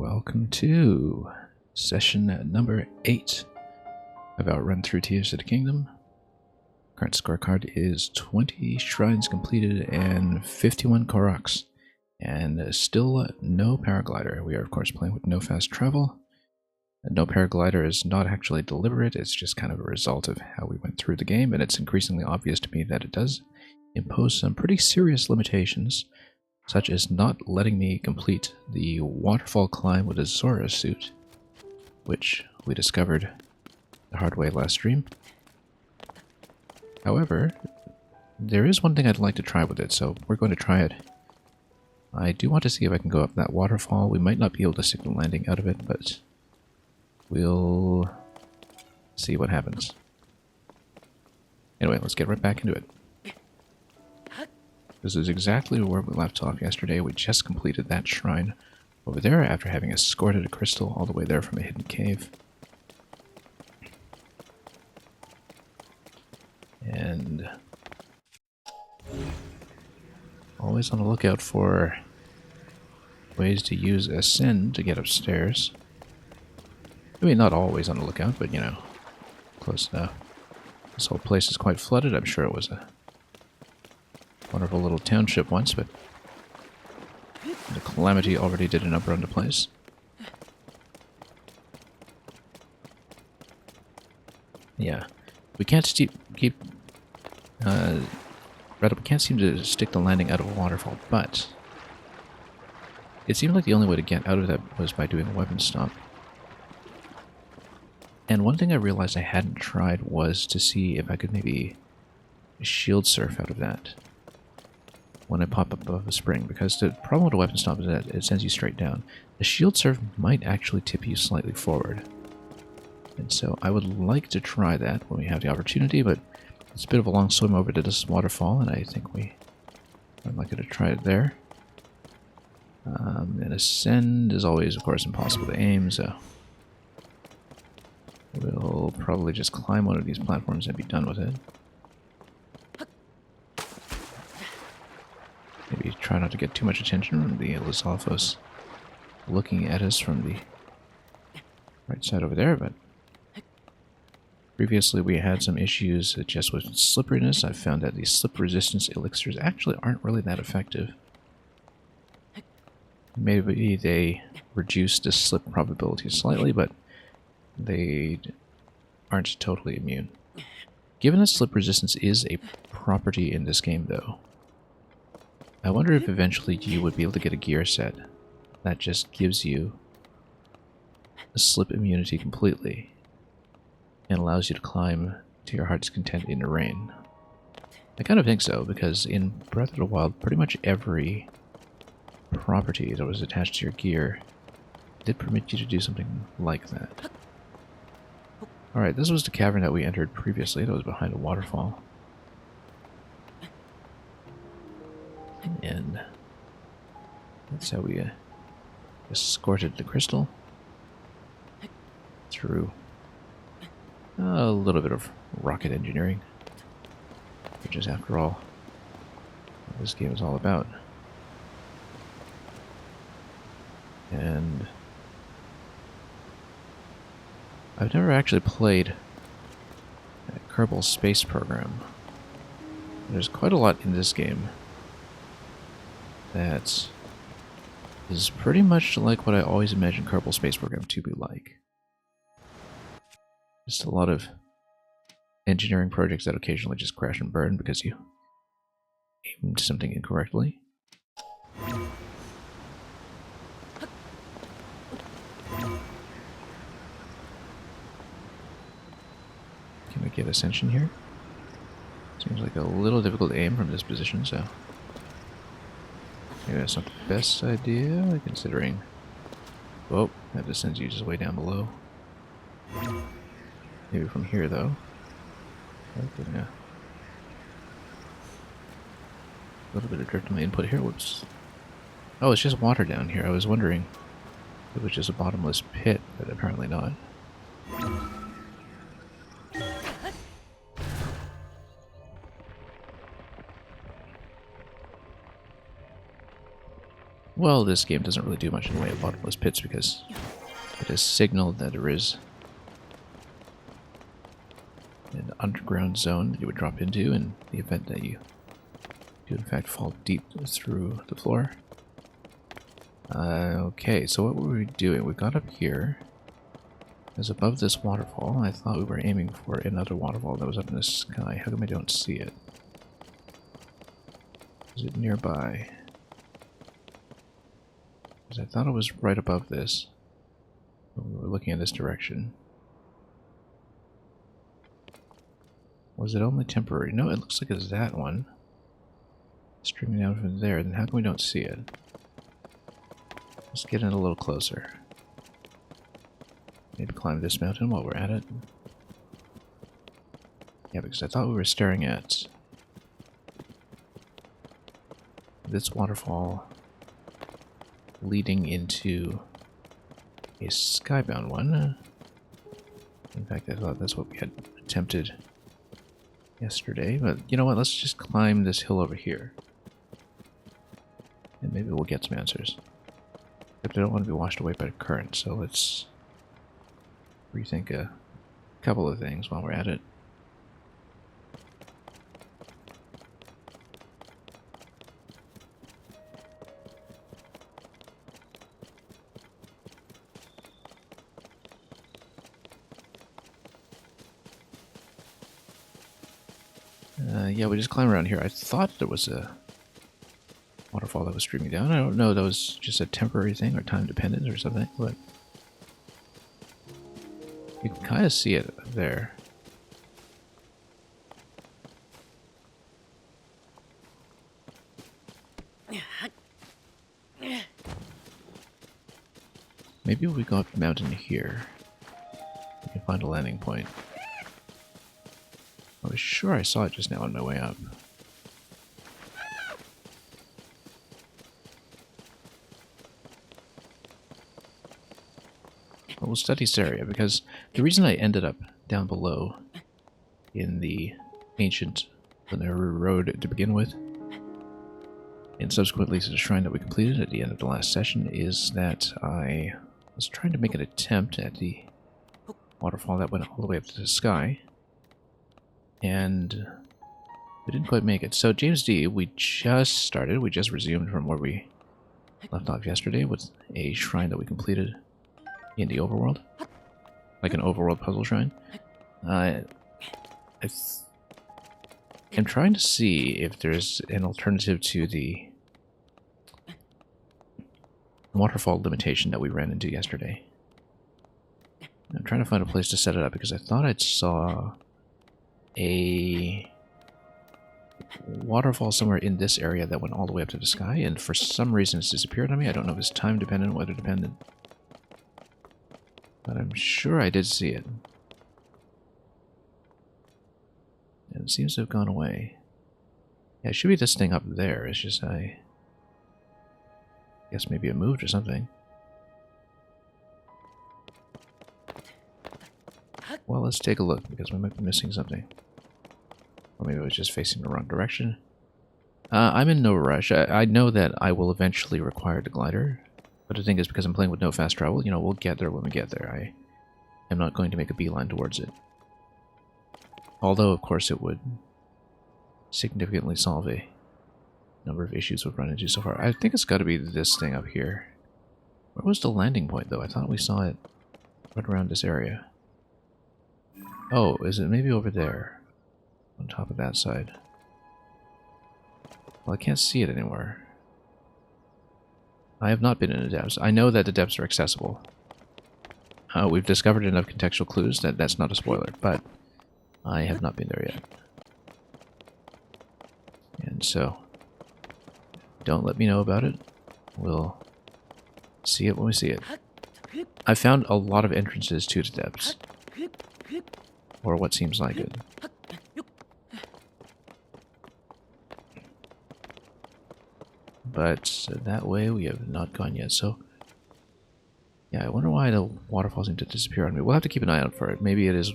Welcome to session number 8 of our run through Tears of the Kingdom. Current scorecard is 20 shrines completed and 51 Koroks. And still no paraglider. We are of course playing with no fast travel. No paraglider is not actually deliberate, it's just kind of a result of how we went through the game, and it's increasingly obvious to me that it does impose some pretty serious limitations, such as not letting me complete the waterfall climb with a Zora suit, which we discovered the hard way last stream. However, there is one thing I'd like to try with it, so we're going to try it. I do want to see if I can go up that waterfall. We might not be able to stick the landing out of it, but we'll see what happens. Anyway, let's get right back into it. This is exactly where we left off yesterday. We just completed that shrine over there after having escorted a crystal all the way there from a hidden cave. And always on the lookout for ways to use Ascend to get upstairs. I mean, not always on the lookout, but you know, close enough. This whole place is quite flooded. I'm sure it was a wonderful little township once, but the calamity already did a number on the place. Yeah, we can't we can't seem to stick the landing out of a waterfall, but it seemed like the only way to get out of that was by doing a weapon stomp. And one thing I realized I hadn't tried was to see if I could maybe shield surf out of that when I pop up above a spring, because the problem with a weapon stomp is that it sends you straight down. The shield surf might actually tip you slightly forward. And so I would like to try that when we have the opportunity, but it's a bit of a long swim over to this waterfall, and I think I'm not going to try it there. And Ascend is always, of course, impossible to aim, so we'll probably just climb one of these platforms and be done with it. Maybe try not to get too much attention from the Lizalfos looking at us from the right side over there, but previously we had some issues just with slipperiness. I found that these slip resistance elixirs actually aren't really that effective. Maybe they reduce the slip probability slightly, but they aren't totally immune. Given that slip resistance is a property in this game, though, I wonder if eventually you would be able to get a gear set that just gives you a slip immunity completely and allows you to climb to your heart's content in the rain. I kind of think so, because in Breath of the Wild, pretty much every property that was attached to your gear did permit you to do something like that. Alright, this was the cavern that we entered previously. That was behind a waterfall. And that's how we escorted the crystal through a little bit of rocket engineering, which is, after all, what this game is all about. And I've never actually played Kerbal Space Program. There's quite a lot in this game that is pretty much like what I always imagined Kerbal Space Program to be like. Just a lot of engineering projects that occasionally just crash and burn because you aimed something incorrectly. Can we get Ascension here? Seems like a little difficult to aim from this position, so maybe that's not the best idea, considering... Whoa, that just sends you just way down below. Maybe from here, though. Okay, yeah. A little bit of drift in my input here. Whoops. Oh, it's just water down here. I was wondering if it was just a bottomless pit, but apparently not. Well, this game doesn't really do much in the way of bottomless pits because it has signaled that there is an underground zone that you would drop into in the event that you do in fact fall deep through the floor. Okay, so what were we doing? We got up here. It was above this waterfall. I thought we were aiming for another waterfall that was up in the sky. How come I don't see it? Is it nearby? Because I thought it was right above this. We were looking in this direction. Was it only temporary? No, it looks like it's that one. Streaming down from there. Then how come we don't see it? Let's get in a little closer. Maybe climb this mountain while we're at it. Yeah, because I thought we were staring at this waterfall leading into a skybound one. In fact, I thought that's what we had attempted yesterday. But you know what? Let's just climb this hill over here. And maybe we'll get some answers. But I don't want to be washed away by the current, so let's rethink a couple of things while we're at it. Yeah, we just climb around here. I thought there was a waterfall that was streaming down. I don't know, that was just a temporary thing or time dependent or something, but you can kind of see it there. Maybe if we go up the mountain here, we can find a landing point. I was sure I saw it just now on my way up. But we'll study this area, because the reason I ended up down below in the ancient Veneru Road to begin with, and subsequently to the shrine that we completed at the end of the last session, is that I was trying to make an attempt at the waterfall that went all the way up to the sky, and we didn't quite make it. So James D, we just resumed from where we left off yesterday with a shrine that we completed in the overworld, like an overworld puzzle shrine. I'm trying to see if there's an alternative to the waterfall limitation that we ran into yesterday. I'm trying to find a place to set it up because I thought I saw a waterfall somewhere in this area that went all the way up to the sky, and for some reason it's disappeared on me. I don't know if it's time dependent, weather dependent, but I'm sure I did see it. And it seems to have gone away. Yeah, it should be this thing up there. It's just I guess maybe it moved or something. Well, let's take a look, because we might be missing something. Or maybe I was just facing the wrong direction. I'm in no rush. I know that I will eventually require the glider, but the thing is, because I'm playing with no fast travel, you know, we'll get there when we get there. I am not going to make a beeline towards it. Although, of course, it would significantly solve a number of issues we've run into so far. I think it's got to be this thing up here. Where was the landing point, though? I thought we saw it right around this area. Oh, is it maybe over there? On top of that side. Well, I can't see it anymore. I have not been in the depths. I know that the depths are accessible. We've discovered enough contextual clues that that's not a spoiler, but I have not been there yet. And so, don't let me know about it. We'll see it when we see it. I found a lot of entrances to the depths. Or what seems like it. But that way we have not gone yet, so... Yeah, I wonder why the waterfall seemed to disappear on me. We'll have to keep an eye out for it. Maybe it is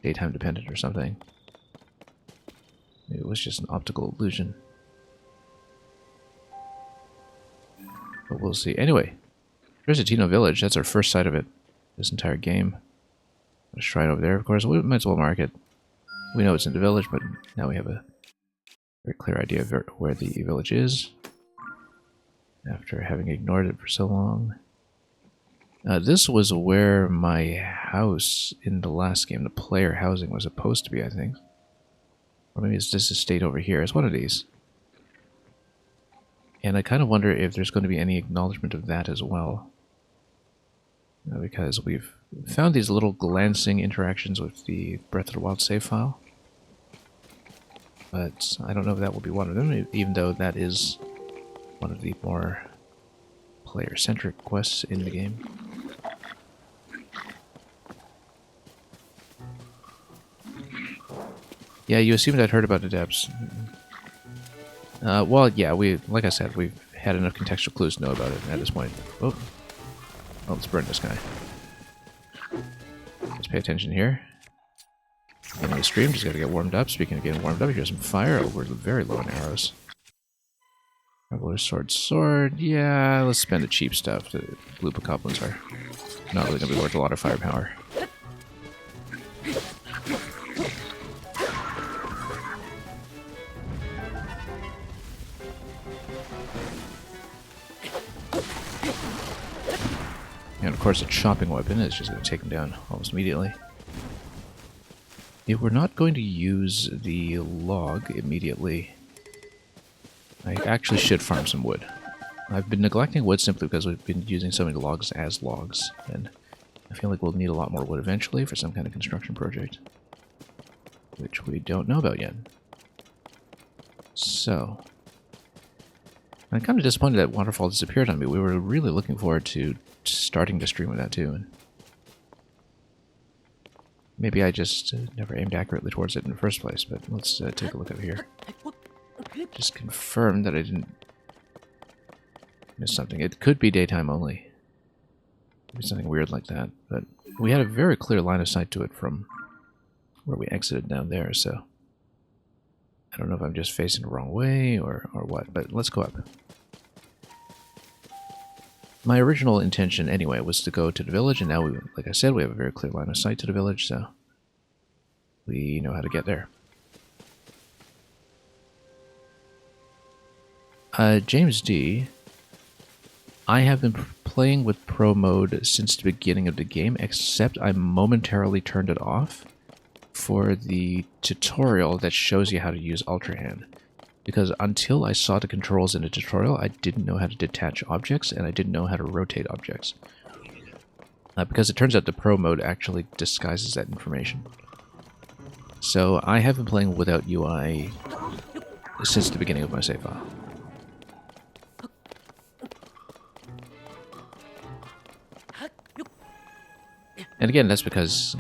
daytime dependent or something. Maybe it was just an optical illusion. But we'll see. Anyway, there's a Tino village. That's our first sight of it this entire game. A shrine over there, of course. We might as well mark it. We know it's in the village, but now we have a very clear idea of where the village is. After having ignored it for so long. This was where my house in the last game, the player housing, was supposed to be, I think. Or maybe it's this estate over here. It's one of these. And I kind of wonder if there's going to be any acknowledgement of that as well. Because we've found these little glancing interactions with the Breath of the Wild save file. But I don't know if that will be one of them, even though that is one of the more player-centric quests in the game. Yeah, you assumed I'd heard about the depths. Well, yeah, like I said, we've had enough contextual clues to know about it at this point. Oh, let's burn this guy. Let's pay attention here. Beginning of the stream, just gotta get warmed up. Speaking of getting warmed up, here's some fire. Oh, we're very low on arrows. Traveler's sword. Yeah, let's spend the cheap stuff. The blue goblins are not really gonna be worth a lot of firepower. And of course, a chopping weapon is just going to take him down almost immediately. If we're not going to use the log immediately, I actually should farm some wood. I've been neglecting wood simply because we've been using so many logs as logs, and I feel like we'll need a lot more wood eventually for some kind of construction project, which we don't know about yet. So, I'm kind of disappointed that Waterfall disappeared on me. We were really looking forward to starting to stream with that too. And maybe I just never aimed accurately towards it in the first place, but let's take a look up here. Just confirm that I didn't miss something. It could be daytime only. Maybe something weird like that, but we had a very clear line of sight to it from where we exited down there, so I don't know if I'm just facing the wrong way or what, but let's go up. My original intention, anyway, was to go to the village, and now, like I said, we have a very clear line of sight to the village, so we know how to get there. James D. I have been playing with Pro Mode since the beginning of the game, except I momentarily turned it off for the tutorial that shows you how to use Ultra Hand. Because until I saw the controls in the tutorial, I didn't know how to detach objects, and I didn't know how to rotate objects. Because it turns out the Pro Mode actually disguises that information. So I have been playing without UI since the beginning of my save file. And again, that's because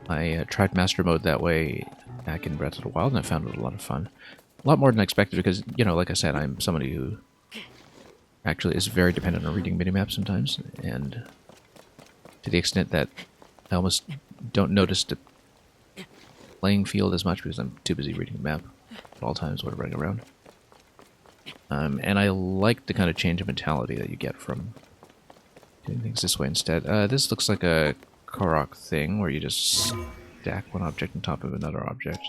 I tried Master Mode that way back in Breath of the Wild, and I found it a lot of fun. A lot more than I expected because, you know, like I said, I'm somebody who actually is very dependent on reading minimaps sometimes, and to the extent that I almost don't notice the playing field as much because I'm too busy reading the map at all times when I'm running around. And I like the kind of change of mentality that you get from doing things this way instead. This looks like a Korok thing where you just stack one object on top of another object.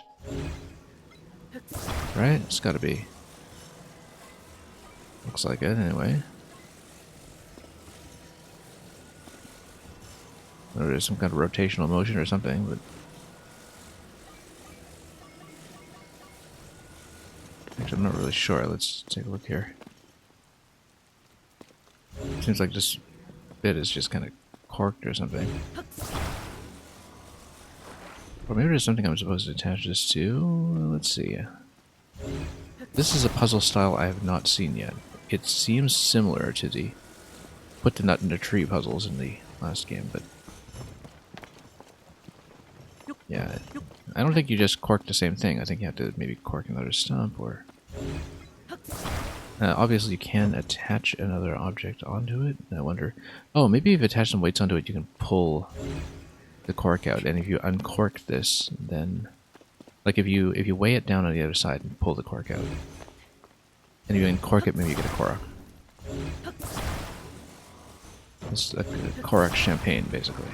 Right? It's gotta be. Looks like it, anyway. Or there's some kind of rotational motion or something, but... Actually, I'm not really sure. Let's take a look here. Seems like this bit is just kind of corked or something. Or maybe there's something I'm supposed to attach this to. Let's see. This is a puzzle style I have not seen yet. It seems similar to the put the nut in the tree puzzles in the last game, but yeah, I don't think you just cork the same thing. I think you have to maybe cork another stump, or obviously you can attach another object onto it. I wonder, oh, maybe if you attach some weights onto it, you can pull the cork out, and if you uncork this, then like if you weigh it down on the other side and pull the cork out, and if you uncork it, maybe you get a korok. It's a Korak champagne, basically.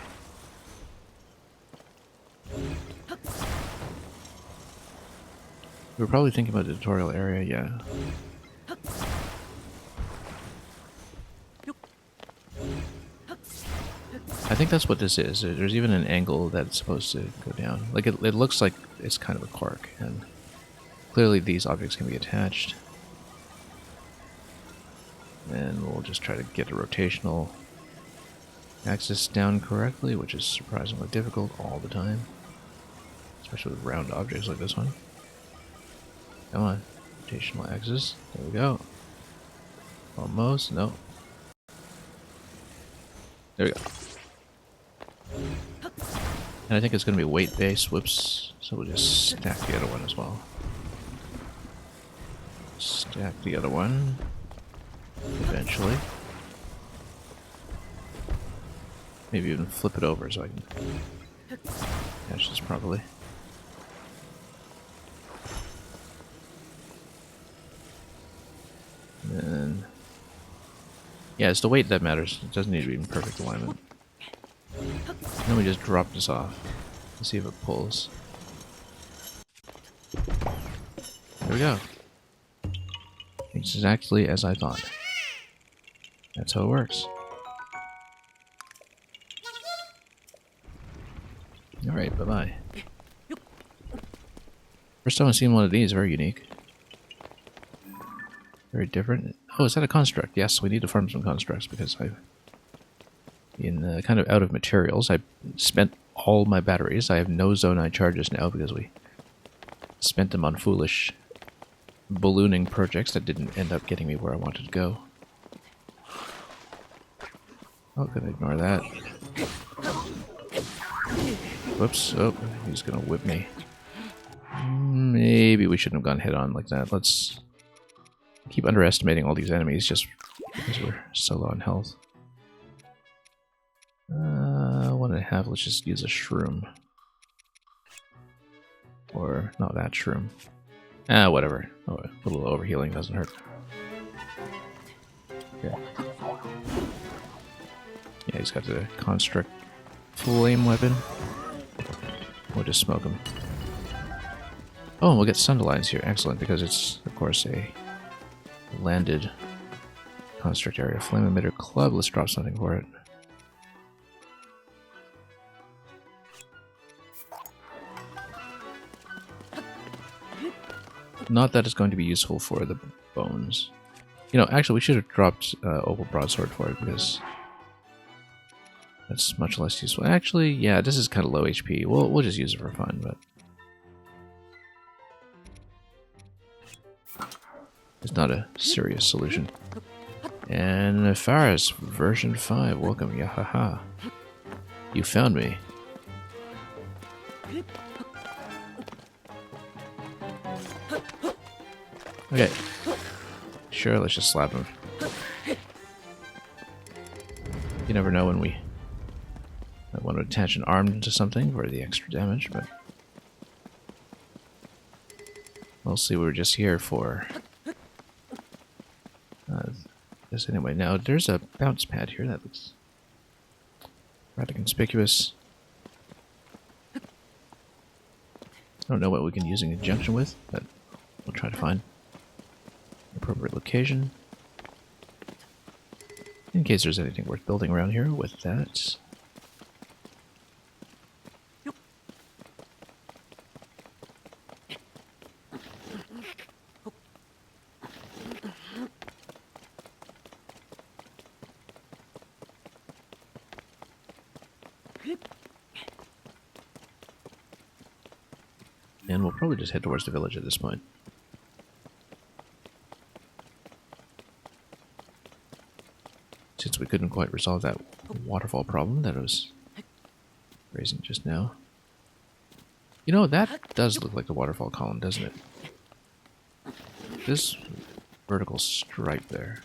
We were probably thinking about the tutorial area, yeah. I think that's what this is. There's even an angle that's supposed to go down. Like, it looks like it's kind of a cork, and clearly these objects can be attached. And we'll just try to get the rotational axis down correctly, which is surprisingly difficult all the time. Especially with round objects like this one. Come on. Rotational axis. There we go. Almost. No. There we go. And I think it's going to be weight based. Whoops. So we'll just stack the other one as well. Stack the other one. Eventually. Maybe even flip it over so I can catch this properly. And then, yeah, it's the weight that matters. It doesn't need to be in perfect alignment. And then we just drop this off and see if it pulls. There we go. It's exactly as I thought. That's how it works. Alright, bye-bye. First time I've seen one of these, very unique. Very different. Oh, is that a construct? Yes, we need to farm some constructs because I've been kind of out of materials. I spent all my batteries. I have no zonite charges now because we spent them on foolish ballooning projects that didn't end up getting me where I wanted to go. Oh, gonna ignore that. Whoops. Oh, he's gonna whip me. Maybe we shouldn't have gone head on like that. Let's keep underestimating all these enemies just because we're so low on health. 1.5, let's just use a shroom. Or not that shroom. Whatever. Oh, a little overhealing doesn't hurt. Okay. Yeah, he's got the construct flame weapon. We'll just smoke him. Oh, and we'll get Sunderlines here. Excellent, because it's, of course, a landed construct area. Flame emitter club. Let's drop something for it. Not that it's going to be useful for the bones. You know, actually, we should have dropped Opal Broadsword for it, because that's much less useful. Actually, yeah, this is kind of low HP. We'll just use it for fun, but it's not a serious solution. And Faris, version 5, welcome, yahaha. You found me. Okay. Sure, let's just slap him. You never know when we might want to attach an arm to something for the extra damage, but mostly we're just here for this anyway. Now, there's a bounce pad here that looks rather conspicuous. I don't know what we can use in conjunction with, but we'll try to find an appropriate location. In case there's anything worth building around here with that. And we'll probably just head towards the village at this point. Since we couldn't quite resolve that waterfall problem that I was raising just now. You know, that does look like the waterfall column, doesn't it? This vertical stripe there.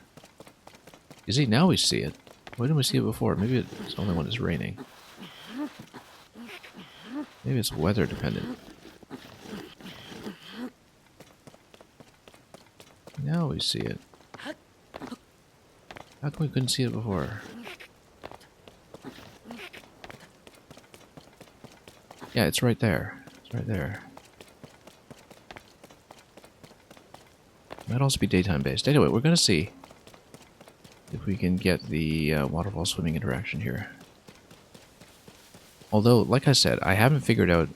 You see, now we see it. Why didn't we see it before? Maybe it's only when it's raining. Maybe it's weather dependent. Now we see it. How come we couldn't see it before? Yeah, it's right there. It's right there. Might also be daytime based. Anyway, we're going to see if we can get the waterfall swimming interaction here. Although, like I said, I haven't figured out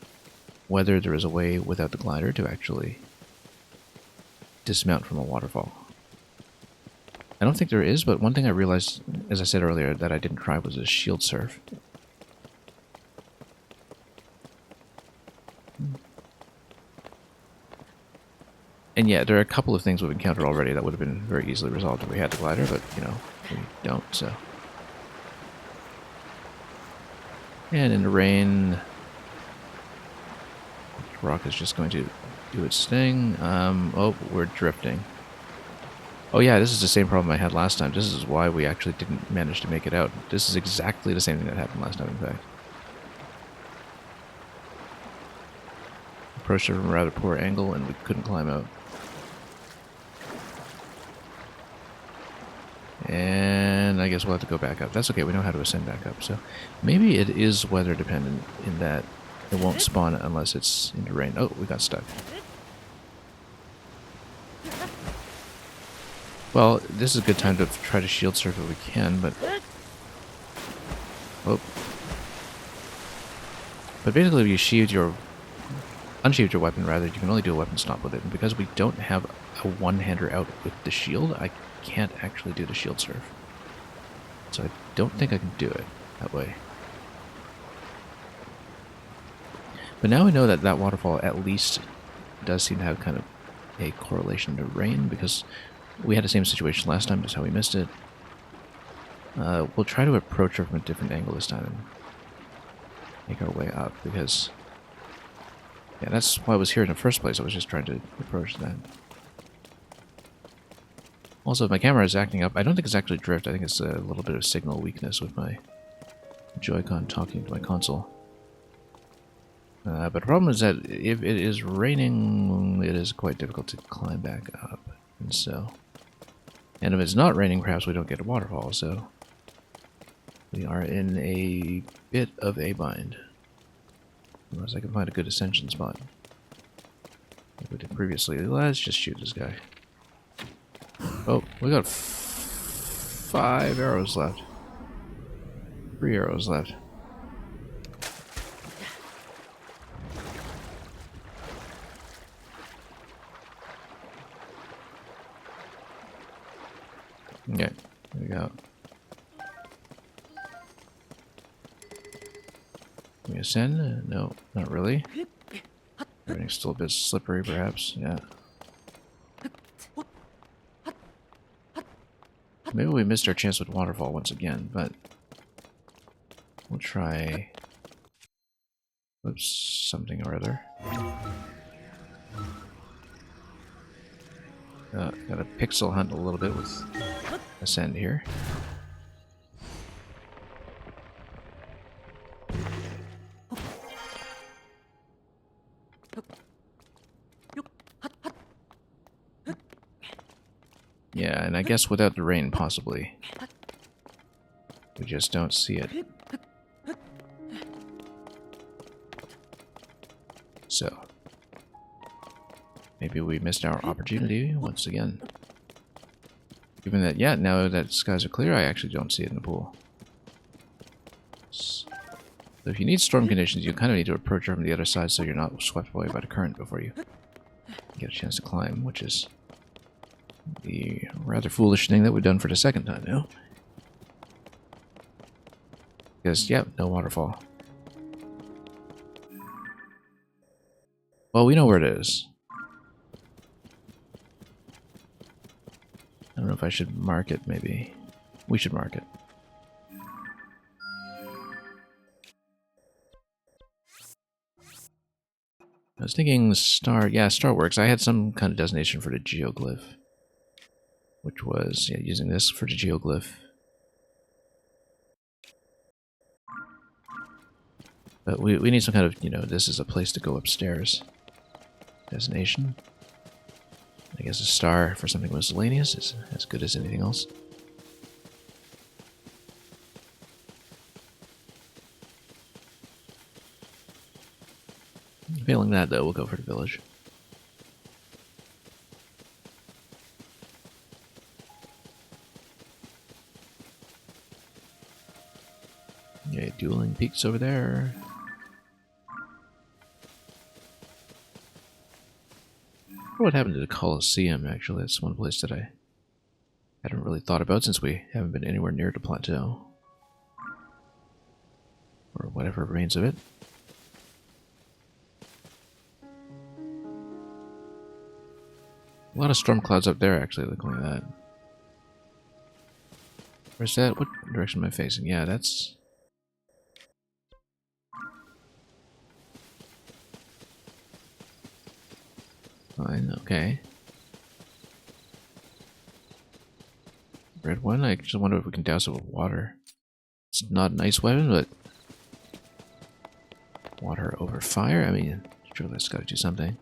whether there is a way without the glider to actually dismount from a waterfall. I don't think there is, but one thing I realized, as I said earlier, that I didn't try was a shield surf. And yeah, there are a couple of things we've encountered already that would have been very easily resolved if we had the glider, but, you know, we don't, so. And in the rain, the rock is just going to do its thing. Oh, we're drifting. Oh yeah, this is the same problem I had last time. This is why we actually didn't manage to make it out. This is exactly the same thing that happened last time, in fact. Approached it from a rather poor angle and we couldn't climb out. And I guess we'll have to go back up. That's okay, we know how to ascend back up. So maybe it is weather dependent in that it won't spawn unless it's in the rain. Oh, we got stuck. Well, this is a good time to try to shield surf if we can, but... Oh. But basically if you unsheathed your weapon, rather, you can only do a weapon stop with it. And because we don't have a one-hander out with the shield, I can't actually do the shield surf. So I don't think I can do it that way. But now we know that that waterfall at least does seem to have kind of a correlation to rain, because we had the same situation last time, just how we missed it. We'll try to approach her from a different angle this time and make our way up, because... yeah, that's why I was here in the first place. I was just trying to approach that. Also, if my camera is acting up, I don't think it's actually drift. I think it's a little bit of signal weakness with my Joy-Con talking to my console. But the problem is that if it is raining, it is quite difficult to climb back up. And so... and if it's not raining, perhaps we don't get a waterfall, so... we are in a bit of a bind. Unless I can find a good ascension spot. Like we did previously. Let's just shoot this guy. Oh, we got 5 arrows left. 3 arrows left. Okay, there we go. Can we ascend? No, not really. Everything's still a bit slippery, perhaps. Yeah. Maybe we missed our chance with waterfall once again, but we'll try... oops, something or other. Gotta pixel hunt a little bit with ascend here. Yeah, and I guess without the rain, possibly. We just don't see it. So, maybe we missed our opportunity once again. Given that, yeah, now that skies are clear, I actually don't see it in the pool. So if you need storm conditions, you kind of need to approach her from the other side so you're not swept away by the current before you get a chance to climb, which is the rather foolish thing that we've done for the second time now. Because, yeah, no waterfall. Well, we know where it is. I don't know if I should mark it, maybe. We should mark it. I was thinking star... yeah, star works. I had some kind of designation for the geoglyph. Which was, yeah, using this for the geoglyph. But we need some kind of, you know, this is a place to go upstairs. Designation. I guess a star for something miscellaneous is as good as anything else. Failing that, though, we'll go for the village. Yeah, dueling peaks over there. What happened to the Colosseum, actually? That's one place that I hadn't really thought about since we haven't been anywhere near the plateau. Or whatever remains of it. A lot of storm clouds up there, actually, looking like that. Where's that? What direction am I facing? Yeah, that's... fine, okay. Red one? I just wonder if we can douse it with water. It's not an ice weapon, but... water over fire? I mean, sure, that's gotta do something.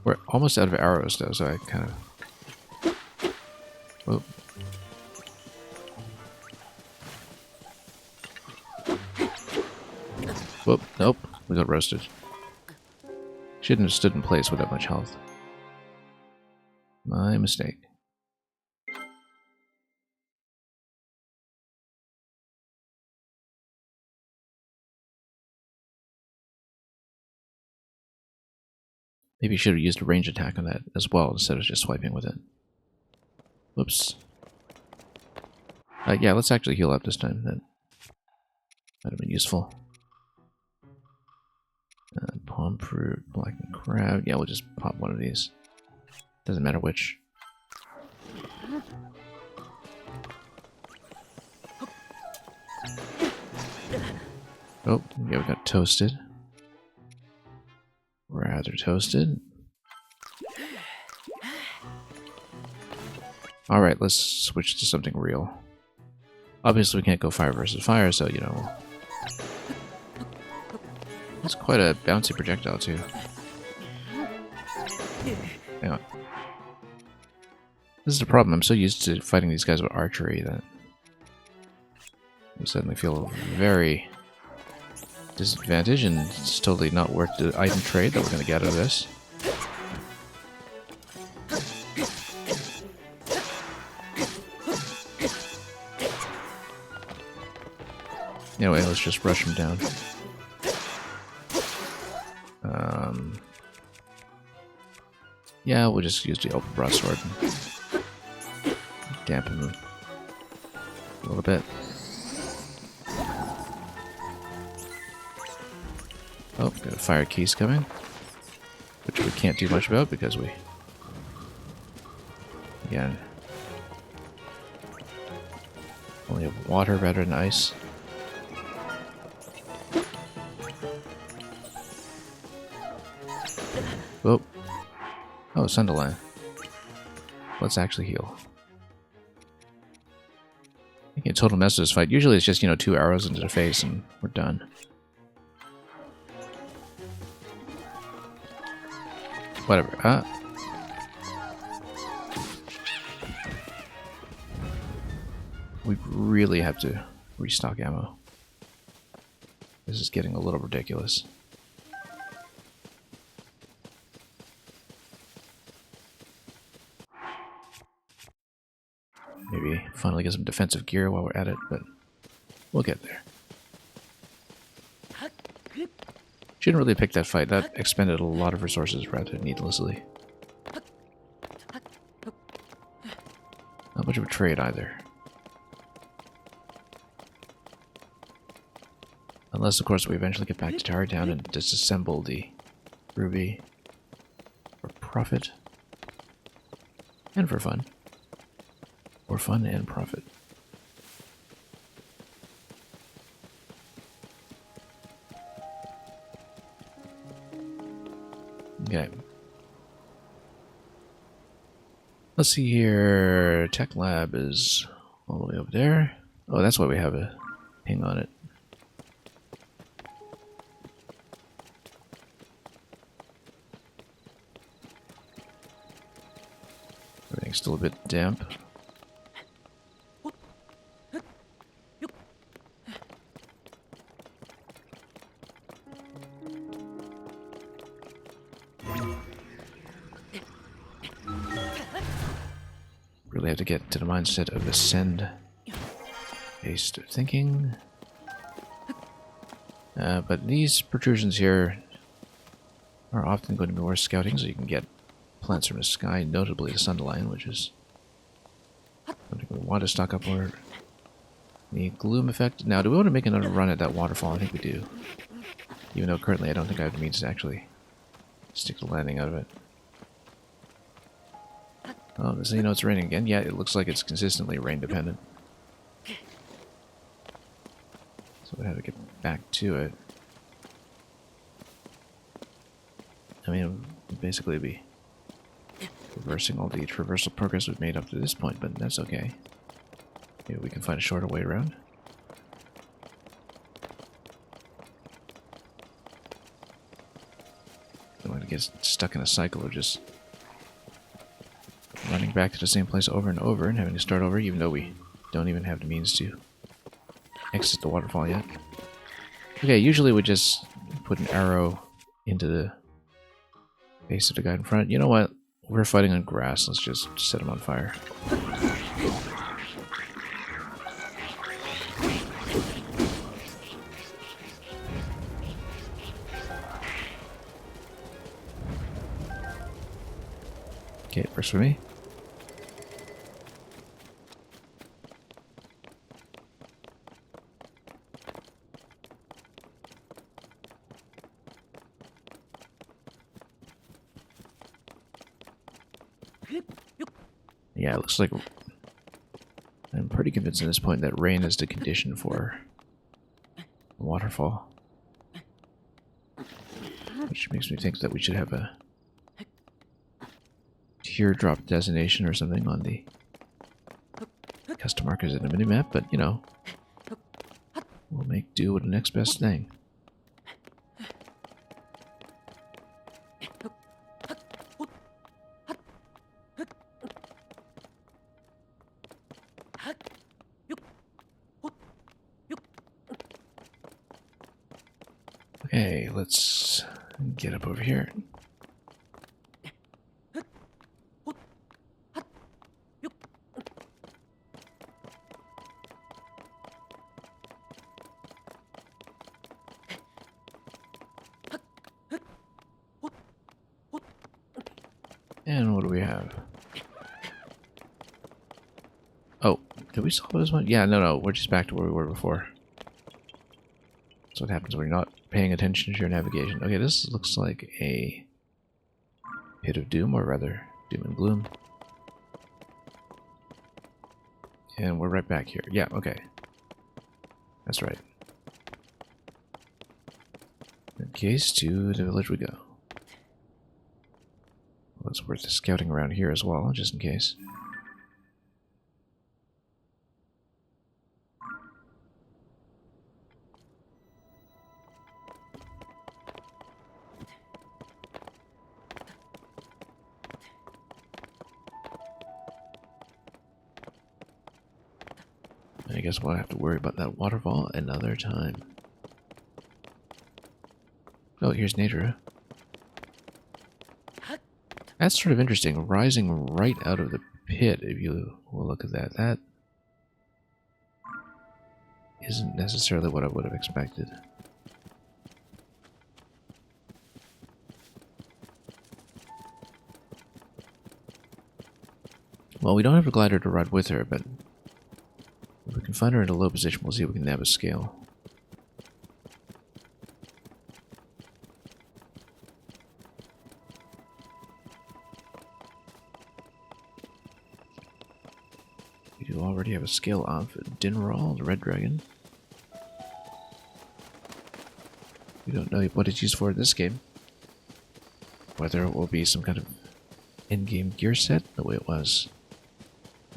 We're almost out of arrows, though, so I kind of... whoop. Whoop, nope, we got roasted. Shouldn't have stood in place with that much health. My mistake. Maybe you should have used a range attack on that as well instead of just swiping with it. Whoops. Yeah, let's actually heal up this time. That might have been useful. Palm fruit, blackened crab. Yeah, we'll just pop one of these. Doesn't matter which. Oh, yeah, we got toasted. Rather toasted. Alright, let's switch to something real. Obviously, we can't go fire versus fire, so, you know... It's quite a bouncy projectile, too. Hang on. This is the problem. I'm so used to fighting these guys with archery that... I suddenly feel very disadvantaged, and it's totally not worth the item trade that we're going to get out of this. Anyway, let's just rush him down. Yeah, we'll just use the open broadsword and dampen him a little bit. Oh, got a fire keys coming, which we can't do much about because we, again, only have water rather than ice. Oh, oh, Sunderland. Let's actually heal. Making a total mess of this fight. Usually it's just, you know, 2 arrows into the face and we're done. Whatever. We really have to restock ammo. This is getting a little ridiculous. Maybe finally get some defensive gear while we're at it, but we'll get there. Shouldn't really pick that fight. That expended a lot of resources rather needlessly. Not much of a trade either. Unless, of course, we eventually get back to Tower Town and disassemble the ruby for profit. And for fun. For fun and profit. Okay. Let's see here. Tech Lab is all the way over there. Oh, that's why we have a ping on it. Everything's still a bit damp. Really have to get to the mindset of ascend based thinking. But these protrusions here are often going to be worth scouting, so you can get plants from the sky, notably the Sunderline, which is something we want to stock up for. The gloom effect. Now, do we want to make another run at that waterfall? I think we do. Even though currently I don't think I have the means to actually stick the landing out of it. Oh, so you know it's raining again? Yeah, it looks like it's consistently rain dependent. So we have to get back to it. I mean, basically be reversing all the traversal progress we've made up to this point, but that's okay. Maybe we can find a shorter way around. Don't want to get stuck in a cycle of just running back to the same place over and over and having to start over, even though we don't even have the means to exit the waterfall yet. Okay, usually we just put an arrow into the base of the guy in front. You know what? We're fighting on grass. Let's just set him on fire. Okay, first for me. Yeah, it looks like I'm pretty convinced at this point that rain is the condition for a waterfall. Which makes me think that we should have a teardrop designation or something on the custom markers in the minimap, but you know, we'll make do with the next best thing. Okay, let's get up over here. And what do we have? Oh, did we solve this one? Yeah, no, we're just back to where we were before. That's what happens when you're not paying attention to your navigation. Okay, this looks like a pit of doom, or rather, doom and gloom. And we're right back here. Yeah, okay. That's right. In case, to the village we go. Well, it's worth scouting around here as well, just in case. I guess we'll have to worry about that waterfall another time. Oh, here's Natura. That's sort of interesting. Rising right out of the pit, if you will look at that. That isn't necessarily what I would have expected. Well, we don't have a glider to ride with her, but if we can find her in a low position, we'll see if we can nab a scale. We do already have a scale of Dinral, the red dragon. We don't know what it's used for in this game. Whether it will be some kind of in-game gear set, the way it was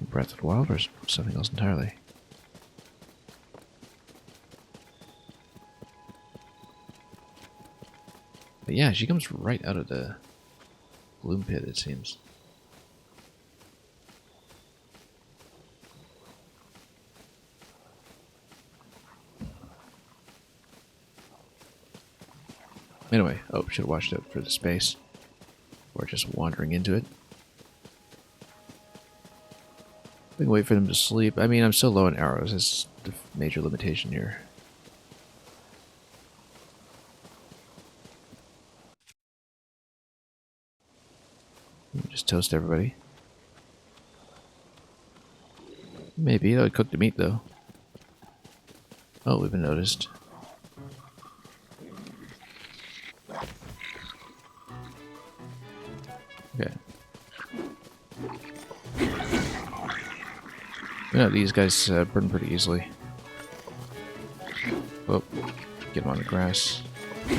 in Breath of the Wild, or something else entirely. But yeah, she comes right out of the gloom pit, it seems. Anyway, oh, should have watched out for the space. Or just wandering into it. We can wait for them to sleep. I mean, I'm so low on arrows. It's the major limitation here. Just toast everybody. Maybe that would cook the meat, though. Oh, we've been noticed. Okay. Yeah, these guys burn pretty easily. Oh, get them on the grass. There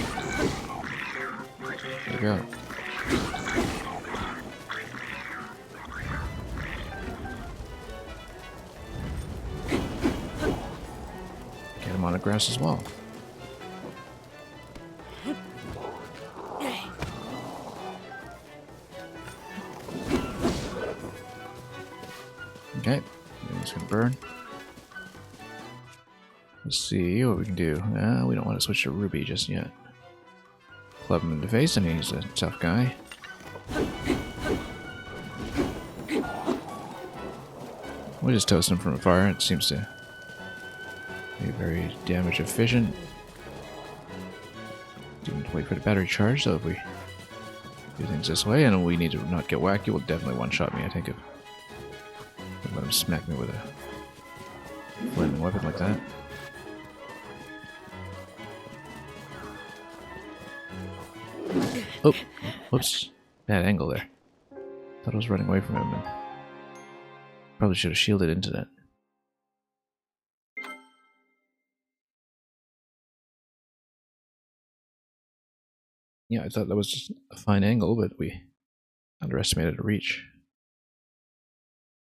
we go. Get them on the grass as well. Okay, it's gonna burn. Let's see what we can do. We don't want to switch to Ruby just yet. Club him in the face, and he's a tough guy. We just toast him from afar. It seems to be very damage efficient. Didn't wait for the battery charge, so if we do things this way, and we need to not get whacked, he will definitely one-shot me, I think, if let him smack me with a flaming weapon like that. Oh, whoops. Bad angle there. Thought I was running away from him. And probably should have shielded into that. Yeah, I thought that was just a fine angle, but we underestimated the reach.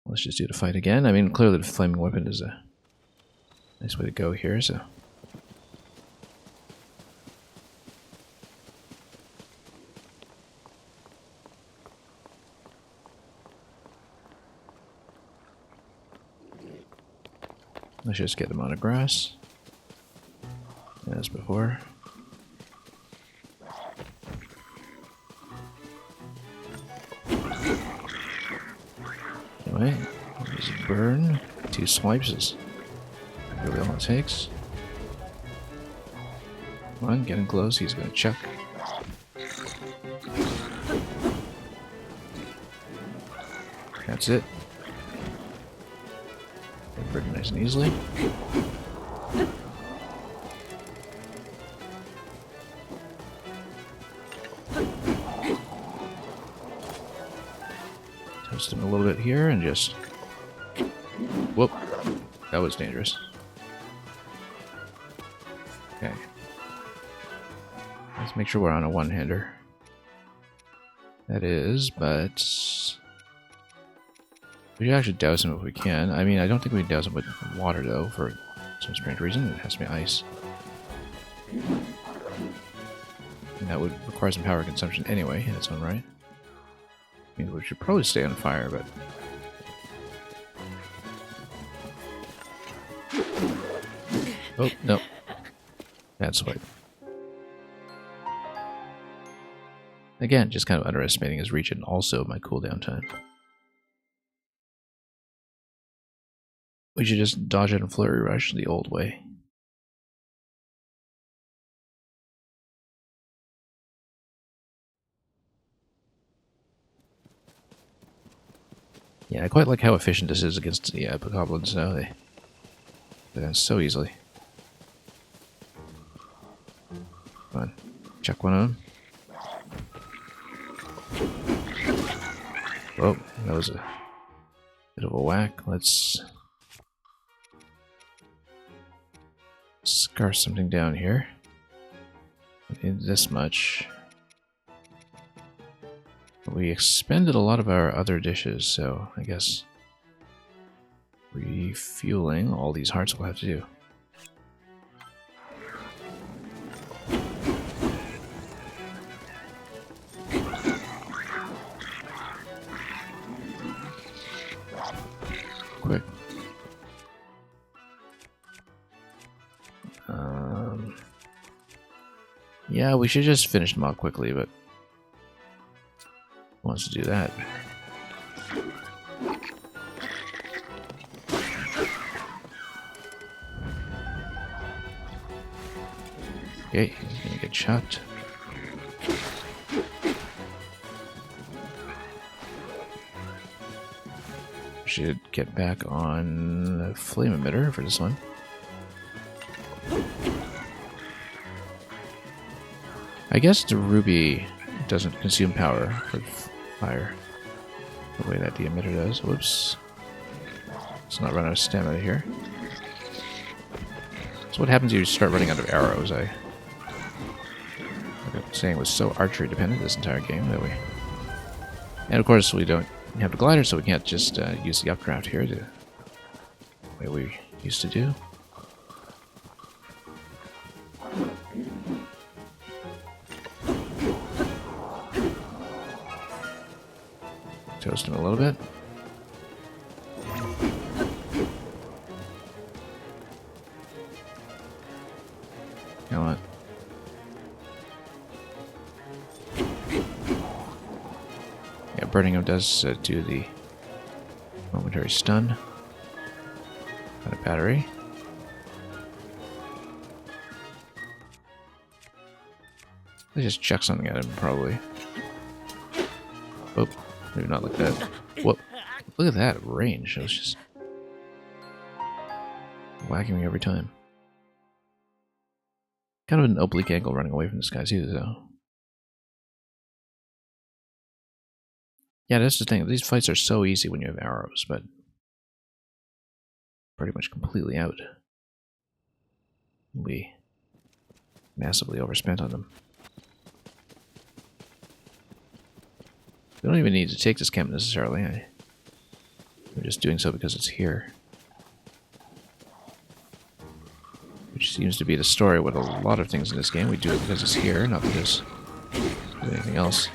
Let's just do the fight again. I mean, clearly the flaming weapon is a nice way to go here, so... Let's just get them on the grass. As before. Anyway, just burn. 2 swipes is really all it takes. Come on, getting close. He's gonna chuck. That's it. Pretty nice and easily. Toast him a little bit here and just... Whoop. That was dangerous. Okay. Let's make sure we're on a one-hander. That is, but... We should actually douse him if we can. I mean, I don't think we can douse him with water, though, for some strange reason. It has to be ice. And that would require some power consumption anyway, in its own right. I mean, we should probably stay on fire, but... Oh, no. That's what. Again, just kind of underestimating his reach and also my cooldown time. We should just dodge it and flurry rush the old way. Yeah, I quite like how efficient this is against the goblins now. They done so easily. Come on, chuck one on. Whoa, that was a bit of a whack. Let's scar something down here. I need this much. We expended a lot of our other dishes, so I guess refueling all these hearts we'll have to do. Quick. Yeah, we should just finish them off quickly, but who wants to do that? Okay, he's gonna get shot. Should get back on the flame emitter for this one. I guess the ruby doesn't consume power for fire the way that the emitter does. Whoops. Let's not run out of stamina here. So what happens if you start running out of arrows? Like I was saying, was so archery dependent this entire game that we... And of course we don't have the glider, so we can't just use the updraft here the way we used to do. Toast him a little bit. Come on. Yeah, burning him does do the momentary stun. Got a battery. Let's just chuck something at him, probably. Oh, maybe not like that. Whoa, look at that range. It was just whacking me every time. Kind of an oblique angle running away from this guy too, though. Yeah, that's the thing. These fights are so easy when you have arrows, but pretty much completely out. We massively overspent on them. We don't even need to take this camp necessarily. We're just doing so because it's here. Which seems to be the story with a lot of things in this game. We do it because it's here, not because of anything else.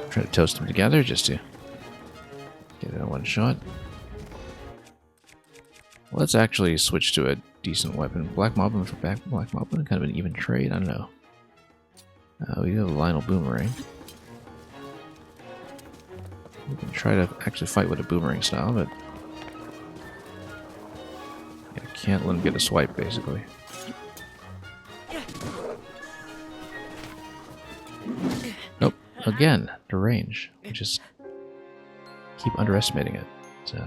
Try to toast them together just to get it in one shot. Let's actually switch to a decent weapon. Black Moblin for Black Moblin, kind of an even trade, I don't know. We have a Lionel Boomerang. We can try to actually fight with a boomerang style, but yeah, can't let him get a swipe, basically. Nope, again, the range. We just keep underestimating it, so...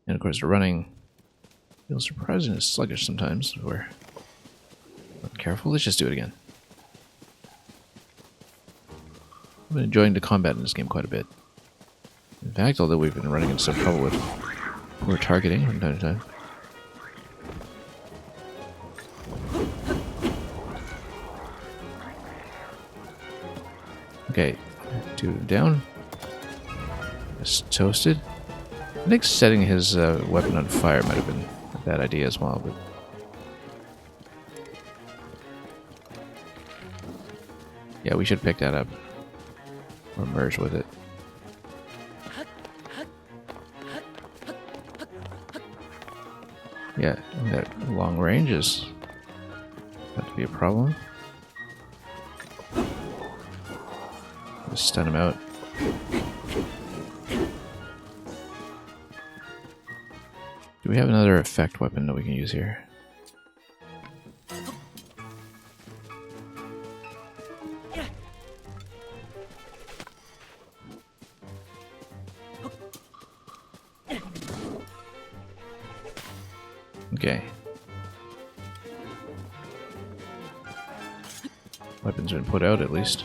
And of course, the running feels surprisingly sluggish sometimes if we're not careful. Let's just do it again. I've been enjoying the combat in this game quite a bit. In fact, although we've been running into some trouble with poor targeting from time to time. Okay, 2 down. Just toasted. I think setting his weapon on fire might have been a bad idea as well, but... yeah, we should pick that up. Or merge with it. Yeah, that long range is about to be a problem. Just stun him out. Do we have another effect weapon that we can use here? Okay. Weapon's been put out at least.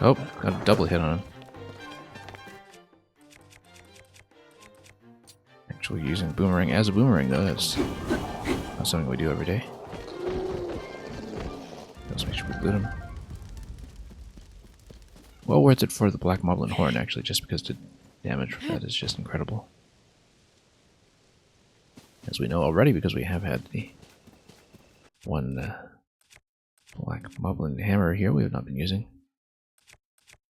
Oh, got a double hit on him. Actually using boomerang as a boomerang though, that's not something we do every day. Let's make sure we loot him. Well worth it for the Black Moblin Horn actually, just because the damage from that is just incredible. As we know already, because we have had the one black moblin hammer here we have not been using.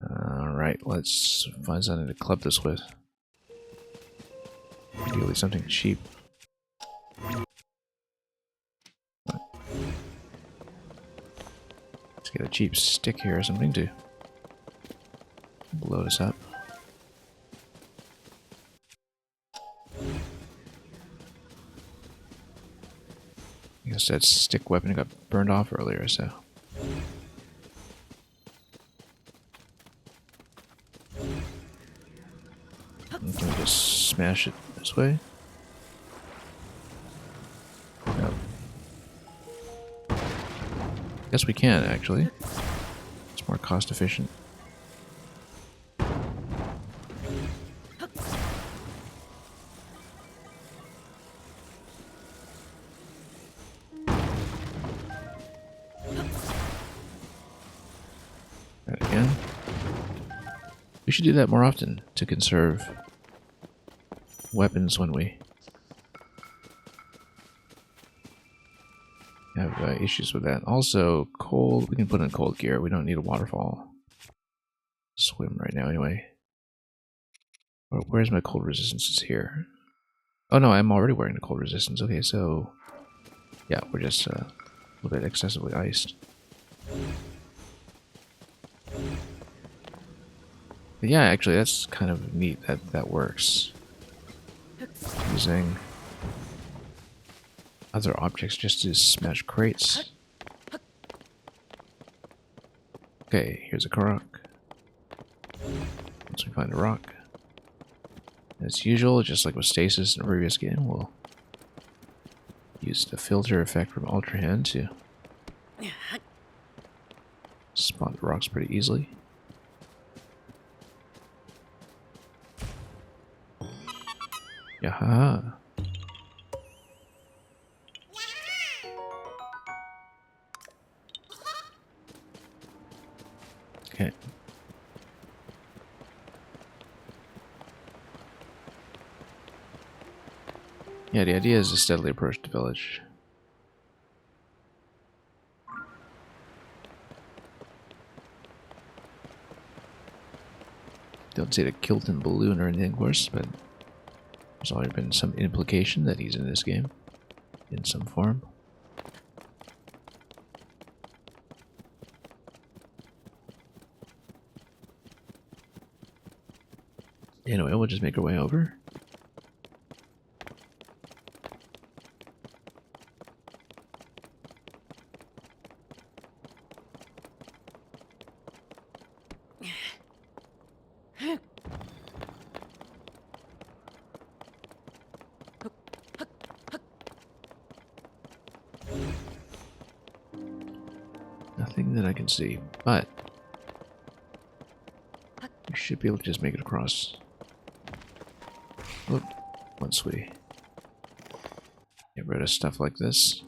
Alright, let's find something to club this with. Ideally something cheap. Let's get a cheap stick here or something to blow this up. I guess that stick weapon got burned off earlier, so... Can we just smash it this way? No. Yes, we can, actually. It's more cost efficient. Right again. We should do that more often to conserve weapons when we have issues with that. Also, cold, we can put in cold gear. We don't need a waterfall swim right now anyway. Where's my cold resistance? It's here. Oh no, I'm already wearing the cold resistance. Okay, so yeah, we're just a little bit excessively iced. But yeah, actually that's kind of neat that that works. Using other objects just to smash crates. Okay, here's a rock. Once we find a rock, as usual, just like with stasis in the previous game, we'll use the filter effect from Ultra Hand to spot the rocks pretty easily. Yaha! Okay. Yeah, the idea is to steadily approach the village. Don't say the Kilton balloon or anything, of course, but there's always been some implication that he's in this game, in some form. Anyway, we'll just make our way over. Nothing that I can see, but we should be able to just make it across. Look, once we get rid of stuff like this.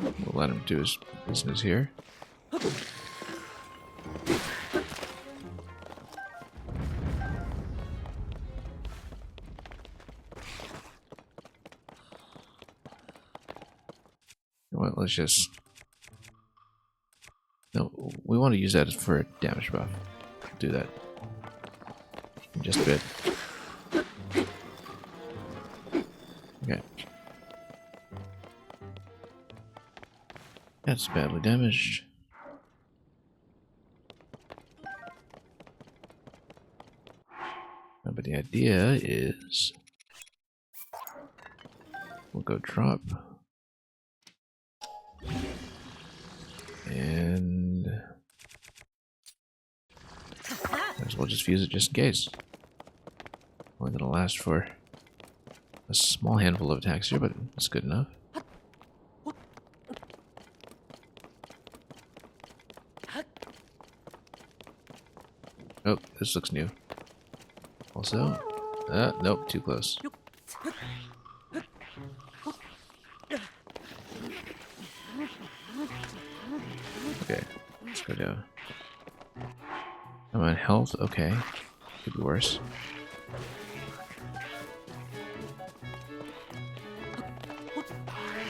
We'll let him do his business here. Well, let's just... No, we want to use that for a damage buff. Do that. In just a bit. Okay. That's badly damaged. But the idea is... we'll go drop. And might as well just fuse it just in case. Only gonna last for a small handful of attacks here, but it's good enough. Oh, this looks new. Also, nope, too close. Okay, let's go down. I'm on health. Okay, could be worse.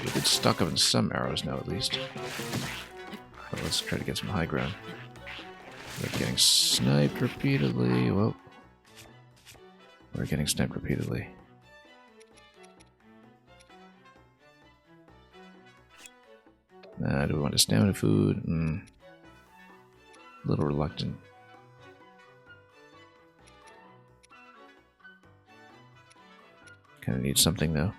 We get stuck up in some arrows now, at least. But let's try to get some high ground. We're getting sniped repeatedly. Whoa. We're getting sniped repeatedly. Do we want a stamina food? A little reluctant. Kind of need something though.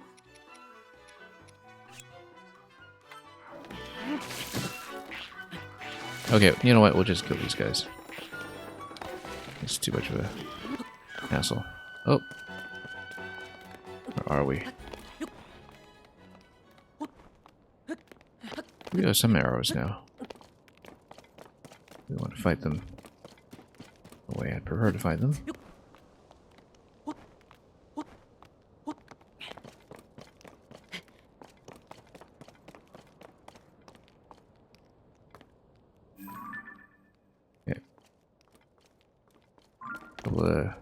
Okay, you know what? We'll just kill these guys. It's too much of a hassle. Oh. Where are we? We have some arrows now. We want to fight them the way I'd prefer to fight them. Okay. We'll,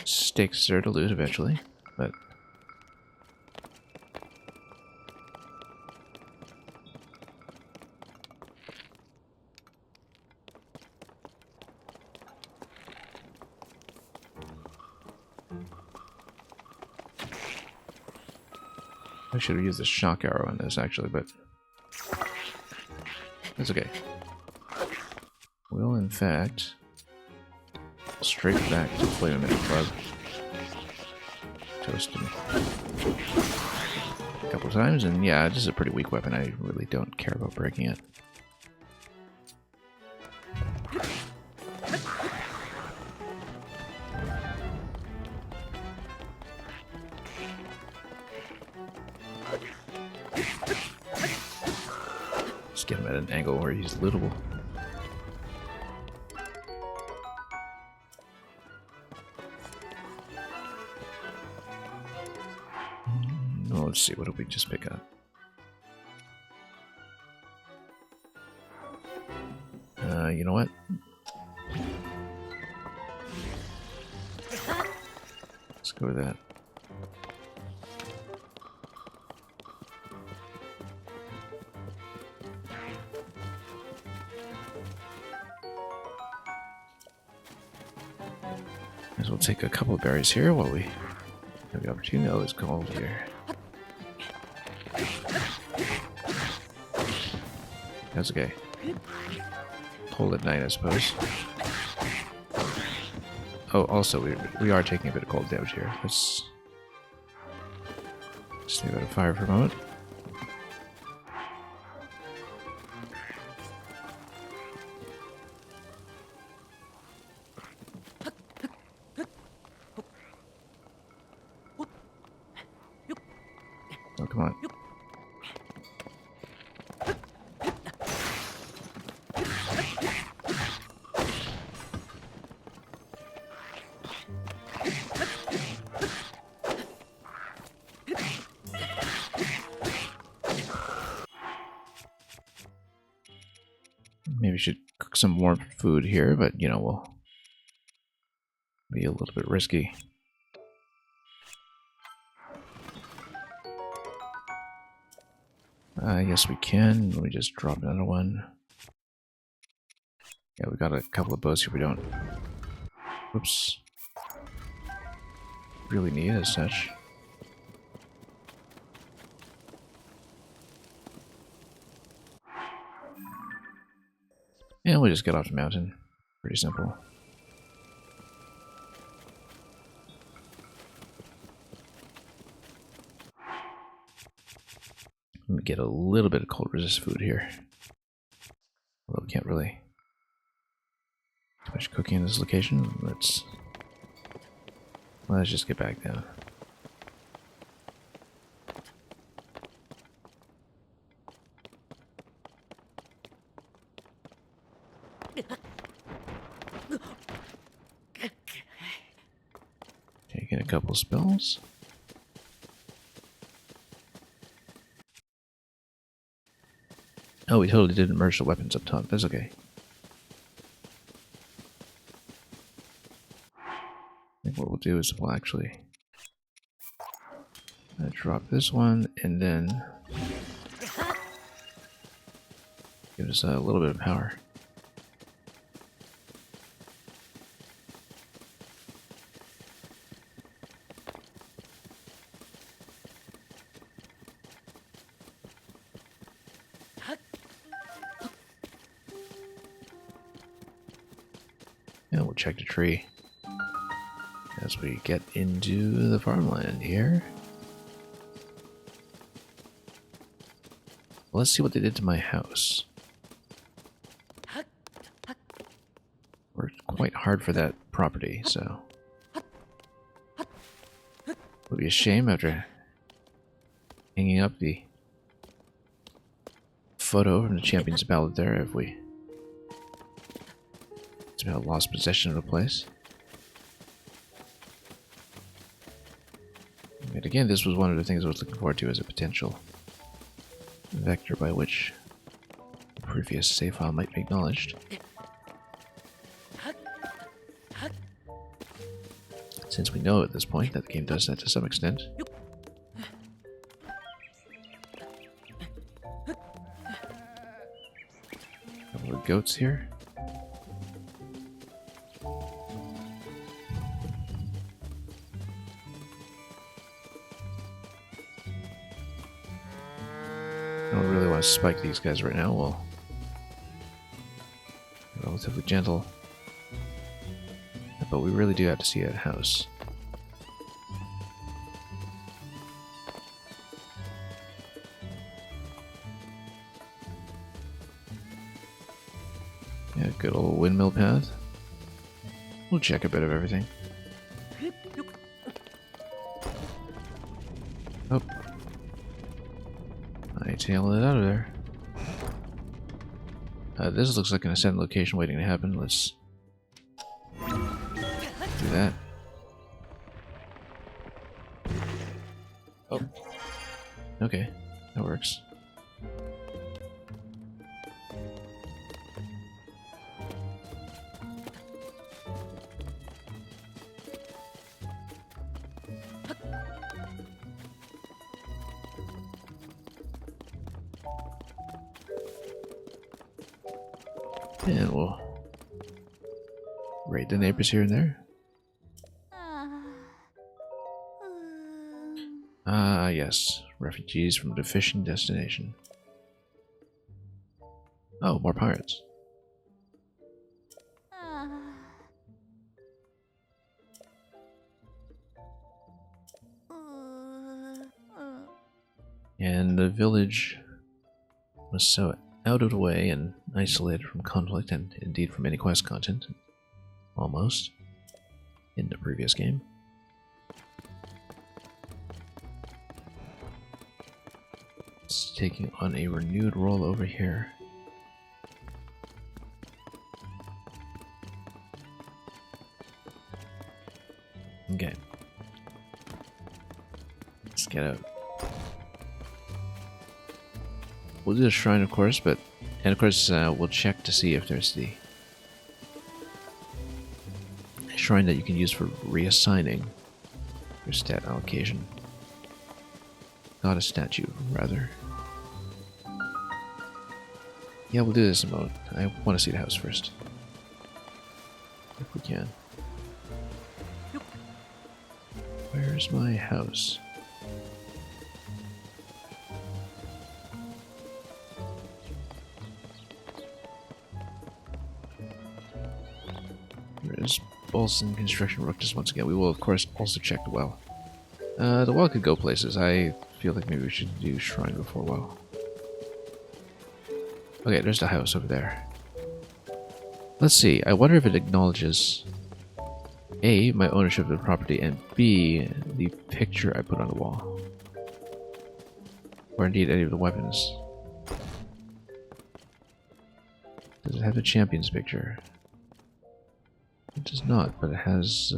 stakes are to loot eventually, but I should have used the shock arrow on this actually, but it's okay. We'll in fact straight back to Flame Minute Club. Toast him a couple times, and yeah, this is a pretty weak weapon. I really don't care about breaking it. Just get him at an angle where he's lootable. Let's see, what did we just pick up? You know what? Let's go with that. Might as well take a couple of berries here while we have the opportunity. Oh, it's cold here. That's okay. Cold at night, I suppose. Oh, also, we are taking a bit of cold damage here. Let's stay out of fire for a moment. Oh, come on. Maybe we should cook some more food here, but you know, we'll be a little bit risky. Yes, we can. Let me just drop another one. Yeah, we got a couple of bows here we don't. Whoops. Really need as such. And we'll just get off the mountain. Pretty simple. Let me get a little bit of cold resist food here. Although we can't really too much cooking in this location. Let's just get back down. Taking a couple spells. Oh, we totally didn't merge the weapons up top. That's okay. I think what we'll do is we'll actually drop this one and then give us a little bit of power. And we'll check the tree as we get into the farmland here. Well, let's see what they did to my house. Worked quite hard for that property, so it would be a shame after hanging up the photo from the Champions Ballad there if we lost possession of the place. And again, this was one of the things I was looking forward to as a potential vector by which the previous save file might be acknowledged. Since we know at this point that the game does that to some extent. Couple of goats here. I don't really want to spike these guys right now. Well, relatively gentle. But we really do have to see that house. Yeah, good old windmill path. We'll check a bit of everything. Oh. I tailed it out of there. This looks like an ascent location waiting to happen. Let's do that. Oh. Okay, that works. And we'll raid the neighbors here and there. Ah, yes. Refugees from the fishing destination. Oh, more pirates. And the village was so out of the way and isolated from conflict and indeed from any quest content, almost, in the previous game. It's taking on a renewed role over here. Okay. Let's get out. We'll do the shrine, of course, and of course we'll check to see if there's the shrine that you can use for reassigning your stat allocation. Not a statue, rather. Yeah, we'll do this in a moment. I want to see the house first. If we can. Where's my house? There's Bolson Construction Rookters once again. We will, of course, also check the well. The well could go places. I feel like maybe we should do shrine before well. Okay, there's the house over there. Let's see. I wonder if it acknowledges A, my ownership of the property, and B, the picture I put on the wall. Or indeed any of the weapons. Does it have the champion's picture? It does not, but it has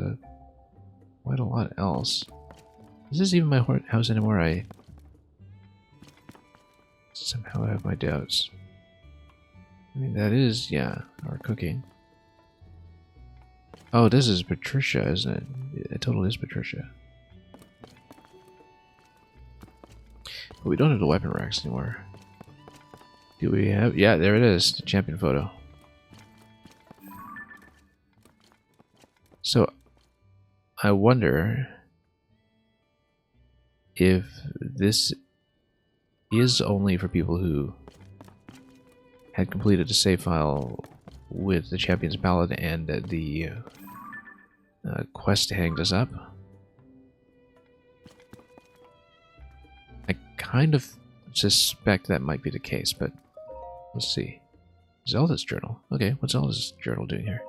quite a lot else. Is this even my house anymore? I somehow have my doubts. I mean, that is, yeah, our cooking. Oh, this is Patricia, isn't it? It totally is Patricia. But we don't have the weapon racks anymore. Do we have? Yeah, there it is, the champion photo. So, I wonder if this is only for people who had completed a save file with the Champion's Ballad and the quest hanged us up. I kind of suspect that might be the case, but let's see. Zelda's journal. Okay, what's Zelda's journal doing here?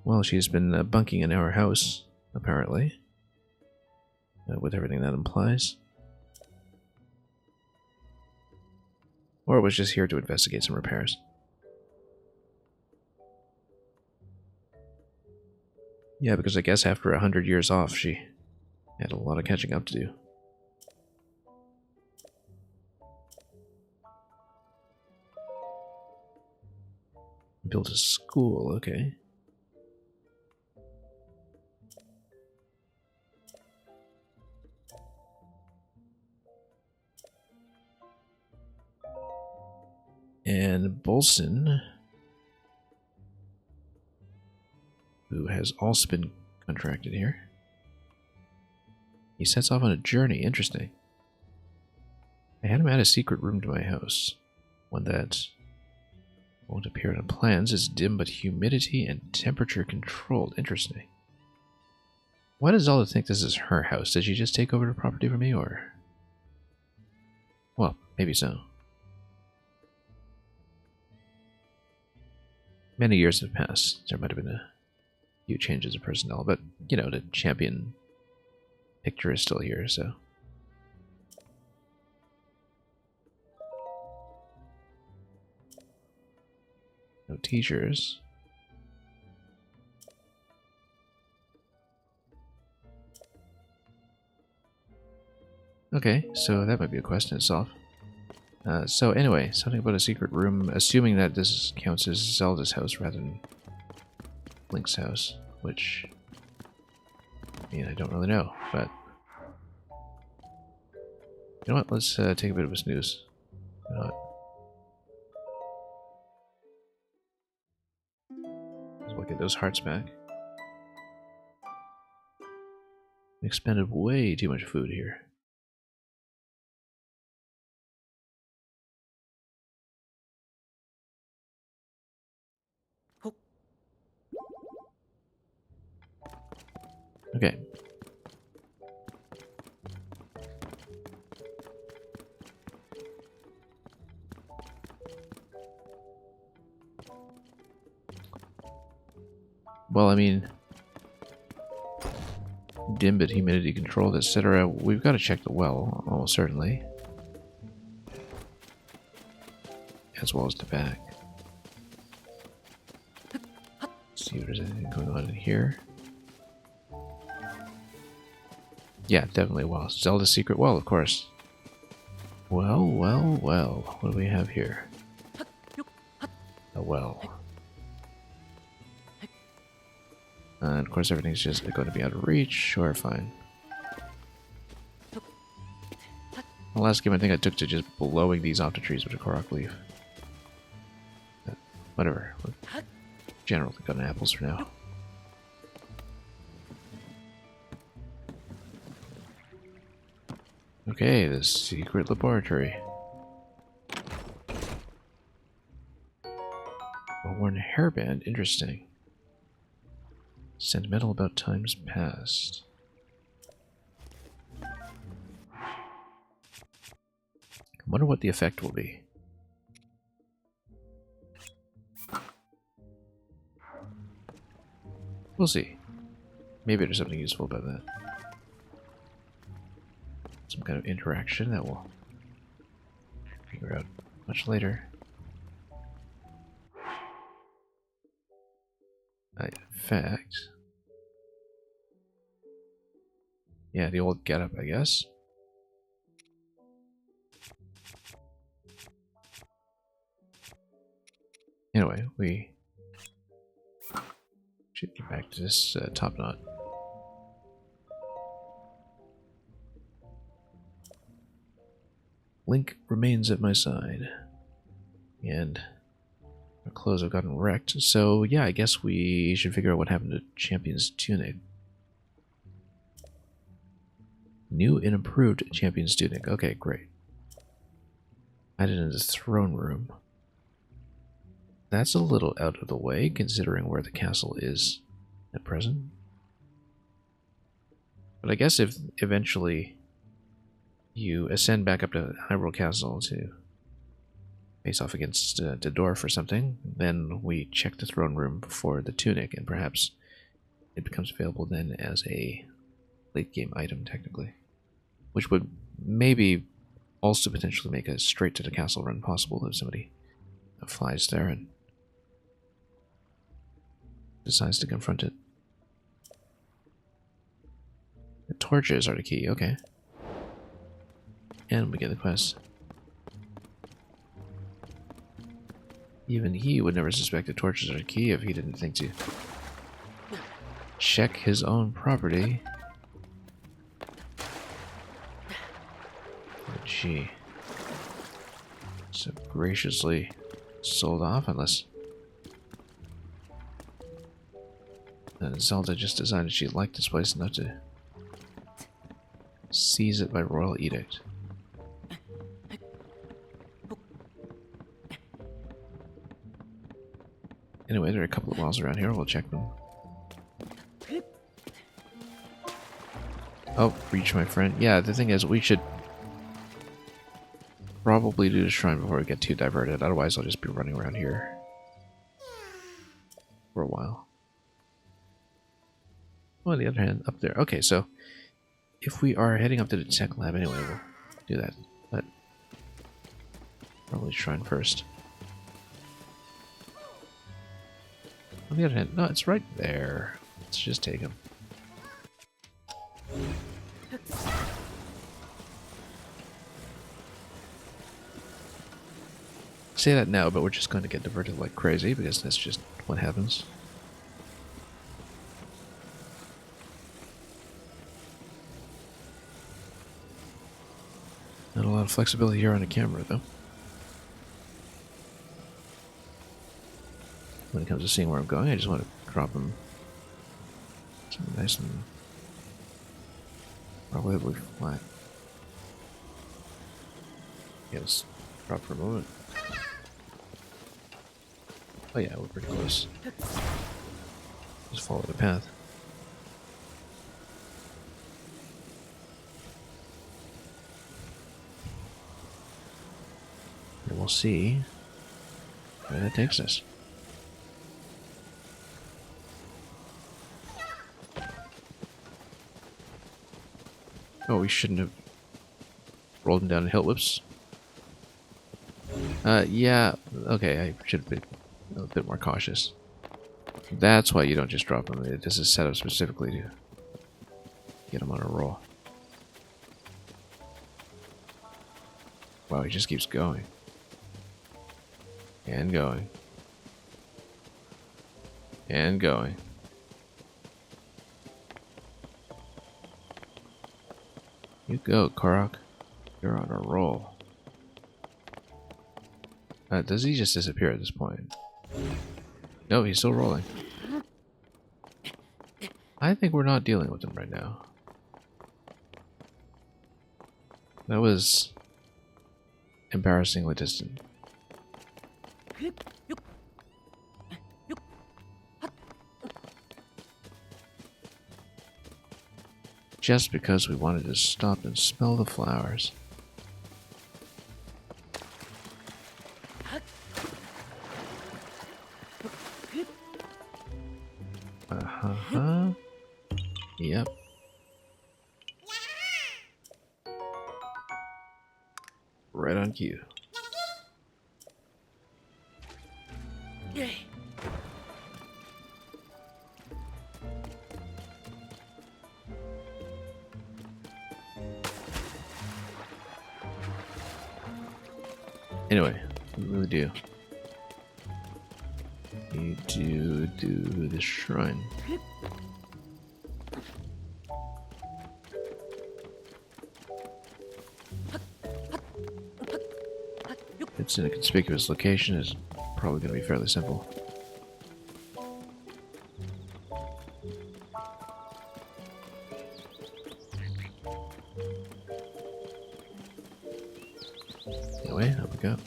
Well, she's been bunking in our house, apparently. With everything that implies. Or it was just here to investigate some repairs. Yeah, because I guess after 100 years off, she had a lot of catching up to do. Built a school, okay. And Bolson, who has also been contracted here, he sets off on a journey. Interesting. I had him add a secret room to my house. One that won't appear in plans. Is dim but humidity and temperature controlled. Interesting. Why does Zelda think this is her house? Did she just take over the property from me, or? Well, maybe so. Many years have passed. There might have been a few changes of personnel, but, you know, the champion picture is still here, so. No teachers. Okay, so that might be a quest in itself. So anyway, something about a secret room, assuming that this counts as Zelda's house rather than Link's house, which, I mean, I don't really know, but you know what, let's take a bit of a snooze. Let's get those hearts back. We expended way too much food here. Okay. Well, I mean, dim bit humidity controlled, etc. We've got to check the well, almost certainly. As well as the back. See if there's anything going on in here. Yeah, definitely a well. Zelda's secret well, of course. Well, well, well. What do we have here? A well. And of course everything's just going to be out of reach. Sure, fine. The last game I think I took to just blowing these off the trees with a Korok leaf. But whatever. We're generally got apples for now. Okay, the secret laboratory. A worn hairband, interesting. Sentimental about times past. I wonder what the effect will be. We'll see. Maybe there's something useful about that. Some kind of interaction that we'll figure out much later. In fact... yeah, the old getup, I guess. Anyway, we should get back to this top knot. Link remains at my side. And our clothes have gotten wrecked. So yeah, I guess we should figure out what happened to Champion's tunic. New and improved Champion's tunic. Okay, great. Added in the throne room. That's a little out of the way, considering where the castle is at present. But I guess if eventually you ascend back up to Hyrule Castle to face off against the dwarf or something, then we check the throne room before the tunic, and perhaps it becomes available then as a late game item, technically. Which would maybe also potentially make a straight to the castle run possible if somebody flies there and decides to confront it. The torches are the key, okay. And we get the quest. Even he would never suspect the torches are the key if he didn't think to check his own property. But she so graciously sold off, unless Zelda just decided she liked this place enough to seize it by royal edict. Anyway, there are a couple of walls around here. We'll check them. Oh, reach, my friend. Yeah, the thing is, we should probably do the shrine before we get too diverted. Otherwise, I'll just be running around here for a while. Well, on the other hand, up there. Okay, so if we are heading up to the tech lab anyway, we'll do that. But probably shrine first. On the other hand, no, it's right there. Let's just take him. Say that now, but we're just going to get diverted like crazy because that's just what happens. Not a lot of flexibility here on the camera, though. When it comes to seeing where I'm going, I just want to drop them nice and relatively flat. Yes, drop for a moment. Oh yeah, we're pretty close. Just follow the path. And we'll see where that takes us. Oh, we shouldn't have rolled him down a hill. Whoops. Yeah, okay, I should have been a bit more cautious. That's why you don't just drop him. This is set up specifically to get him on a roll. Wow, he just keeps going. And going. And going. You go, Korok. You're on a roll. Does he just disappear at this point? No, he's still rolling. I think we're not dealing with him right now. That was embarrassingly distant. Just because we wanted to stop and smell the flowers. Uh-huh. Yep. Right on cue. Anyway, we really do Need to do the shrine. It's in a conspicuous location. It's probably going to be fairly simple. Anyway, up we go.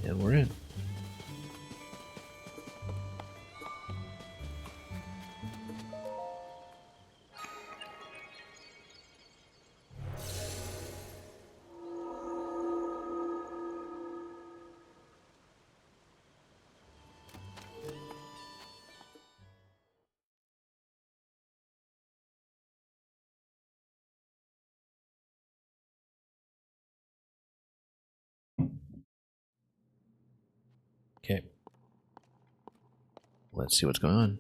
And we're in. Okay. Let's see what's going on.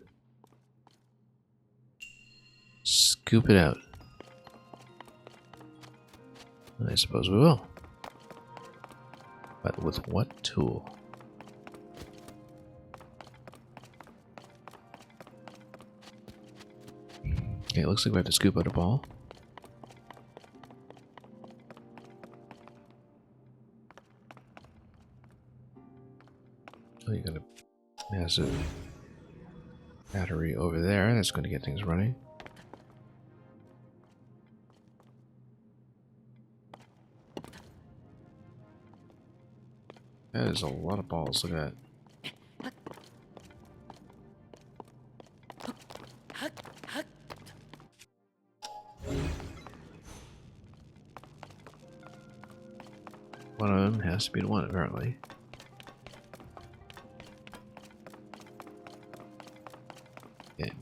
Scoop it out. I suppose we will. But with what tool? Okay, it looks like we have to scoop out a ball. Oh, you got a massive battery over there. That's going to get things running. That is a lot of balls. Look at that. One of them has to be the one, apparently. Okay.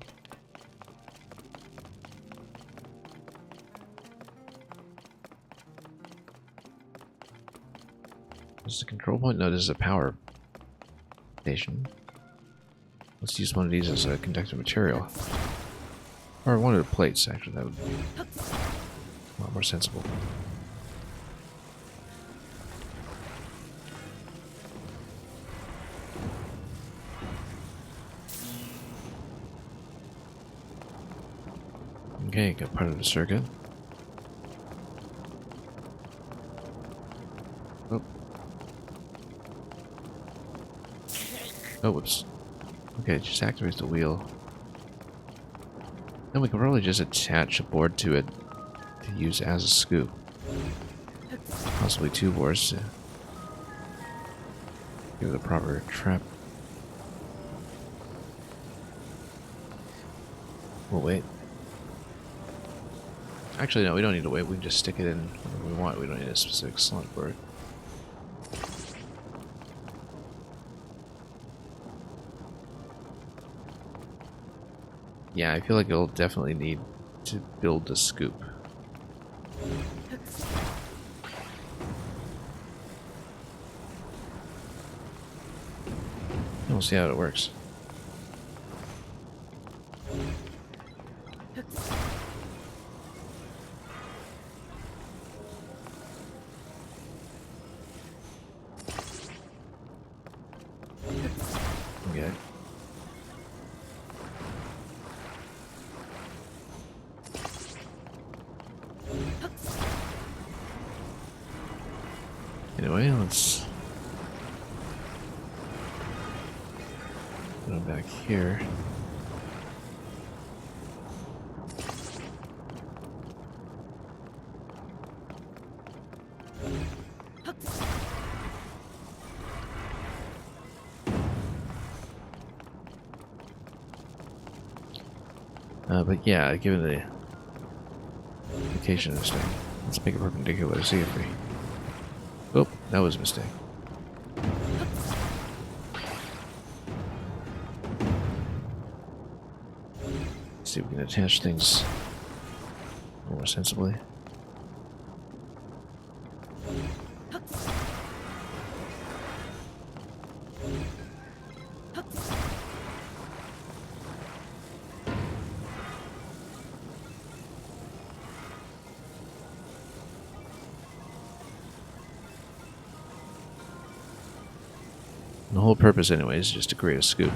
This is a control point? No, this is a power station. Let's use one of these as a conductive material. Or one of the plates, actually. That would be a lot more sensible. Okay, got part of the circuit. Oh. Oh, whoops. Okay, it just activates the wheel. And we can probably just attach a board to it to use as a scoop. Possibly two boards to give it a proper trap. We'll wait. Actually, no, we don't need to wait. We can just stick it in whenever we want. We don't need a specific slot for it. Yeah, I feel like it'll definitely need to build the scoop. And we'll see how it works. Okay. Anyway, let's put them back here. But yeah, given the location of this thing, let's make it perpendicular. See if we... Oh, that was a mistake. Let's see if we can attach things more sensibly. The whole purpose anyway is just to create a scoop.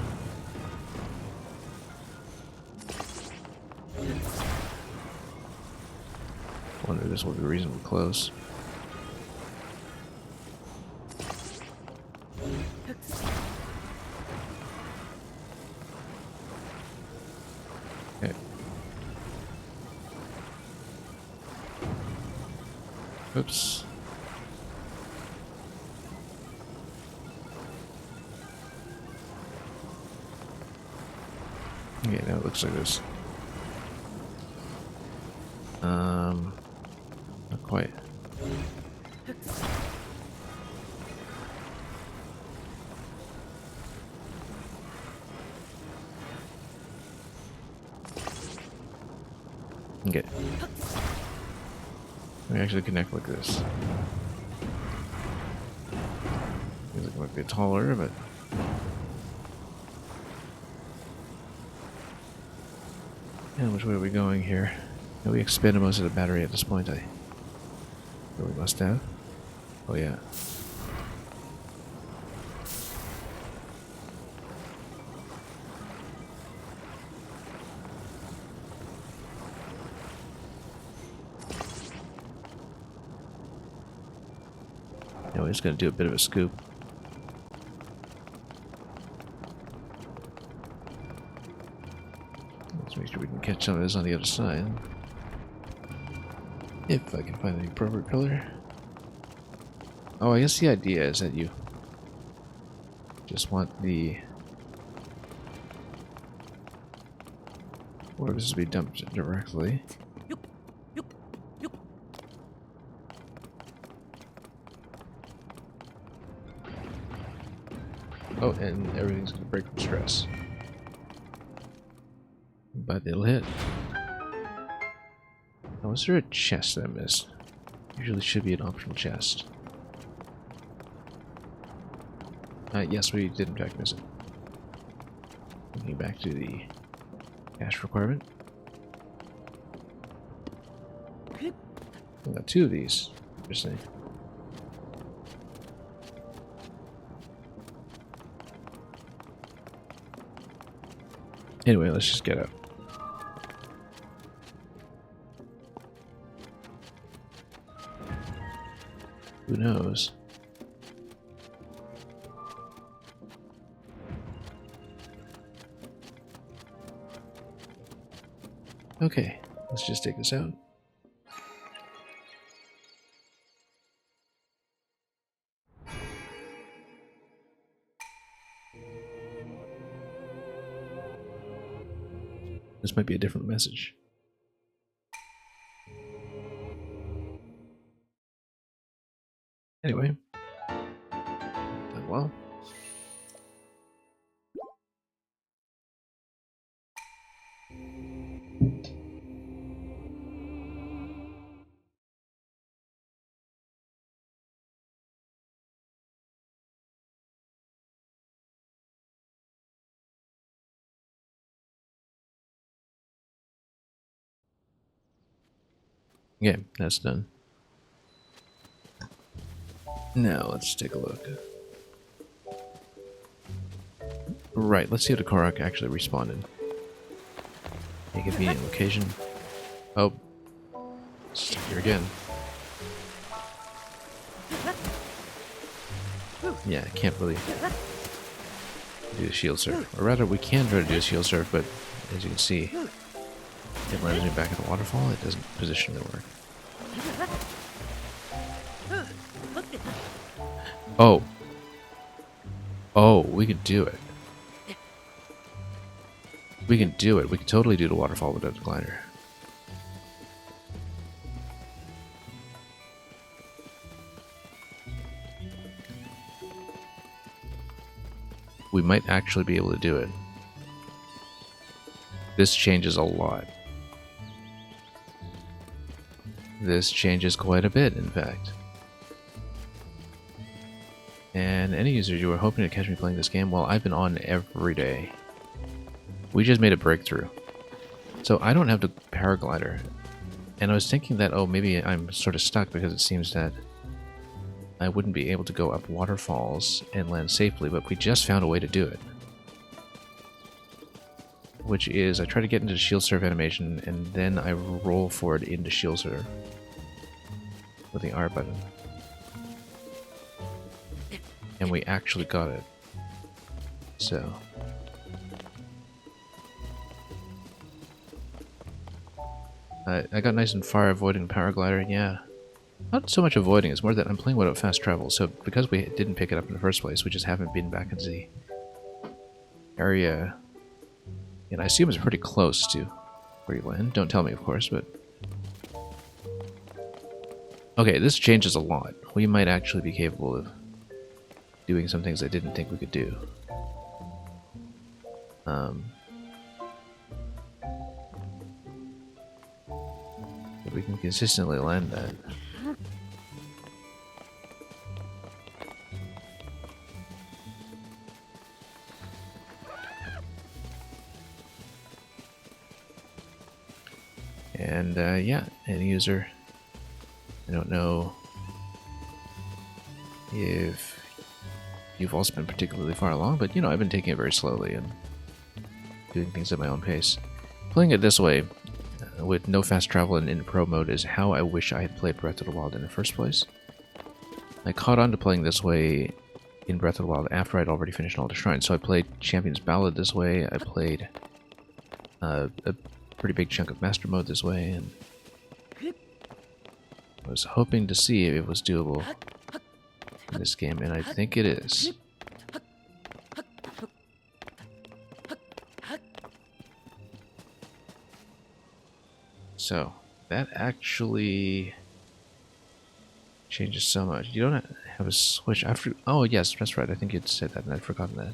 I wonder if this will be reasonably close. Okay. Oops. Okay, now it looks like this. Not quite. Okay. We actually connect like this. Feels like it might be taller, but yeah, which way are we going here? Yeah, we expended most of the battery at this point. We must have. Oh yeah. Now we're just gonna do a bit of a scoop. Let's make sure we can catch some of this on the other side. If I can find the appropriate pillar. Oh, I guess the idea is that you just want the orders to be dumped directly. Oh, and everything's gonna break from stress. But it'll hit. Oh, was there a chest that I missed? Usually should be an optional chest. Yes, we did in fact miss it. Looking back to the cache requirement. I got 2 of these. Interesting. Anyway, let's just get up. Who knows? Okay, let's just take this out. This might be a different message. Anyway. Done well. Yeah, that's done. Now, let's take a look. Right, let's see if the Korok actually responded. A convenient location. Oh. Stuck here again. Yeah, I can't really do a shield surf. Or rather, we can try to do a shield surf, but as you can see, it lands me back at the waterfall. It doesn't position to work. Oh. Oh, we can do it. We can do it. We can totally do the waterfall without the glider. We might actually be able to do it. This changes a lot. This changes quite a bit, in fact. And any users who are hoping to catch me playing this game, well, I've been on every day. We just made a breakthrough. So I don't have the paraglider. And I was thinking that, oh, maybe I'm sort of stuck because it seems that I wouldn't be able to go up waterfalls and land safely, but we just found a way to do it. Which is, I try to get into shield serve animation, and then I roll forward into shield serve with the R button. And we actually got it. So... I got nice and far avoiding paraglider, yeah. Not so much avoiding, it's more that I'm playing without fast travel, so because we didn't pick it up in the first place, we just haven't been back into the area. And I assume it's pretty close to where you land. Don't tell me, of course, but... Okay, this changes a lot. We might actually be capable of doing some things I didn't think we could do. If we can consistently land that. And yeah, end user. I don't know if you've also been particularly far along, but you know, I've been taking it very slowly and doing things at my own pace. Playing it this way, with no fast travel and in pro mode, is how I wish I had played Breath of the Wild in the first place. I caught on to playing this way in Breath of the Wild after I'd already finished all the shrines. So I played Champion's Ballad this way, I played a pretty big chunk of Master Mode this way, and I was hoping to see if it was doable in this game, and I think it is. So, that actually changes so much. You don't have a switch after... Oh, yes, that's right. I think you'd said that, and I'd forgotten that.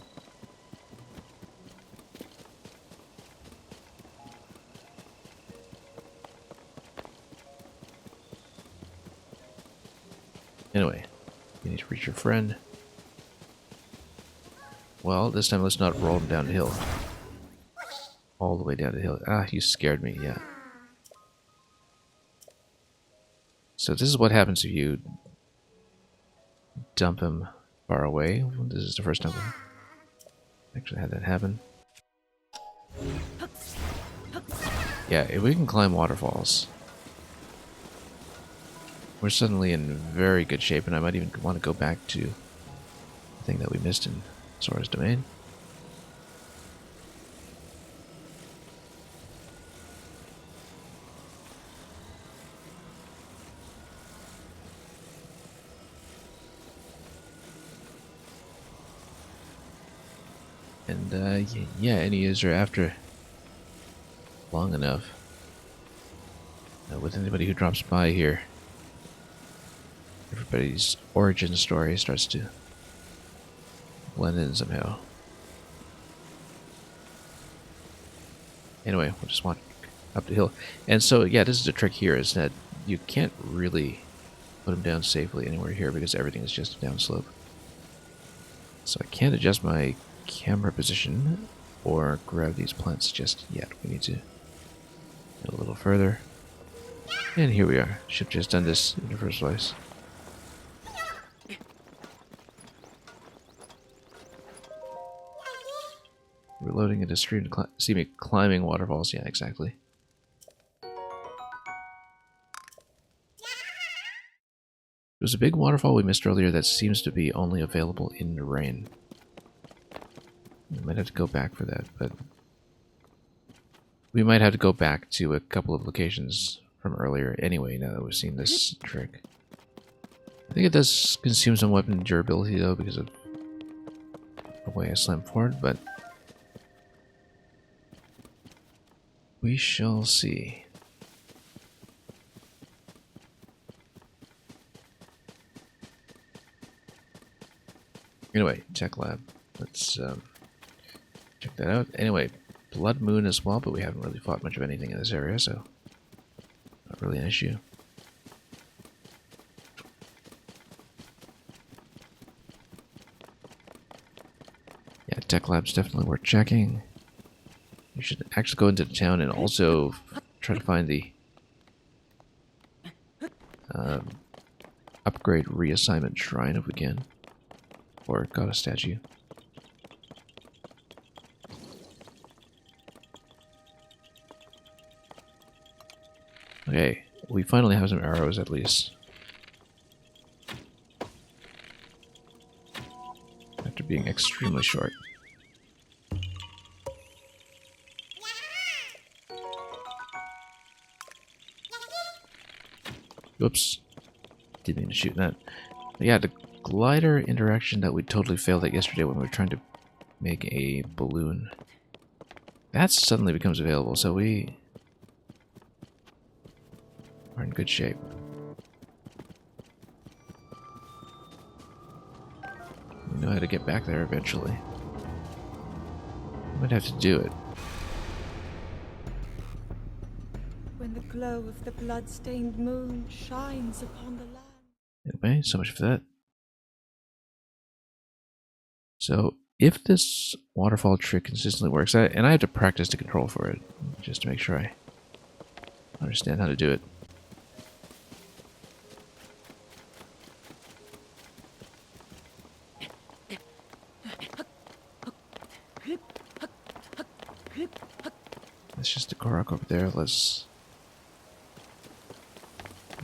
Anyway, you need to reach your friend. Well, this time let's not roll him down the hill. All the way down the hill. Ah, you scared me, yeah. So this is what happens if you dump him far away. This is the first time we actually had that happen. Yeah, if we can climb waterfalls, we're suddenly in very good shape, and I might even want to go back to the thing that we missed in Sora's Domain. And yeah, any user after long enough, with anybody who drops by here, everybody's origin story starts to blend in somehow. Anyway, we'll just walk up the hill. And so, yeah, this is the trick here, is that you can't really put them down safely anywhere here because everything is just a downslope. So I can't adjust my camera position or grab these plants just yet. We need to get a little further. And here we are. Should have just done this in the first place. Reloading into stream to see me climbing waterfalls. Yeah, exactly. There was a big waterfall we missed earlier that seems to be only available in the rain. We might have to go back for that, but we might have to go back to a couple of locations from earlier anyway, now that we've seen this trick. I think it does consume some weapon durability though because of the way I slam forward, but we shall see. Anyway, Tech Lab. Let's check that out. Anyway, Blood Moon as well, but we haven't really fought much of anything in this area, so not really an issue. Yeah, Tech Lab's definitely worth checking. You should actually go into the town and also try to find the upgrade reassignment shrine if we can. Or goddess statue. Okay, we finally have some arrows at least. After being extremely short. Whoops. Didn't mean to shoot that. But yeah, the glider interaction that we totally failed at yesterday when we were trying to make a balloon. That suddenly becomes available, so we are in good shape. We know how to get back there eventually. Might have to do it. When the glow of the blood-stained moon shines upon the land. Anyway, so much for that. So, if this waterfall trick consistently works, and I have to practice the control for it, just to make sure I understand how to do it. That's just a Korok over there. Let's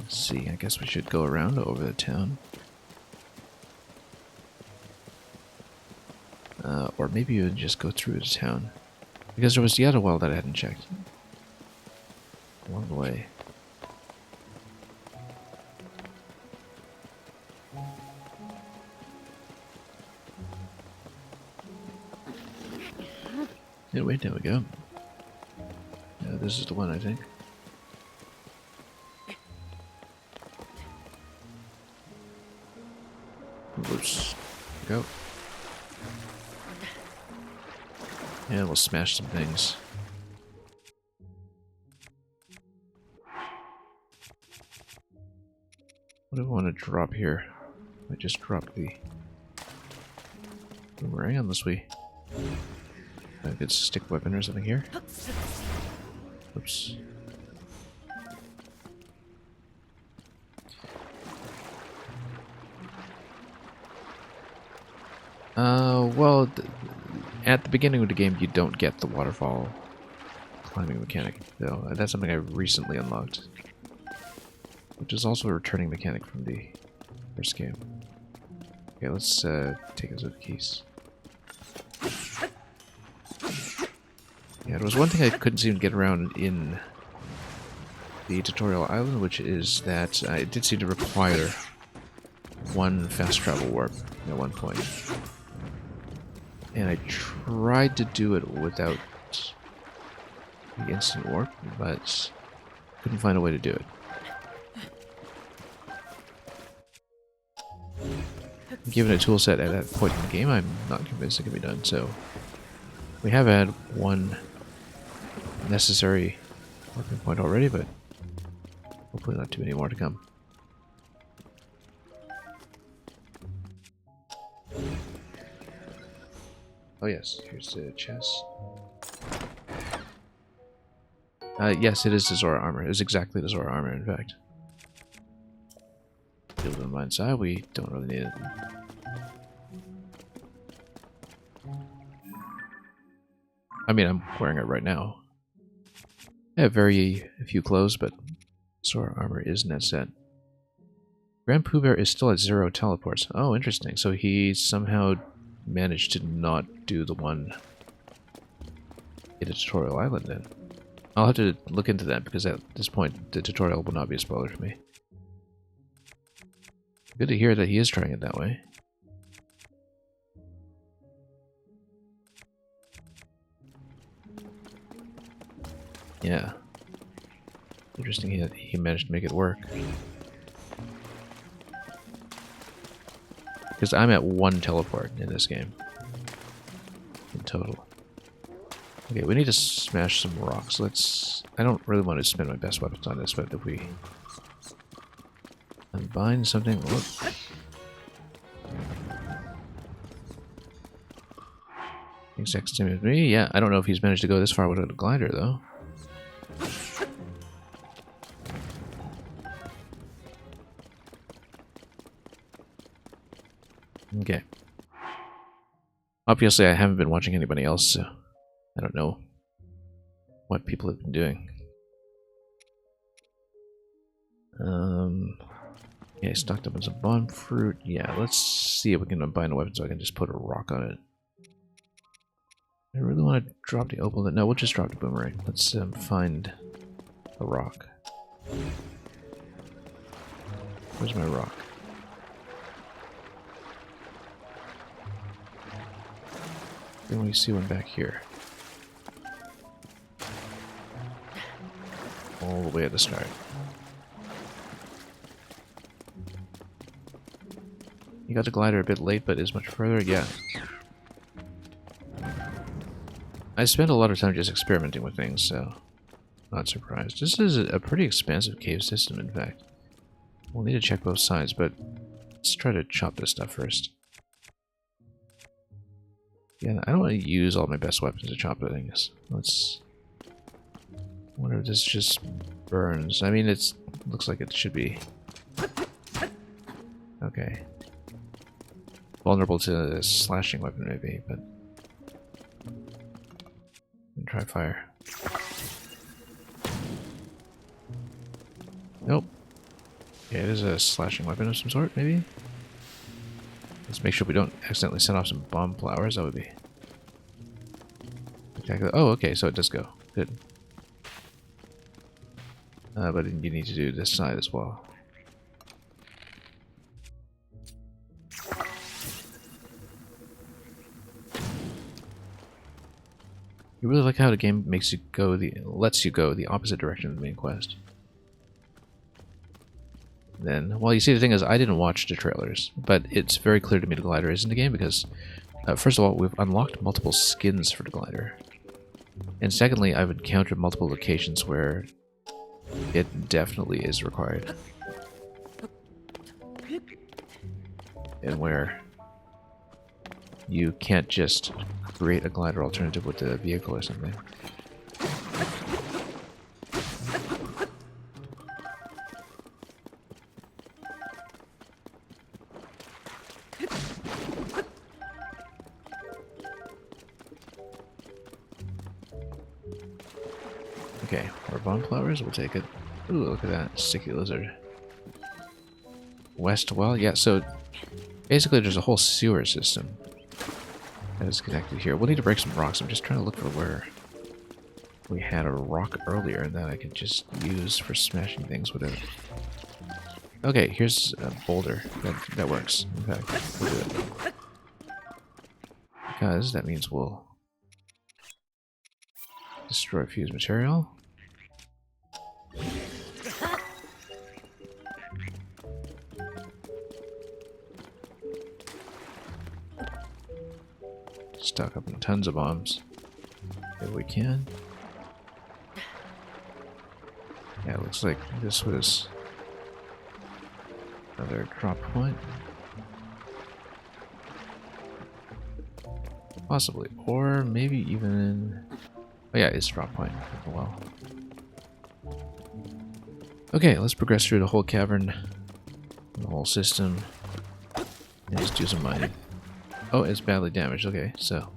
see. I guess we should go around over the town. Or maybe even just go through the town. Because there was the other well that I hadn't checked. Along the way. Yeah, wait, there we go. Yeah, this is the one, I think. Whoops. Go. And we'll smash some things. What do I want to drop here? I just dropped the boomerang unless we have a good stick weapon or something here. Oops. Well, at the beginning of the game, you don't get the waterfall climbing mechanic, though. That's something I recently unlocked. Which is also a returning mechanic from the first game. Okay, let's take those other keys. Yeah, there was one thing I couldn't seem to get around in the tutorial island, which is that it did seem to require one fast travel warp at one point. And I tried to do it without the instant warp, but couldn't find a way to do it. Given a tool set at that point in the game, I'm not convinced it can be done, so we have had one necessary warping point already, but hopefully not too many more to come. Oh yes, here's the chest. Yes, it is the Zora armor. It is exactly the Zora armor, in fact. Build on mine side, we don't really need it. I mean, I'm wearing it right now. I have very few clothes, but Zora armor is in that set. Grand Pooh Bear is still at 0 teleports. Oh, interesting. So he somehow managed to not do the one in the tutorial island then. I'll have to look into that because at this point the tutorial will not be a spoiler for me. Good to hear that he is trying it that way. Yeah. Interesting that he managed to make it work. Because I'm at 1 teleport in this game. In total. Okay, we need to smash some rocks. I don't really want to spend my best weapons on this, but if we unbind something... Whoop. Exact same as me. Yeah, I don't know if he's managed to go this far without a glider, though. Okay. Obviously, I haven't been watching anybody else, so I don't know what people have been doing. Yeah, stocked up on some bomb fruit. Yeah, let's see if we can bind a weapon so I can just put a rock on it. I really want to drop the opal. No, we'll just drop the boomerang. Let's find a rock. Where's my rock? Then we see one back here. All the way at the start. You got the glider a bit late, but is much further? Yeah. I spent a lot of time just experimenting with things, so not surprised. This is a pretty expansive cave system, in fact. We'll need to check both sides, but let's try to chop this stuff first. Yeah, I don't want to use all my best weapons to chop things. Let's... I wonder if this just burns. I mean, it looks like it should be... Okay. Vulnerable to a slashing weapon, maybe, but... Try fire. Nope. Yeah, it is a slashing weapon of some sort, maybe? Let's make sure we don't accidentally set off some bomb flowers. That would be... Exactly. Oh, okay, so it does go. Good. But you need to do this side as well. You really like how the game makes you go lets you go the opposite direction of the main quest. Then, well, you see, the thing is, I didn't watch the trailers, but it's very clear to me the glider is in the game because, first of all, we've unlocked multiple skins for the glider, and secondly, I've encountered multiple locations where it definitely is required, and where you can't just create a glider alternative with the vehicle or something. Okay, more bomb flowers, we'll take it. Ooh, look at that, sticky lizard. West well, yeah, so basically there's a whole sewer system that is connected here. We'll need to break some rocks. I'm just trying to look for where we had a rock earlier that I could just use for smashing things with it. Okay, here's a boulder. That works. In fact, we'll do it. Because that means we'll destroy fused material. Stock up on tons of bombs if we can. Yeah, it looks like this was another drop point. Possibly. Or maybe even... Oh yeah, it's drop point. Oh well. Okay, let's progress through the whole cavern, the whole system, and just do some mining. Oh, it's badly damaged. Okay, so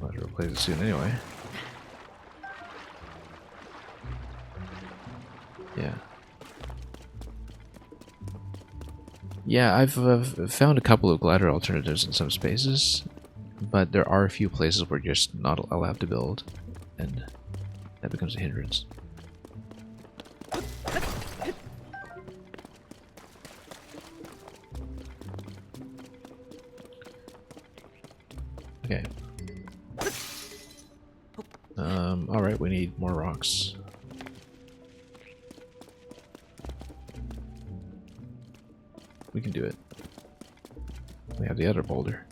I'll have to replace it soon anyway. Yeah. Yeah, I've found a couple of glider alternatives in some spaces, but there are a few places where you're just not allowed to build, and that becomes a hindrance. Okay. Alright, we need more rocks. We can do it. We have the other boulder.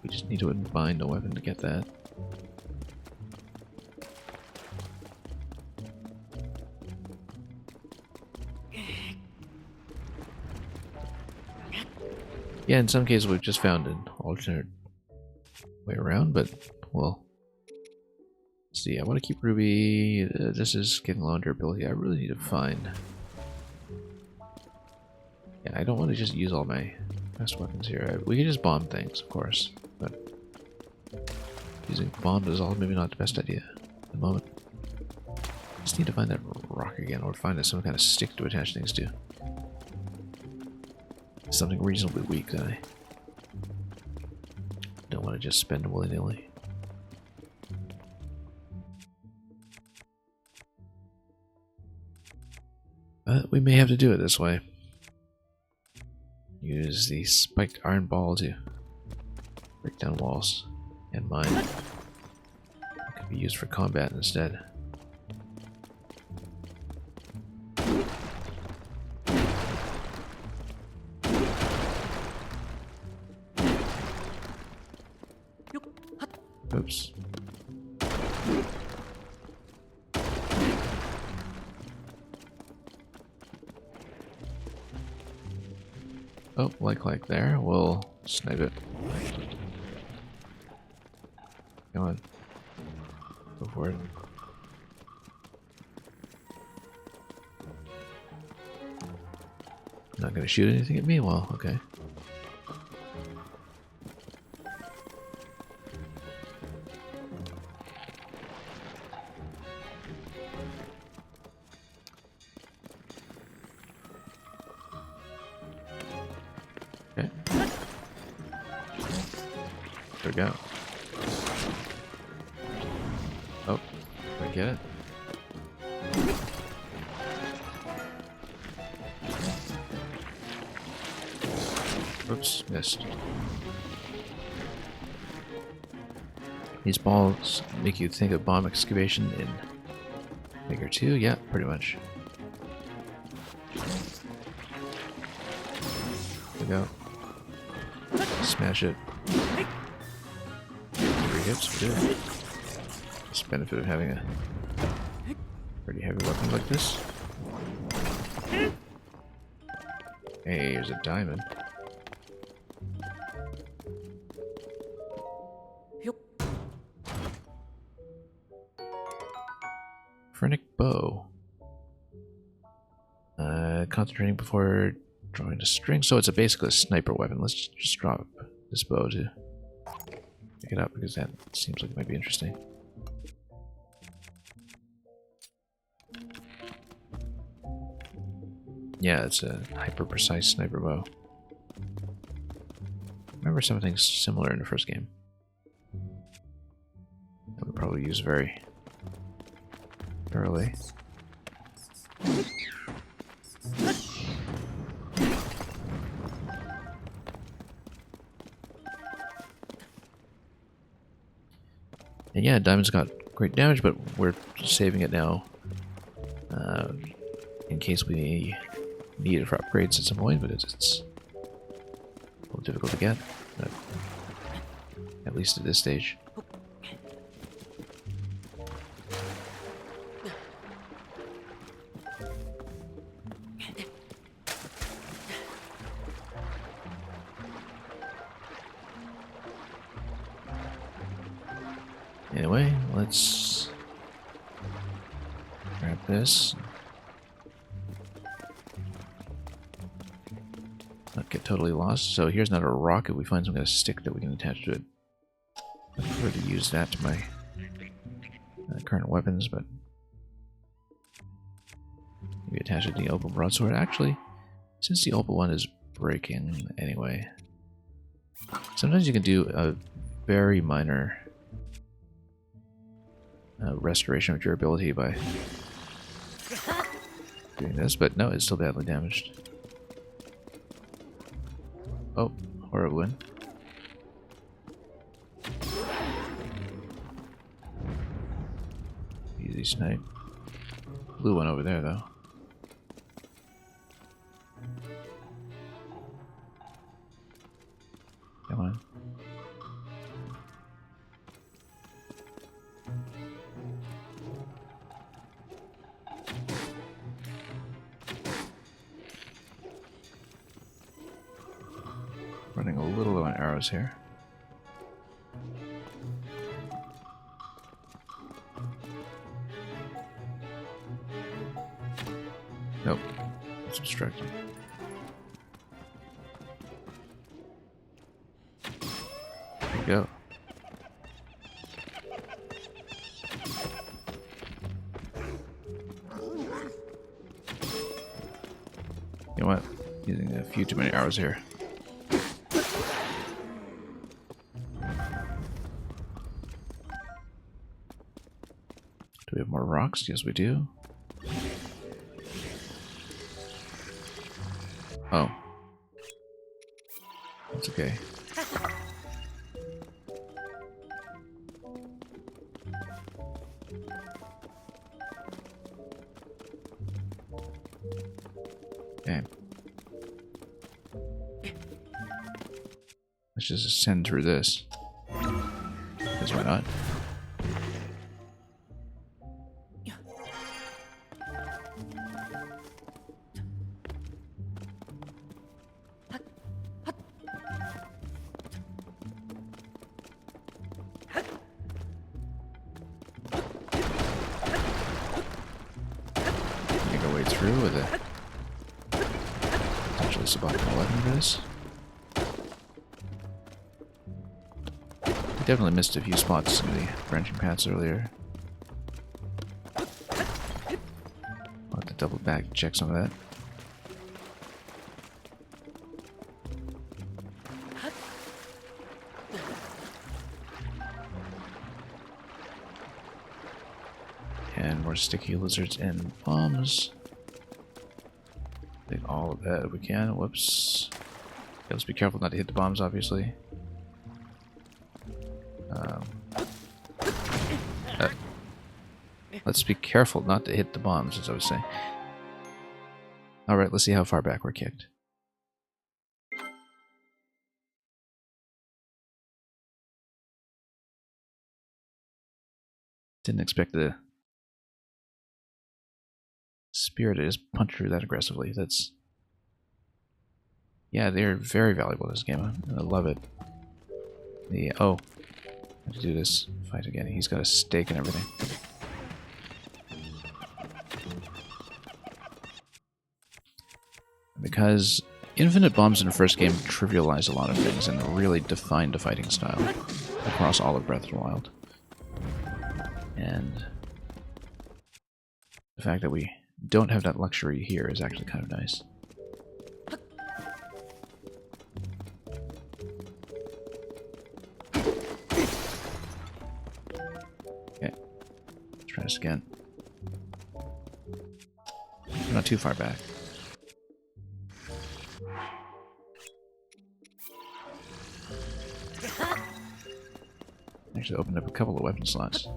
We just need to bind a weapon to get that. Yeah, in some cases we've just found an alternate way around, but well. See, I want to keep Ruby. This is getting low on durability. I really need to find Yeah, I don't want to just use all my best weapons here. We can just bomb things, of course, but using bombs is all maybe not the best idea at the moment. Just need to find that rock again, or find some kind of stick to attach things to. Something reasonably weak that I don't want to just spend willy-nilly. But we may have to do it this way. Use the spiked iron ball to break down walls and mine. It could be used for combat instead. Oops. Oh, like there. We'll snipe it. Come on. Go for it. Not gonna shoot anything at me? Well, okay. Okay. There we go. Oh, did I get it? Oops, missed. These balls make you think of bomb excavation in Maker 2? Yeah, pretty much. There we go. Smash it. 3 hits, we did it. Just the benefit of having a pretty heavy weapon like this. Hey, here's a diamond. Phrenic bow. Concentrating before drawing a string, so it's basically a sniper weapon. Let's just drop this bow to pick it up because that seems like it might be interesting. Yeah, it's a hyper-precise sniper bow. I remember something similar in the first game. That we probably use very early. And yeah, diamonds got great damage, but we're saving it now in case we need it for upgrades at some point, but it's a little difficult to get, but at least at this stage. Anyway, let's grab this. Not get totally lost. So here's another rocket. We find some kind of stick that we can attach to it. I prefer to use that to my current weapons, but maybe attach it to the opal broadsword. Actually, since the opal one is breaking anyway, sometimes you can do a very minor restoration of durability by doing this, but no, it's still badly damaged. Oh, horrible win. Easy snipe. Blue one over there, though. Come on. Running a little low on arrows here. Nope. It's obstructing. go. You know what? Using a few too many arrows here. Do we have more rocks? Yes, we do. Oh. That's okay. Okay. Let's just ascend through this. Because why not? Make our way through with a potentially suboptimal weapon for this. We definitely missed a few spots in the branching paths earlier. I'll have to double back and check some of that. And more sticky lizards and bombs. Take all of that if we can. Whoops. Yeah, let's be careful not to hit the bombs, obviously. Let's be careful not to hit the bombs, as I was saying. Alright, let's see how far back we're kicked. Didn't expect the spear to just punch through that aggressively. That's... yeah, they're very valuable in this game. I love it. The... oh. I have to do this fight again. He's got a stake and everything. Because infinite bombs in the first game trivialized a lot of things and really defined a fighting style across all of Breath of the Wild. And the fact that we don't have that luxury here is actually kind of nice. Okay, let's try this again. We're not too far back. Actually opened up a couple of weapon slots.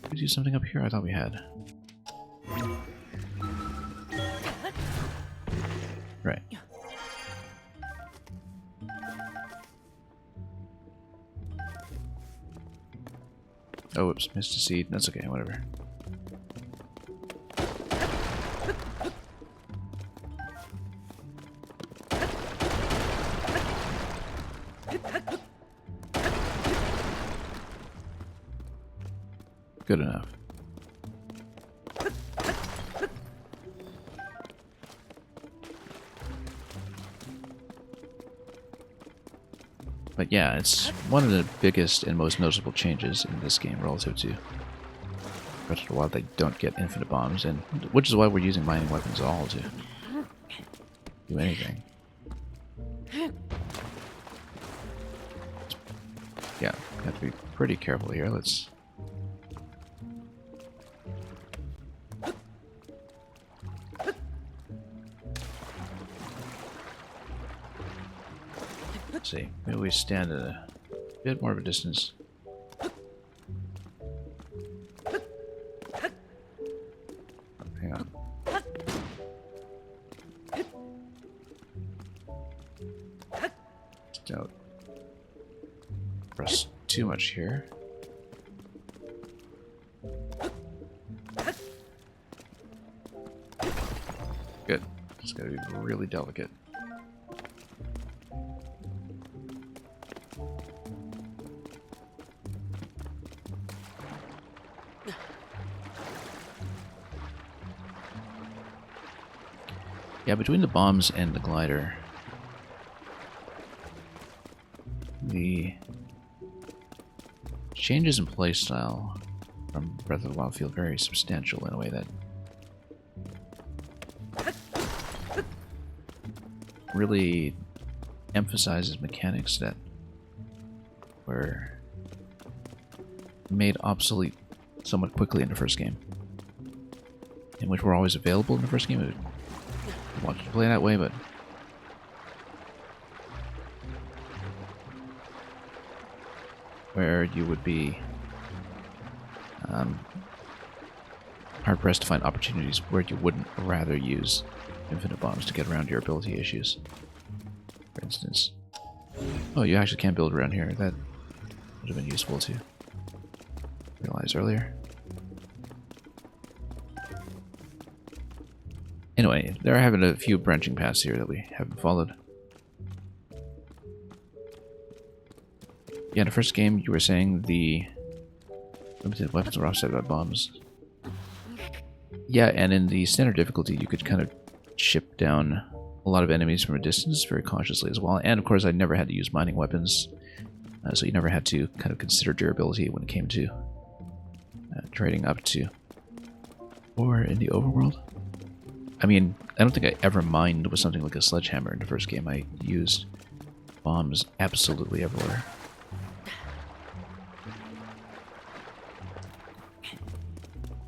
Did we do something up here? I thought we had. Right. Oh, whoops, missed a seed. That's okay, whatever. Good enough. But yeah, it's one of the biggest and most noticeable changes in this game relative to Breath of the Wild. They don't get infinite bombs, and which is why we're using mining weapons all to do anything. Yeah, have to be pretty careful here. Let's... see. Maybe we stand at a bit more of a distance. Hang on. Don't press too much here. Good. It's gotta be really delicate. Yeah, between the bombs and the glider, The changes in playstyle from Breath of the Wild feel very substantial in a way that really emphasizes mechanics that were made obsolete somewhat quickly in the first game, and which were always available in the first game. I wanted to play that way, but where you would be hard-pressed to find opportunities where you wouldn't rather use infinite bombs to get around your ability issues. For instance, oh, you actually can build around here. That would have been useful to realize earlier. Anyway, there are having a few branching paths here that we haven't followed. Yeah, in the first game, you were saying the limited weapons were offset by bombs. Yeah, and in the standard difficulty, you could kind of chip down a lot of enemies from a distance very cautiously as well. And of course, I never had to use mining weapons, so you never had to kind of consider durability when it came to trading up to. Or in the overworld. I mean, I don't think I ever mined with something like a sledgehammer in the first game. I used bombs absolutely everywhere.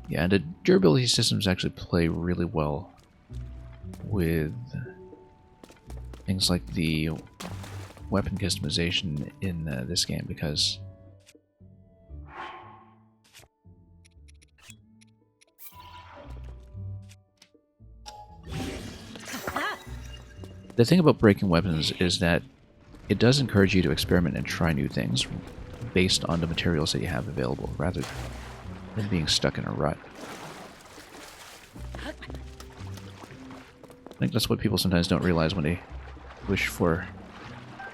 Yeah, and the durability systems actually play really well with things like the weapon customization in this game, because the thing about breaking weapons is that it does encourage you to experiment and try new things based on the materials that you have available, rather than being stuck in a rut. I think that's what people sometimes don't realize when they wish for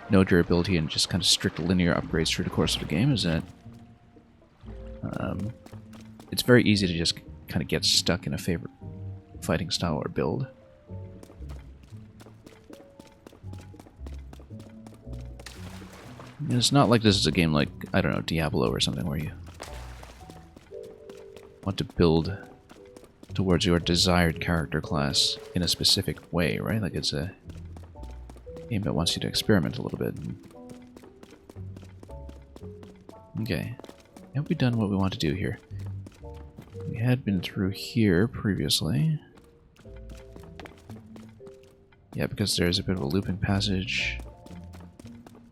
no durability and just kind of strict linear upgrades through the course of the game, is that it's very easy to just kind of get stuck in a favorite fighting style or build. And it's not like this is a game like, I don't know, Diablo or something, where you want to build towards your desired character class in a specific way, right? Like, it's a game that wants you to experiment a little bit. Okay. Have we done what we want to do here? We had been through here previously. Yeah, because there's a bit of a looping passage.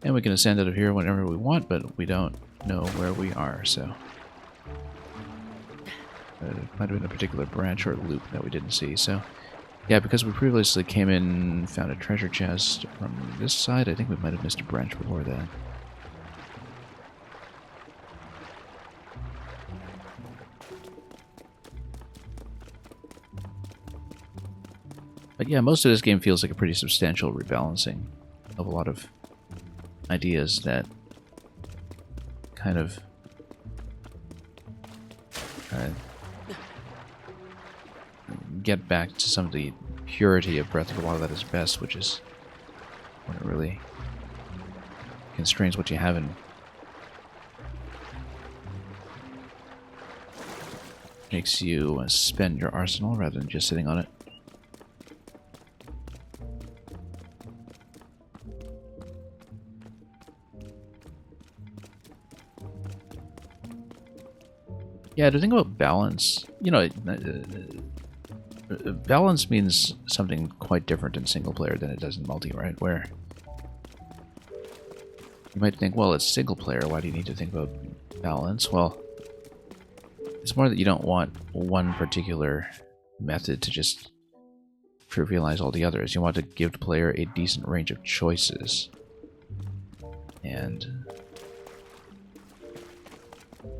And we can ascend out of here whenever we want, but we don't know where we are, so it might have been a particular branch or loop that we didn't see. So yeah, because we previously came in, found a treasure chest from this side, I think we might have missed a branch before that. But yeah, most of this game feels like a pretty substantial rebalancing of a lot of ideas that kind of get back to some of the purity of Breath of the Wild that is best, which is when it really constrains what you have and makes you spend your arsenal rather than just sitting on it. Yeah, to think about balance, you know, balance means something quite different in single player than it does in multi, right? Where you might think, well, it's single player, why do you need to think about balance? Well, it's more that you don't want one particular method to just trivialize all the others. You want to give the player a decent range of choices. And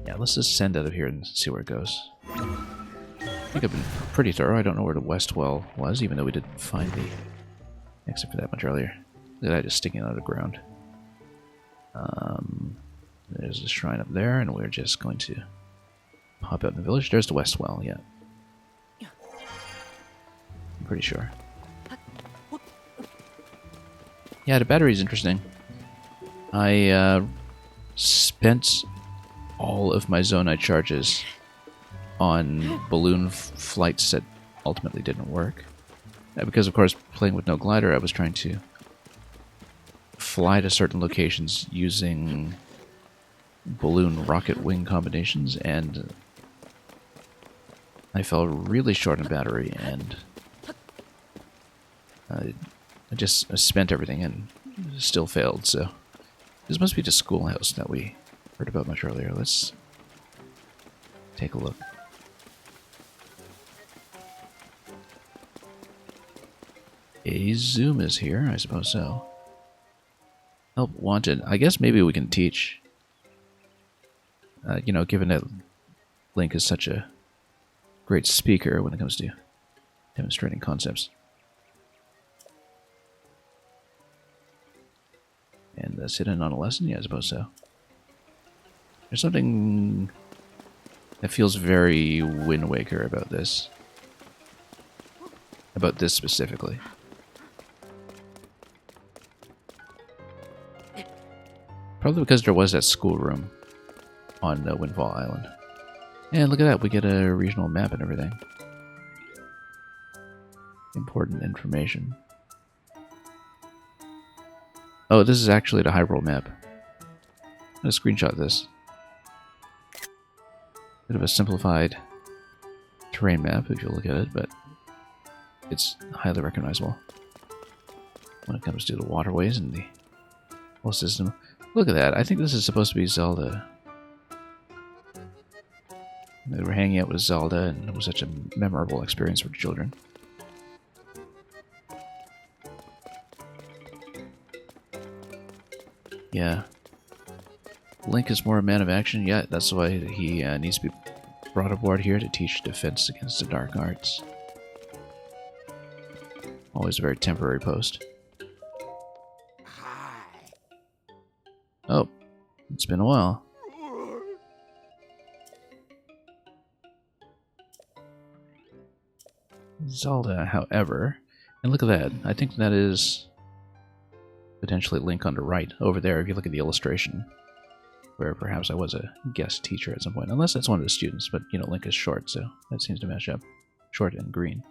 yeah, let's just send out of here and see where it goes. I think I've been pretty thorough. I don't know where the west well was, even though we didn't find the exit for that much earlier. Look at that, just sticking out of the ground. There's a shrine up there, and we're just going to pop out in the village. There's the west well, yeah. I'm pretty sure. Yeah, the battery's interesting. I spent all of my Zonite charges on balloon flights that ultimately didn't work. Because, of course, playing with no glider, I was trying to fly to certain locations using balloon rocket wing combinations, and I fell really short on battery, and I just spent everything and still failed, so this must be the schoolhouse that we heard about much earlier. Let's take a look. A Zoom is here, I suppose so. Help wanted. I guess maybe we can teach. You know, given that Link is such a great speaker when it comes to demonstrating concepts. And sit in on a lesson? Yeah, I suppose so. There's something that feels very Wind Waker about this. About this specifically. Probably because there was that schoolroom on Windfall Island. And look at that, we get a regional map and everything. Important information. Oh, this is actually the Hyrule map. I'm gonna screenshot this. Bit of a simplified terrain map if you look at it, but it's highly recognizable when it comes to the waterways and the whole system. Look at that. I think this is supposed to be Zelda. They were hanging out with Zelda, and it was such a memorable experience for children. Yeah. Link is more a man of action. Yeah, that's why he needs to be brought aboard here to teach defense against the dark arts. Always a very temporary post. Oh, it's been a while. Zelda, however, and look at that. I think that is potentially Link on the right over there if you look at the illustration, where perhaps I was a guest teacher at some point. Unless that's one of the students, but you know, Link is short, so that seems to match up. Short and green.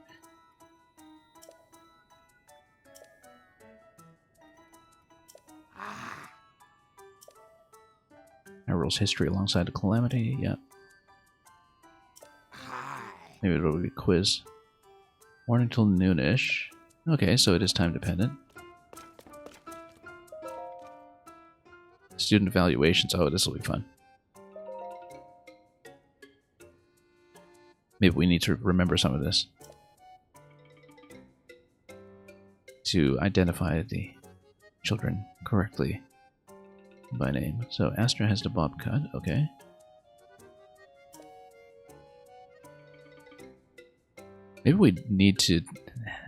Hyrule's history alongside the Calamity, yeah. Maybe it'll be a quiz. Morning till noonish. Okay, so it is time dependent. Student evaluations. Oh, this will be fun. Maybe we need to remember some of this to identify the children correctly by name. So Astra has the bob cut. Okay. Maybe we need to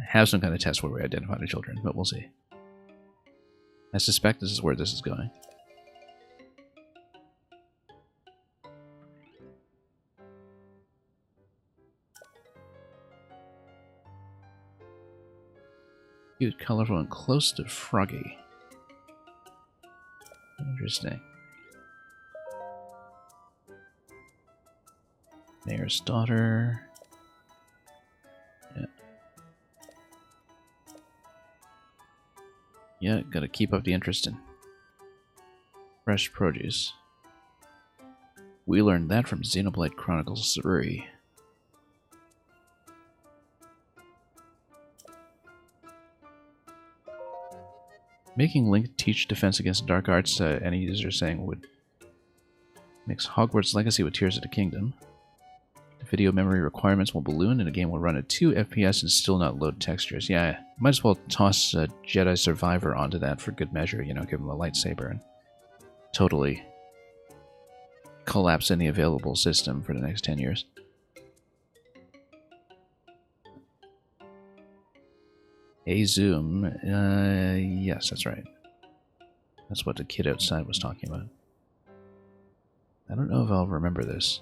have some kind of test where we identify the children, but we'll see. I suspect this is where this is going. Cute, colorful, and close to Froggy. Interesting. Mayor's daughter. Yeah. Yeah, gotta keep up the interest in fresh produce. We learned that from Xenoblade Chronicles 3. Making Link teach defense against dark arts, any user saying would mix Hogwarts Legacy with Tears of the Kingdom. The video memory requirements will balloon and the game will run at 2 FPS and still not load textures. Yeah, might as well toss Jedi Survivor onto that for good measure, you know, give him a lightsaber and totally collapse any available system for the next 10 years. A Zoom. Yes, that's right. That's what the kid outside was talking about. I don't know if I'll remember this.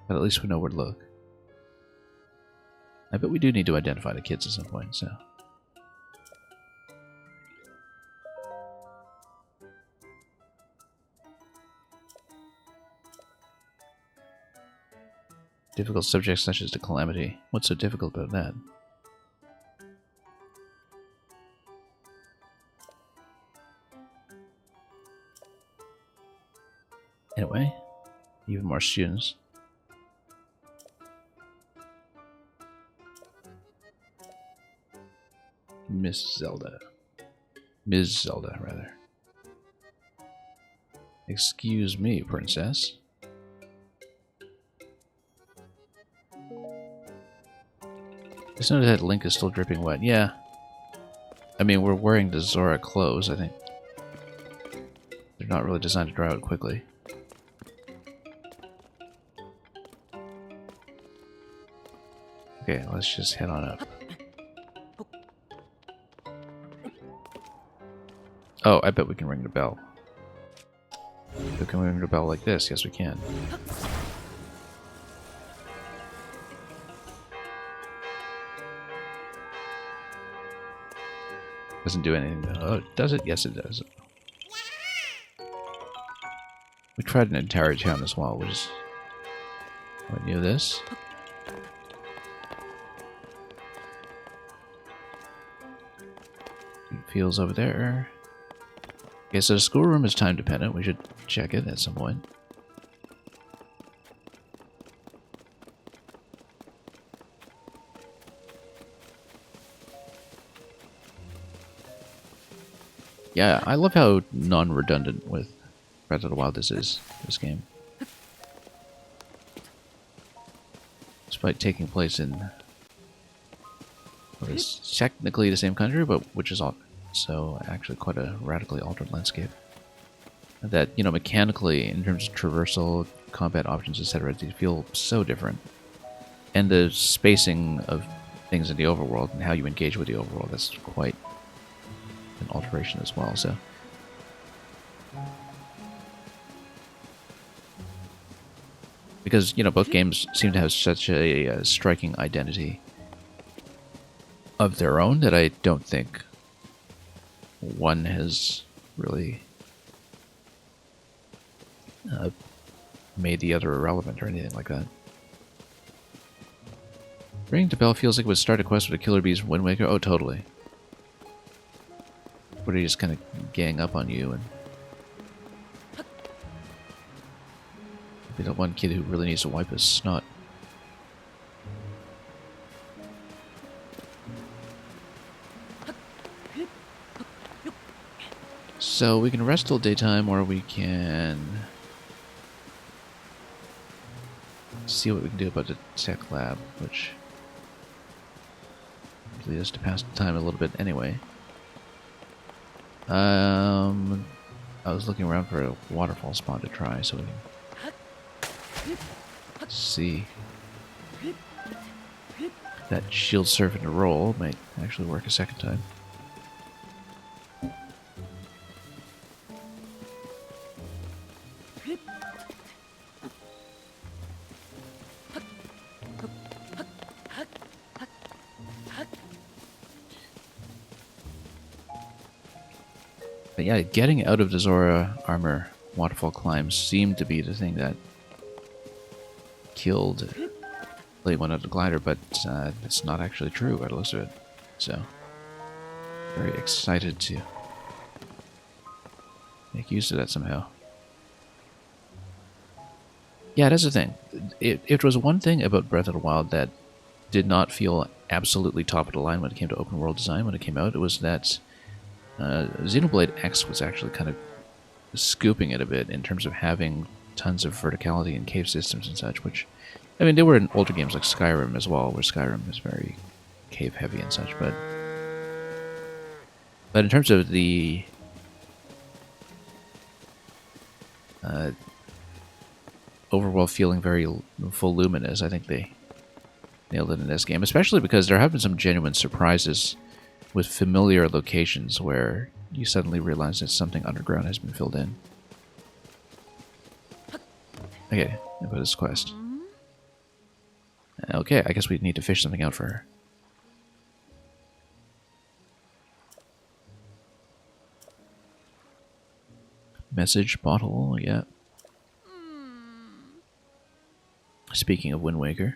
But at least we know where to look. I bet we do need to identify the kids at some point, so. Difficult subjects such as the calamity. What's so difficult about that? Anyway, even more students. Miss Zelda. Ms. Zelda, rather. Excuse me, princess. Just noticed that Link is still dripping wet. Yeah. I mean, we're wearing the Zora clothes, I think. They're not really designed to dry out quickly. Okay, let's just head on up. Oh, I bet we can ring the bell. So can we ring the bell like this? Yes, we can. Doesn't do anything. Oh, does it? Yes, it does. We tried an entire town as well, which is... I knew this. Fields over there. Okay, so the schoolroom is time dependent. We should check it at some point. Yeah, I love how non-redundant with Breath of the Wild this is, this game. Despite taking place in what is technically the same country, but which is also actually quite a radically altered landscape. That, you know, mechanically, in terms of traversal, combat options, etc., they feel so different. And the spacing of things in the overworld and how you engage with the overworld, that's quite an alteration as well, so... Because, you know, both games seem to have such a striking identity of their own that I don't think one has really made the other irrelevant or anything like that. Ringing the bell feels like it would start a quest with a Killer Bees Wind Waker. Oh, totally. Where they just kind of gang up on you and... be that one kid who really needs to wipe his snot. So we can rest till daytime, or we can see what we can do about the tech lab, which leads us to pass the time a little bit anyway. I was looking around for a waterfall spot to try, so we can see that shield surfing to roll might actually work a second time. But yeah, getting out of the Zora armor waterfall climbs seemed to be the thing that killed Late One of the glider, but it's not actually true by the looks of it. So, very excited to make use of that somehow. Yeah, that's the thing. It was one thing about Breath of the Wild that did not feel absolutely top of the line when it came to open world design when it came out. It was that Xenoblade X was actually kind of scooping it a bit in terms of having tons of verticality and cave systems and such, which, I mean, they were in older games like Skyrim as well, where Skyrim is very cave heavy and such, but in terms of the overworld feeling very voluminous, I think they nailed it in this game, especially because there have been some genuine surprises with familiar locations where you suddenly realize that something underground has been filled in. Okay, about this quest. Okay, I guess we need to fish something out for her. Message bottle, yeah. Speaking of Wind Waker.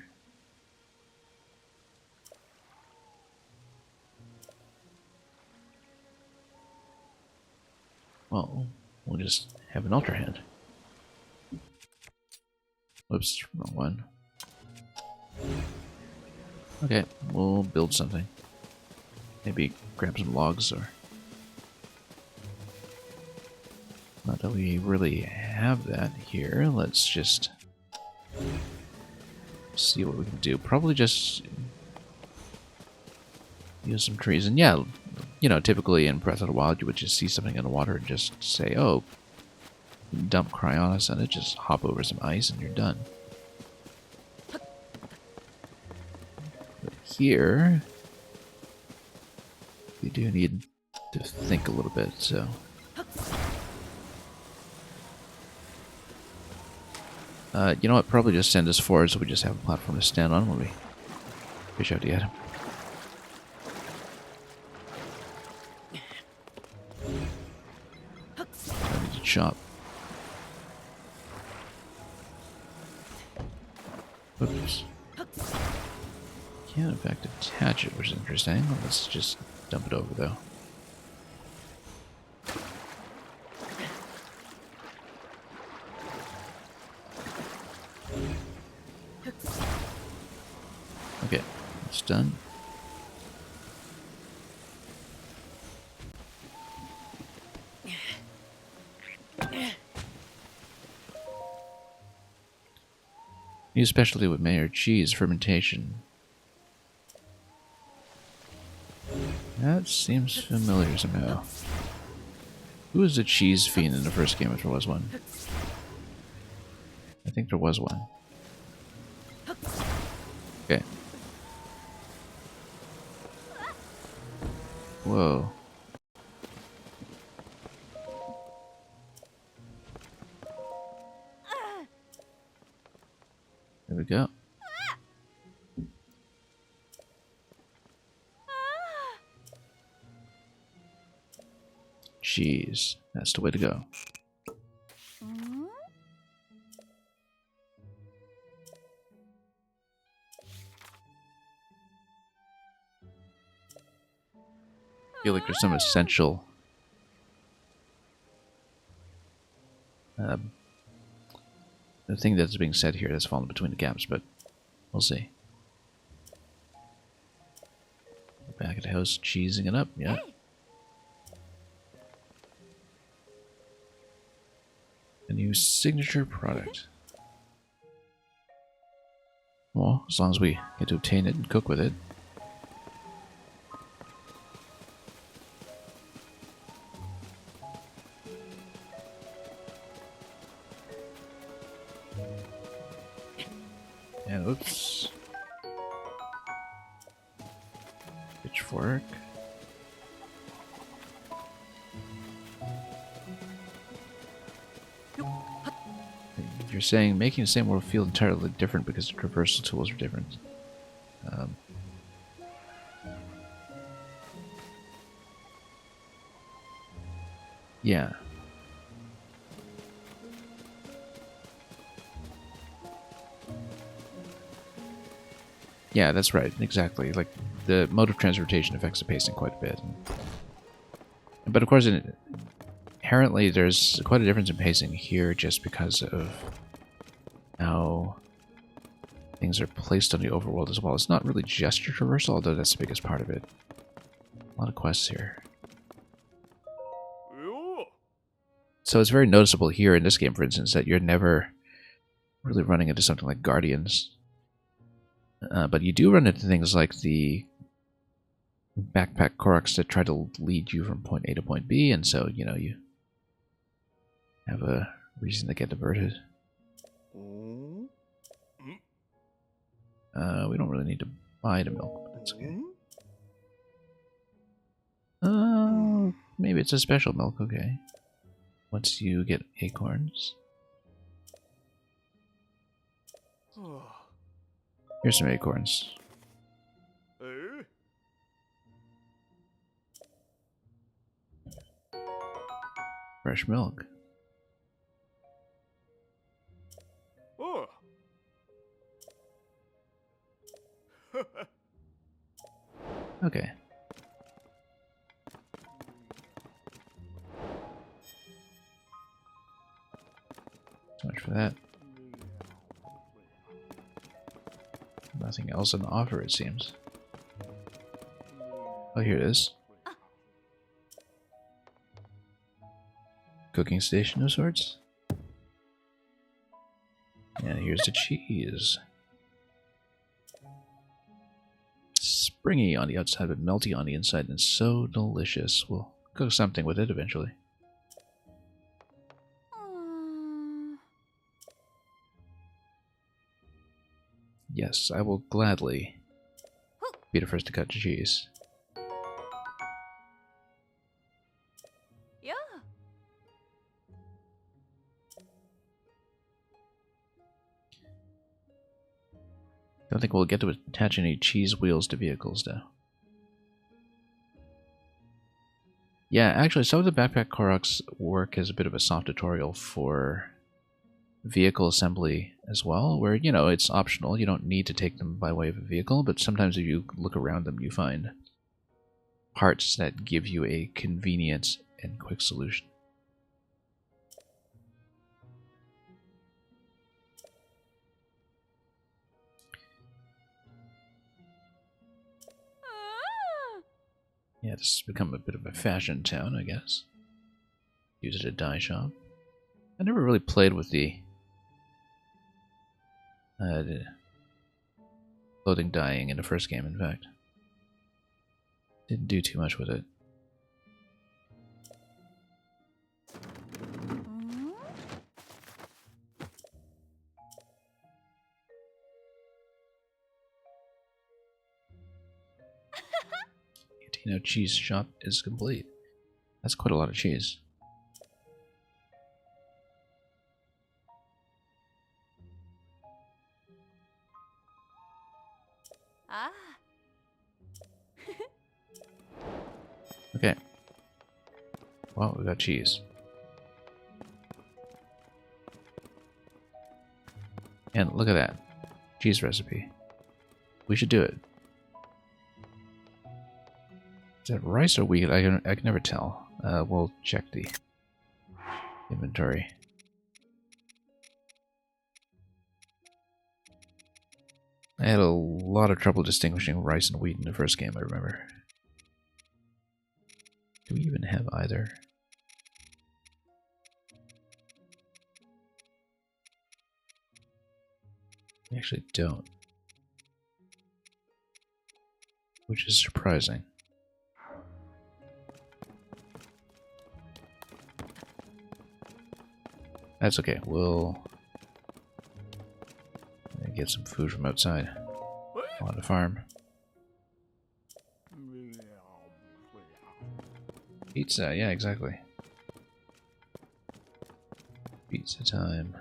Well, we'll just have an Ultra Hand. Whoops, wrong one. Okay, we'll build something. Maybe grab some logs or... Not that we really have that here. Let's just see what we can do. Probably just use some trees. And yeah, you know, typically in Breath of the Wild, you would just see something in the water and just say, oh, dump Cryonis on it, just hop over some ice and you're done. But here, we do need to think a little bit, so... you know what, probably just send us forward so we just have a platform to stand on when we fish out the item. I need to chop. Oops. Can't in fact attach it, which is interesting. Let's just dump it over though. Okay, it's done. New specialty with mayo cheese fermentation. That seems familiar somehow. Who was the cheese fiend in the first game if there was one? I think there was one. Okay. Whoa. There we go. Cheese. That's the way to go. I feel like there's some essential the thing that's being said here that's fallen between the gaps, but we'll see. Back at the house, cheesing it up, yeah. A new signature product. Well, as long as we get to obtain it and cook with it. And oops. Pitchfork. You're saying making the same world feel entirely different because the traversal tools are different. Yeah. Yeah, that's right. Exactly. Like, the mode of transportation affects the pacing quite a bit. But of course, inherently, there's quite a difference in pacing here just because of how things are placed on the overworld as well. It's not really just your traversal, although that's the biggest part of it. A lot of quests here. So it's very noticeable here in this game, for instance, that you're never really running into something like Guardians. But you do run into things like the backpack Koroks that try to lead you from point A to point B, and so, you know, you have a reason to get diverted. We don't really need to buy the milk, but that's okay. Maybe it's a special milk, okay. Once you get acorns. Here's some acorns. Fresh milk. Okay. So much for that. Nothing else on offer, it seems. Oh, here it is. Cooking station of sorts. And here's the cheese. Springy on the outside, but melty on the inside, and so delicious. We'll cook something with it eventually. Yes, I will gladly be the first to cut cheese. Yeah. Don't think we'll get to attach any cheese wheels to vehicles, though. Yeah, actually, some of the backpack Koroks work as a bit of a soft tutorial for vehicle assembly as well, where, you know, it's optional. You don't need to take them by way of a vehicle, but sometimes if you look around them, you find parts that give you a convenient and quick solution. Yeah, this has become a bit of a fashion town, I guess. Use it at a dye shop. I never really played with the clothing dyeing in the first game, in fact. Didn't do too much with it. Antino cheese shop is complete. That's quite a lot of cheese. Ah. Okay. Well, we got cheese. And look at that. Cheese recipe. We should do it. Is that rice or wheat? I can never tell. We'll check the inventory. I had a lot of trouble distinguishing rice and wheat in the first game, I remember. Do we even have either? We actually don't. Which is surprising. That's okay, we'll get some food from outside on the farm. Pizza, yeah, exactly. Pizza time.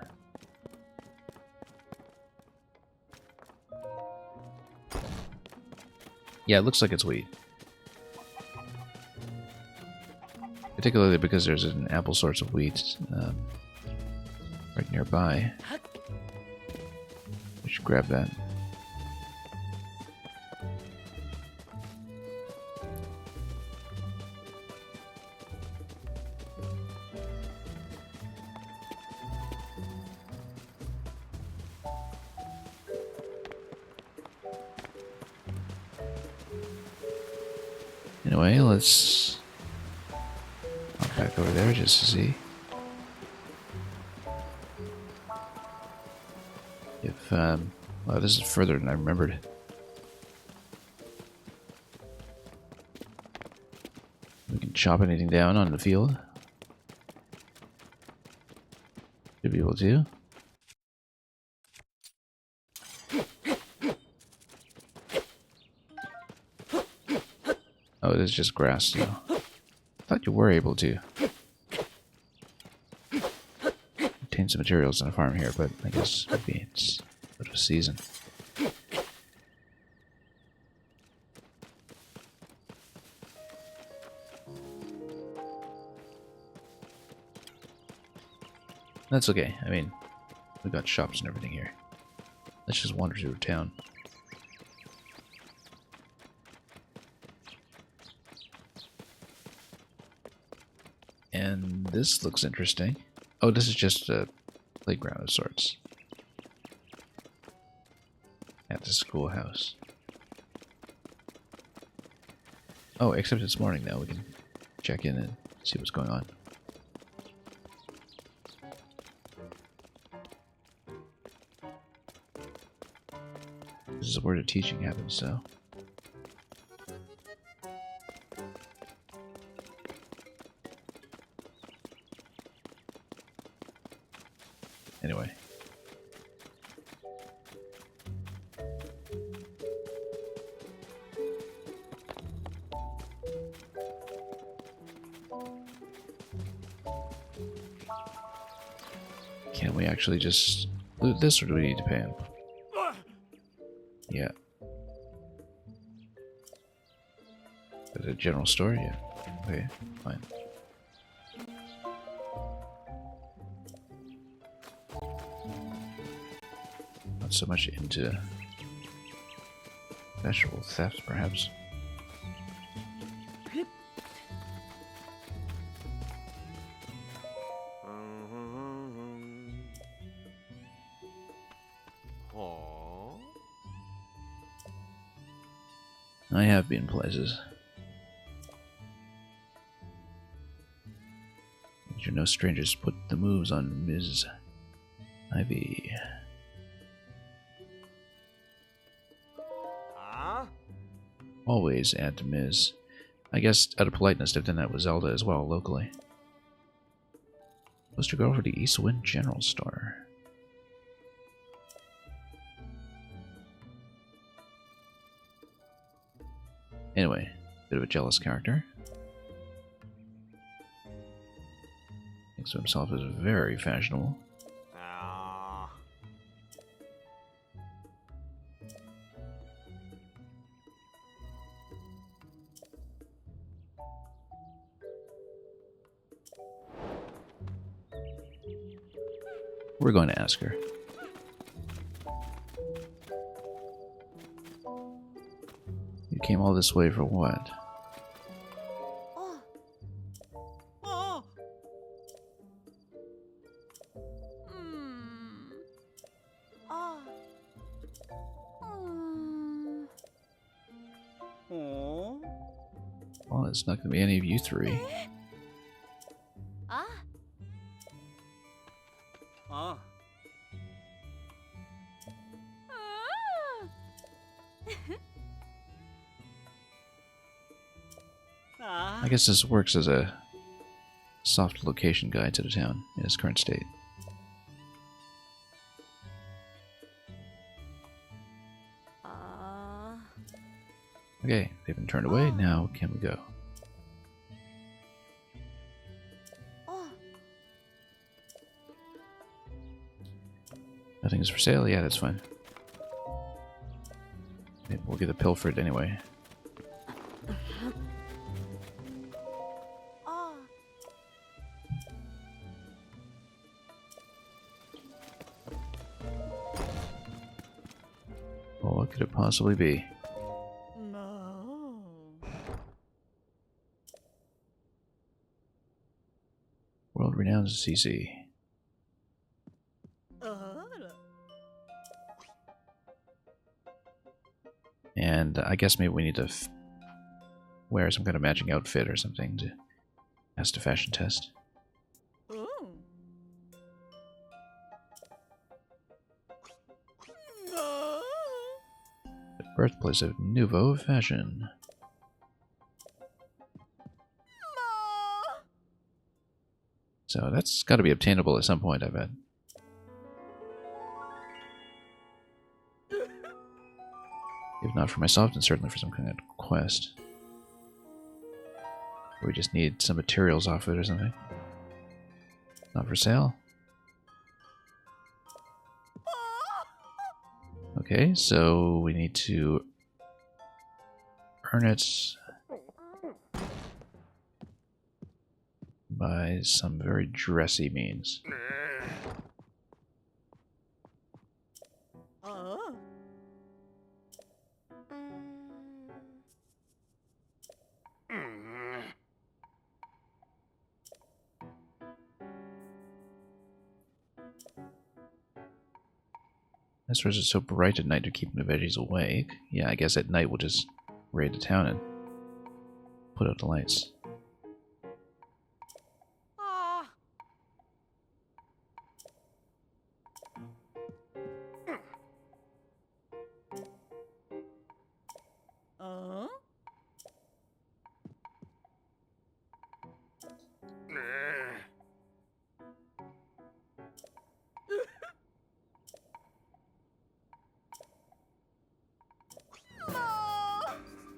Yeah, it looks like it's wheat. Particularly because there's an ample source of wheat right nearby. We should grab that. Anyway, let's hop back over there just to see if, well, this is further than I remembered. We can chop anything down on the field. Should be able to. Oh, it is just grass now. I thought you were able to obtain some materials on a farm here, but I guess maybe it's out of season. That's okay. I mean, we got shops and everything here. Let's just wander through town. This looks interesting. Oh, this is just a playground of sorts. At the schoolhouse. Oh, except it's morning now. We can check in and see what's going on. This is where the teaching happens, so. Anyway. Can we actually just loot this, or do we need to pay him? Yeah. Is it a general store? Yeah. Okay, fine. Not so much into vegetable theft, perhaps. I have been places. You're no strangers. Put the moves on Ms. Ivy. Always add to Ms. I guess out of politeness they've done that with Zelda as well, locally. Poster girl for the Eastwind General Store. Anyway, bit of a jealous character. Thinks of himself as very fashionable. We're going to ask her. You came all this way for what? Well, it's not going to be any of you three. I guess this works as a soft location guide to the town in its current state. Okay, they've been turned away. Now can we go? Nothing is for sale? Yeah, that's fine. Maybe we'll get a pilfered anyway. Well, what could it possibly be? World-renowned CC. And I guess maybe we need to wear some kind of matching outfit or something to pass the fashion test. The birthplace of nouveau fashion. So that's got to be obtainable at some point, I bet. If not for myself, then certainly for some kind of quest. Or we just need some materials off it or something. Not for sale. Okay, so we need to earn it by some very dressy means. suppose it's so bright at night to keep the veggies awake. Yeah, I guess at night we'll just raid the town and put out the lights. Ah.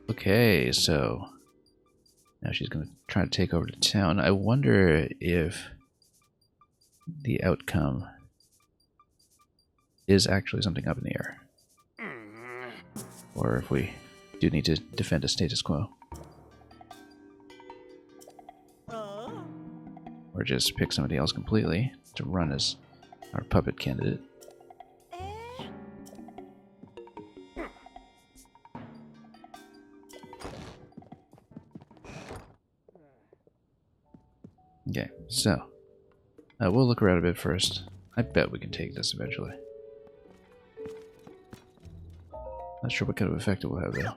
Okay, so now she's going to try to take over the town. I wonder if the outcome is actually something up in the air. Or if we do need to defend a status quo. Or just pick somebody else completely to run as our puppet candidate. Okay, so we'll look around a bit first. I bet we can take this eventually. Not sure what kind of effect it will have though.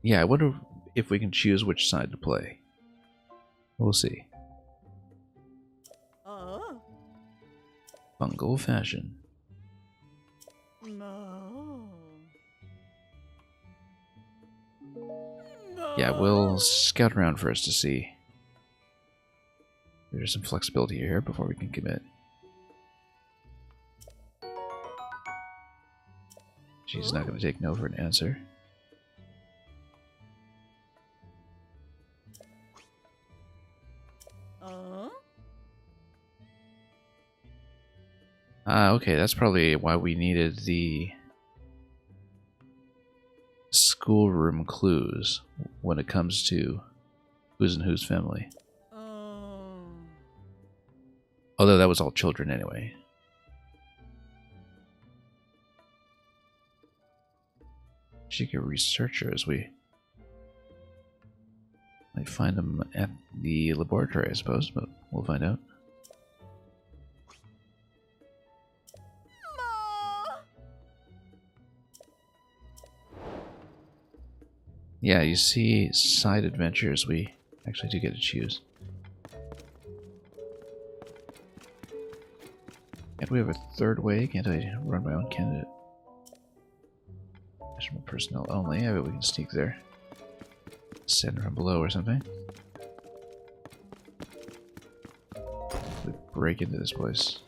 Yeah, I wonder if we can choose which side to play. We'll see. Bungle fashion. Yeah, we'll scout around first to see. There's some flexibility here before we can commit. She's not going to take no for an answer. Okay, that's probably why we needed the schoolroom clues when it comes to who's in whose family. Although that was all children anyway. She could researchers. We might find them at the laboratory, I suppose, but we'll find out. Yeah, you see side adventures, we actually do get to choose. And we have a third way. Can't I run my own candidate? National personnel only. I bet we can sneak there. Send from below or something. We break into this place.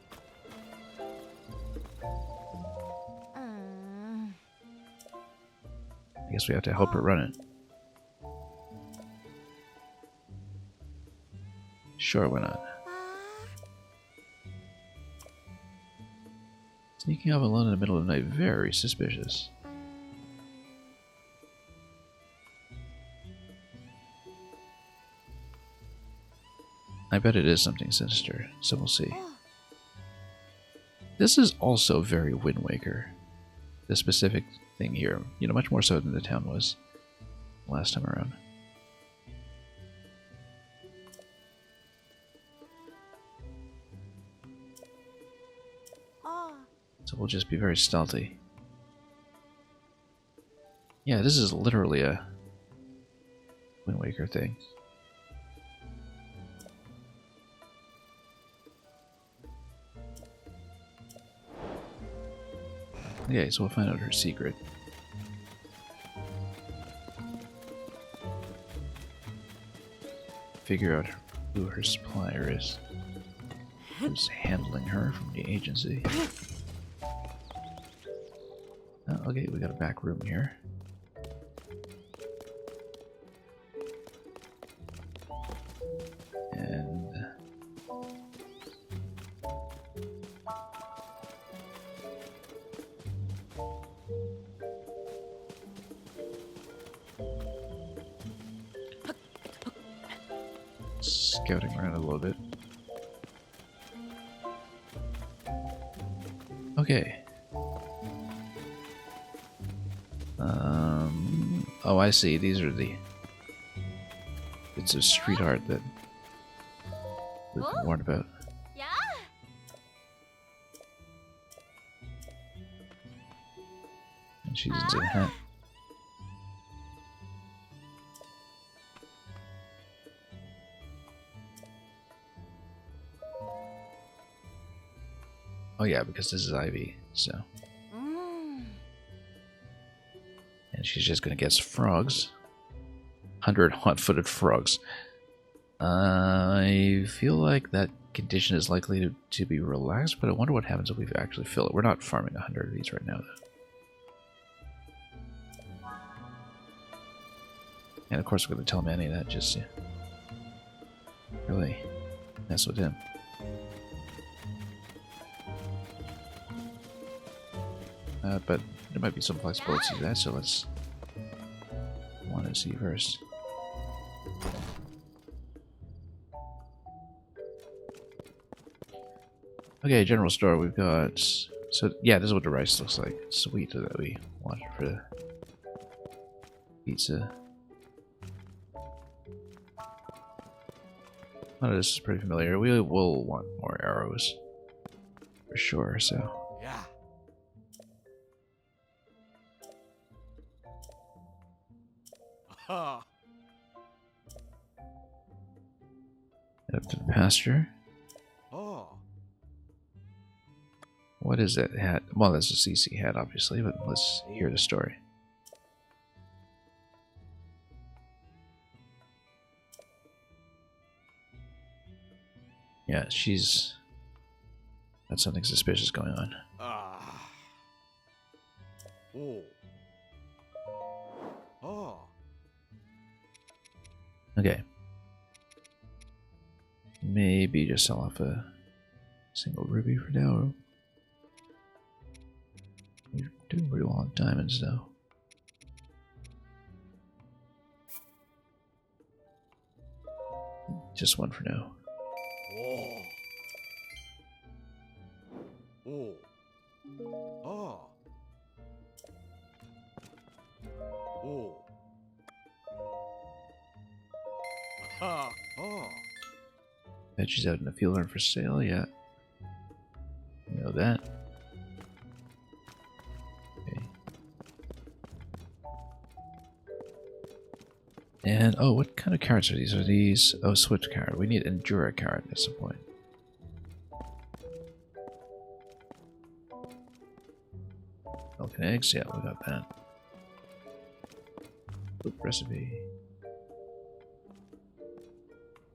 I guess we have to help her run it. Sure, why not? Sneaking off alone in the middle of the night, very suspicious. I bet it is something sinister, so we'll see. This is also very Wind Waker. The specific thing here, you know, much more so than the town was last time around. So we'll just be very stealthy. Yeah, this is literally a Wind Waker thing. Okay, so we'll find out her secret. Figure out who her supplier is. Who's handling her from the agency. Oh, okay, we got a back room here. And scouting around a little bit. Okay. Oh, I see. These are the bits of street art that we've been warned about. Yeah. And she's into the hat. Oh yeah, because this is Ivy, so. And she's just gonna guess frogs. 100 hot-footed frogs. I feel like that condition is likely to be relaxed, but I wonder what happens if we actually fill it. We're not farming 100 of these right now, though. And of course we're going to tell Manny that just to really mess with him. But there might be some flexibility to that, so let's want to see first. Okay, general store, we've got... So, yeah, this is what the rice looks like. Sweet that we wanted for the pizza. None of this is pretty familiar. We will want more arrows. For sure, so... Yeah. Aha. Head up to the pasture. Oh. What is that hat? Well, that's a CC hat, obviously, but let's hear the story. Yeah, she's got something suspicious going on. Ah. Oh. Oh. Okay. Maybe just sell off a single ruby for now. We're doing pretty well on diamonds, though. Just one for now. Oh. Oh. Oh. Oh. Aha. Oh. Bet she's out in the field and for sale, yeah. You know that. Okay. And, oh, what kind of carrots are these? Are these... Oh, Swift carrot. We need Endura carrot at some point. Milk and eggs, yeah, we got that. Soup recipe.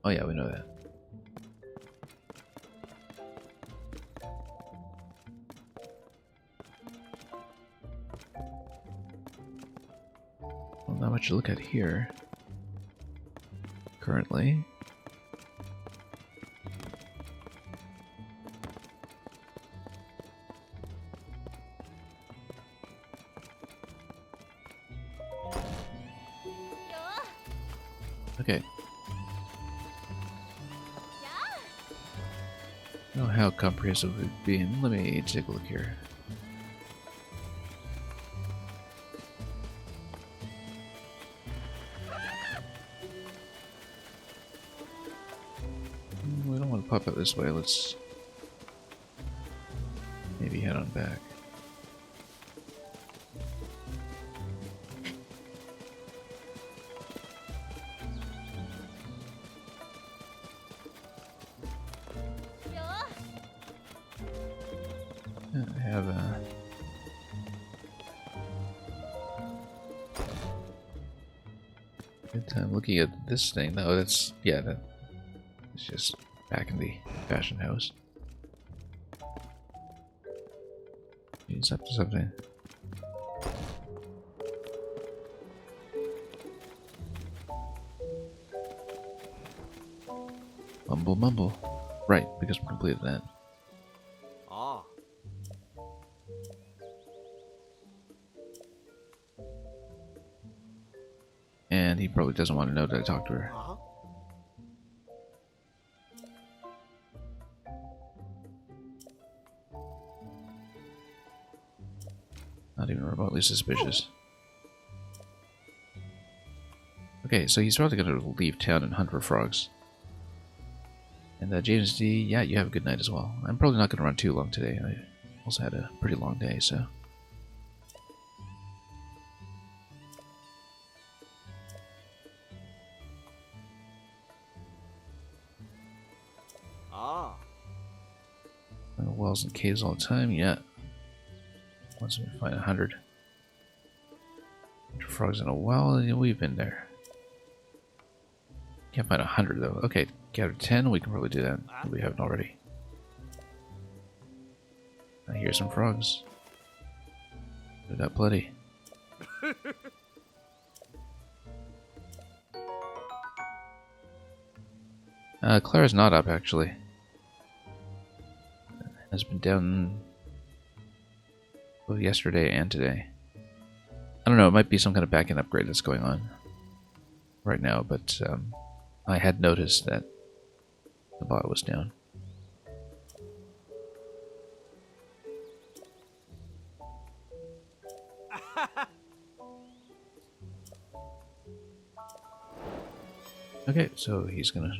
Oh yeah, we know that. Well, not much to look at here. Currently. Okay. I don't know how comprehensive we've been. Let me take a look here. We don't want to pop out this way. Let's maybe head on back. I have a... good time looking at this thing. No, that's... yeah, that... it's just back in the fashion house. He's up to something. Mumble mumble. Right, because we completed that. Ah. And he probably doesn't want to know that I talked to her. Uh-huh. Not even remotely suspicious. Okay, so he's probably going to leave town and hunt for frogs. And James D, yeah, you have a good night as well. I'm probably not going to run too long today. I also had a pretty long day, so... Ah. Wells and caves all the time, yeah. Once we find 100 frogs in a well, we've been there. Can't find 100 though. Okay, gather 10, we can probably do that if we haven't already. I hear some frogs. We got plenty. Clara's not up actually. Has been down both yesterday and today. I don't know, it might be some kind of backend upgrade that's going on right now, but I had noticed that the bot was down. Okay, so he's gonna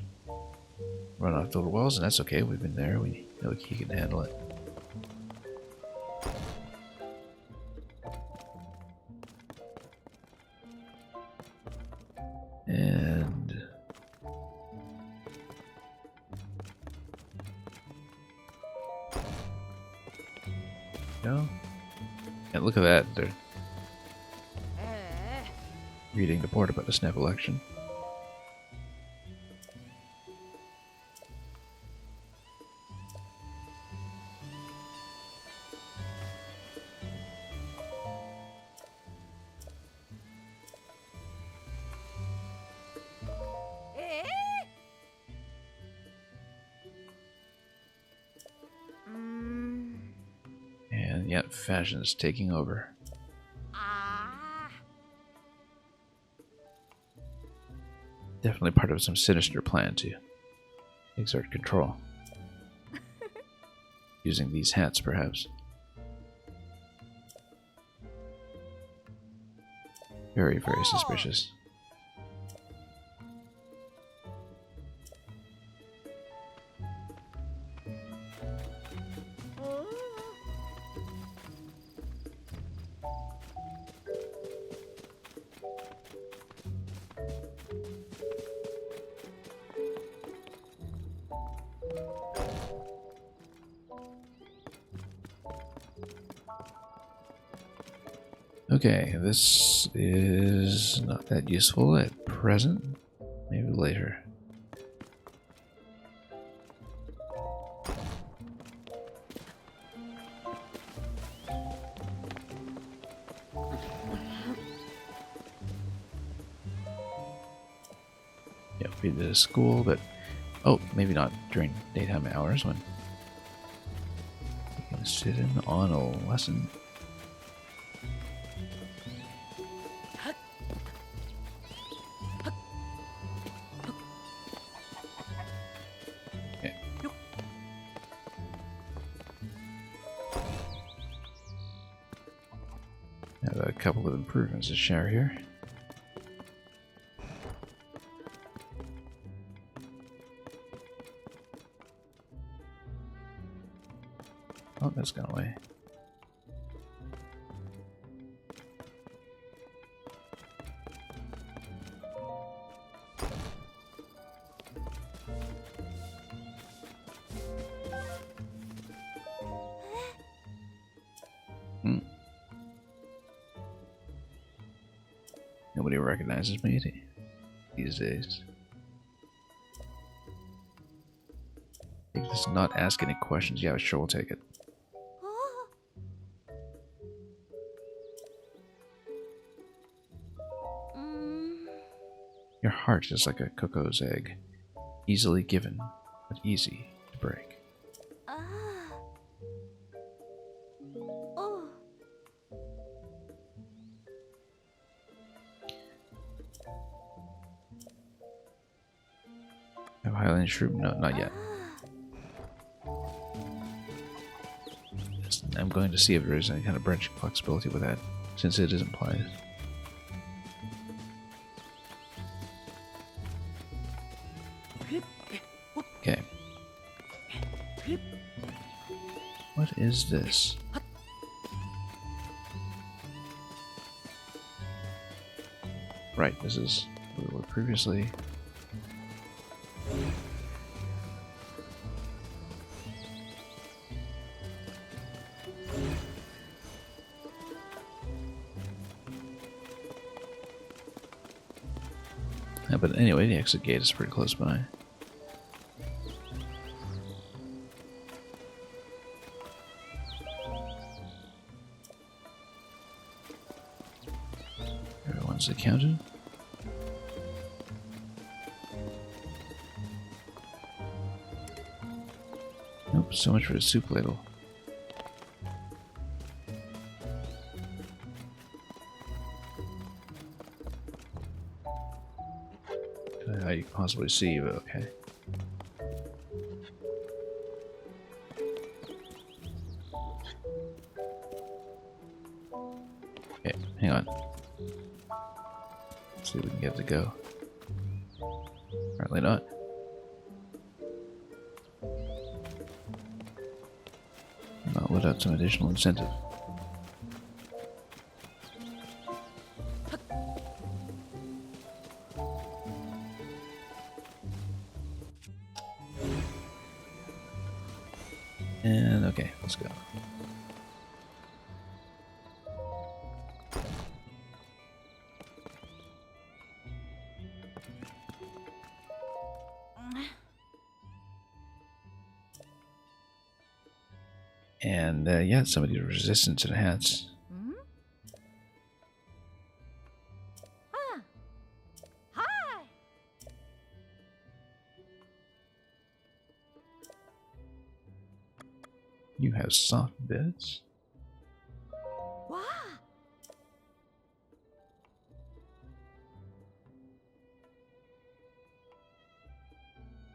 run off the little wells, and that's okay. We've been there. We know he can handle it. And no, and look at that. They're reading the board about the snap election. And yet, fashion is taking over. Definitely part of some sinister plan to exert control. Using these hats, perhaps. Very, very suspicious. Okay, this is not that useful at present. Maybe later. Yeah, we did a school, but oh, maybe not during daytime hours when you can sit in on a lesson. Have a couple of improvements to share here. Oh, that's gone away. Nobody recognizes me these days. He does not ask any questions. Yeah, sure, we'll take it. Your heart is like a cuckoo's egg, easily given, but easy to break. Have Highland Shroom? No, not yet. I'm going to see if there is any kind of branching flexibility with that, since it is implied. What is this? Right, this is where we were previously. Yeah, but anyway, the exit gate is pretty close by. Everyone's accounted. Nope, so much for the soup ladle. I don't know how you can possibly see, but okay. Okay, hang on. Let's see if we can get it to go. Apparently not. Not without some additional incentive. And okay, let's go. And yeah, somebody's resistant to the hats. Hi. You have soft beds? Wow.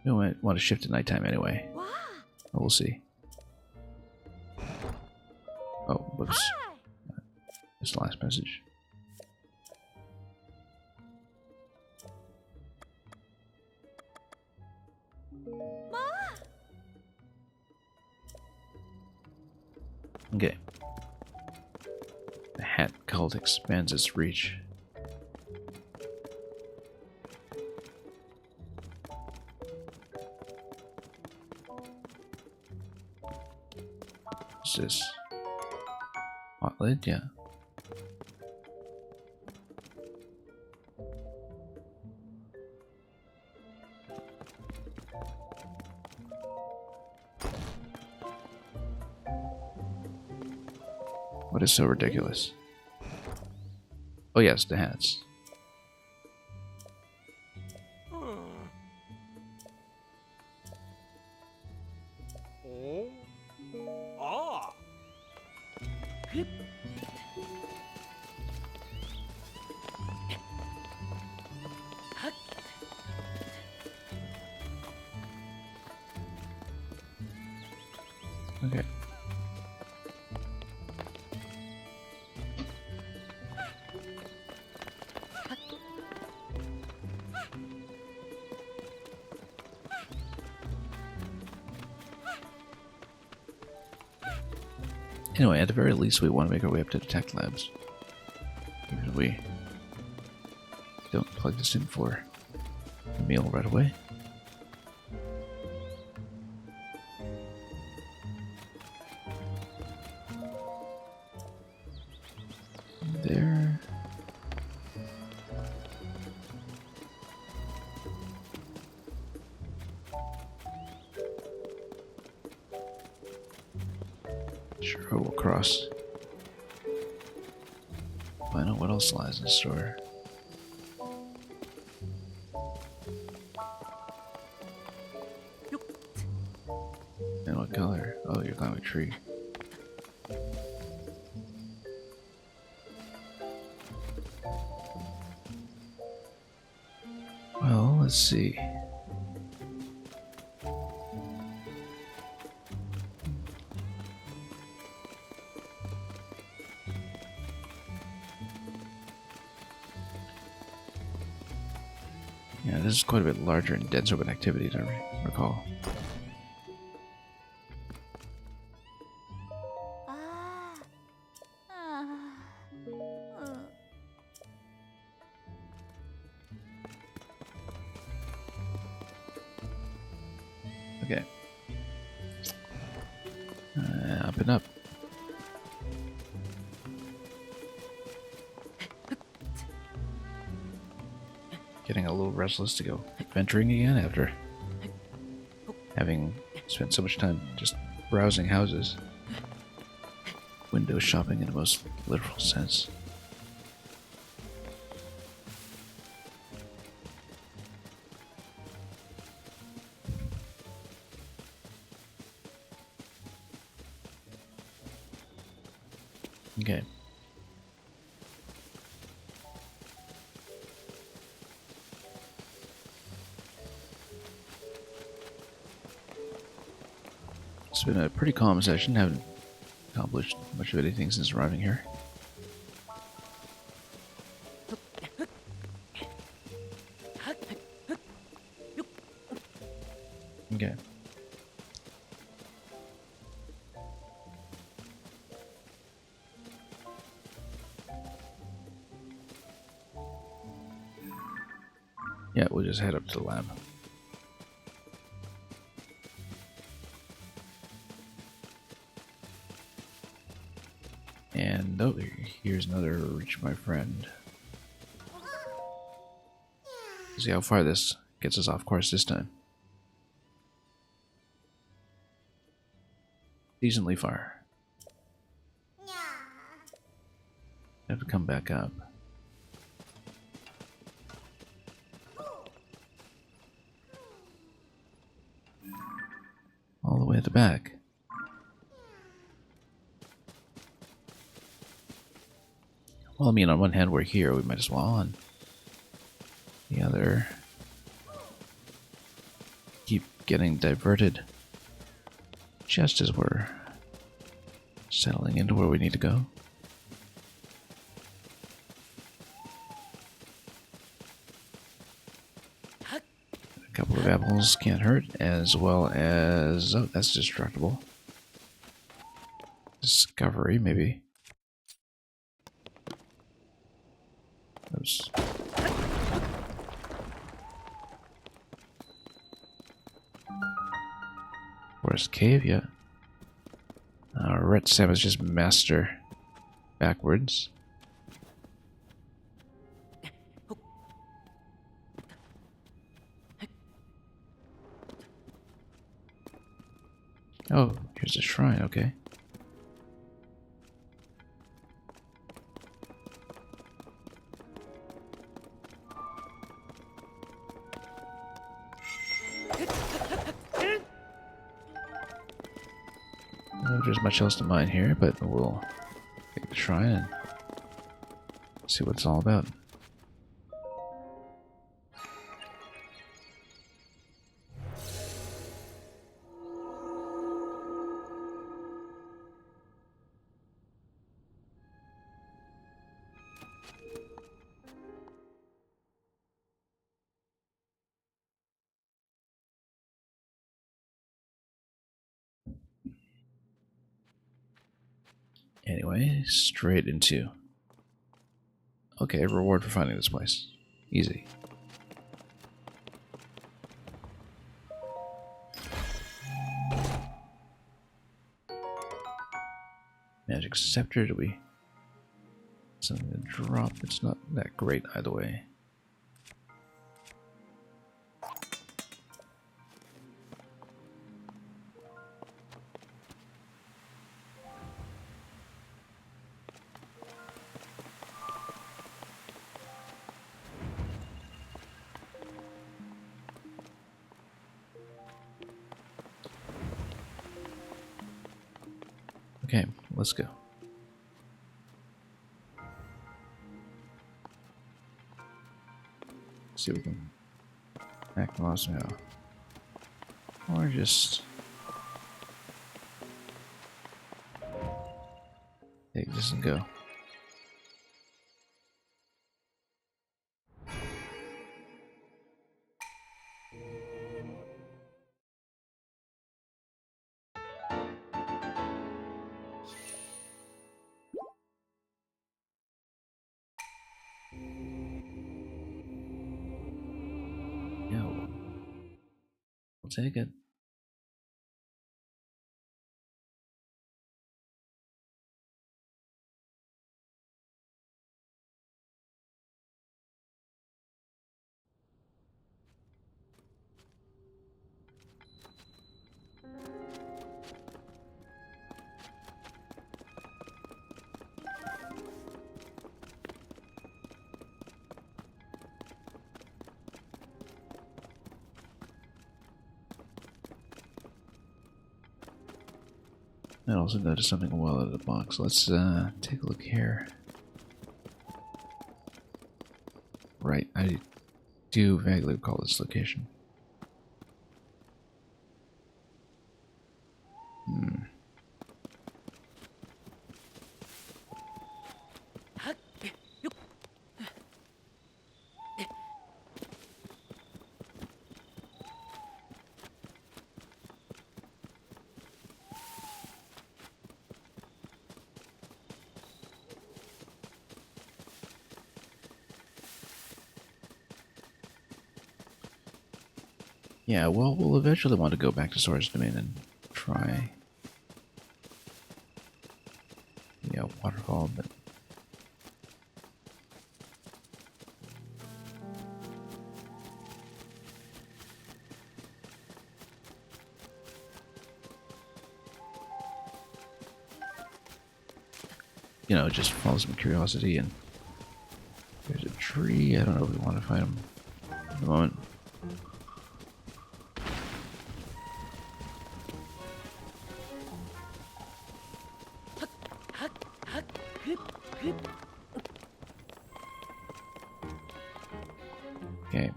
No, I want to shift to nighttime anyway. Wow. But we'll see. Oh, whoops. Hi. It's the last message. Ma. Okay. The hat cult expands its reach. What's this? Hot lid? Yeah. What is so ridiculous? Oh yes, the hats. Oh. Ah. Okay. Anyway, at the very least, we want to make our way up to the tech labs. Even if we don't plug this in for a meal right away. There. Sure, we'll cross. Find out what else lies in store. And what color? Oh, you're climbing a tree. Well, let's see. Yeah, this is quite a bit larger and denser with activity, as I recall. open up. Getting a little restless to go adventuring again after having spent so much time just browsing houses. Window shopping in the most literal sense. Okay. It's been a pretty calm session. Haven't accomplished much of anything since arriving here. Okay. Yeah, we'll just head up to the lab. And oh, here's another reach my friend. See how far this gets us off course this time. Decently far. Have to come back up. All the way at the back. Well, I mean, on one hand we're here, we might as well. On the other, keep getting diverted just as we're settling into where we need to go. A couple of apples can't hurt, as well as... oh, that's destructible. Discovery, maybe. Oops. Forest cave, yeah. Red Sam is just master backwards. Oh, here's a shrine, okay. I don't know if there's much else to mine here, but we'll take the shrine and see what it's all about. Anyway, straight into... okay, reward for finding this place. Easy. Magic scepter, do we... something to drop? It's not that great either way. Okay, let's go. See if we can act lost now. Or just take this and go. Yeah, we'll take it. I also noticed something well out of the box. Let's take a look here. Right, I do vaguely recall this location. Yeah, well, we'll eventually want to go back to Sora's Domain and try the waterfall, but you know, just follow some curiosity. And there's a tree. I don't know if we want to find him at the moment. Okay.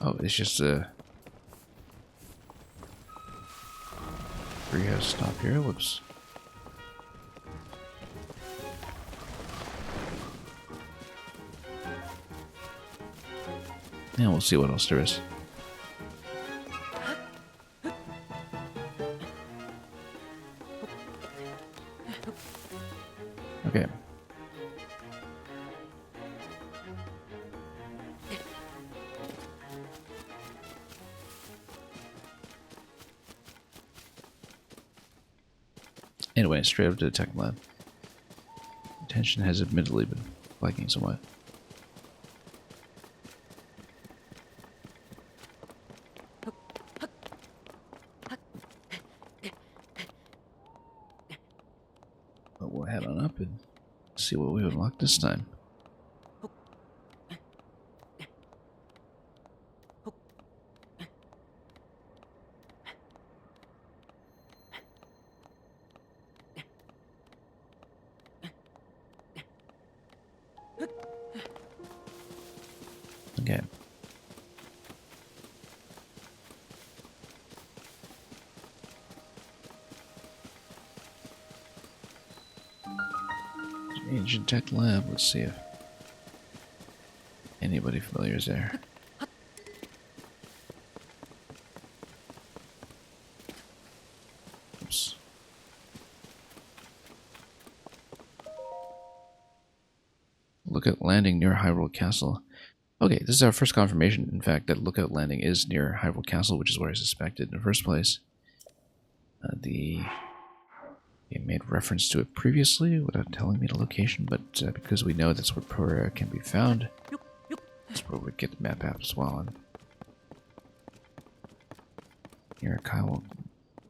Oh, it's just a treehouse stop here. Whoops. Yeah, we'll see what else there is. Okay. Anyway, straight up to the tech lab. Tension has admittedly been flagging somewhat. But we'll head on up and see what we unlocked this time. Okay. Ancient Tech Lab. Let's see if anybody familiar is there. Oops. Lookout Landing near Hyrule Castle. Okay, this is our first confirmation, in fact, that Lookout Landing is near Hyrule Castle, which is where I suspected in the first place. It made reference to it previously without telling me the location, but because we know that's where Pereira can be found, that's where we get the map app as well. And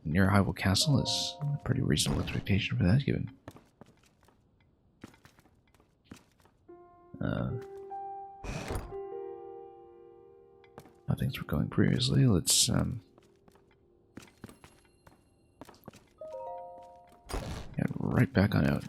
near Hyrule Castle is a pretty reasonable expectation for that, given how things were going previously. Let's get right back on out.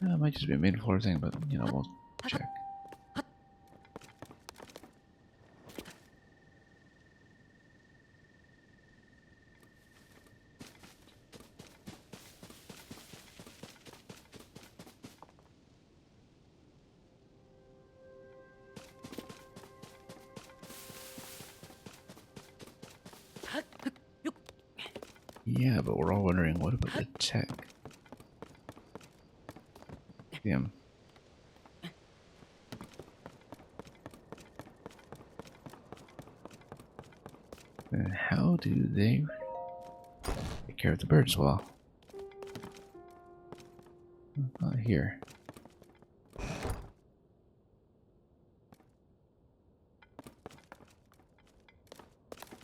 It might just be a main floor thing, but you know, we'll check. Yeah, but we're all wondering, what about the tech? Damn. And how do they take care of the birds? Well, not here.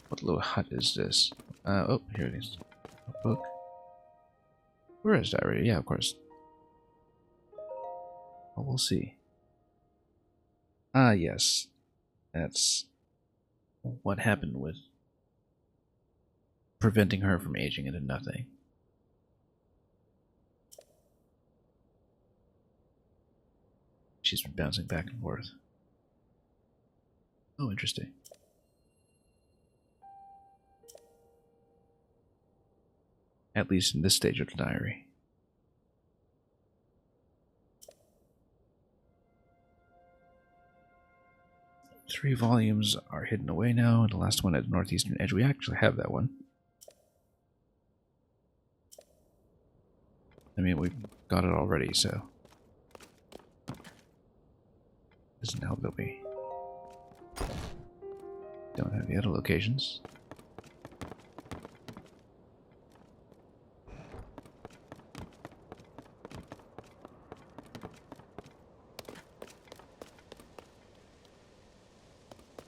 What little hut is this? Oh, here it is. book. Where's diary? Yeah, of course. Well, we'll see. Ah, yes. That's what happened with preventing her from aging into nothing. She's been bouncing back and forth. Oh, interesting. At least in this stage of the diary. Three volumes are hidden away now, and the last one at the northeastern edge. We actually have that one. I mean, we've got it already, so... Doesn't help that we don't have the other locations.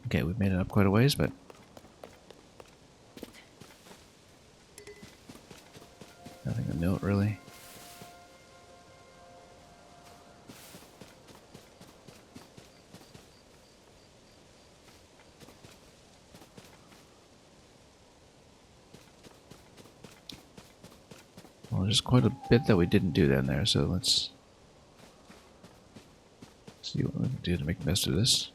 Okay, we've made it up quite a ways, but nothing to note, really. Well, there's quite a bit that we didn't do down there, so let's see what we can do to make the best of this.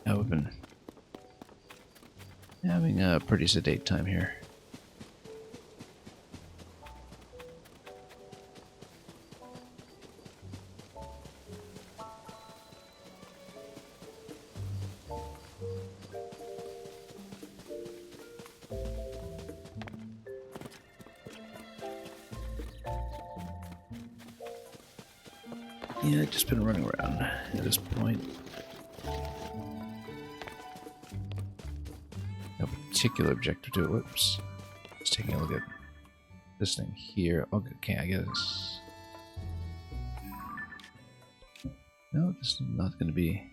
Now we've been having a pretty sedate time here. Yeah, I've just been running around at this point. No particular objective to it. Whoops. Just taking a look at this thing here. Okay, I guess. No, this is not going to be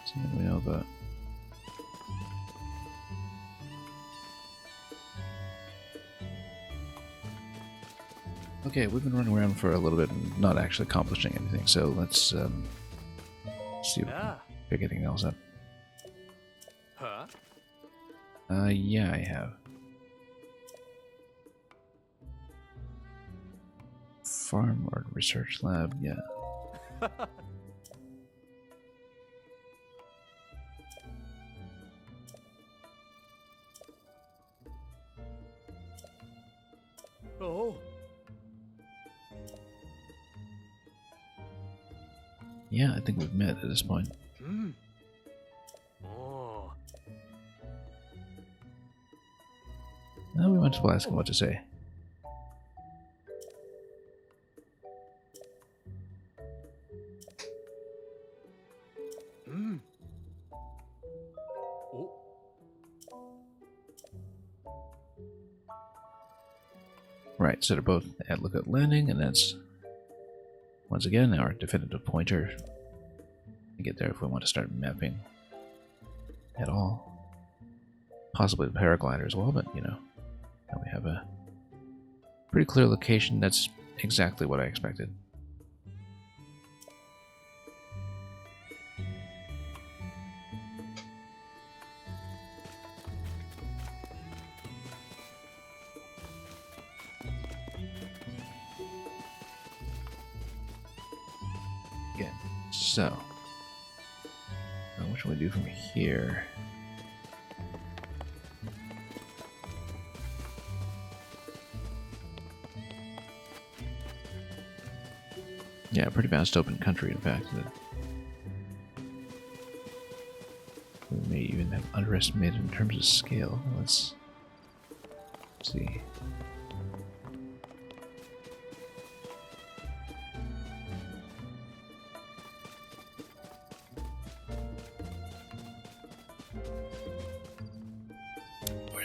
something we know about. Okay, we've been running around for a little bit and not actually accomplishing anything, so let's see if we can pick anything else up. Huh? Yeah, I have. Farm or research lab, yeah. Oh. Yeah, I think we've met at this point. Hmm. Oh. Now we might as well ask him what to say. Hmm. Oh. Right, so they're both at Lookout Landing, and that's once again our definitive pointer to get there if we want to start mapping at all. Possibly the paraglider as well, but you know, now we have a pretty clear location. That's exactly what I expected. Again, so now what should we do from here? Yeah, pretty vast open country, in fact. That we may even have underestimated in terms of scale. Let's see.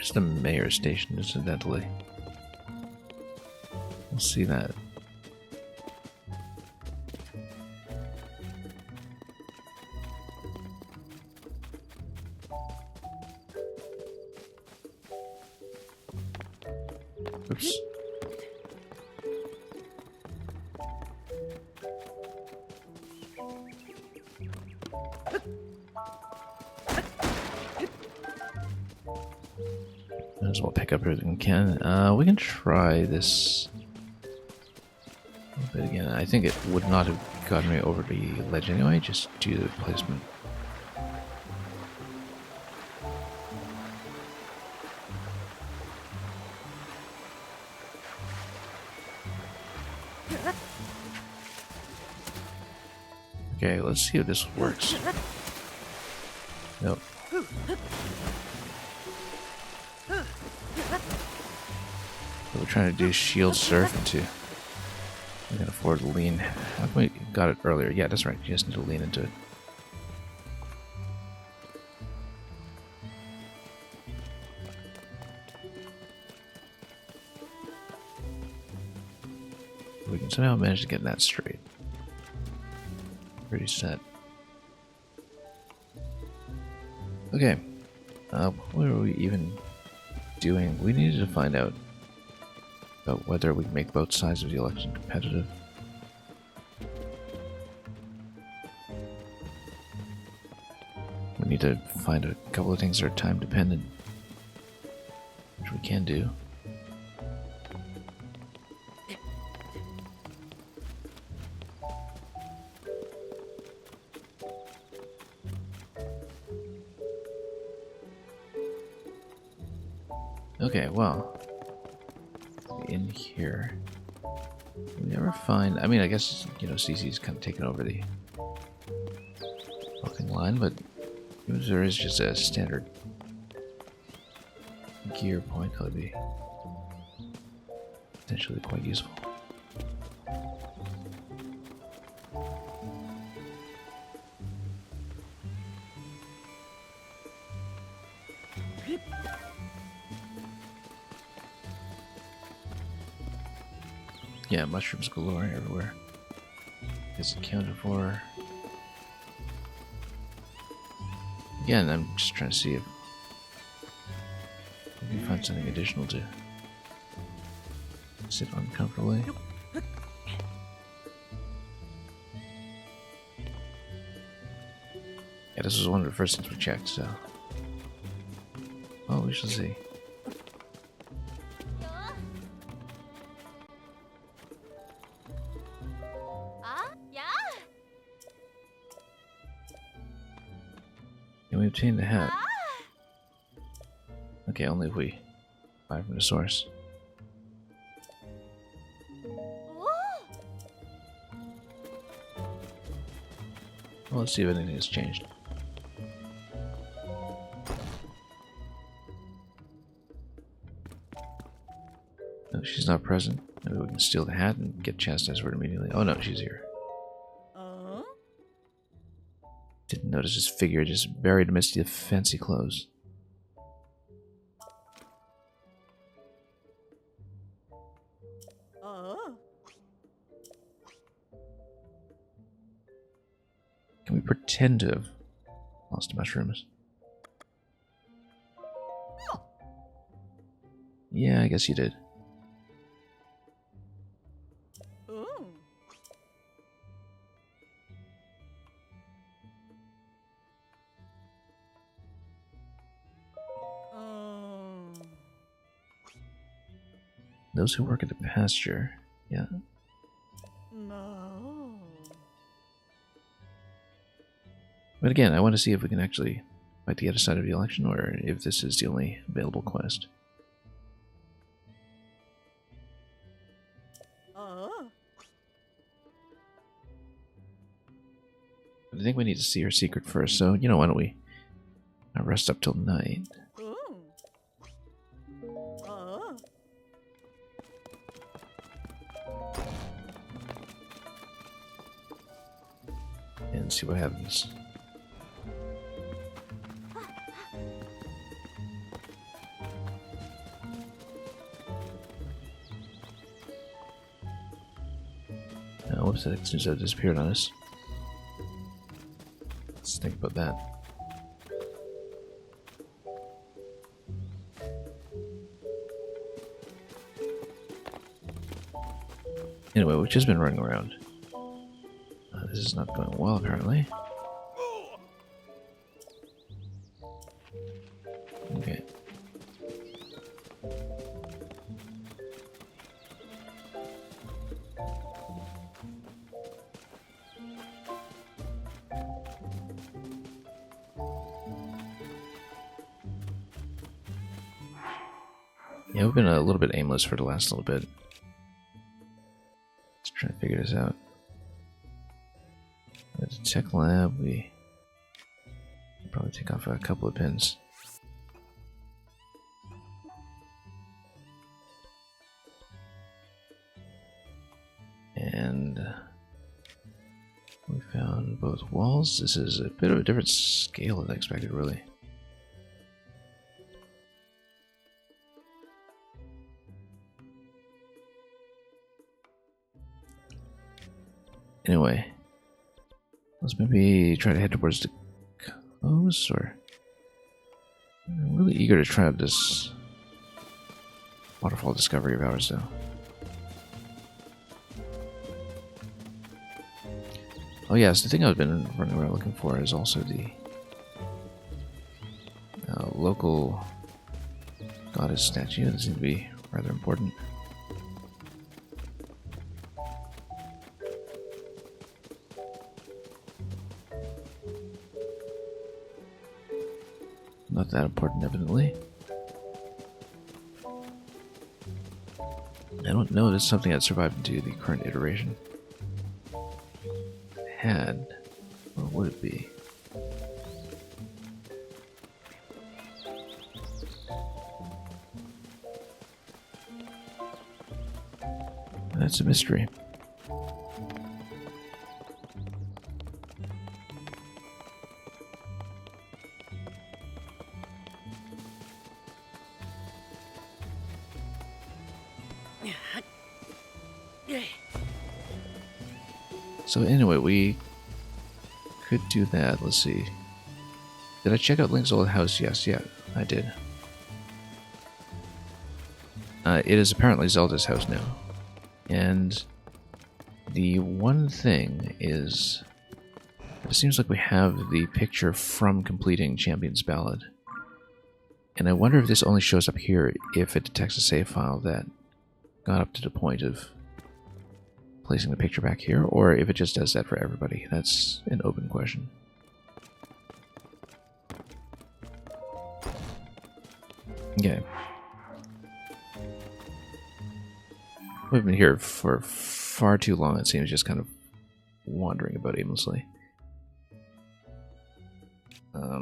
Where's the mayor's station, incidentally? We'll see that. Oops. Might as well pick up everything we can. We can try this a little bit again. I think it would not have gotten me over the ledge anyway, just due to the placement. Okay, let's see if this works. Nope. What we're trying to do is shield surf into. We can afford to lean. How come we got it earlier? Yeah, that's right. You just need to lean into it. We can somehow manage to get that straight. Pretty set. Okay. What are we even doing? We needed to find out about whether we can make both sides of the election competitive. We need to find a couple of things that are time dependent, which we can do. Okay, well, in here, we never find. I mean, I guess CC's kind of taken over the fucking line, but there is just a standard gear point that would be potentially quite useful. Yeah, mushrooms galore everywhere. It's accounted for. Again, I'm just trying to see if we can find something additional to sit on comfortably. Yeah, this was one of the first things we checked, so. Oh, we shall see. Can we obtain the hat? Okay, only if we buy from the source. Well, let's see if anything has changed. No, she's not present. Maybe we can steal the hat and get chastised for it immediately. Oh no, she's here. Didn't notice his figure just buried amidst the fancy clothes. Can we pretend to have lost mushrooms? Yeah, I guess you did. Those who work at the pasture, yeah. No. But again, I want to see if we can actually fight the other side of the election, or if this is the only available quest. But I think we need to see her secret first, so, why don't we rest up till night? And see what happens. Whoops, that seems to have disappeared on us. Let's think about that. Anyway, we've just been running around. This is not going well, apparently. Okay. Yeah, we've been a little bit aimless for the last little bit. Let's try to figure this out. At the tech lab, we probably take off a couple of pins. And we found both walls. This is a bit of a different scale than I expected, really. Anyway, let's maybe try to head towards the coast, or... I'm really eager to try out this waterfall discovery of ours, though. Oh yes, the thing I've been running around looking for is also the local goddess statue. That seems to be rather important. Not that important, evidently. I don't know if it's something that survived into the current iteration. Had, or would it be? That's a mystery. So anyway, we could do that. Let's see. Did I check out Link's old house? Yes, yeah, I did. It is apparently Zelda's house now. And the one thing is, it seems like we have the picture from completing Champion's Ballad. And I wonder if this only shows up here if it detects a save file that got up to the point of placing the picture back here, or if it just does that for everybody. That's an open question. Okay. We've been here for far too long, it seems, just kind of wandering about aimlessly. I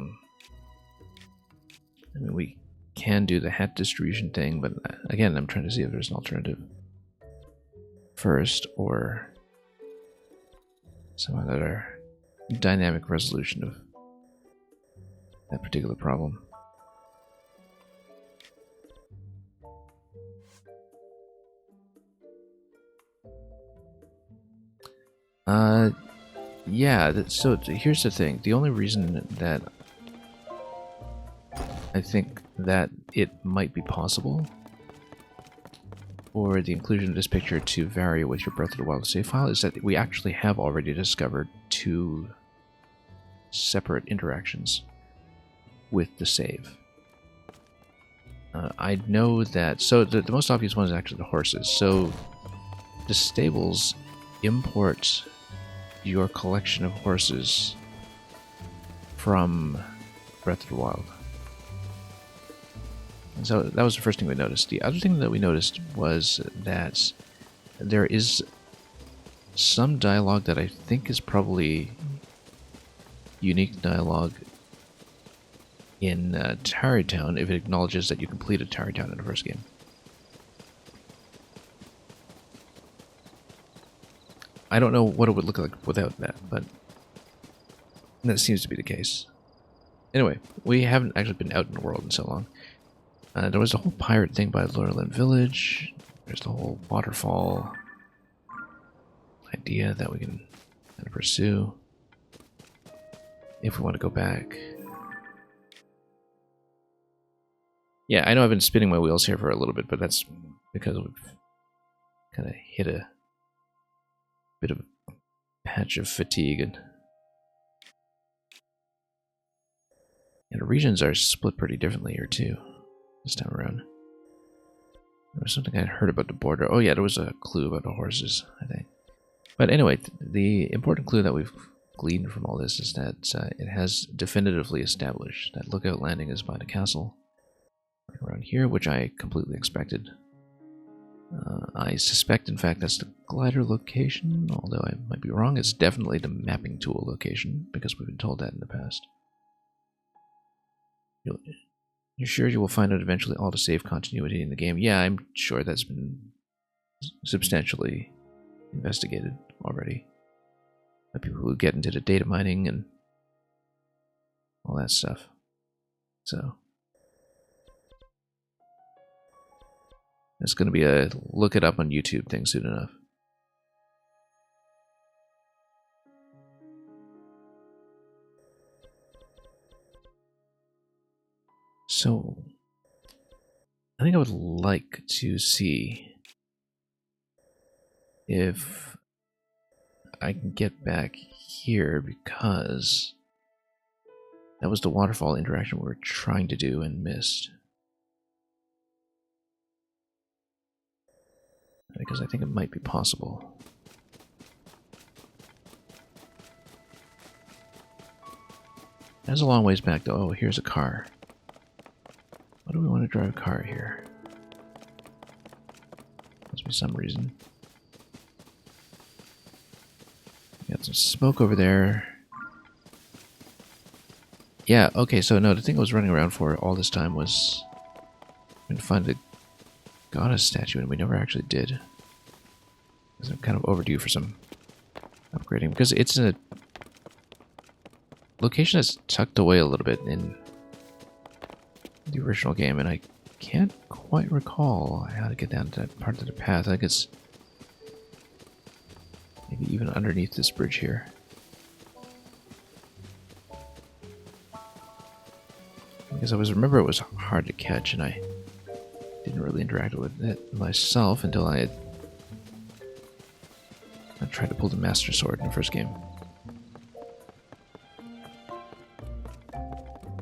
mean, we can do the hat distribution thing, but again, I'm trying to see if there's an alternative first, or some other dynamic resolution of that particular problem. Yeah, so here's the thing. The only reason that I think that it might be possible for the inclusion of this picture to vary with your Breath of the Wild save file is that we actually have already discovered two separate interactions with the save. I know that, so the most obvious one is actually the horses. So the stables import your collection of horses from Breath of the Wild. And so that was the first thing we noticed. The other thing that we noticed was that there is some dialogue that I think is probably unique dialogue in Tarry Town if it acknowledges that you completed Tarry Town in the first game. I don't know what it would look like without that, but that seems to be the case. Anyway, we haven't actually been out in the world in so long. There was the whole pirate thing by Lurelin Village. There's the whole waterfall. I idea that we can kind of pursue if we want to go back. Yeah, I know I've been spinning my wheels here for a little bit, but that's because we've kind of hit a bit of a patch of fatigue, and the regions are split pretty differently here too this time around. There was something I heard about the border. Oh yeah, there was a clue about the horses, I think. But anyway, the important clue that we've gleaned from all this is that it has definitively established that Lookout Landing is by the castle right around here, which I completely expected. I suspect, in fact, that's the glider location, although I might be wrong. It's definitely the mapping tool location, because we've been told that in the past. You're sure you will find out eventually all the safe continuity in the game? Yeah, I'm sure that's been substantially investigated already by people who get into the data mining and all that stuff. So it's going to be a look it up on YouTube thing soon enough. So I think I would like to see if I can get back here, because that was the waterfall interaction we were trying to do and missed. Because I think it might be possible. That's a long ways back though. Oh, here's a car. Why do we want to drive a car here? Must be some reason. Got some smoke over there. Yeah, okay, so no, the thing I was running around for all this time was trying to find the goddess statue, and we never actually did. Because I'm kind of overdue for some upgrading, because it's a location that's tucked away a little bit in the original game, and I can't quite recall how to get down to that part of the path. I think it's maybe even underneath this bridge here. Because I remember it was hard to catch, and I didn't really interact with it myself until I tried to pull the Master Sword in the first game.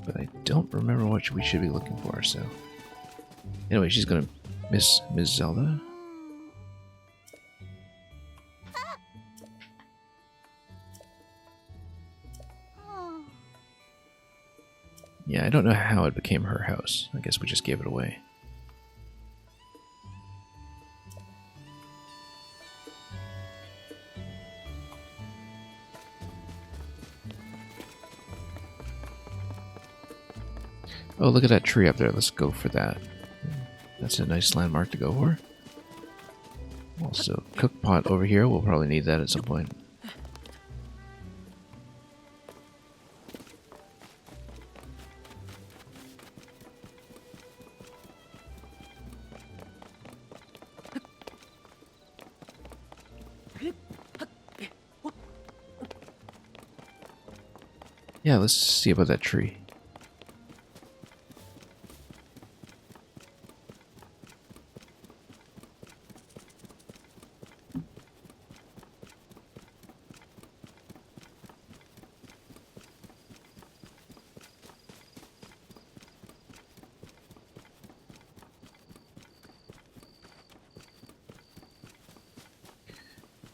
But I don't remember what we should be looking for, so... Anyway, she's gonna miss Miss Zelda. Yeah, I don't know how it became her house. I guess we just gave it away. Oh, look at that tree up there. Let's go for that. That's a nice landmark to go for. Also, cook pot over here. We'll probably need that at some point. Yeah, let's see about that tree.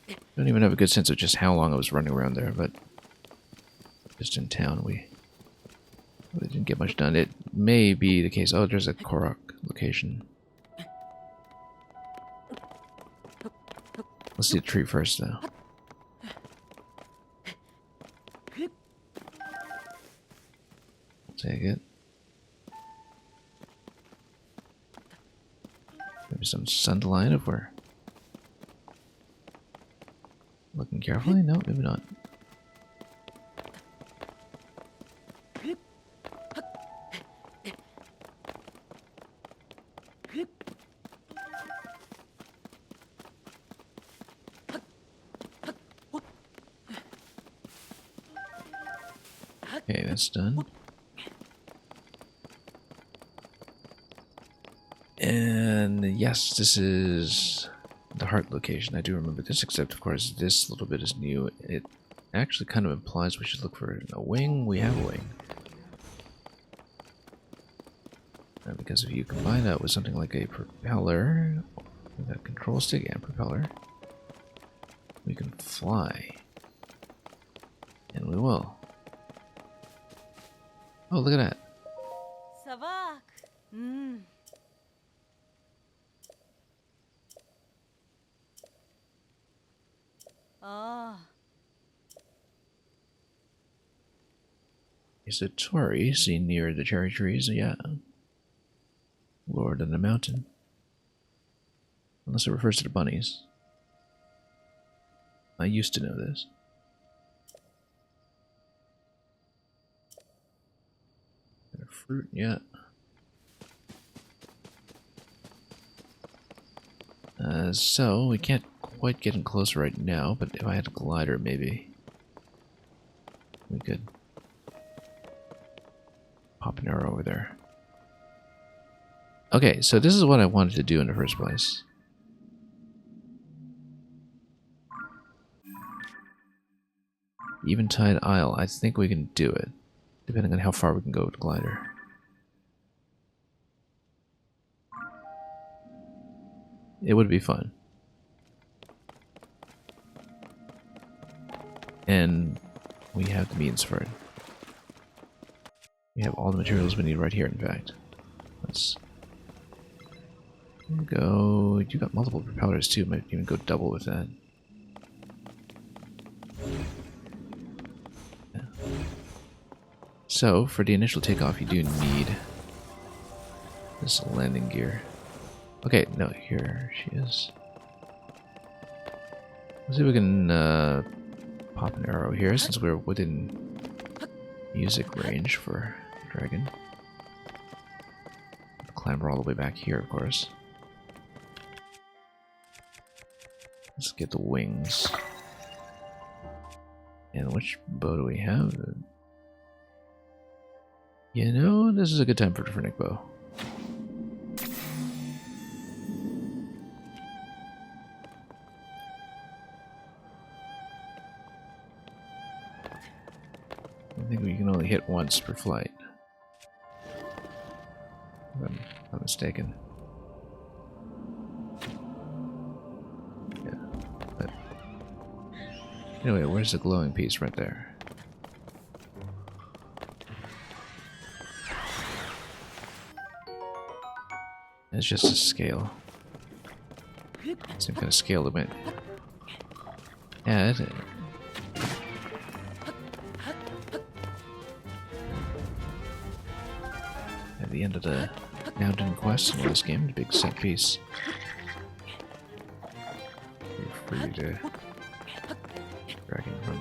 I don't even have a good sense of just how long I was running around there, but just in town we really didn't get much done. It may be the case. Oh, there's a Korok location. Let's see the tree first, though. Take it. Maybe some sunlight if we're looking carefully. No, maybe not. Okay, that's done. And yes, this is the heart location. I do remember this, except of course this little bit is new. It actually kind of implies we should look for a wing. We have a wing. Because if you combine that with something like a propeller, with a control stick and propeller, we can fly. And we will. Oh, look at that. Savak. Mm. Ah. It's a Tory seen near the cherry trees, yeah. Lord of the mountain. Unless it refers to the bunnies. I used to know this. And a fruit, yeah. So, we can't quite get in close right now, but if I had a glider, maybe we could pop an arrow over there. Okay, so this is what I wanted to do in the first place. Eventide Isle. I think we can do it, depending on how far we can go with the glider. It would be fun. And we have the means for it. We have all the materials we need right here, in fact. Let's go. You got multiple propellers too, might even go double with that. Yeah. So, for the initial takeoff, you do need this landing gear. Okay, no, here she is. Let's see if we can pop an arrow here, since we're within music range for Dragon. Clamber all the way back here, of course. Let's get the wings. And which bow do we have? You know, this is a good time for the Fernic bow. I think we can only hit once per flight. If I'm not mistaken. Yeah. But anyway, where's the glowing piece? Right there. It's just a scale. Same kind of scale that went. Yeah, that's it. At the end of the mountain quest in this game, the big set piece. You're free to Dragon from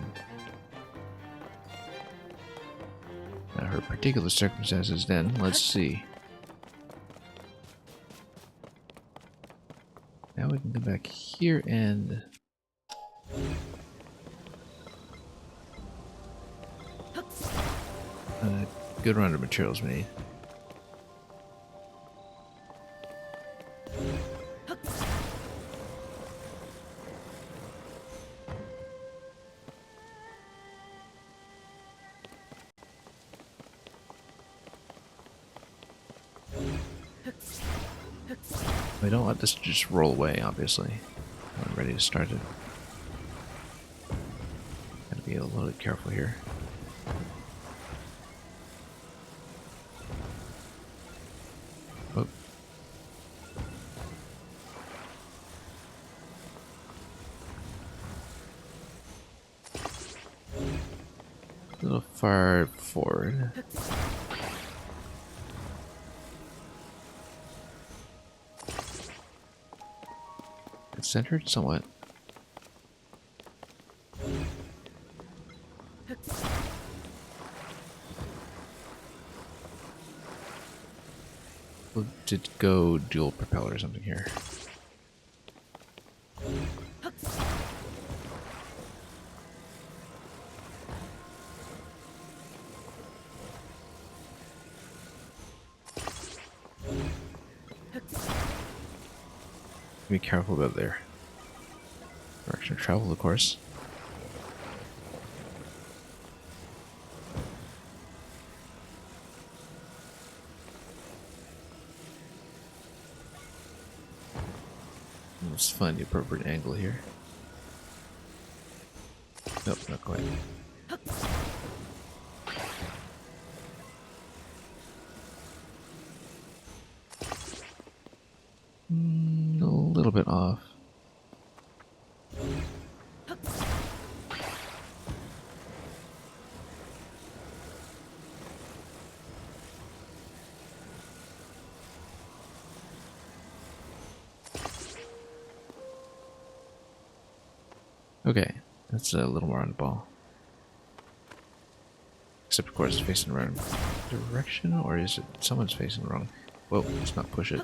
her particular circumstances. Then let's see. Now we can come back here and good run of materials we need. We don't let this just roll away, obviously. I'm ready to start it. Gotta be a little bit careful here. Oh. A little far forward. It's centered somewhat. We'll just go dual propeller or something here. Be careful about their direction of travel, of course. Let's find the appropriate angle here. Nope, not quite. A little bit off. Okay, that's a little more on the ball. Except, of course, it's facing the wrong direction, or is it someone's facing the wrong? Whoa, let's not push it.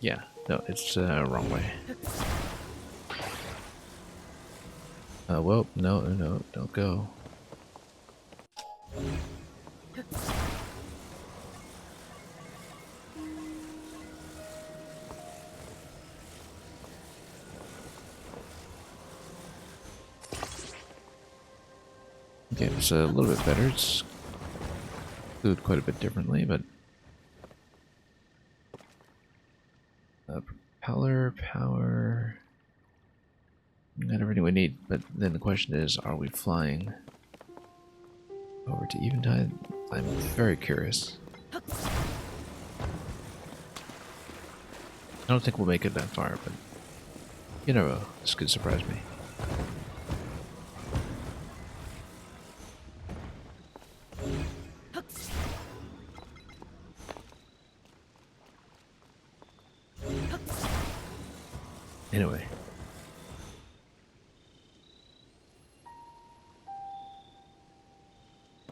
Yeah, no, it's wrong way. Well, no, no, don't go. Okay, it's a little bit better. It's glued quite a bit differently, but propeller power. Not everything we need, but then the question is, are we flying over to Eventide? I'm very curious. I don't think we'll make it that far, but you know, this could surprise me. Anyway.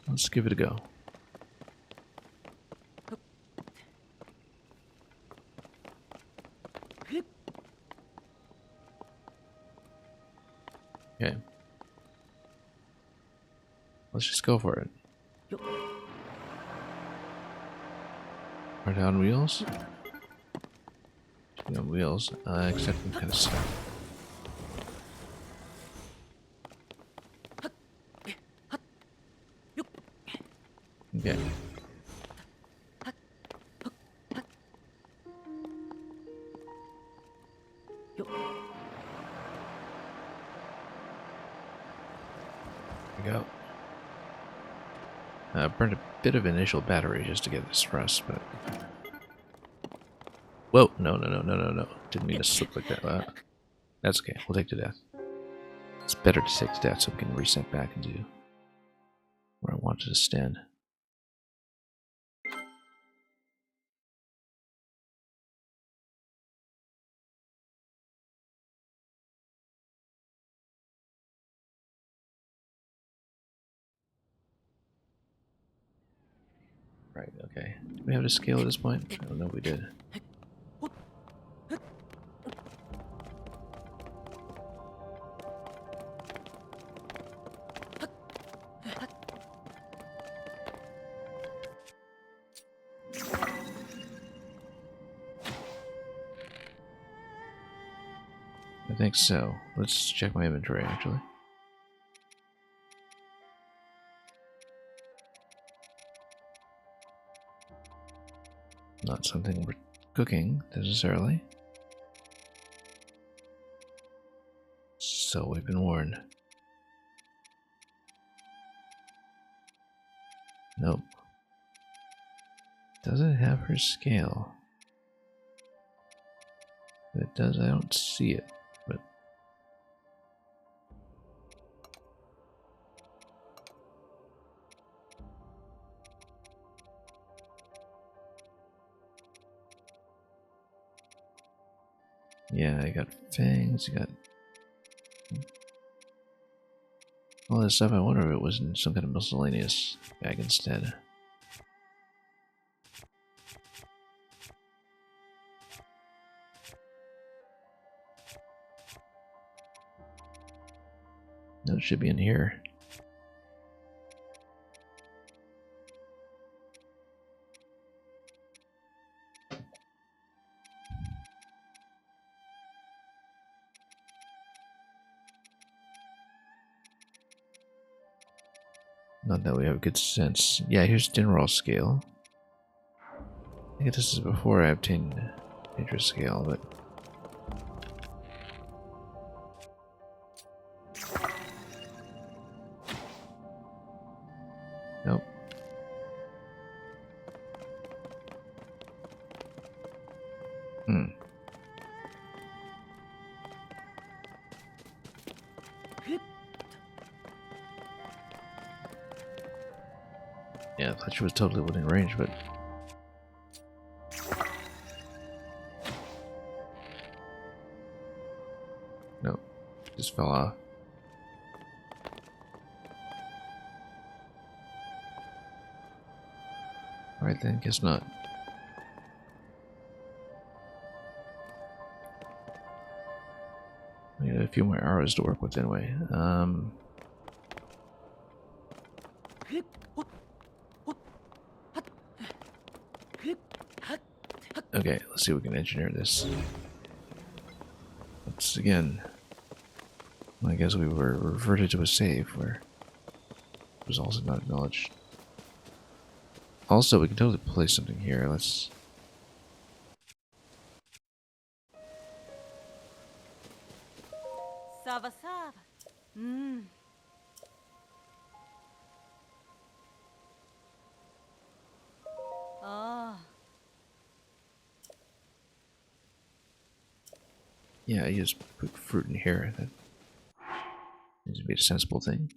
Let's give it a go. Okay. Let's just go for it. Are they on wheels? On wheels, except I'm kind of stuck. Okay. There we go. Burned a bit of initial battery just to get this press, but... Whoa! No, no, no, no, no, no. Didn't mean to slip like that. That's okay. We'll take the death. It's better to take the death so we can reset back into where I wanted to stand. Right, okay. Do we have to scale at this point? I don't know if we did. I think so. Let's check my inventory, actually. Not something we're cooking, necessarily. So we've been warned. Nope. Doesn't have her scale. If it does, I don't see it. But yeah, I got fangs, I got all this stuff. I wonder if it was in some kind of miscellaneous bag instead. No, it should be in here. Not that we have a good sense. Yeah, here's Dinroll scale. I think this is before I obtained dangerous scale, but nope. Hmm. Yeah, I thought she was totally within range, but no, just fell off. Alright then, guess not. We got a few more arrows to work with anyway. Okay, let's see if we can engineer this. Once again, I guess we were reverted to a save where it was also not acknowledged. Also, we can totally place something here. Let's... Sava Sava. Mmm. Oh. Yeah, you just put fruit in here. That seems to be a sensible thing.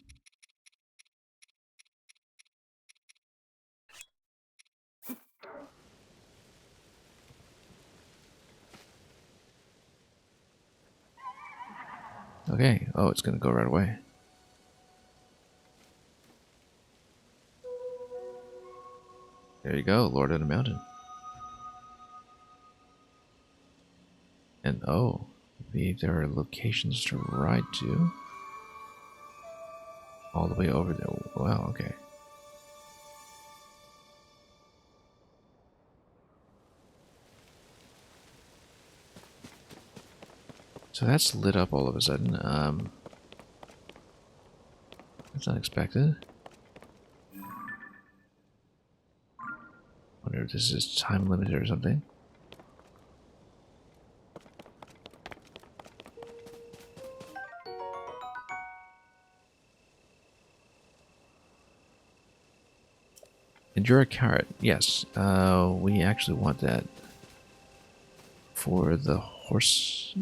Okay. Oh, it's gonna go right away. There you go, Lord of the Mountain. And oh, maybe there are locations to ride to. All the way over there. Wow, okay. So that's lit up all of a sudden. That's unexpected. Wonder if this is time limited or something. Endure a carrot. Yes, we actually want that for the horse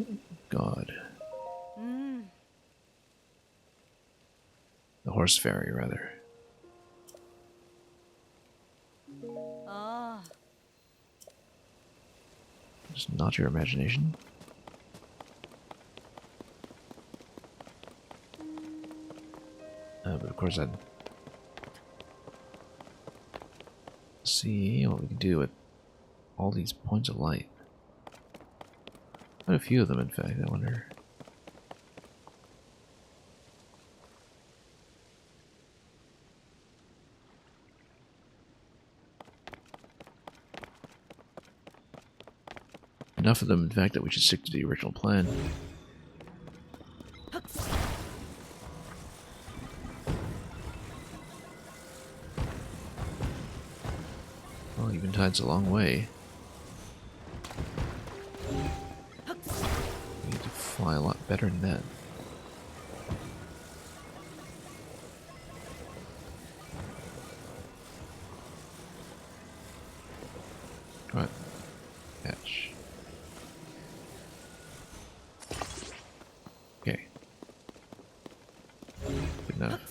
god. Mmm. The horse fairy, rather. Oh. It's not your imagination. But of course, I'd see what we can do with all these points of light. Quite a few of them, in fact. I wonder. Enough of them, in fact, that we should stick to the original plan. Well, Eventide's a long way. We need to fly a lot better than that. Right. Catch. Okay. Good enough.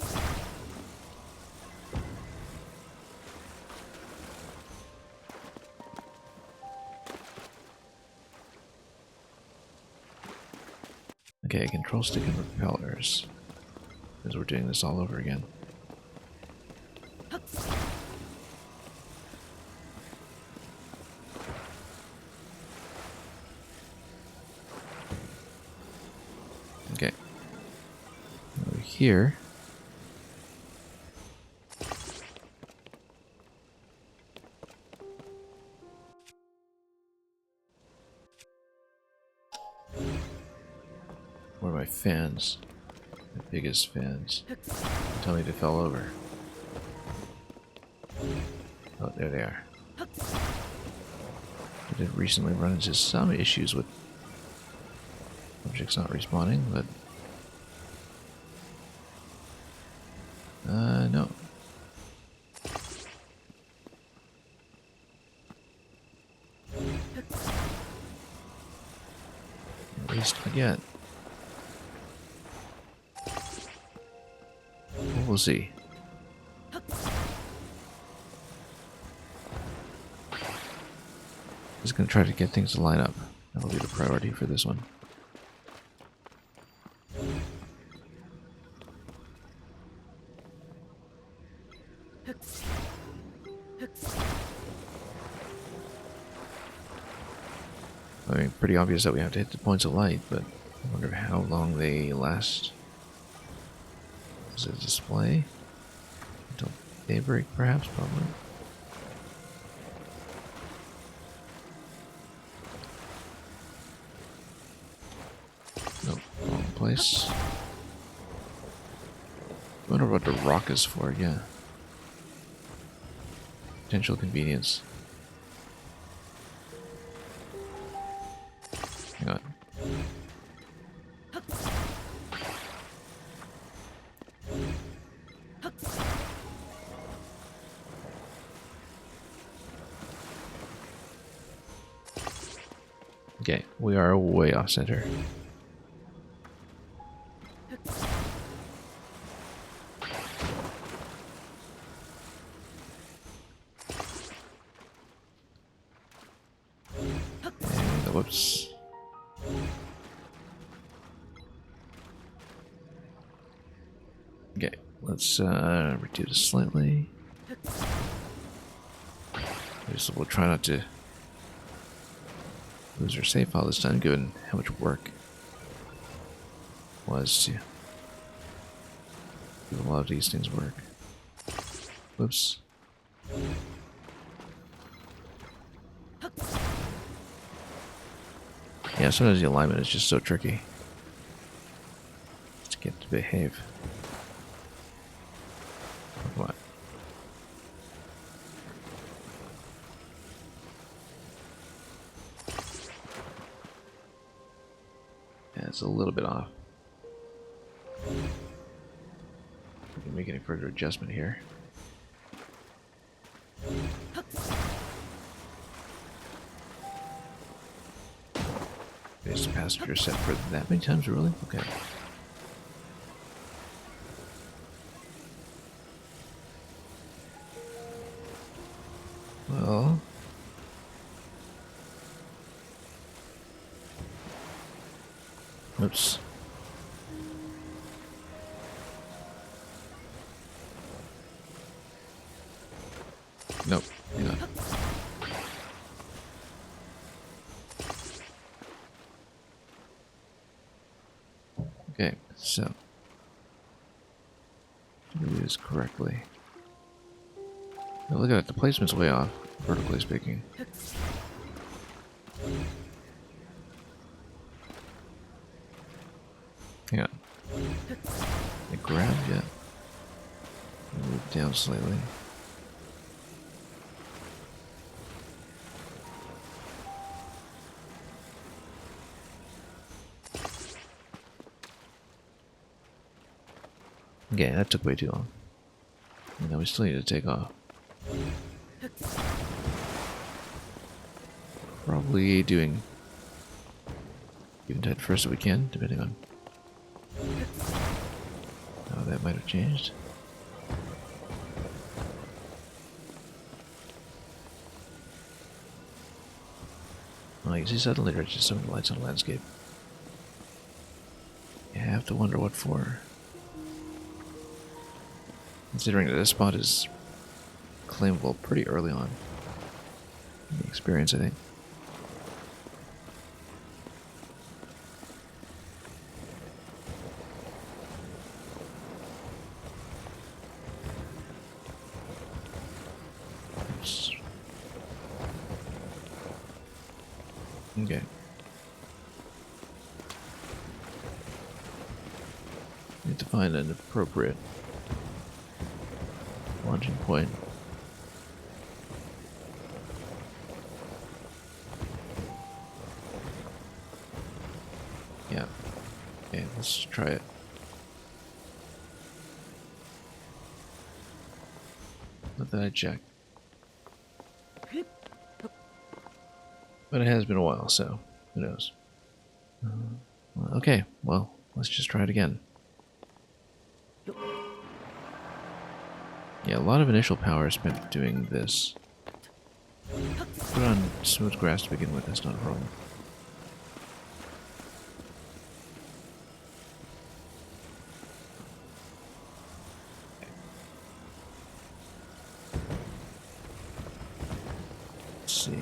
Okay, control stick and propellers. Because we're doing this all over again. Okay. Over here. Where are my fans? My biggest fans. Tell me they fell over. Oh, there they are. I did recently run into some issues with objects not respawning, but no. At least not yet. We'll see. Just gonna try to get things to line up. That'll be the priority for this one. I mean, pretty obvious that we have to hit the points of light, but I wonder how long they last. Is it a display? Until daybreak, perhaps? Probably. Nope, wrong place. I wonder what the rock is for, yeah. Potential convenience. Hang on. Okay, we are way off center. And whoops. Okay, let's reduce it slightly. We'll try not to lose our save file this time, given how much work it was to do a lot of these things work. Whoops. Yeah, sometimes the alignment is just so tricky to get to behave. What? Yeah, it's a little bit off. We can make any further adjustment here. Is the passenger set for that many times, really? Okay. Well, oops. Nope. Hang on. Okay, so do this correctly. Now look at it, the placement's way off, vertically speaking. Hang on. I grab yet. Move down slightly. Okay, that took way too long. And now we still need to take off. Probably doing eventide first if we can, depending on how that might have changed. Well, you see suddenly there's just some lights on the landscape. You have to wonder what for. Considering that this spot is claimable pretty early on in the experience, I think. Oops. Okay. Need to find an appropriate launching point. try it. Not that I checked. But it has been a while, so who knows. Okay, well, let's just try it again. Yeah, a lot of initial power spent doing this. Put on smooth grass to begin with, that's not a problem. Let's see.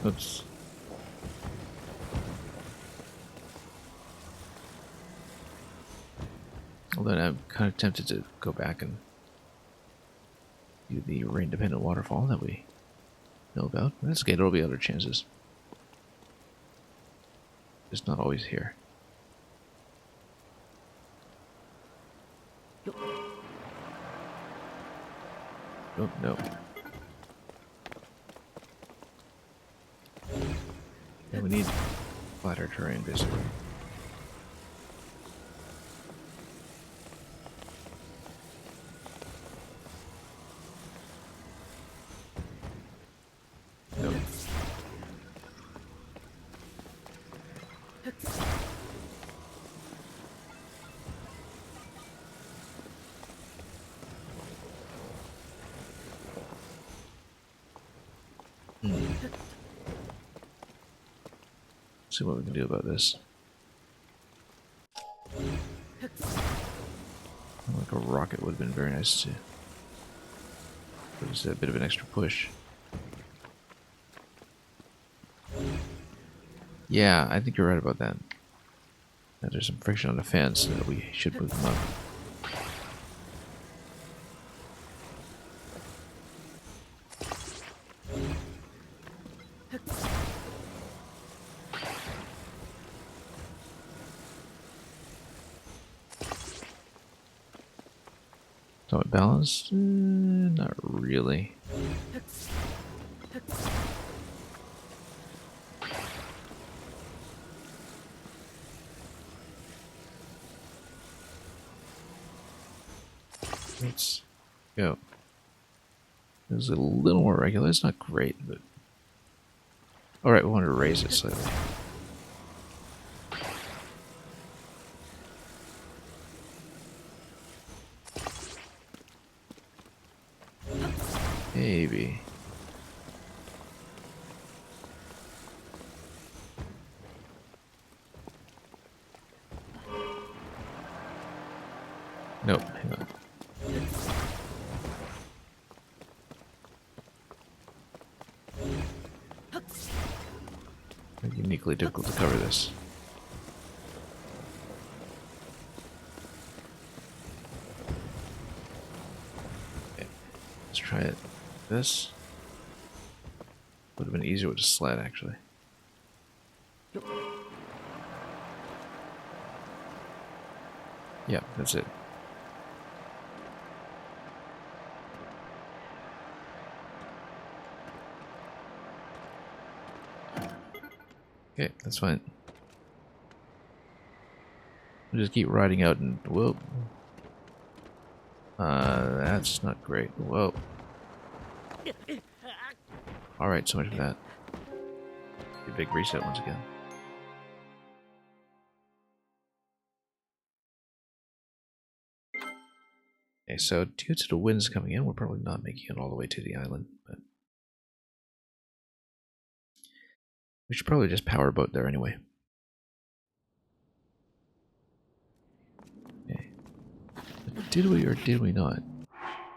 Oops. Although I'm kind of tempted to go back and do the rain-dependent waterfall that we know about. That's okay, there'll be other chances. Just not always here. Oh, no. Yeah, we need flatter terrain, basically. No. See what we can do about this. Like a rocket would have been very nice too. But just a bit of an extra push. Yeah, I think you're right about that. Now there's some friction on the fence that we should move them up. Somewhat balanced? Not really. Let's go. It was a little more regular. It's not great, but... Alright, we wanted to raise it slightly. Maybe. Nope, hang on. Uniquely difficult to cover this. Okay, let's try it. This would have been easier with a sled, actually. Yeah, that's it. Okay, that's fine. We'll just keep riding out and... Whoa. That's not great. Whoa. Alright, so much for that. A big reset once again. Okay, so due to the winds coming in, we're probably not making it all the way to the island, but... We should probably just power a boat there anyway. Okay. But did we or did we not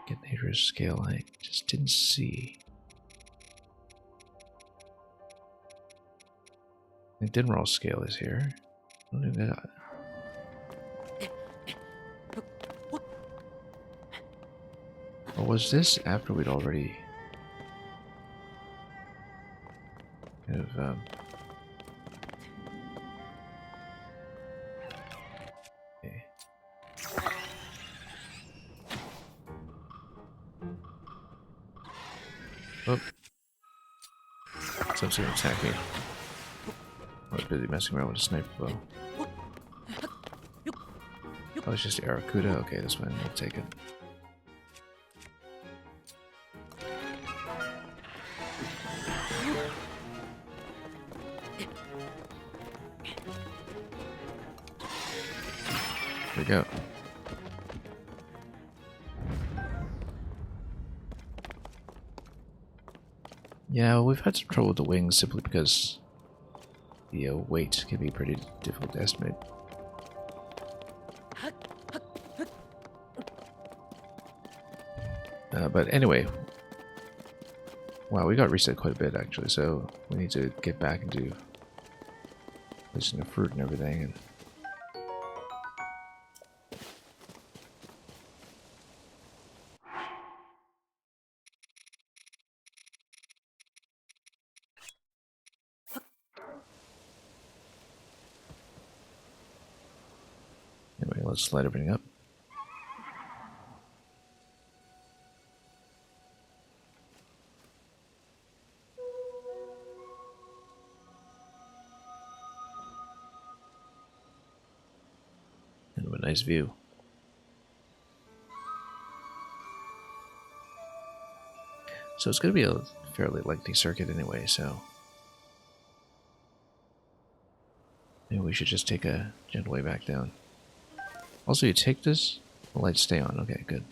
get dangerous scale? I just didn't see. I think Dinral scale is here. I don't think that. Or was this after we'd already kind of okay. Oh. Someone's gonna attack me. I was busy messing around with a sniper bow. Oh, it's just Arakuda? Okay, that's fine. I'll take it. Here we go. Yeah, well, we've had some trouble with the wings simply because the weight can be pretty difficult to estimate. But anyway, wow, we got reset quite a bit actually, so we need to get back into placing the fruit and everything. And anyway, let's light everything up. And a nice view. So it's going to be a fairly lengthy circuit anyway, so maybe we should just take a gentle way back down. Also, you take this, the lights stay on. Okay, good.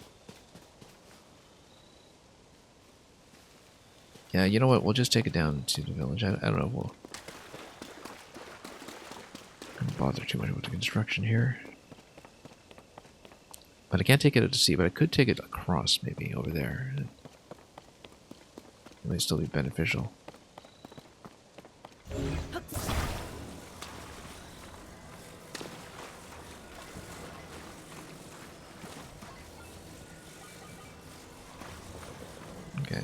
Yeah, you know what? We'll just take it down to the village. I don't know. We'll don't bother too much with the construction here. But I can't take it out to sea, but I could take it across maybe over there. It may still be beneficial. Okay.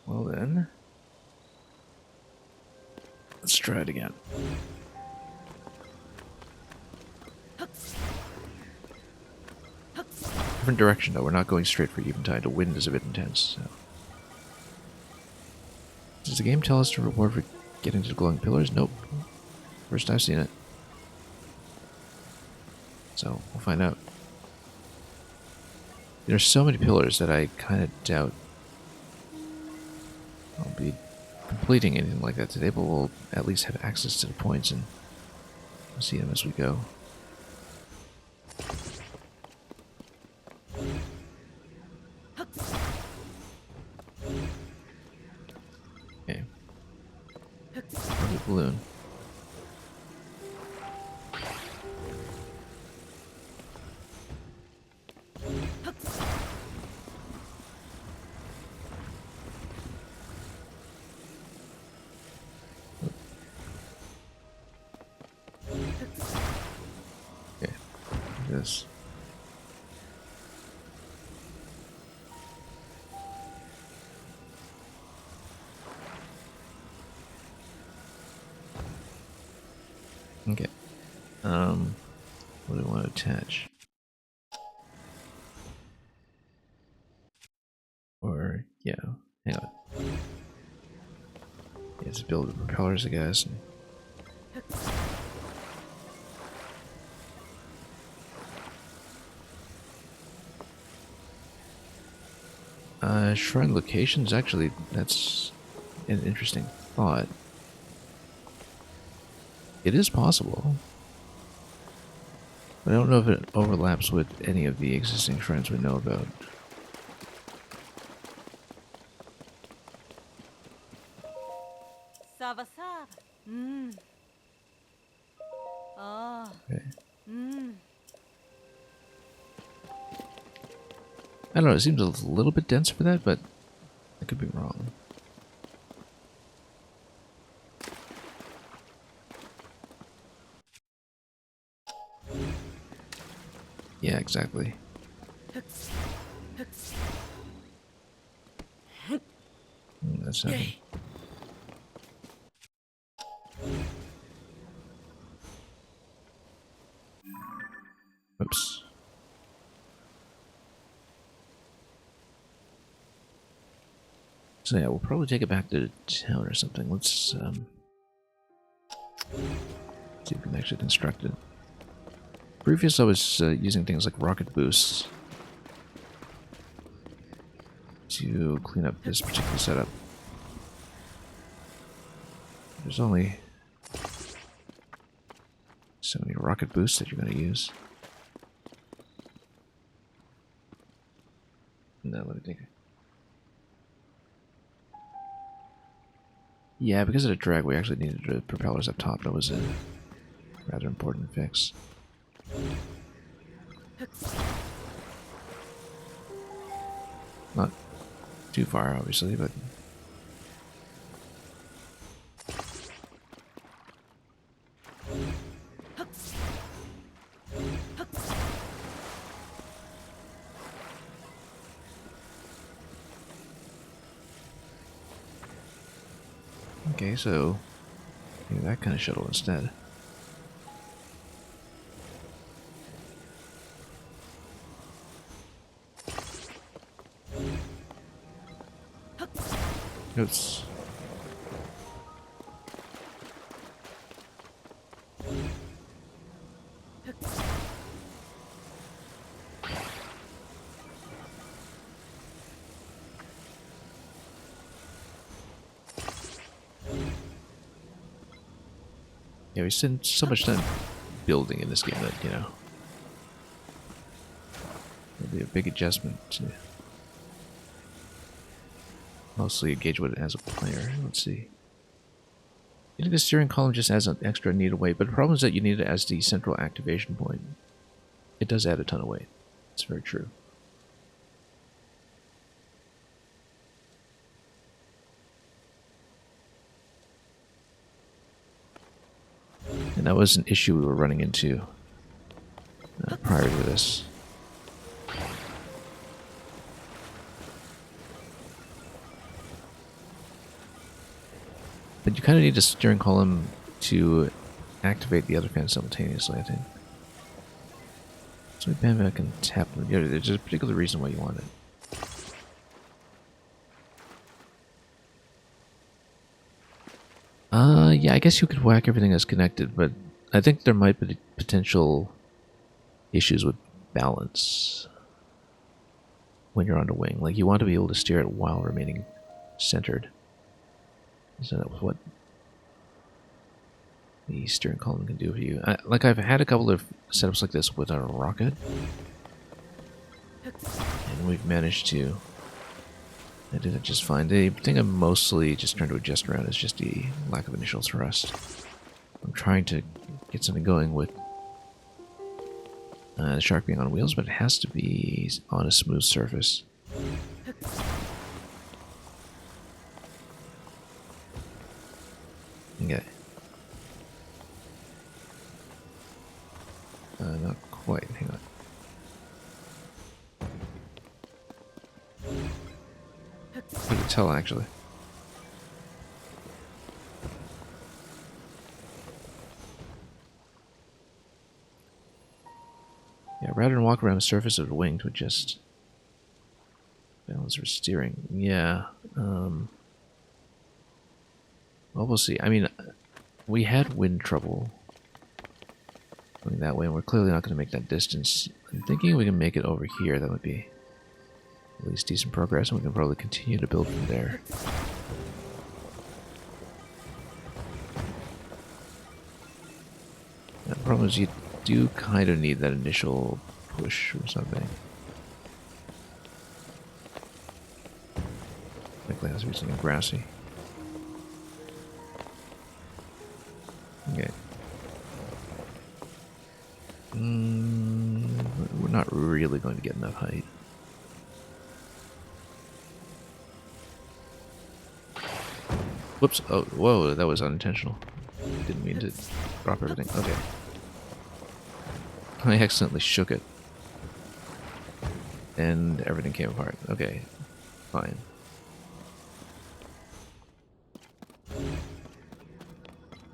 Well then, let's try it again. Different direction though, we're not going straight for Eventide. The wind is a bit intense, so. Does the game tell us to reward for getting to the glowing pillars? Nope. First I've seen it. So, we'll find out. There's so many pillars that I kind of doubt I'll be completing anything like that today, but we'll at least have access to the points and see them as we go. Okay. Another balloon. Okay. This. Okay. What do we want to attach? Or, yeah, hang on. Yeah, just build the propellers, I guess. Shrine locations, actually, that's an interesting thought. It is possible. But I don't know if it overlaps with any of the existing shrines we know about. Sava sava. Mmm. Ah. Okay. Mmm. I don't know, it seems a little bit dense for that, but I could be wrong. Yeah, exactly. That's nothing. Oops. So yeah, we'll probably take it back to town or something. Let's see if we can actually construct it. Previous I was using things like rocket boosts to clean up this particular setup. There's only so many rocket boosts that you're going to use. No, let me think. Yeah, because of the drag, we actually needed the propellers up top. That was a rather important fix. Not too far, obviously, but... Okay, so... maybe that kind of shuttle instead. Oops. Yeah, we spend so much time building in this game that, you know, it'll be a big adjustment to mostly engage with it as a player. Let's see. You think the steering column just adds an extra needed weight, but the problem is that you need it as the central activation point. It does add a ton of weight. It's very true. And that was an issue we were running into prior to this. But you kind of need a steering column to activate the other fans simultaneously, I think. So maybe I can tap them. Yeah, there's a particular reason why you want it. Yeah, I guess you could whack everything as connected, but I think there might be potential issues with balance when you're on the wing. Like, you want to be able to steer it while remaining centered. So that was what the steering column can do for you. I've had a couple of setups like this with a rocket, and we've managed to do that just fine. The thing I'm mostly just trying to adjust around is just the lack of initial thrust. I'm trying to get something going with the shark being on wheels, but it has to be on a smooth surface. Okay. Not quite. Hang on. I can tell, actually. Yeah, rather than walk around the surface of the wing to adjust balance or steering. Yeah. Well, we'll see. I mean, we had wind trouble going that way, and we're clearly not going to make that distance. I'm thinking we can make it over here. That would be at least decent progress, and we can probably continue to build from there. Now, the problem is you do kind of need that initial push or something. Likely has to be something grassy. Okay. We're not really going to get enough height. Whoops. Oh, whoa, that was unintentional. Didn't mean to drop everything. Okay. I accidentally shook it. And everything came apart. Okay. Fine.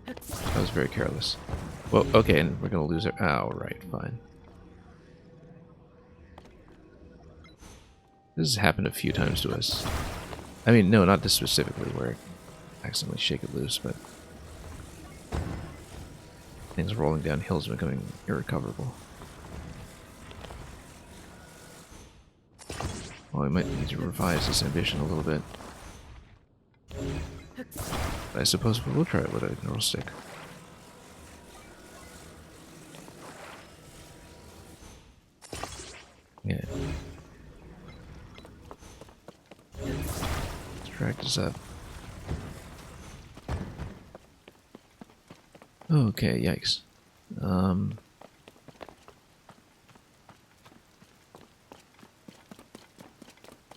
That was very careless. Well, okay, and we're gonna lose it. Oh, right, fine. This has happened a few times to us. I mean, no, not this specifically, where I accidentally shake it loose, but things rolling down hills becoming irrecoverable. Well, we might need to revise this ambition a little bit. But I suppose we will try it with a neural stick. Yeah. Let's drag this up. Okay, yikes.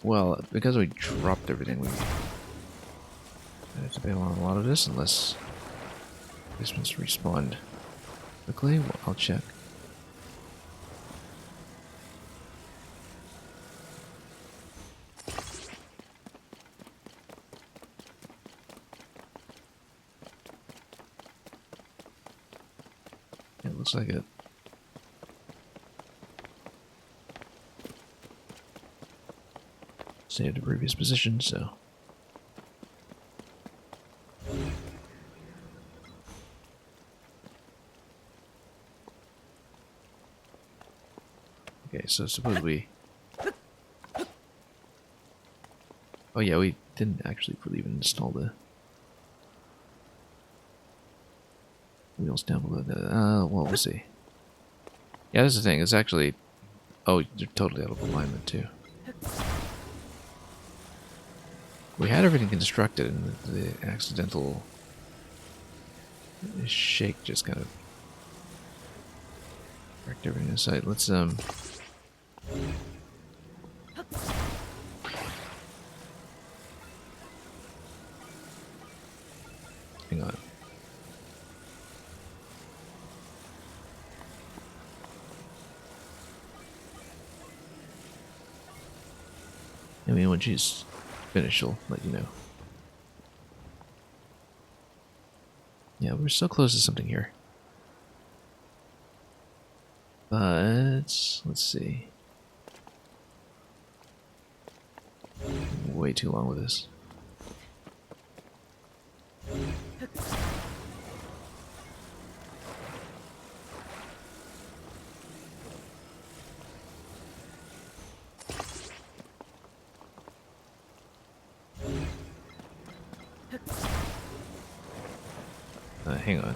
Well, because we dropped everything, we have to bail on a lot of this unless this one's respawned quickly. Well, I'll check. It looks like it. Saved the previous position, so. Okay, so suppose we. Oh yeah, we didn't actually really even install the wheels down below that. Well, we'll see. Yeah, that's the thing. It's actually. Oh, you're totally out of alignment too. We had everything constructed, and the accidental shake just kind of wrecked everything in sight. Let's hang on. I mean, when she's finished, she'll let you know. Yeah, we're so close to something here. But let's see. Way too long with this. Hang on.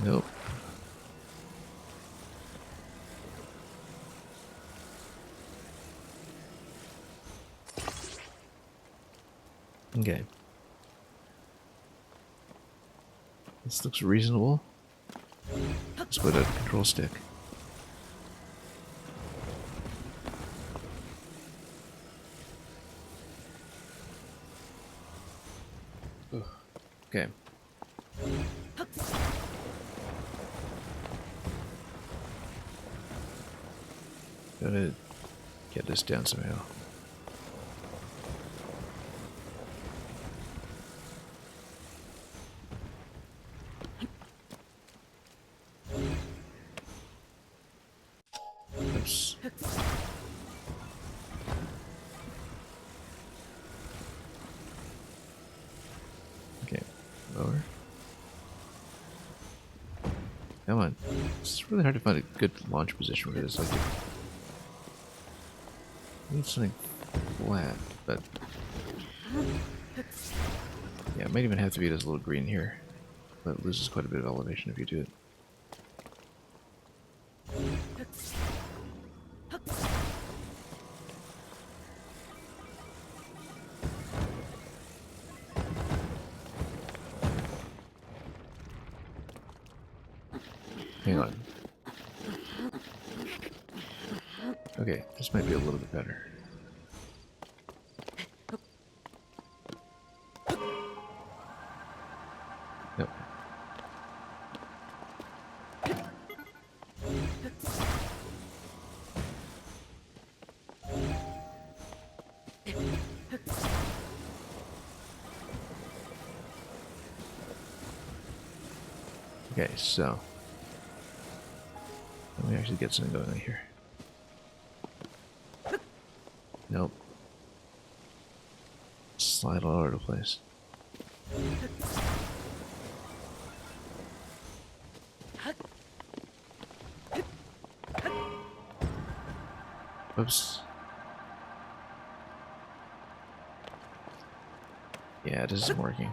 Nope. Okay. This looks reasonable. Let's put a control stick. Ugh. Okay. Gotta get this down somehow. Oops. Okay, lower. Come on. It's really hard to find a good launch position for this. Like, I need something flat, but yeah, it might even have to be this little green here, but it loses quite a bit of elevation if you do it. Hang on. Okay, this might be a little bit better. Nope. Okay, so let me actually get something going on here. Nope. Slide all over the place. Oops. Yeah, this isn't working.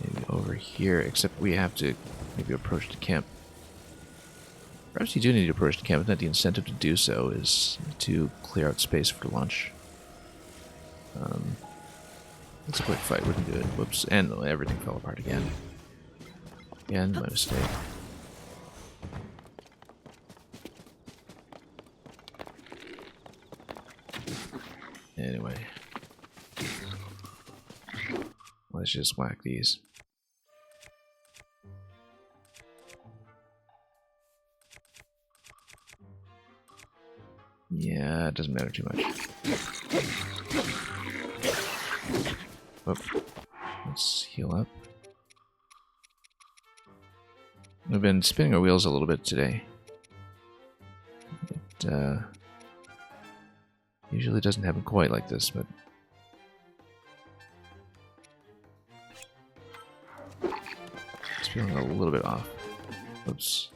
Maybe over here, except we have to maybe approach the camp. Perhaps you do need to approach the camp, but the incentive to do so is to clear out space for lunch. It's a quick fight, we can do it. Whoops, and everything fell apart again. Again, my mistake. Anyway. Let's just whack these. Yeah, it doesn't matter too much. Oh, let's heal up. We've been spinning our wheels a little bit today. It usually doesn't happen quite like this, but it's feeling a little bit off. Oops.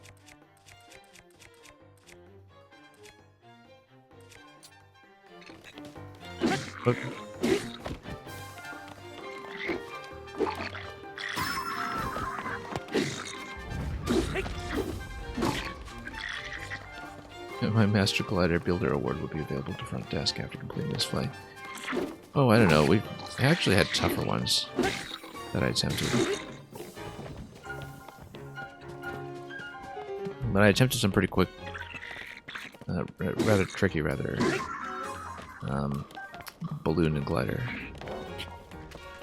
Oop. My Master Glider Builder Award will be available to front desk after completing this flight. Oh, I don't know. We actually had tougher ones that I attempted. But I attempted some pretty quick, rather tricky, balloon and glider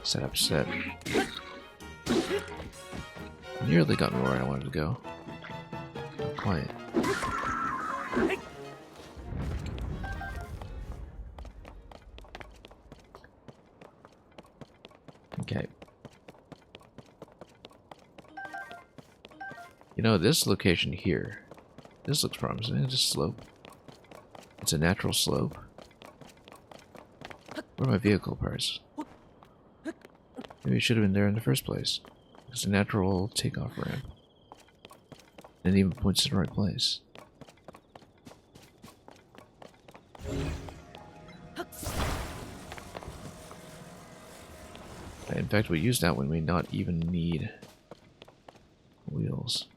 setup set. Nearly gotten where I wanted to go. Not quite. Okay. You know, this location here, this looks promising. It's a slope. It's a natural slope. Where are my vehicle parts? Maybe it should have been there in the first place. It's a natural takeoff ramp. And it even points to the right place. In fact, we use that when we not even need wheels.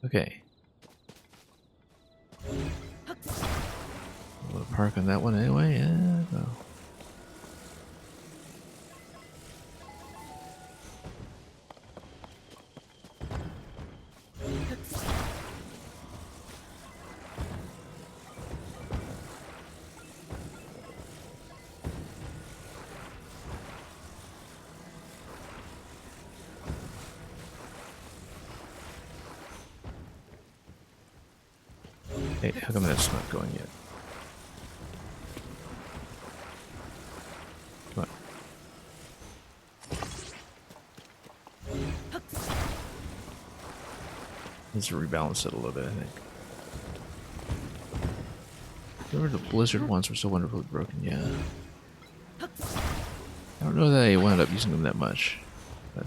Okay. We'll park on that one anyway. Yeah, no. Hey, how come that's not going yet? Come on. Needs to rebalance it a little bit, I think. Remember the blizzard ones were so wonderfully broken, yeah. I don't know that I wound up using them that much. But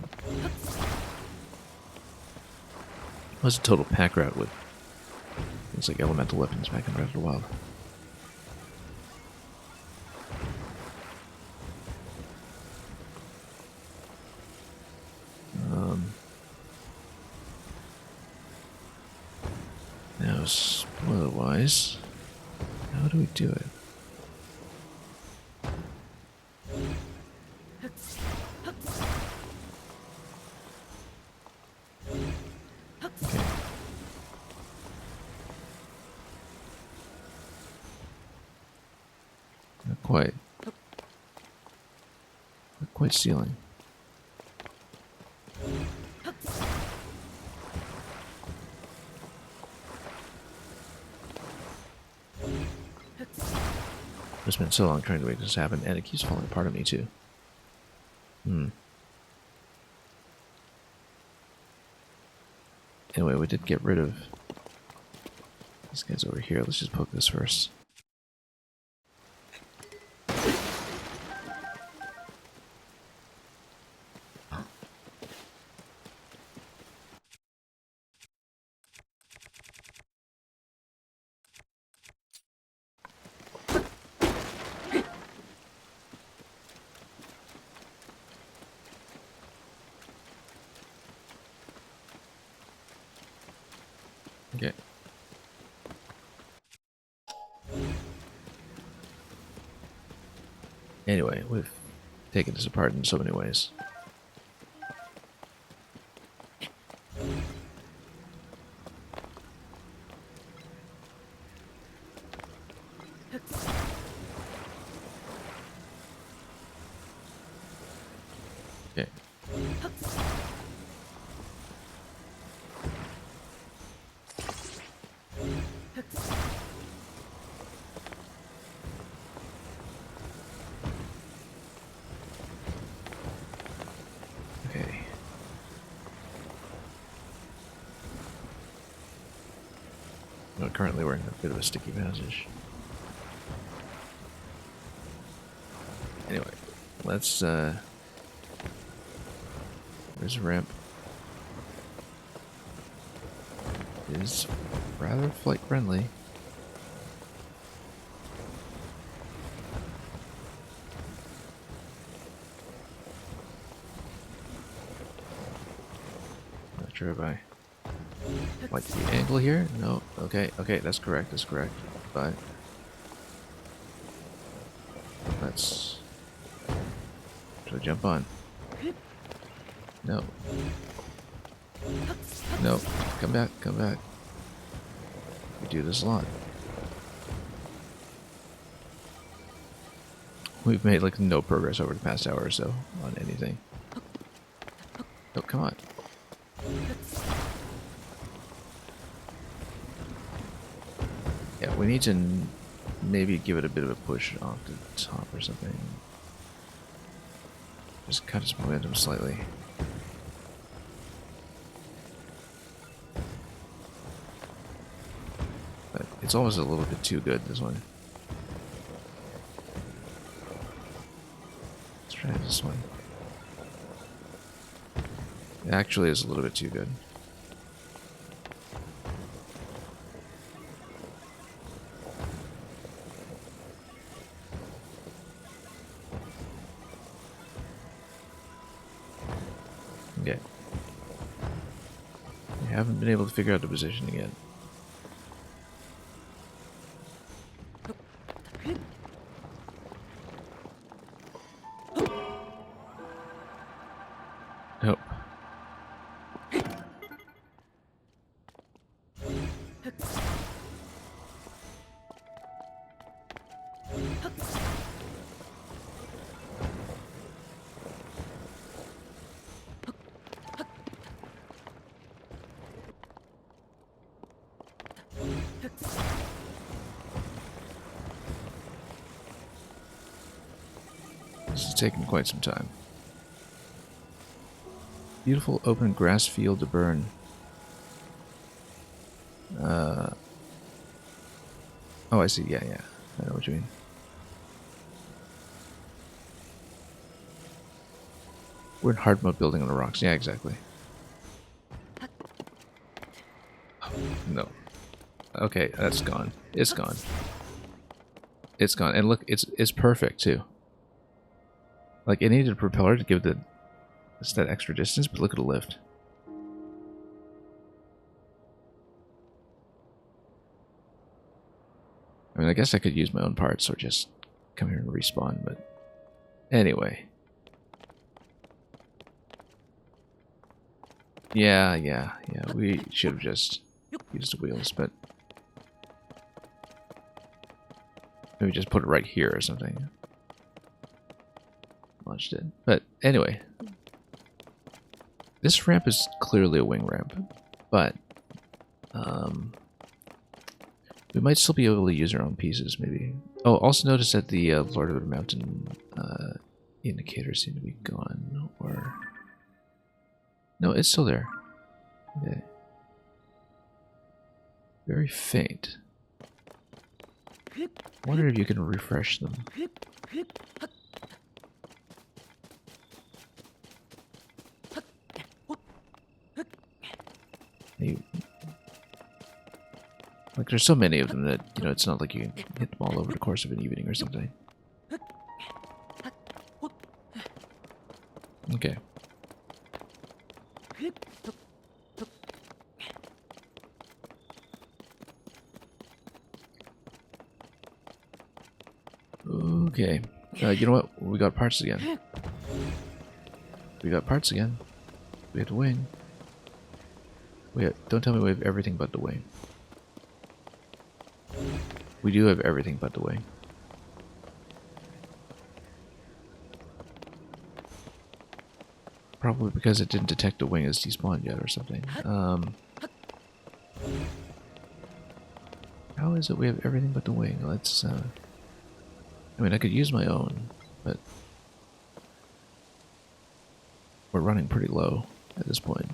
it was a total pack rat with things like elemental weapons back in Breath of the Wild. Now, spoiler-wise, how do we do it? quite. Not quite sealing. It's been so long trying to make this happen, and it keeps falling apart on me too. Anyway, we did get rid of these guys over here. Let's just poke this first. Okay. Anyway, we've taken this apart in so many ways. Okay. Okay. No, currently we're in a bit of a sticky passage. Anyway, let's there's a ramp. It is rather flight friendly. Not sure if I like the angle here. No. Okay. Okay. That's correct. That's correct. But let's try to jump on. No. No. Come back. Come back. We do this a lot. We've made like no progress over the past hour or so on anything. Oh, come on. Yeah, we need to maybe give it a bit of a push off the top or something. Just cut its momentum slightly. But it's always a little bit too good, this one. Let's try this one. It actually is a little bit too good. Okay. We haven't been able to figure out the positioning yet. Nope. This is taking quite some time. Beautiful open grass field to burn. Oh, I see. Yeah, yeah. I know what you mean. We're in hard mode building on the rocks. Yeah, exactly. Oh, no. Okay, that's gone. It's gone. It's gone. And look, it's perfect too. Like, it needed a propeller to give that extra distance, but look at the lift. I mean, I guess I could use my own parts or just come here and respawn, but anyway. Yeah, we should have just used the wheels, but maybe just put it right here or something. launched it. But anyway, this ramp is clearly a wing ramp, but we might still be able to use our own pieces, maybe. Oh, also notice that the Lord of the Mountain indicators seem to be gone, or... No, it's still there. Okay. Very faint. I wonder if you can refresh them. Like, there's so many of them that, you know, it's not like you can hit them all over the course of an evening or something. Okay. Okay. You know what? We got parts again. We got parts again. We have the wing. Don't tell me we have everything but the wing. We do have everything but the wing. Probably because it didn't detect the wing as despawned yet or something. How is it we have everything but the wing? Let's, I mean, I could use my own, but we're running pretty low at this point.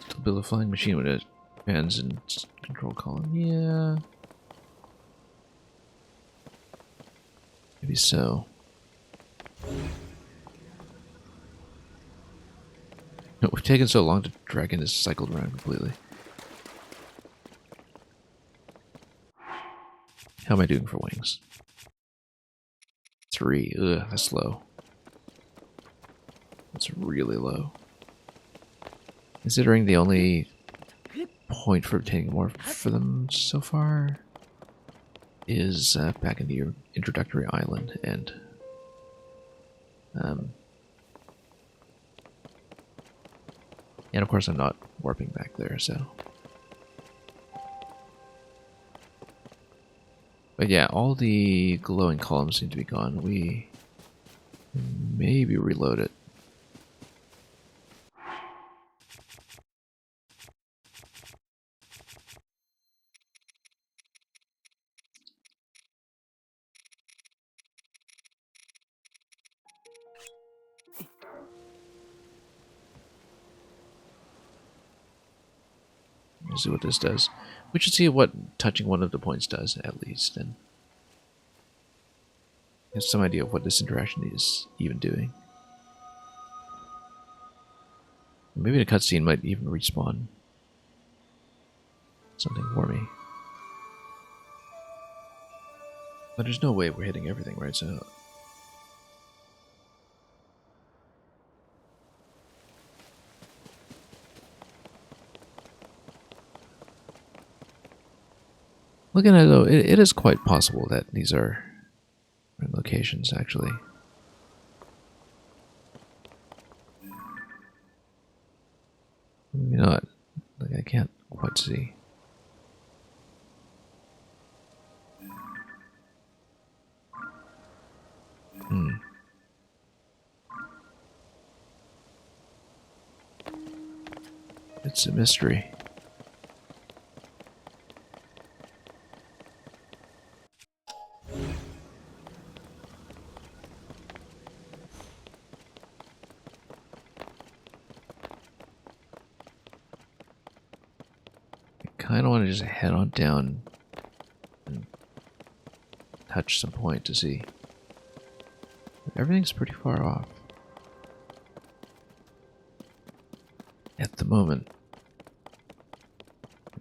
Still build a flying machine with it. Fans and control column. Yeah. Maybe so. No, we've taken so long to Dragon has cycled around completely. How am I doing for wings? 3. Ugh, that's low. That's really low. Considering the only point for obtaining more for them so far is back in the introductory island, and of course I'm not warping back there, so. But yeah, all the glowing columns seem to be gone. We maybe reload it. Let's see what this does. We should see what touching one of the points does, at least, and have some idea of what this interaction is even doing. Maybe the cutscene might even respawn something for me. But there's no way we're hitting everything, right? So looking at it though, it is quite possible that these are locations, actually. You know what? Like, I can't quite see. It's a mystery. I kind of want to just head on down and touch some point to see. But everything's pretty far off at the moment.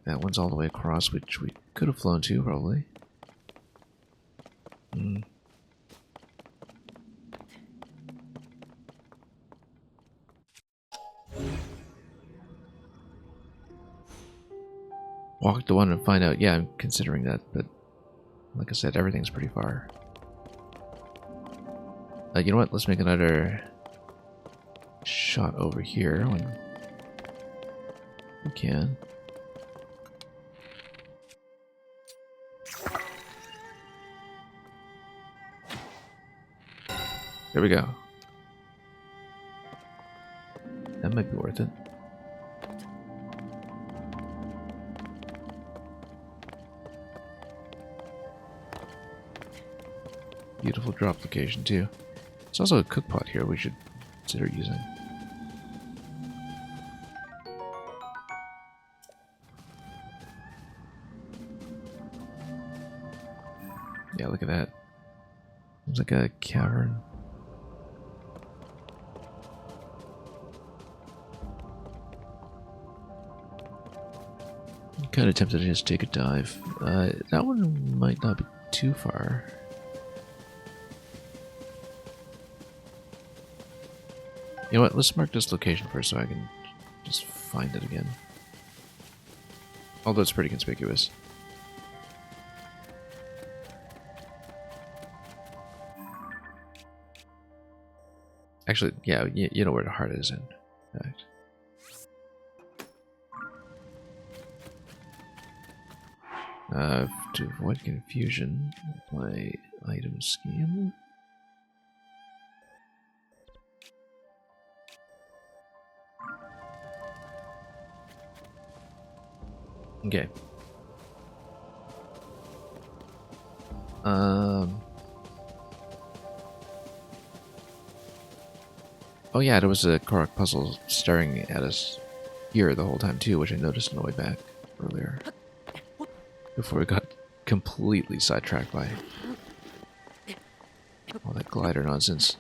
That one's all the way across, which we could have flown to, probably. Walk the one and find out. Yeah, I'm considering that, but like I said, everything's pretty far. You know what? Let's make another shot over here when we can. There we go. That might be worth it. Beautiful drop location too. There's also a cook pot here we should consider using. Yeah, look at that. Seems like a cavern. I'm kind of tempted to just take a dive. That one might not be too far. You know what? Let's mark this location first so I can just find it again. Although it's pretty conspicuous. Actually, yeah, you know where the heart is in fact. To avoid confusion with my item scheme. Okay. Oh yeah, there was a Korok puzzle staring at us here the whole time too, which I noticed on the way back earlier. Before we got completely sidetracked by all that glider nonsense.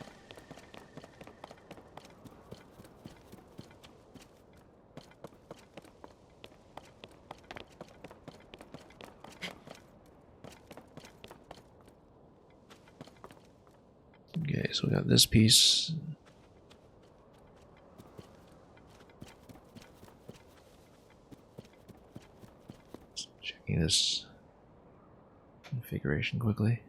Okay, so we got this piece. Checking this configuration quickly.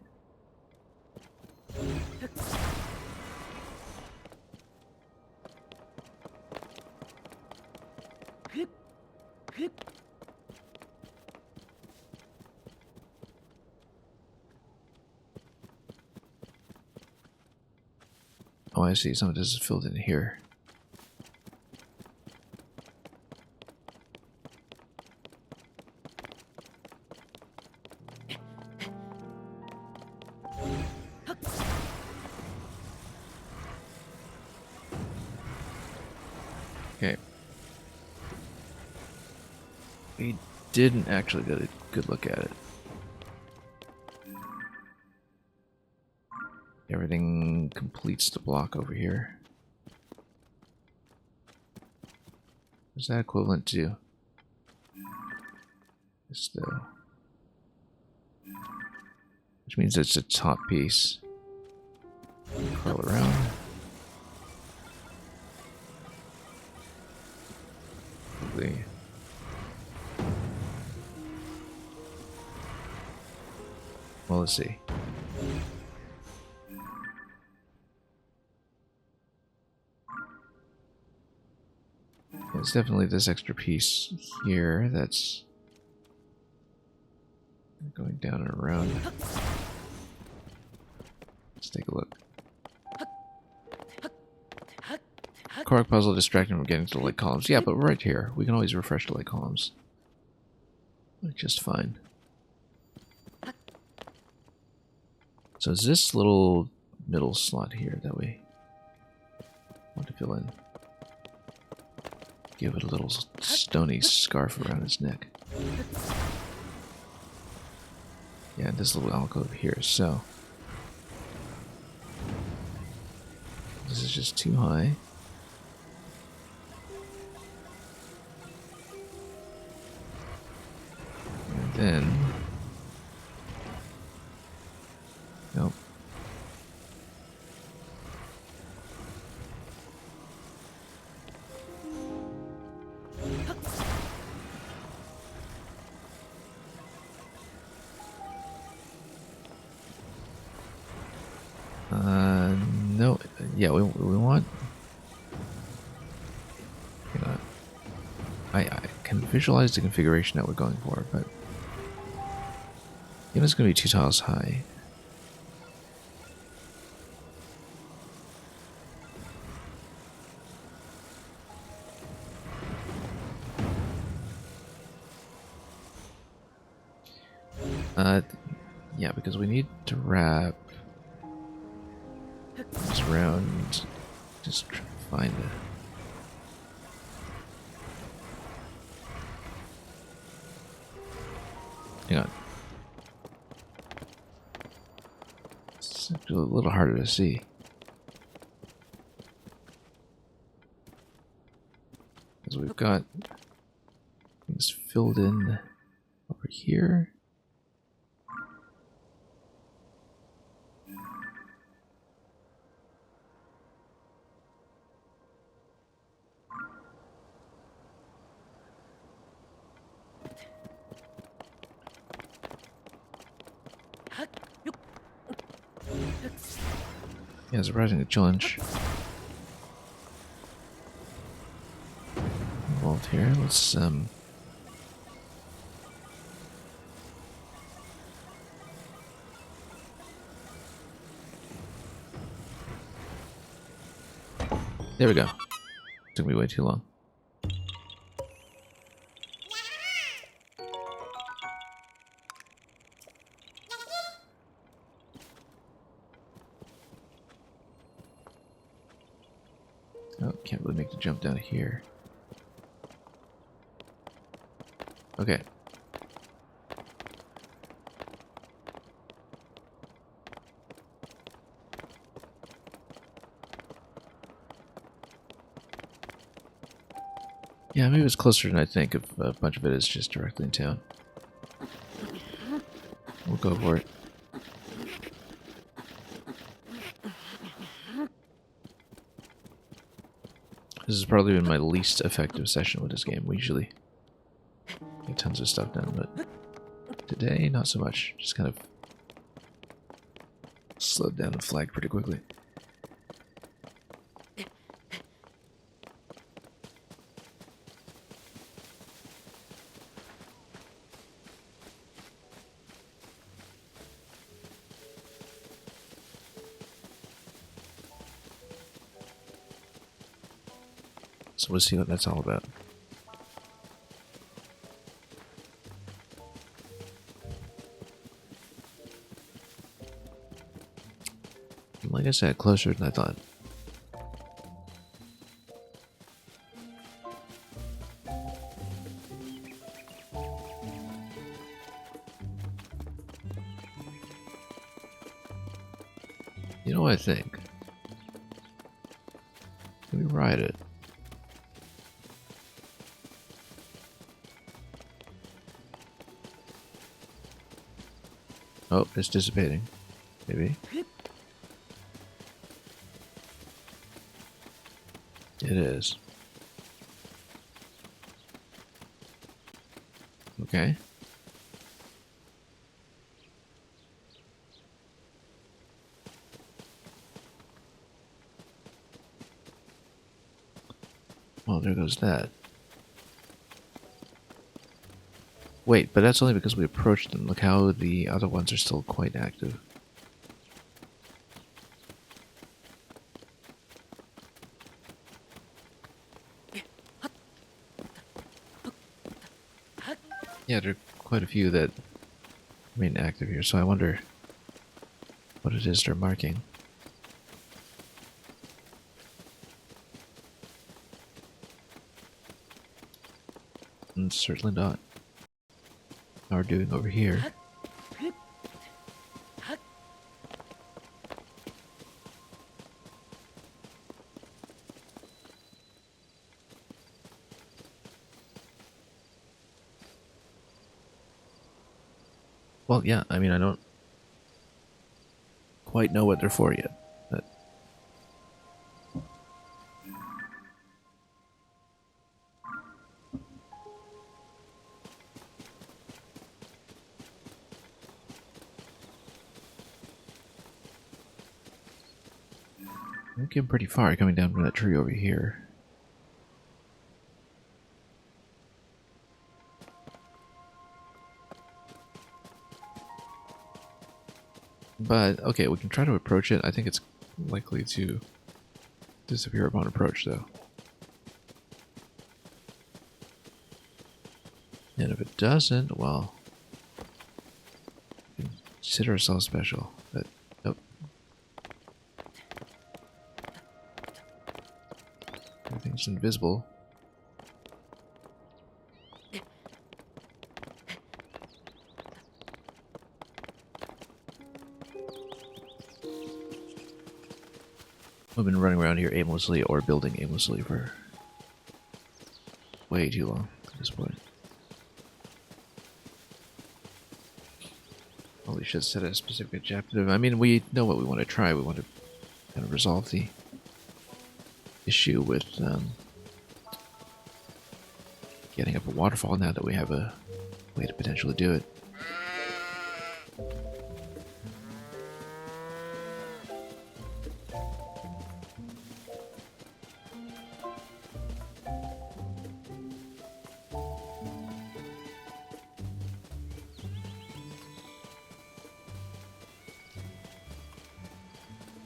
Oh, I see. Some of this is filled in here. Okay. We didn't actually get a good look at it. Everything completes the block over here. Is that equivalent to this though? Which means it's a top piece. Curl around. Probably. Well, let's see. It's definitely this extra piece here that's going down and around. Let's take a look. Korok puzzle distracting from getting to the light columns. Yeah, but right here. We can always refresh the light columns. Like just fine. So is this little middle slot here that we want to fill in? Give it a little stony scarf around its neck. Yeah, this little alcove here, so this is just too high. And then nope. No, yeah, we want visualize the configuration that we're going for, but it's going to be 2 tiles high. Yeah, because we need to wrap this around. Just try to find it. Hang on. It's a little harder to see. Because we've got things filled in over here. Yeah, surprising challenge involved here. Let's there we go. Took me way too long. Oh, can't really make the jump down here. Okay. Yeah, maybe it's closer than I think if a bunch of it is just directly in town. We'll go for it. This has probably been my least effective session with this game. We usually get tons of stuff done, but today, not so much. Just kind of slowed down and flagged pretty quickly. So we'll see what that's all about. Like I said, closer than I thought. You know what I think? Can we ride it? Oh, it's dissipating. Maybe. It is. Okay. Well, there goes that. Wait, but that's only because we approached them. Look how the other ones are still quite active. Yeah, there are quite a few that remain active here, so I wonder what it is they're marking. And certainly not how we're doing over here. Well, yeah, I mean, I don't quite know what they're for yet, but... I'm getting pretty far coming down from that tree over here. But, okay, we can try to approach it. I think it's likely to disappear upon approach, though. And if it doesn't, well, we can consider ourselves special. But, nope. Everything's invisible. We've been running around here aimlessly or building aimlessly for way too long at this point. Well, we should set a specific objective. I mean, we know what we want to try. We want to kind of resolve the issue with getting up a waterfall now that we have a way to potentially do it.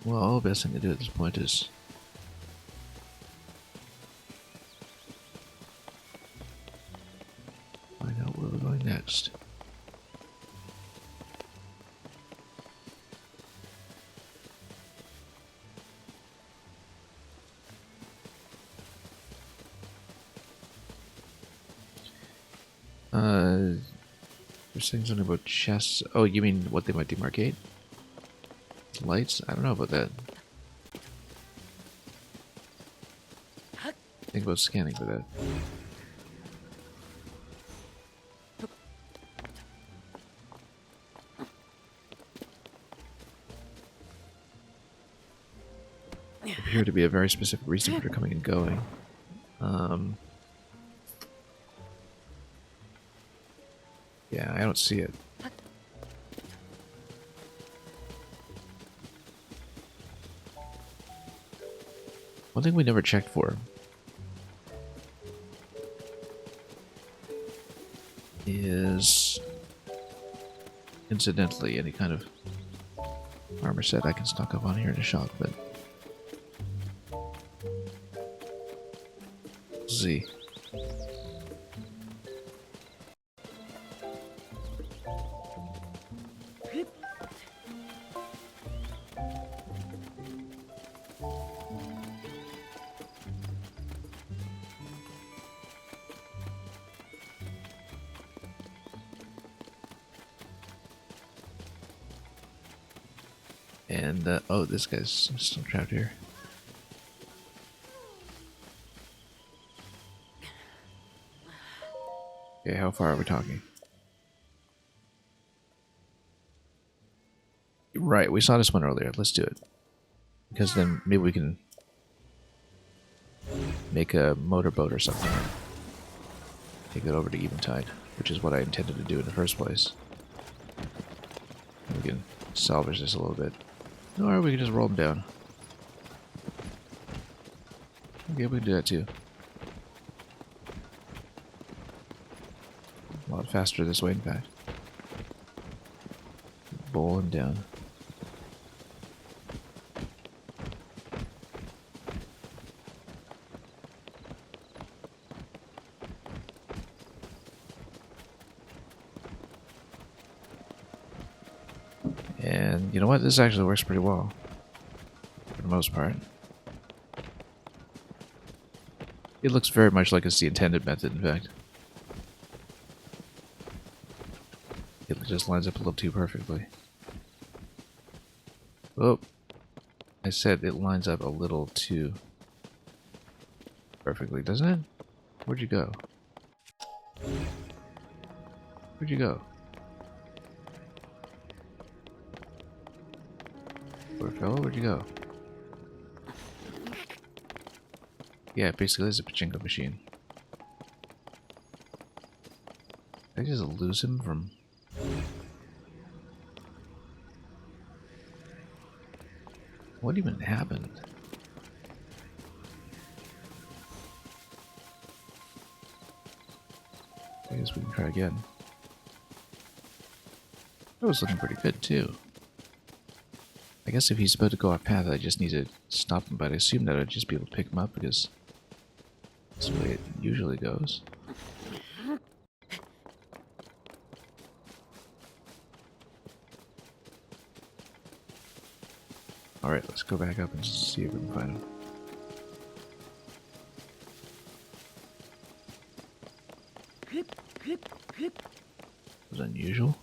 Well, the best thing to do at this point is find out where we're going next. You're saying something about chests. Oh, you mean what they might demarcate? Lights? I don't know about that. Think about scanning for that. Appear to be a very specific reason for coming and going. Yeah, I don't see it. One thing we never checked for is, incidentally, any kind of armor set I can stock up on here in a shop, but we'll see. And, oh, this guy's still trapped here. Okay, how far are we talking? Right, we saw this one earlier. Let's do it. Because then maybe we can make a motorboat or something. Take it over to Eventide, which is what I intended to do in the first place. We can salvage this a little bit. Or we can just roll them down. Okay, we can do that too. A lot faster this way, in fact. Bowl them down. And you know what? This actually works pretty well. For the most part. It looks very much like it's the intended method, in fact. It just lines up a little too perfectly. Oh, I said it lines up a little too perfectly, doesn't it? Where'd you go? Where'd you go? Poor fellow, where'd you go? Yeah, it basically is a pachinko machine. Did I just lose him from... What even happened? I guess we can try again. That was looking pretty good too. guess if he's about to go off path, I just need to stop him, but I assume that I'd just be able to pick him up because that's the way it usually goes. Alright, let's go back up and see if we can find him. Was unusual.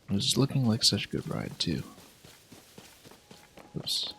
It was looking like such a good ride too. Oops.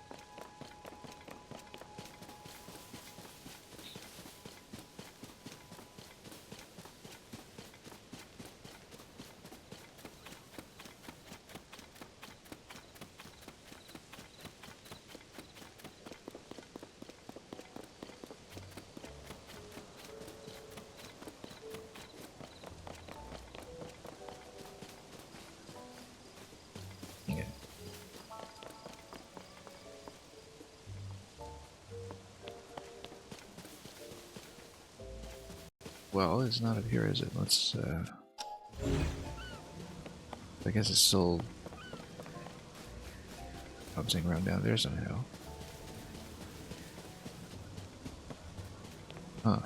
Okay. Well, it's not up here, is it? Let's, I guess it's still bouncing around down there somehow. Huh.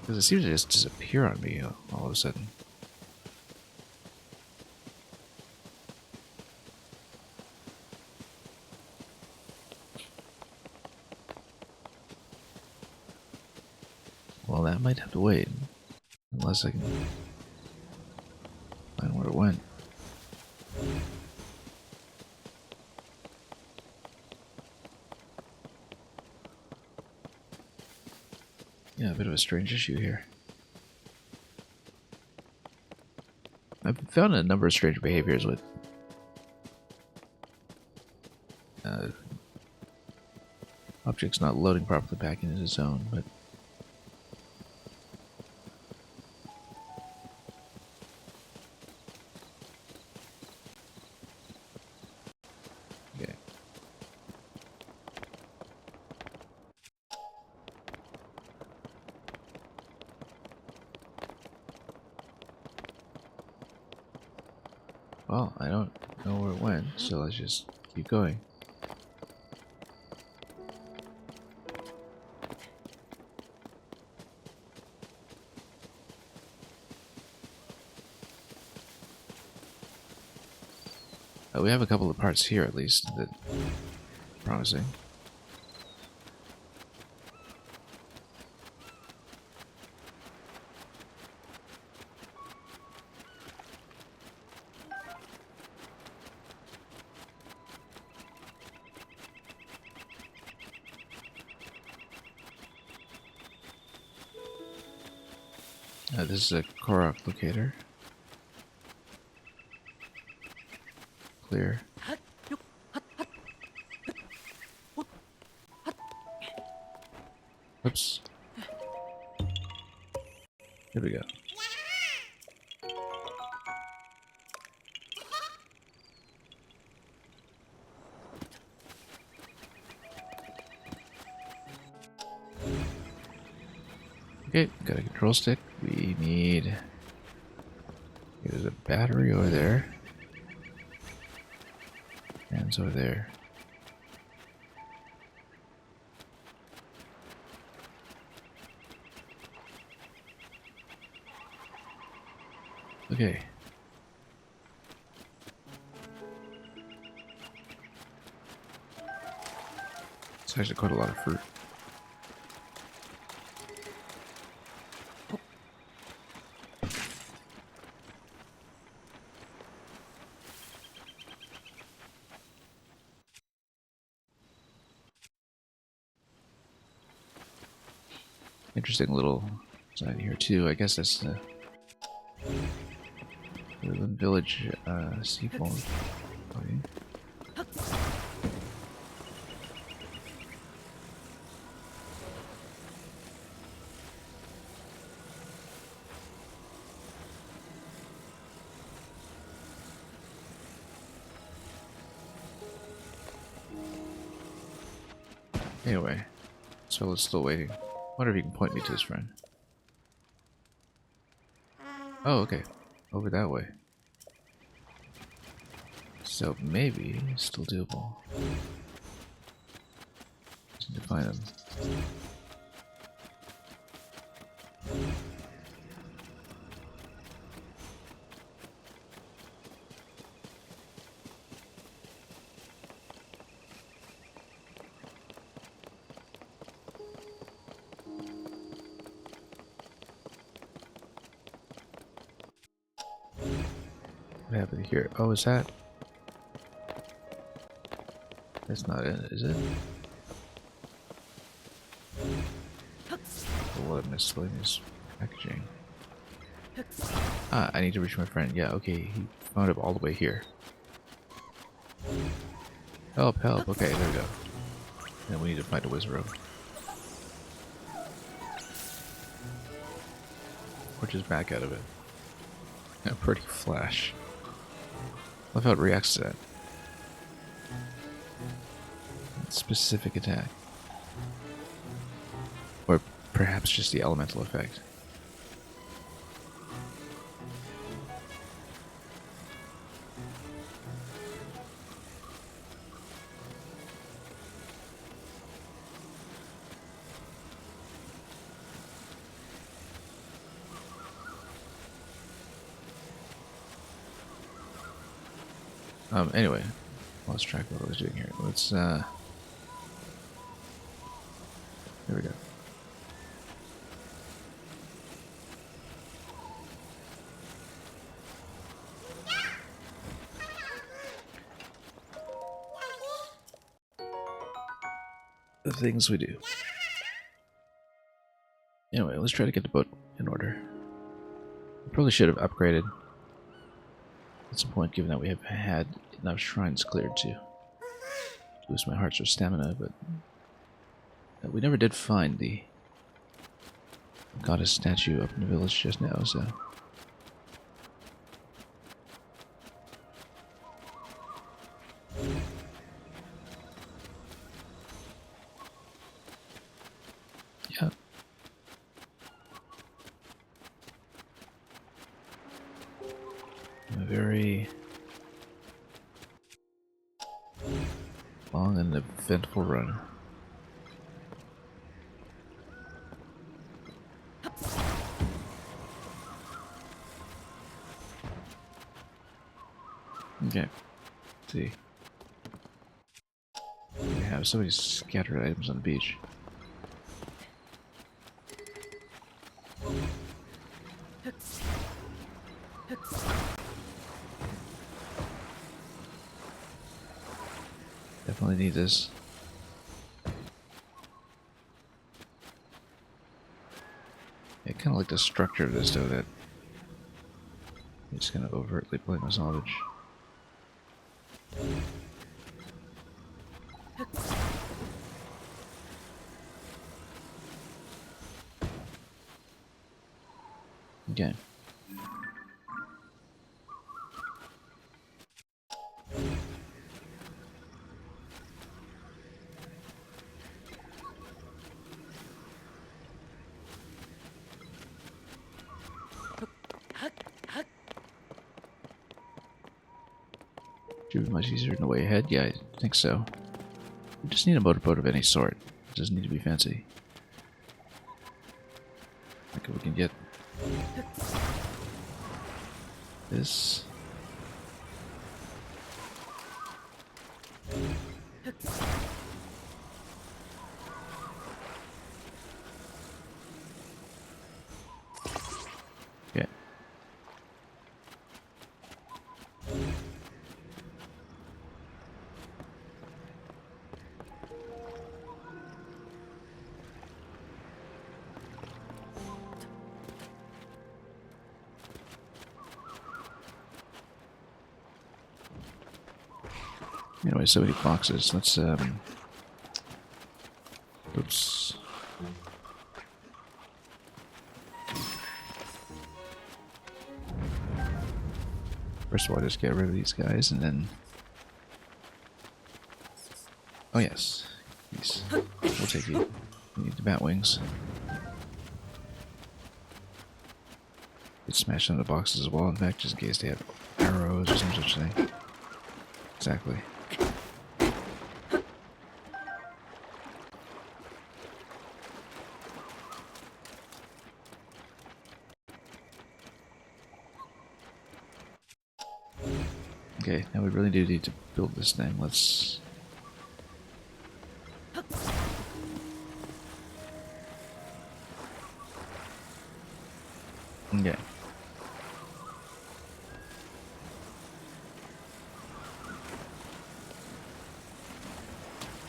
Because it seems to just disappear on me all of a sudden. Well, that might have to wait. Unless I can find where it went. Yeah, a bit of a strange issue here. I've found a number of strange behaviors with objects not loading properly back into the zone, but okay. Well, I don't know where it went, so let's just keep going. We have a couple of parts here, at least, that are promising. This is a Korok locator. Clear. Oops. Here we go. Okay, got a control stick. We need... There's a battery over there. And it's over there. Okay. It's actually quite a lot of fruit. Interesting little sign here too. I guess that's the village sequel. Okay. Anyway, so it's still waiting. Wonder if you can point me to his friend. Oh, okay. Over that way. So maybe it's still doable. Just need to find him. What happened here? Oh, is that? That's not it, is it? Oh, what a miscellaneous packaging. Ah, I need to reach my friend. Yeah, okay, he found it all the way here. Help, help. Okay, there we go. And we need to find a wizard robe. Or just back out of it. A pretty flash. Love how it reacts to that. Specific attack. Or perhaps just the elemental effect. Anyway, lost track of what I was doing here. Let's, there we go. The things we do. Anyway, let's try to get the boat in order. We probably should have upgraded at some point, given that we have had enough shrines cleared to boost my hearts or stamina, but we never did find the goddess statue up in the village just now, so... yeah. A very long and eventful run. Okay. Let's see. We have so many scattered items on the beach. Definitely need this. I kind of like the structure of this, though, that it's kind of overtly playing with salvage. Okay. Should be much easier than the way ahead? Yeah, I think so. We just need a motorboat of any sort. It doesn't need to be fancy. Like if we can get this. Okay. Anyway, so many boxes. Let's oops. First of all, just get rid of these guys, and then... oh yes. Peace. We'll take you. We need the bat wings. Could smash some of the boxes as well, in fact, just in case they have arrows or some such thing. Exactly. Okay, now we really do need to build this thing. Let's... Okay.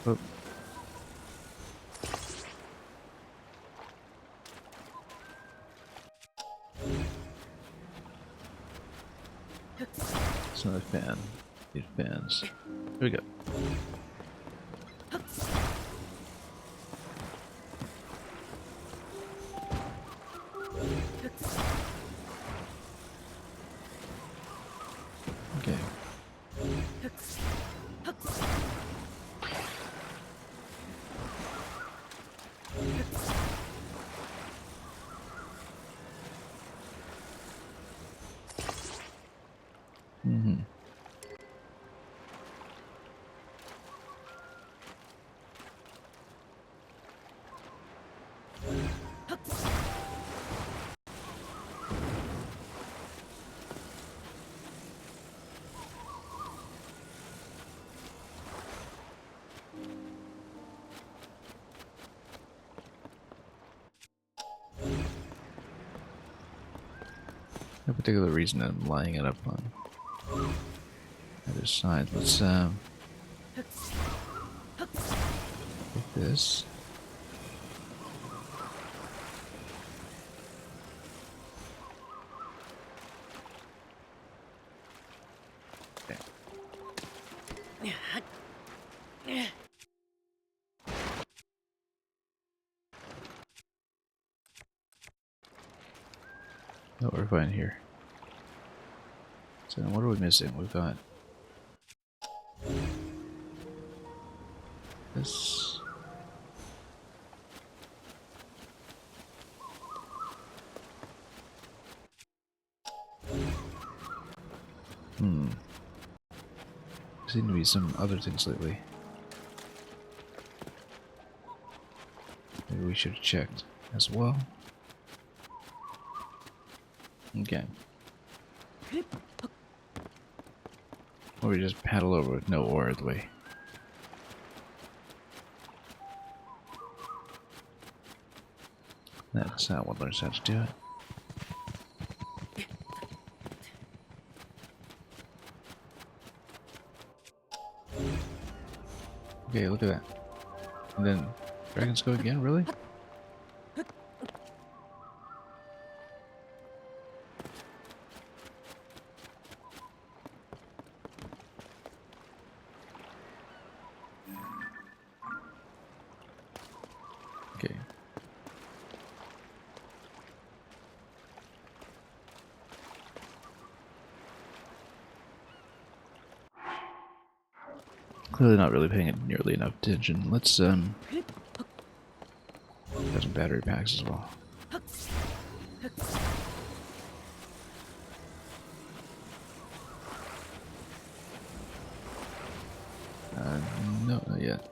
Oh. It's another fan. Need fans. Here we go. Okay. Mm-hmm. No particular reason I'm lining it up on either side. Let's take this. Okay. Oh, we're fine here. So what are we missing? We've got this. Seem to be some other things lately. Maybe we should have checked as well. Okay. Or we just paddle over with no oar the way. That's not what learns how to do it. Okay, look at that. And then dragons go again, really? Okay. Clearly not really paying it nearly enough attention. Let's got some battery packs as well. No, not yet.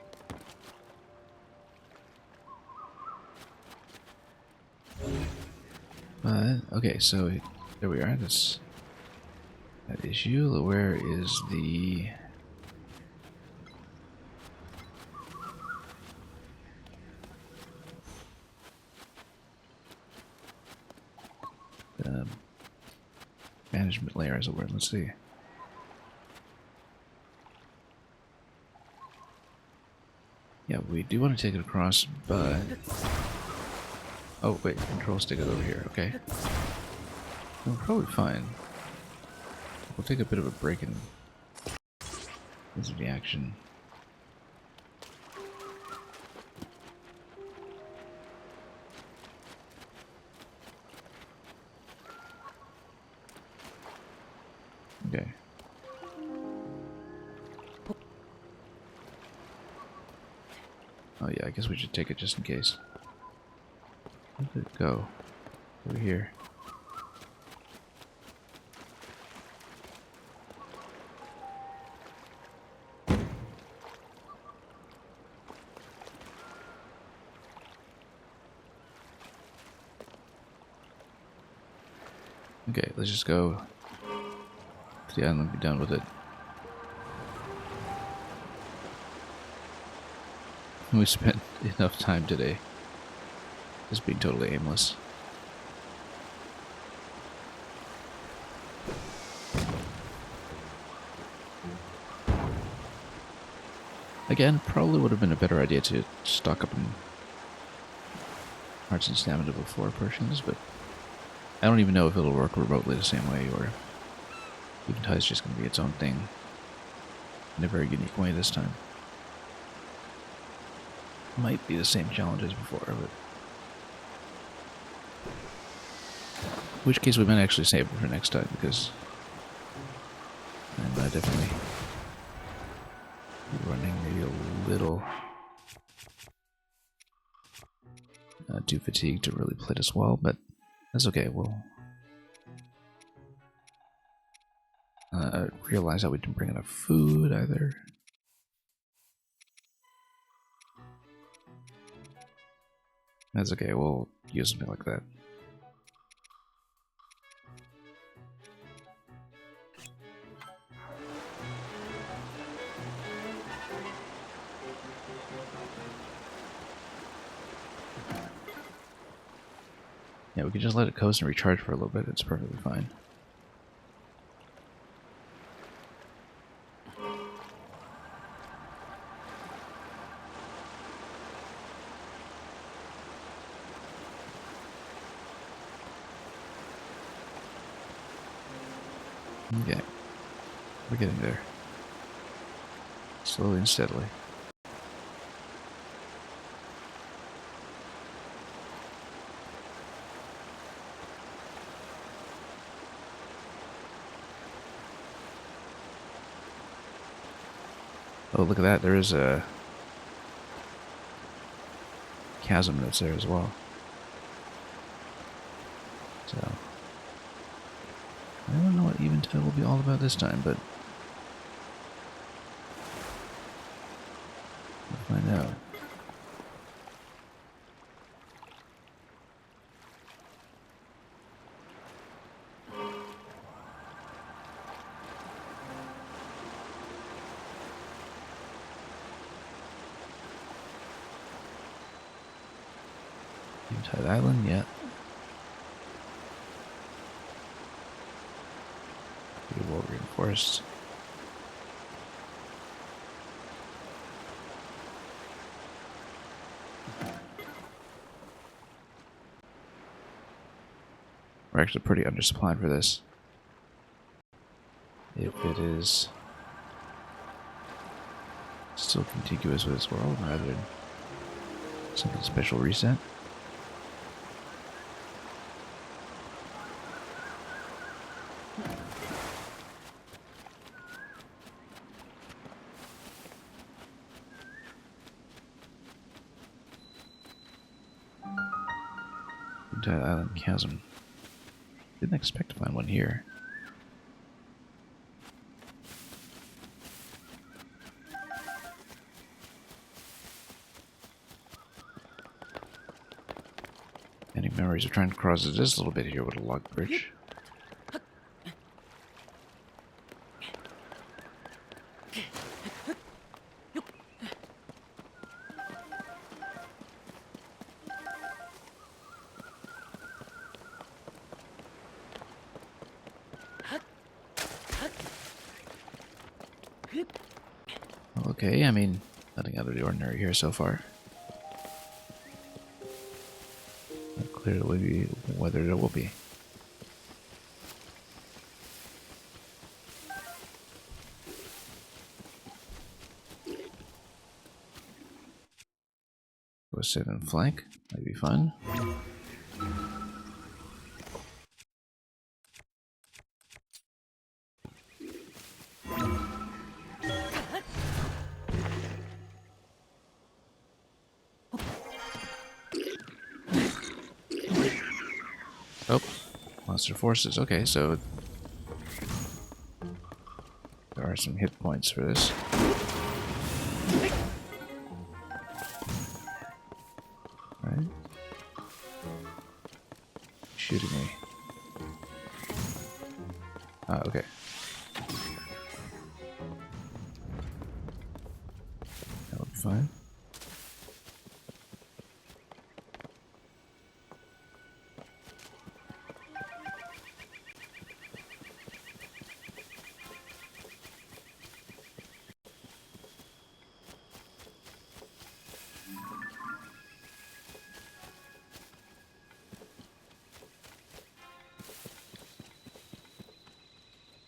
Okay, so there we are. That's that issue. Where is the... management layer, as it were? Let's see. Yeah, we do want to take it across, but... Oh, wait, control stick is over here, okay. We're probably fine. We'll take a bit of a break in the action. Okay. Oh yeah, I guess we should take it just in case. Where did it go? Over here. Okay, let's just go to the island and be done with it. We spent enough time today just being totally aimless. Again, probably would have been a better idea to stock up on hearts and stamina before approaching this, but I don't even know if it'll work remotely the same way, or Eventide is just going to be its own thing in a very unique way this time. Might be the same challenge as before, but in which case we might actually save it for next time, because I might definitely be running maybe a little too fatigued to really play this well, but that's okay. We'll realize that we didn't bring enough food either. That's okay, we'll use something like that. Yeah, we can just let it coast and recharge for a little bit. It's perfectly fine. Okay. We're getting there. Slowly and steadily. Oh, look at that. There is a chasm that's there as well. So, I don't know what Eventide will be all about this time, but we'll find out. Eventide Island, yeah. Pretty well reinforced. We're actually pretty undersupplied for this. If it is still contiguous with this world rather than something special reset. Eventide Island Chasm. Didn't expect to find one here. Any memories of trying to cross this little bit here with a log bridge? Okay, I mean, nothing out of the ordinary here so far. Not clearly whether there will be. Go sit and flank, might be fun. Oh, monster forces. Okay, so there are some hit points for this. Right? Shooting me. Ah, okay. That would be fine.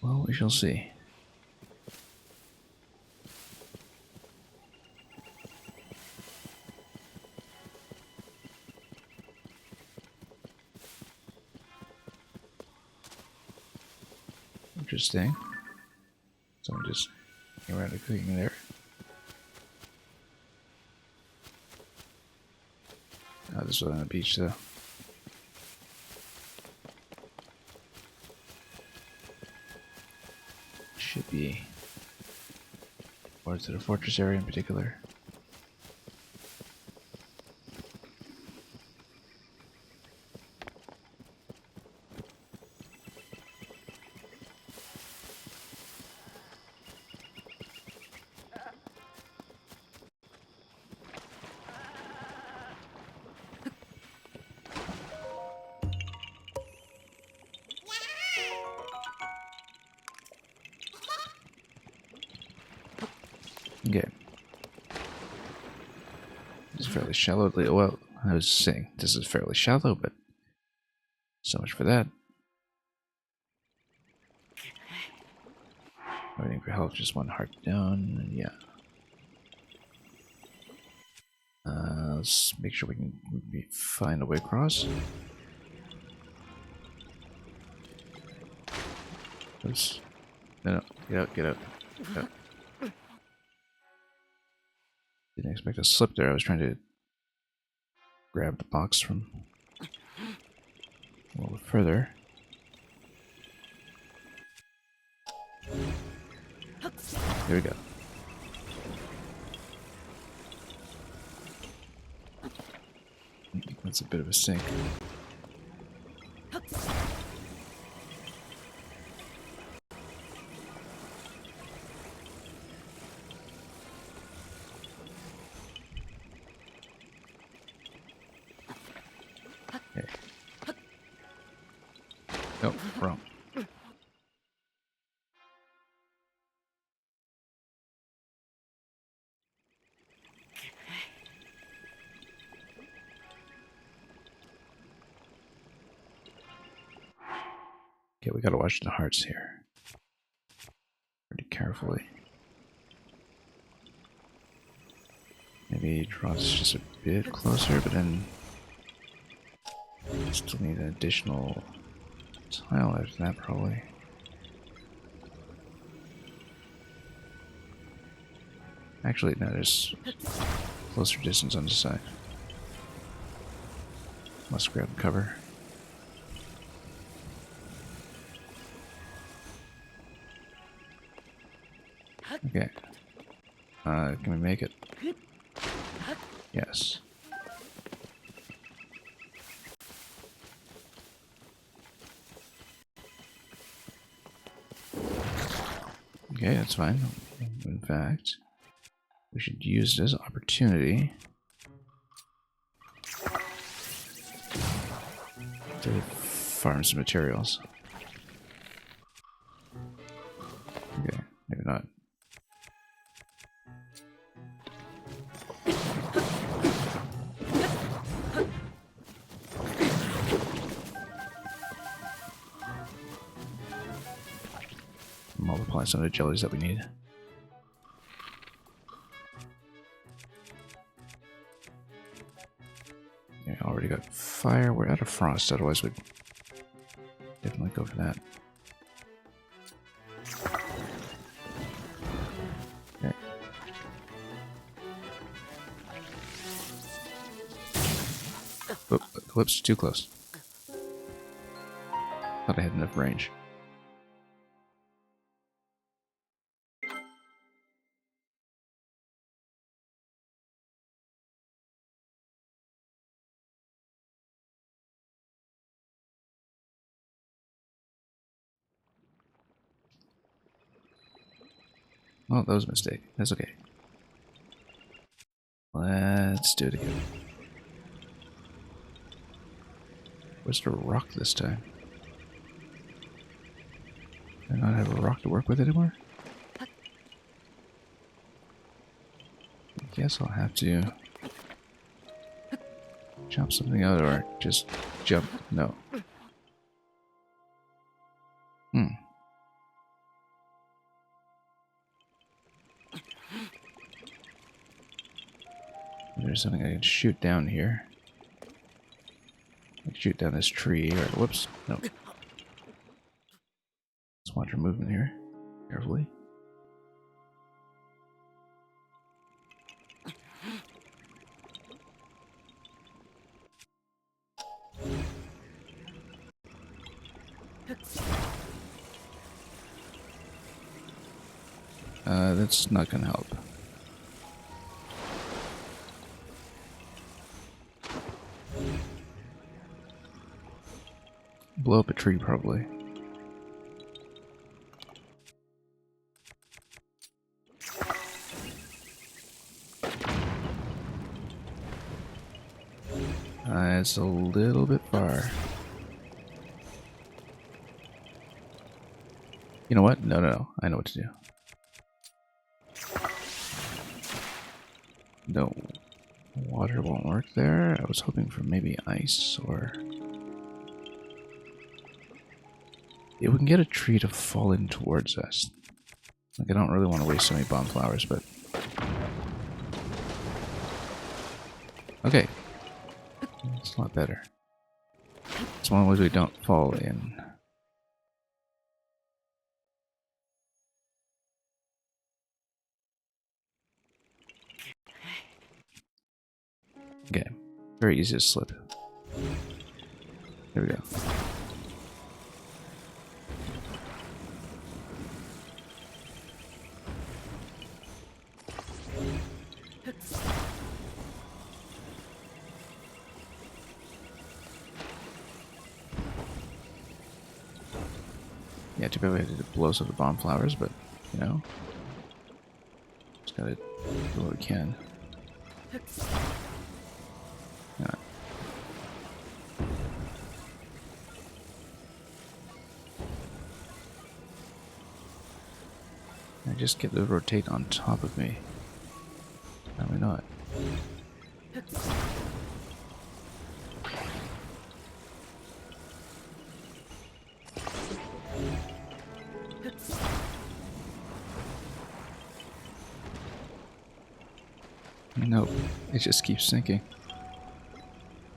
Well, we shall see. Interesting. Someone just around cooking there. Oh, this was on the beach though. Should be parts of the fortress area in particular. Okay. This is fairly shallow. Well, I was saying this is fairly shallow, but so much for that. Waiting for help, just one heart down. Yeah. Let's make sure we can find a way across. Oops. No, get out, get out. Get out. Didn't expect to slip there. I was trying to grab the box from a little further. There we go. That's a bit of a sink. Okay. Oh, wrong. Okay, we gotta watch the hearts here. Pretty carefully. Maybe draw this just a bit closer, but then still need an additional tile after that, probably. Actually, no, there's closer distance on this side. Must grab cover. Okay. Can we make it? Yes. Okay, that's fine. In fact, we should use this opportunity to farm some materials. Okay, maybe not. Multiply some of the jellies that we need. Yeah, already got fire. We're out of frost, otherwise we'd definitely go for that. Okay. Whoops, too close. Thought I had enough range. Well, that was a mistake. That's okay. Let's do it again. Where's the rock this time? Do I not have a rock to work with anymore? I guess I'll have to chop something out or just jump. No. There's something I can shoot down here. I can shoot down this tree, or whoops, no. Let's watch our movement here, carefully. That's not gonna help. Blow up a tree, probably. It's a little bit far. You know what? No. I know what to do. No. Water won't work there. I was hoping for maybe ice or... Yeah, we can get a tree to fall in towards us. Like, I don't really want to waste so many bomb flowers, but... Okay. It's a lot better. As long as we don't fall in. Okay. Very easy to slip. There we go. Yeah, too bad we had to blow some of the bomb flowers, but, you know. Just gotta do what we can. Yeah. I just get to rotate on top of me. Probably not. Nope, it just keeps sinking.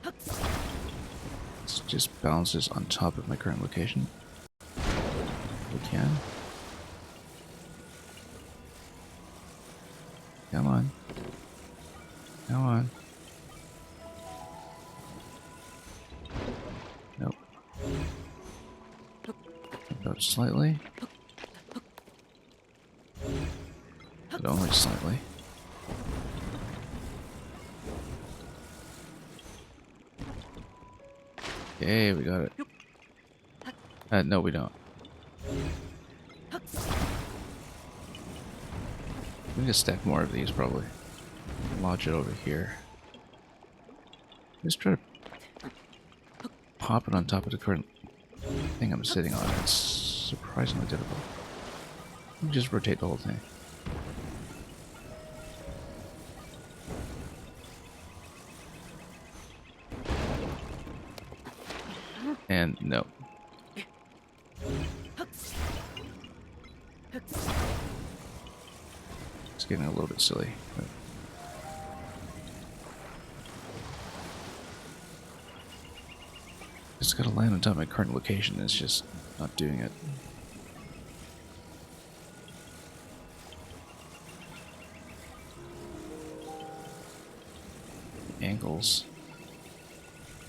It just bounces on top of my current location. We can. Come on. Come on. Nope. About slightly. But only slightly. Okay, we got it. No, we don't. We need to stack more of these, probably. Lodge it over here. Just try to pop it on top of the current thing I'm sitting on. It's surprisingly difficult. Just rotate the whole thing. And no. It's getting a little bit silly. But it's gotta land on top of my current location. It's just not doing it. The angles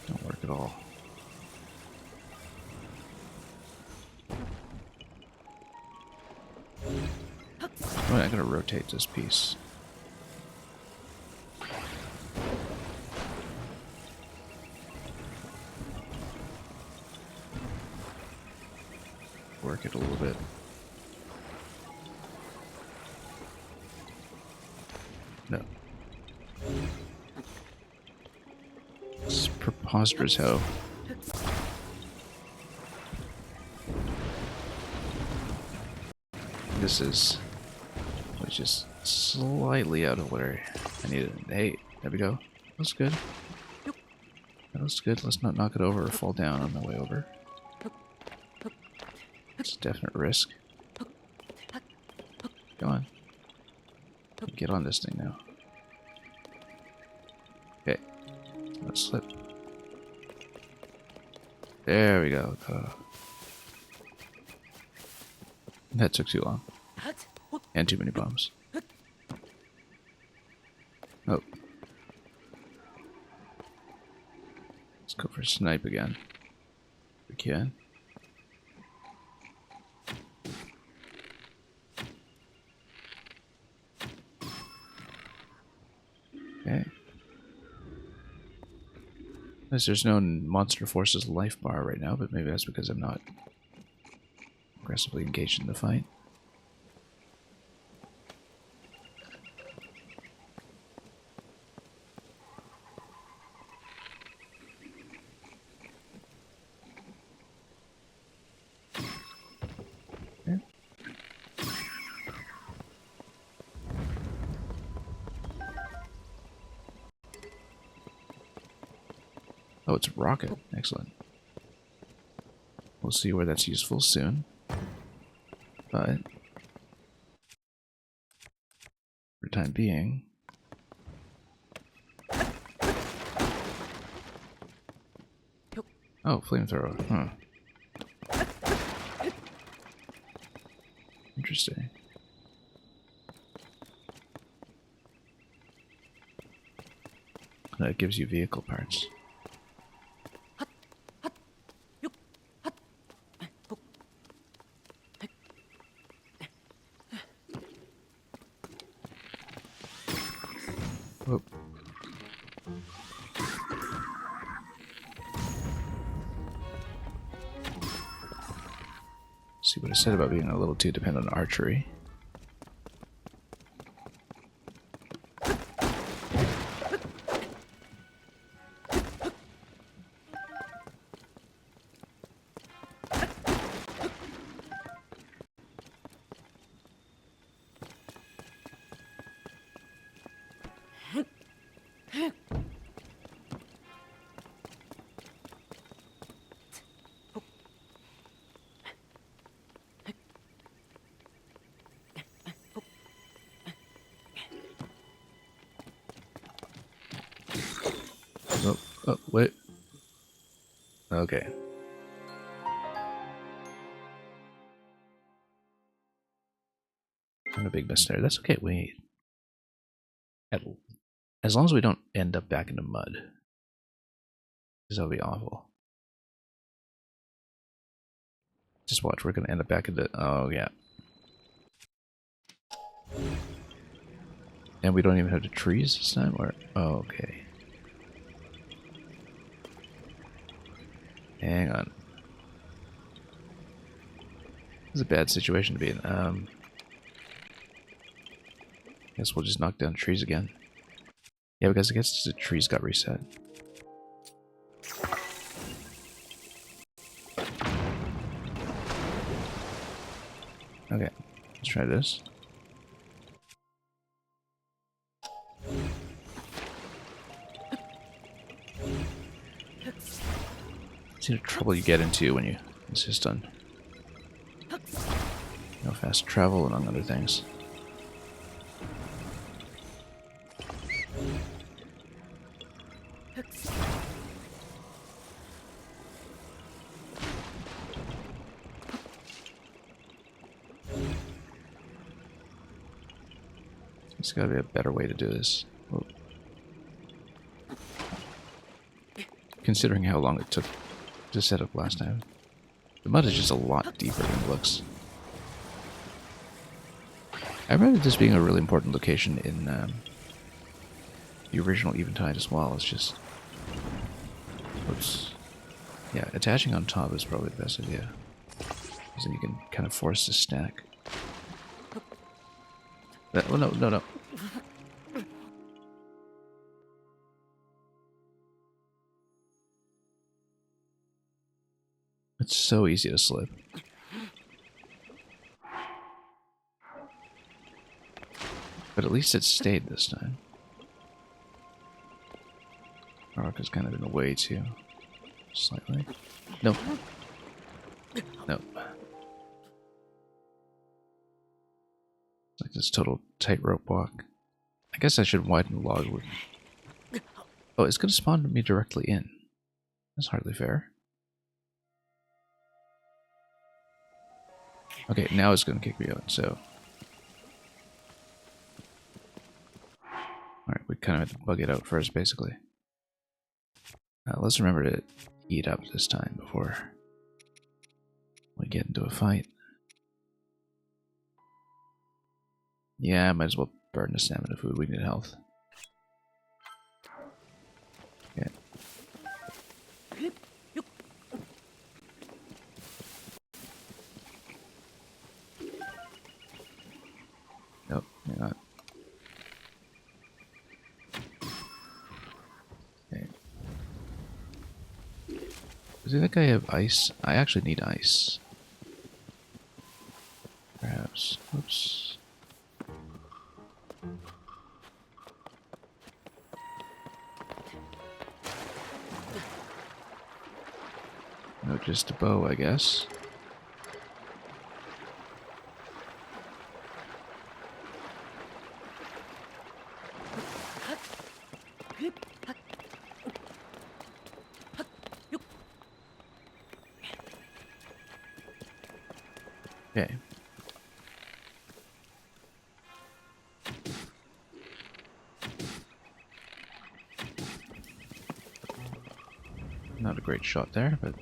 don't work at all. I'm gonna rotate this piece. Work it a little bit. No. It's preposterous how this is just slightly out of where I need it. Hey, there we go. That's good. That looks good. Let's not knock it over or fall down on the way over. It's a definite risk. Come on. Get on this thing now. Okay. Let's slip. There we go. That took too long. And too many bombs. Oh. Let's go for a snipe again. If we can. Okay. There's no Monster Forces life bar right now, but maybe that's because I'm not aggressively engaged in the fight. Okay. Oh, it's a rocket. Excellent. We'll see where that's useful soon. But for the time being, oh, flamethrower. Huh. Interesting. That gives you vehicle parts. Whoop. See what I said about being a little too dependent on archery. Oh, oh, wait. Okay. And a big mess there. That's okay. As long as we don't end up back in the mud. Because that'll be awful. Just watch. We're going to end up back in the... Oh, yeah. And we don't even have the trees this time? Or... Oh, okay. Hang on. This is a bad situation to be in. Guess we'll just knock down trees again. Yeah, because I guess the trees got reset. Okay, let's try this. See the trouble you get into when you insist on fast travel, among other things. There's gotta be a better way to do this. Whoa. Considering how long it took to set up last time. The mud is just a lot deeper than it looks. I remember this being a really important location in the original Eventide as well. It's just... Oops. Yeah, attaching on top is probably the best idea. Because then you can kind of force the stack. Oh, no, no, no. It's so easy to slip. But at least it stayed this time. Rock is kind of in the way too. Slightly. Nope. Nope. Like this total tightrope walk. I guess I should widen the log. Oh, it's going to spawn me directly in. That's hardly fair. Okay, now it's going to kick me out, so... Alright, we kind of have to bug it out first, basically. Let's remember to eat up this time before we get into a fight. Yeah, might as well burn the stamina food. We need health. Okay. Nope, you're not. Okay. Does he think I have ice? I actually need ice. Perhaps. Oops. No, just a bow, I guess. Okay. Not a great shot there, but...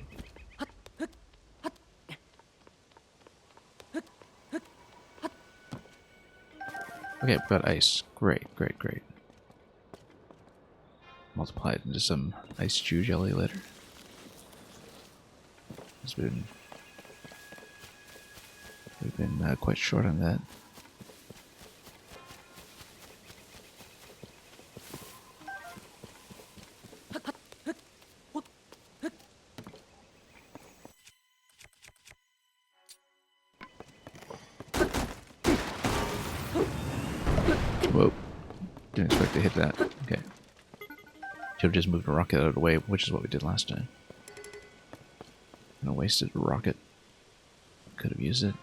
Okay, we've got ice. Great, great, great. Multiply it into some ice chew jelly later. We've been quite short on that. Whoa. Didn't expect to hit that. Okay. Should have just moved a rocket out of the way, which is what we did last time. And I wasted a rocket. Could have used it.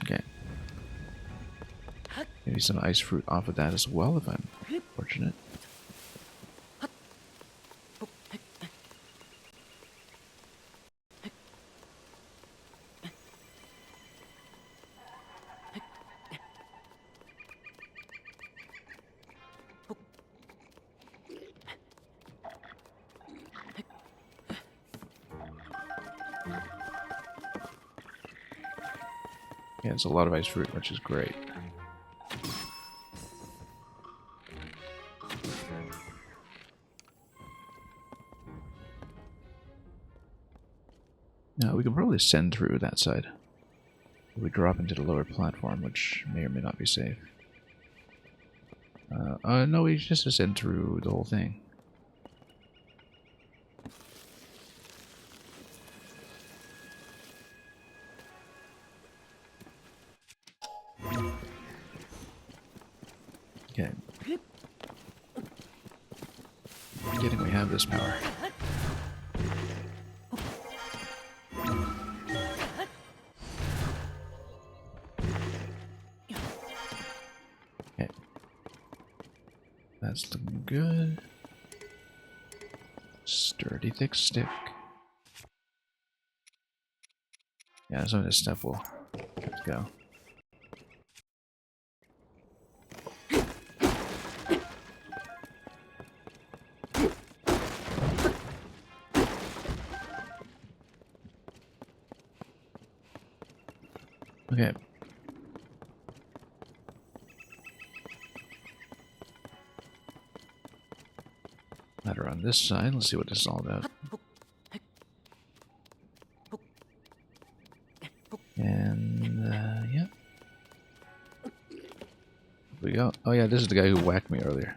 Okay. Maybe some ice fruit off of that as well, if I'm fortunate. Yeah, it's a lot of ice fruit, which is great. Now, we can probably ascend through that side. We drop into the lower platform, which may or may not be safe. No, we just ascend through the whole thing. Okay. Forgetting we have this power. Okay. That's looking good. Sturdy thick stick. Yeah, some of this stuff will have to go. Okay. Ladder on this side. Let's see what this is all about. And, yeah. Here we go. Oh yeah, this is the guy who whacked me earlier.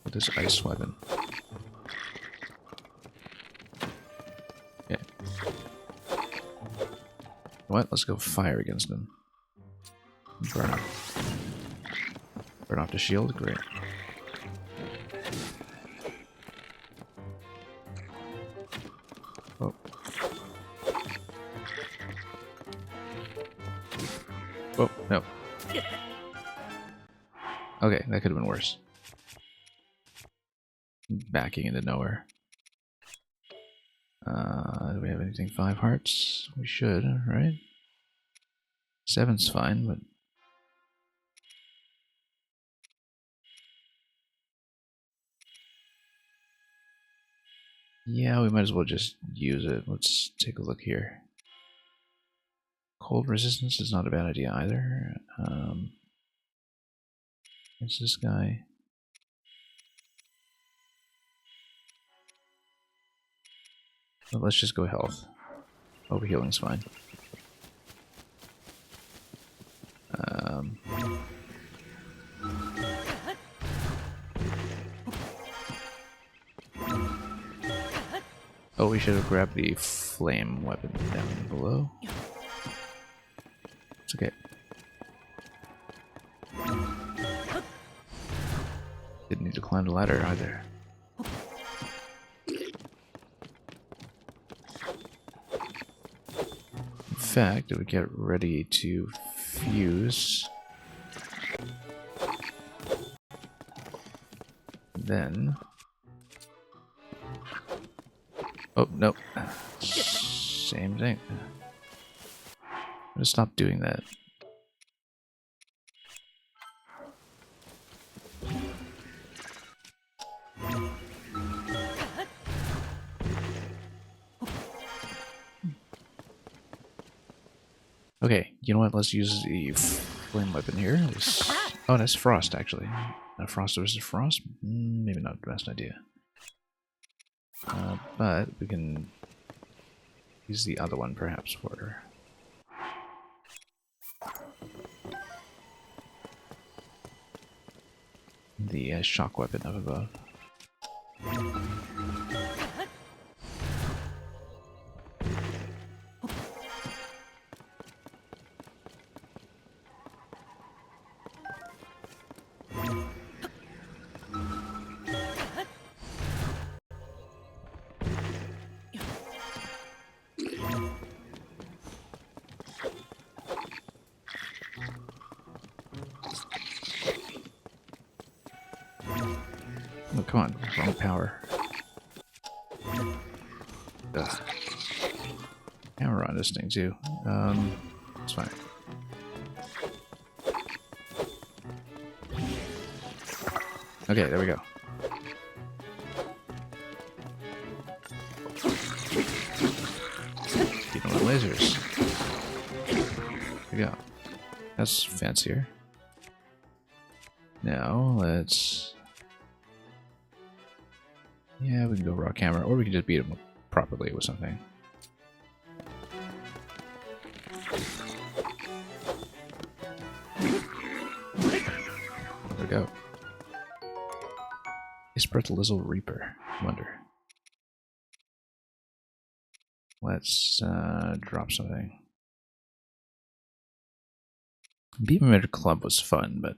With this ice weapon. Okay. What? Let's go fire against him. Burn off. Burn off the shield? Great. Oh. Oh, no. Okay, that could have been worse. Backing into nowhere. Do we have anything? 5 hearts? We should, right? 7's fine, but... yeah, we might as well just use it. Let's take a look here. Cold resistance is not a bad idea either. It's this guy. Well, let's just go health. Overhealing's fine. Oh, we should have grabbed the flame weapon down below. It's okay. Didn't need to climb the ladder either. In fact, if we get ready to fuse, then... oh, nope. Same thing. I'm gonna stop doing that. Okay, you know what? Let's use the flame weapon here. Oh, that's frost, actually. Frost versus frost? Maybe not the best idea. But we can use the other one, perhaps, for... the shock weapon up above. Oh, come on, wrong power. Ugh. Hammer on this thing too. It's fine. Okay, there we go. Keeping with lasers. There we go. That's fancier. Now let's... yeah, we can go raw camera, or we can just beat him properly with something. There we go. Ispertalizzle Reaper. Wonder. Let's drop something. Beam Emitter Club was fun, but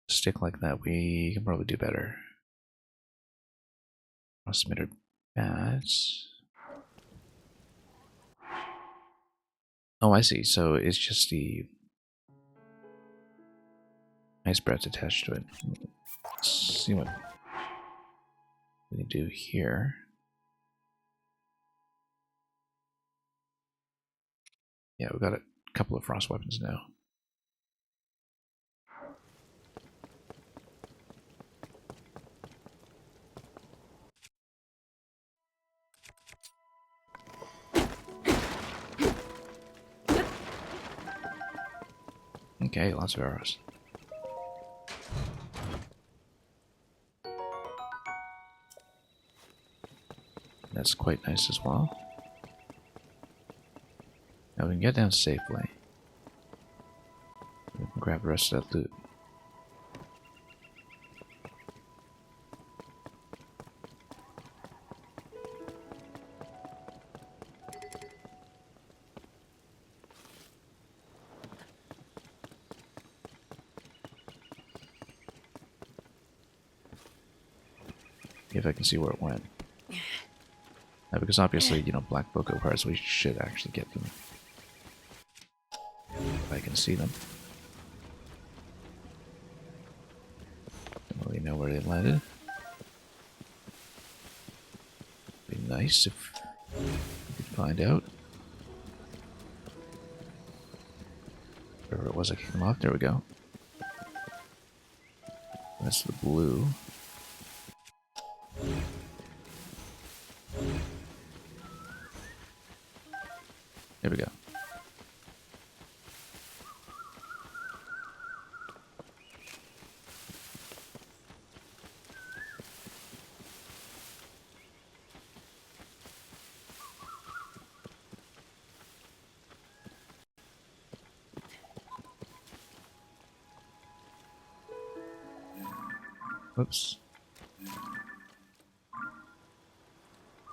stick like that, we can probably do better. Emitter Bats. Oh, I see. So it's just the ice breaths attached to it. Let's see what we can do here. Yeah, we've got a couple of frost weapons now. Okay, lots of arrows. That's quite nice as well. Now we can get down safely. We can grab the rest of that loot. If I can see where it went. Now, because obviously, you know, Black Book of Hearts, we should actually get them. If I can see them. Don't really know where they landed. Be nice if we could find out. Wherever it was I kicked them off, there we go. That's the blue. There we go. Whoops.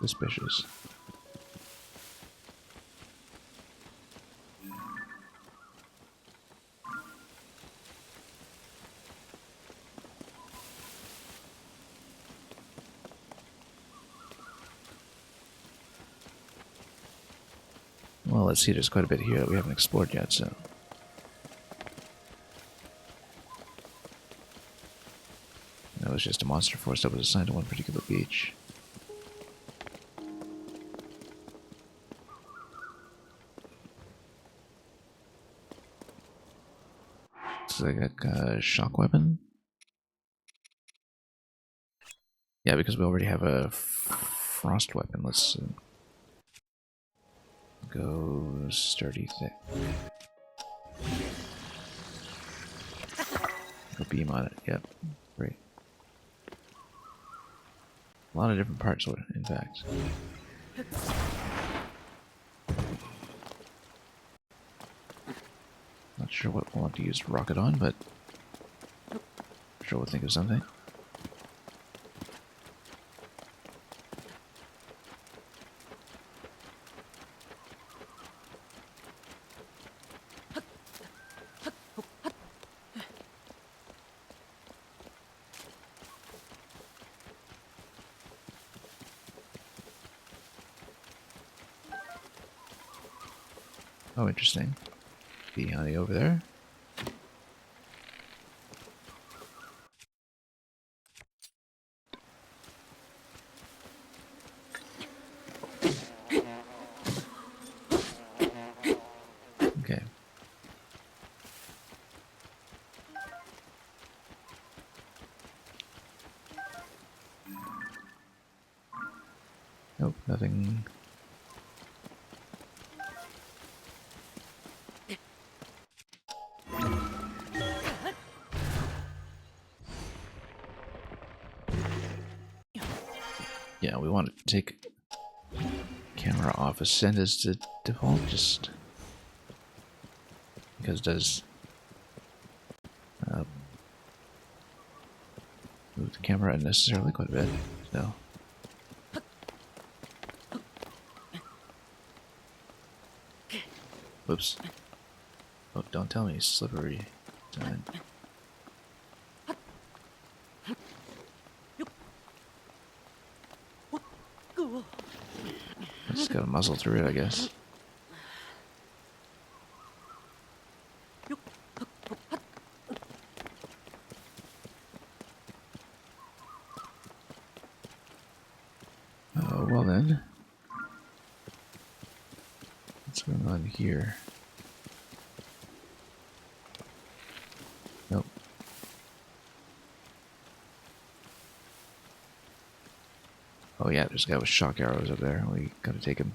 Suspicious. Well, let's see, there's quite a bit here that we haven't explored yet, so... That was just a monster force that was assigned to one particular beach. It's like a shock weapon? Yeah, because we already have a frost weapon. Let's go sturdy thick. Go beam on it. Yep. Great. A lot of different parts, in fact. Not sure what we'll want to use rocket on, but I'm sure we'll think of something. Oh, interesting. Bee honey over there. Okay. Nope, nothing. Yeah, we want to take camera off ascend as the default, just because it does move the camera unnecessarily quite a bit. So. Whoops. Oh, don't tell me, slippery time. Just gotta muzzle through it, I guess. Oh, well then. What's going on here? Nope. Oh yeah, there's a guy with shock arrows up there. We gotta take him.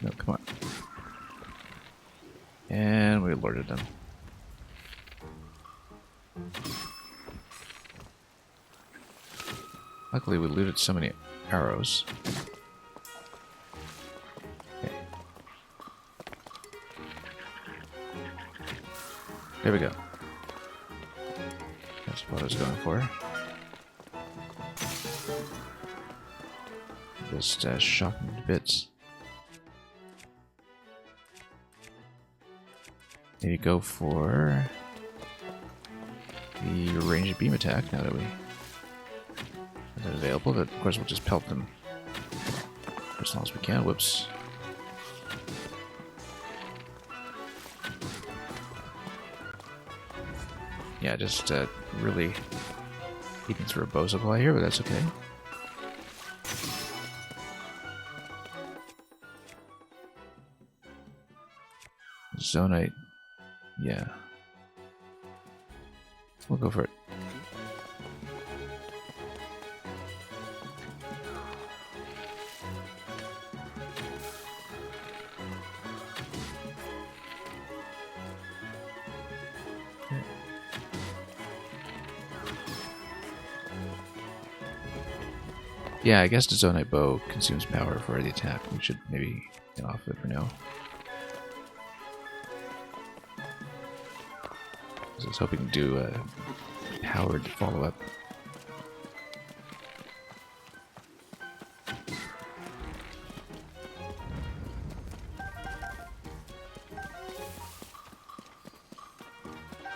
No, come on. And we alerted them. Luckily, we looted so many arrows. Okay. There we go. That's what I was going for. Just shot them to bits. Maybe go for the ranged beam attack now that we have that available. But of course, we'll just pelt them for as long as we can. Whoops. Yeah, just really eating through a bow supply here, but that's okay. Zonite. Yeah. We'll go for it. Yeah, I guess the Zonite bow consumes power for the attack. We should maybe get off it for now. I was hoping to do a powered follow-up.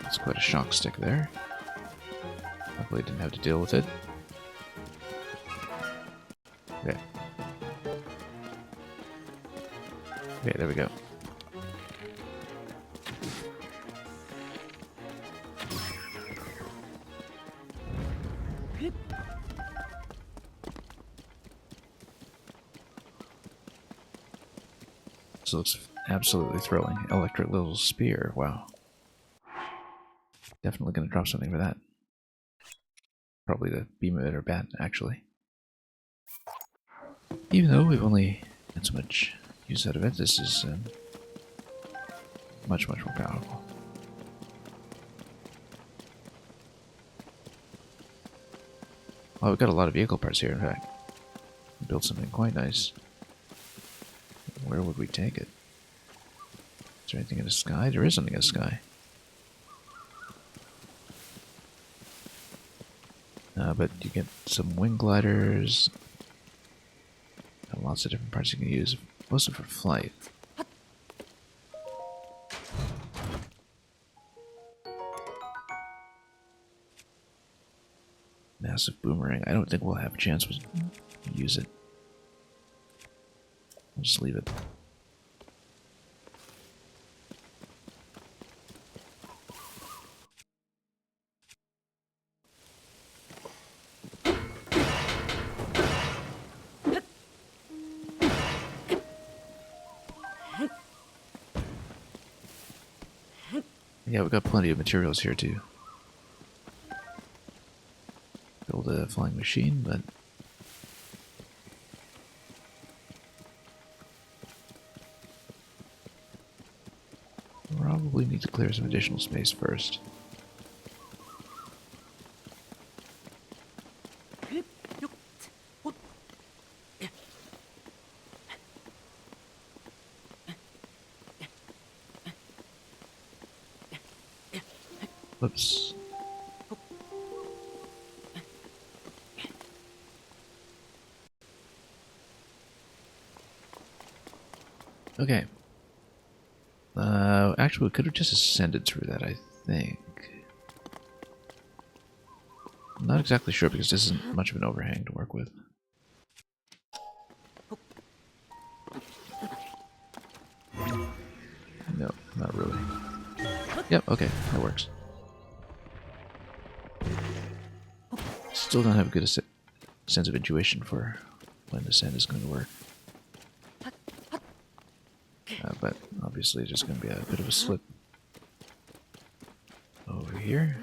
That's quite a shock stick there. Hopefully didn't have to deal with it. Okay. Okay, there we go. This looks absolutely thrilling. Electric little spear. Wow. Definitely going to drop something for that. Probably the beam emitter bat, actually. Even though we've only had so much use out of it, this is much, much more powerful. Oh, we've got a lot of vehicle parts here, in fact. We built something quite nice. Where would we take it? Is there anything in the sky? There is something in the sky. But you get some wing gliders. And lots of different parts you can use, mostly for flight. Massive boomerang. I don't think we'll have a chance to use it. I'll just leave it. Yeah, we've got plenty of materials here to build a flying machine, but probably need to clear some additional space first. Whoops. Okay. Actually, we could have just ascended through that, I think. I'm not exactly sure because this isn't much of an overhang to work with. No, not really. Yep, okay, that works. Still don't have a good sense of intuition for when the sand is going to work. But obviously there's going to be a bit of a slip over here.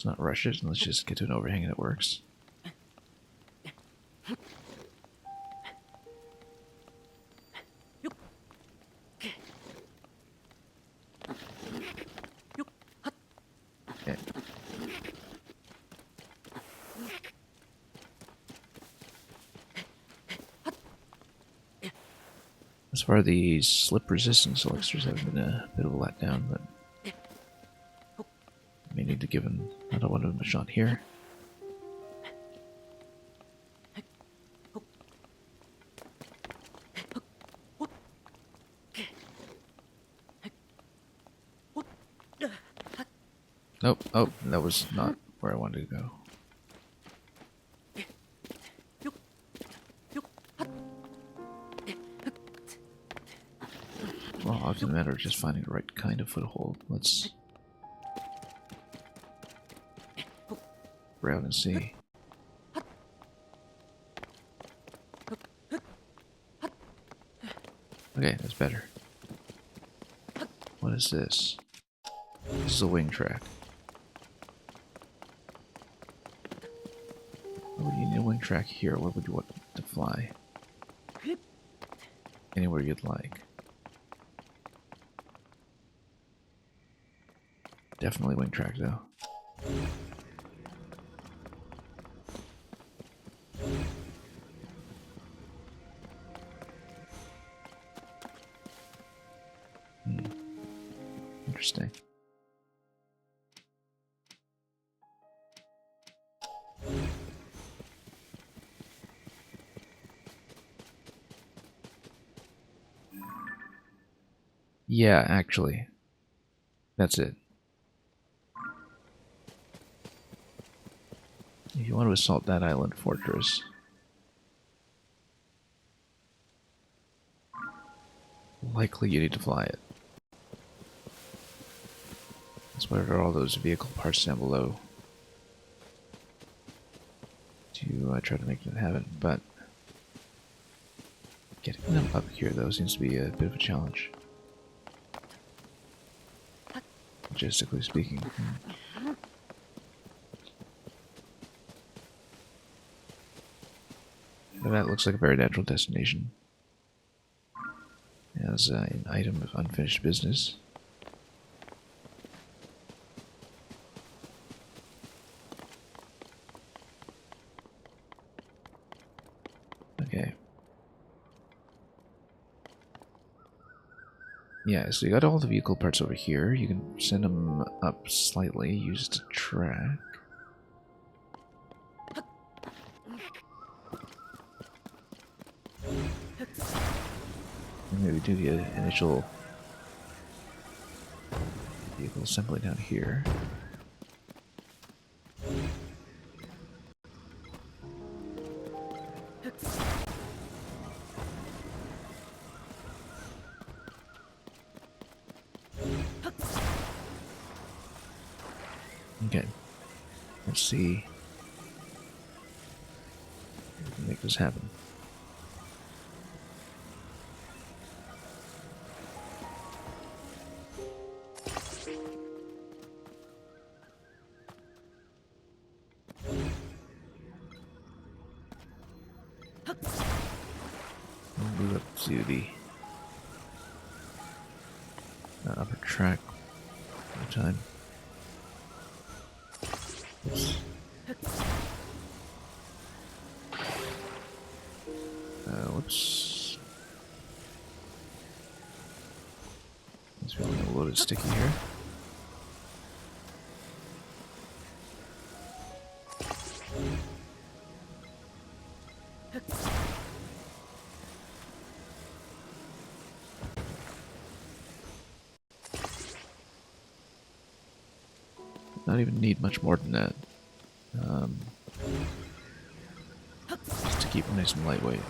Let's not rush it, and let's just get to an overhang that works. Okay. As far as the slip resistance elixirs have been a bit of a letdown, but I may need to give another one of them a shot here. Nope, oh, that was not where I wanted to go. Well, often a matter of just finding the right kind of foothold. Let's route and see. Okay, that's better. What is this? This is a wing track. Why would you need a wing track here? Where would you want to fly? Anywhere you'd like. Definitely wing track though. Interesting. Yeah, actually. That's it. If you want to assault that island fortress, likely you need to fly it. That's why there are all those vehicle parts down below to try to make that happen, but getting them up here though seems to be a bit of a challenge. Logistically speaking. But that looks like a very natural destination. As an item of unfinished business. Okay. Yeah, so you got all the vehicle parts over here. You can send them up slightly, use the track. And maybe do the initial vehicle assembly down here. Okay, let's see if we can make this happen. We'll move up to the upper track at a time. Oops. Whoops. It's feeling a little bit sticky here. Not even need much more than that. Just to keep it nice and lightweight.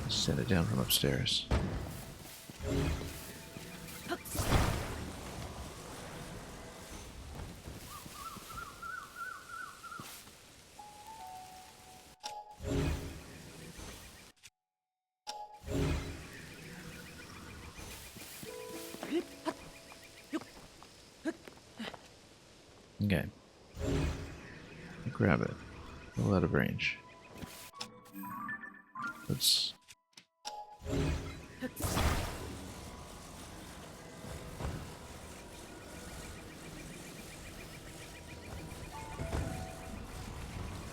Send it down from upstairs. grab it. A little out of range. Let's...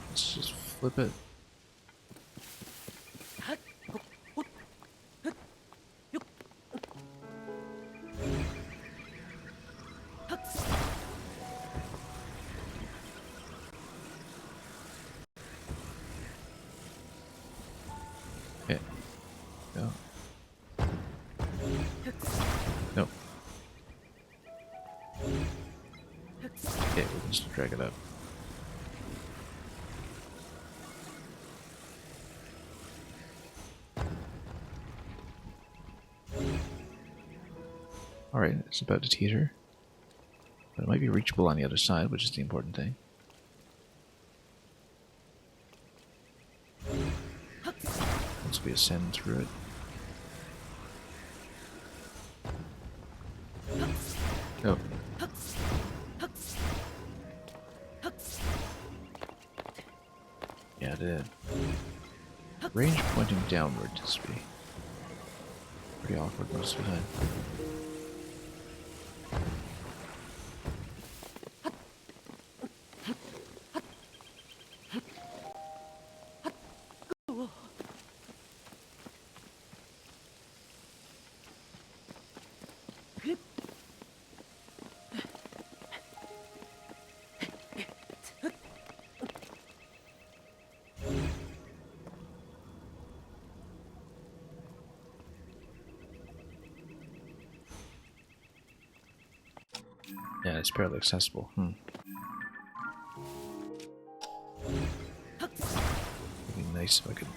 Let's just flip it. Okay. No. Nope. Okay, we can just drag it up. Alright, it's about to teeter. But it might be reachable on the other side, which is the important thing. Once we ascend through it. Oh. Yeah, it did. Range pointing downward to be pretty awkward most of the time. Yeah, it's barely accessible. It'd be nice if I could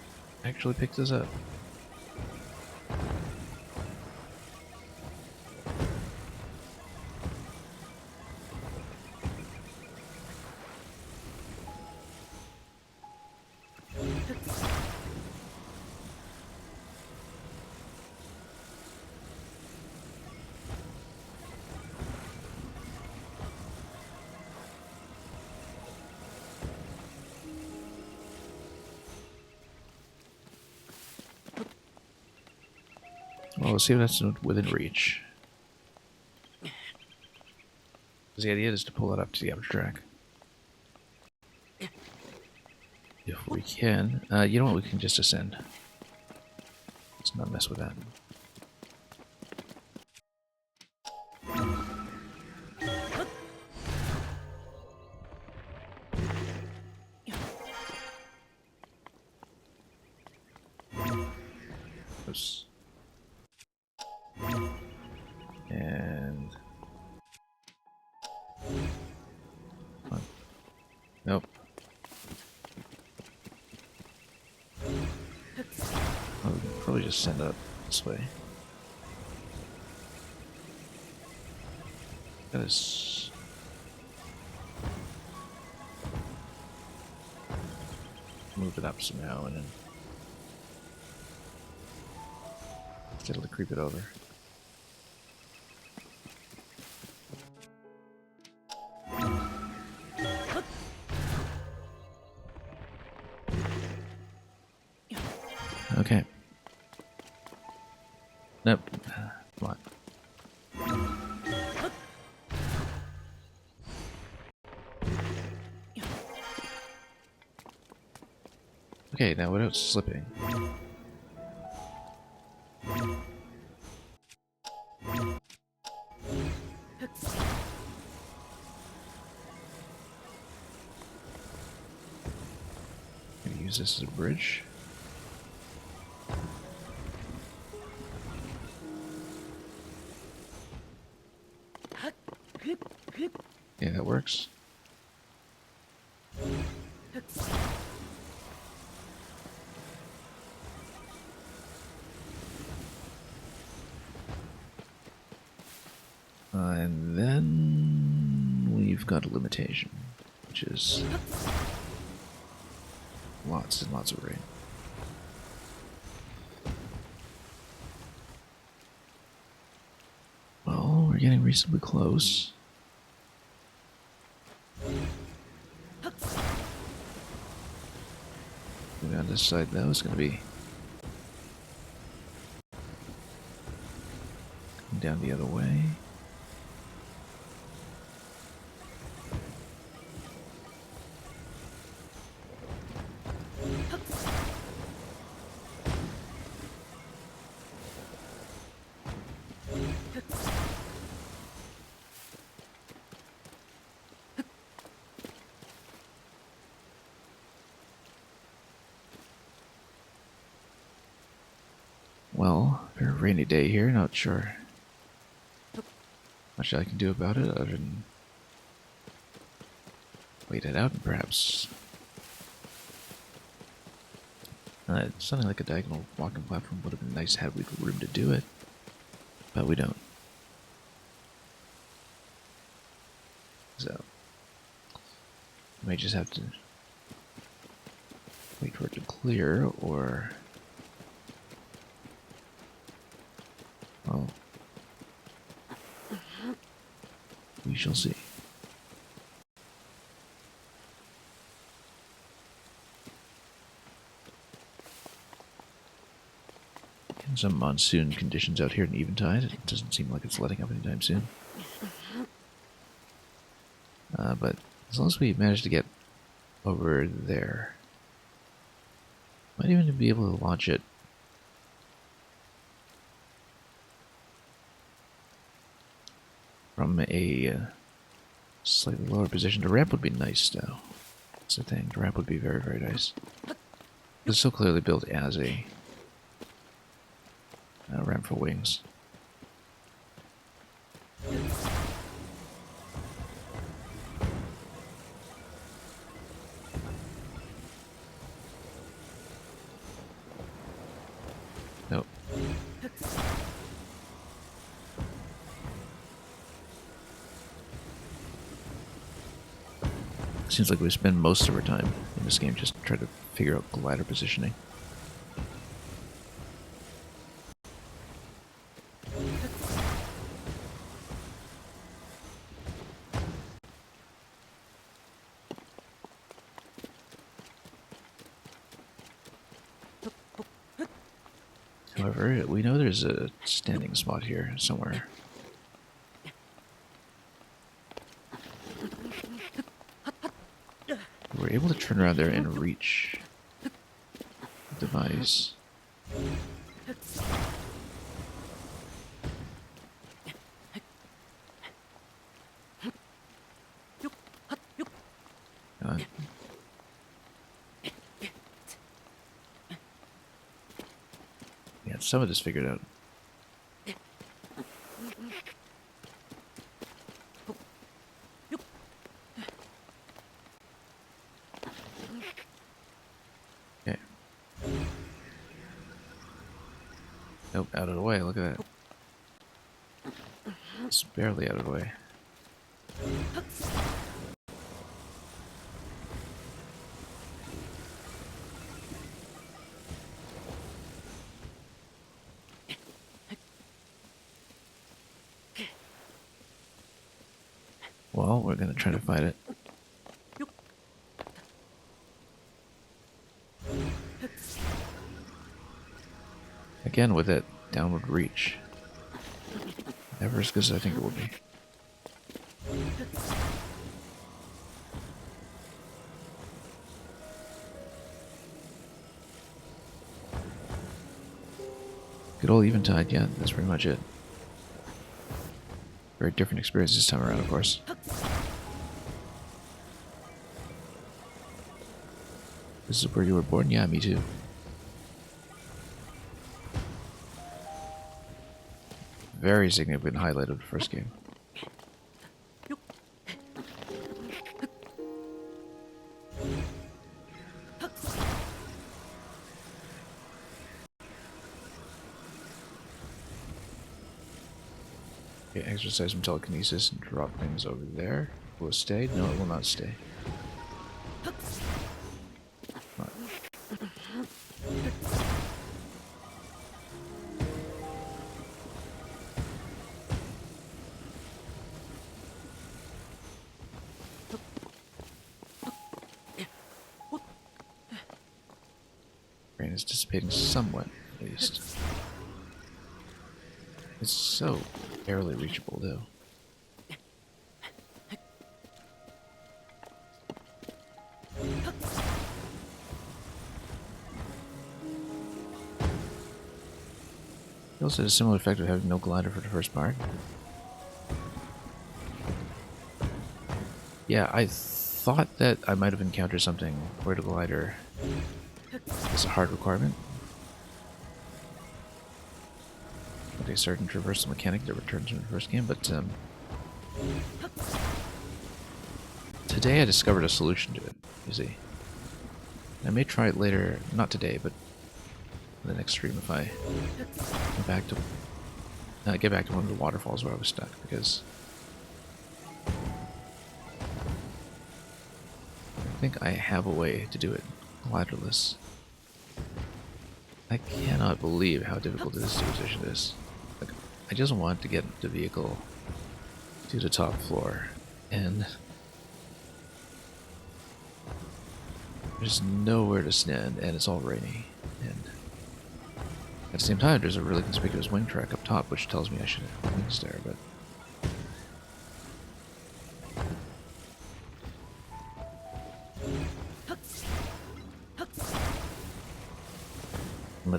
actually pick this up. Well, let's see if that's within reach. Because the idea is to pull it up to the upper track. If we can. You know what, we can just ascend. Let's not mess with that. Oops. And... Come on. Nope. Oh, we can probably just send up this way. That is... Move it up somehow and then... Get able to creep it over. Okay. Nope. Come on. Okay, now without slipping. Maybe use this as a bridge. Yeah, that works. And then we've got a limitation, which is lots and lots of rain. Well, we're getting reasonably close. this side though is going to be down the other way. Well, very rainy day here, not sure much I can do about it other than wait it out and perhaps something like a diagonal walking platform would have been nice had we room to do it, but we don't. So, we may just have to wait for it to clear, or, well, we shall see. Getting some monsoon conditions out here in Eventide. It doesn't seem like it's letting up anytime soon. But as long as we manage to get over there, might even be able to launch it from a slightly lower position. The ramp would be nice, though. That's the thing. The ramp would be very, very nice. It's so clearly built as a ramp for wings. Nope. Seems like we spend most of our time in this game just trying to figure out glider positioning. However, we know there's a standing spot here somewhere. We're able to turn around there and reach the device. Yeah, some of this figured out. Okay. Nope, out of the way, look at that. It's barely out of the way. Well, we're gonna try to fight it. Again with that downward reach. Never as good as I think it will be. Good old Eventide, yeah, that's pretty much it. Very different experience this time around, of course. This is where you were born? Yeah, me too. Very significant highlight of the first game. Okay, exercise some telekinesis and drop things over there. Will it stay? No, it will not stay. It's dissipating somewhat, at least. It's so barely reachable, though. It also had a similar effect of having no glider for the first part. Yeah, I thought that I might have encountered something where the glider is a hard requirement. Like a certain traversal mechanic that returns from the first game, but today I discovered a solution to it, you see. I may try it later, not today, but the next stream if I get back to one of the waterfalls where I was stuck, because I think I have a way to do it gliderless. I cannot believe how difficult it is to position this. Like, I just want to get the vehicle to the top floor, and there's nowhere to stand, and it's all rainy, and at the same time there's a really conspicuous wing track up top which tells me I should have wings there, but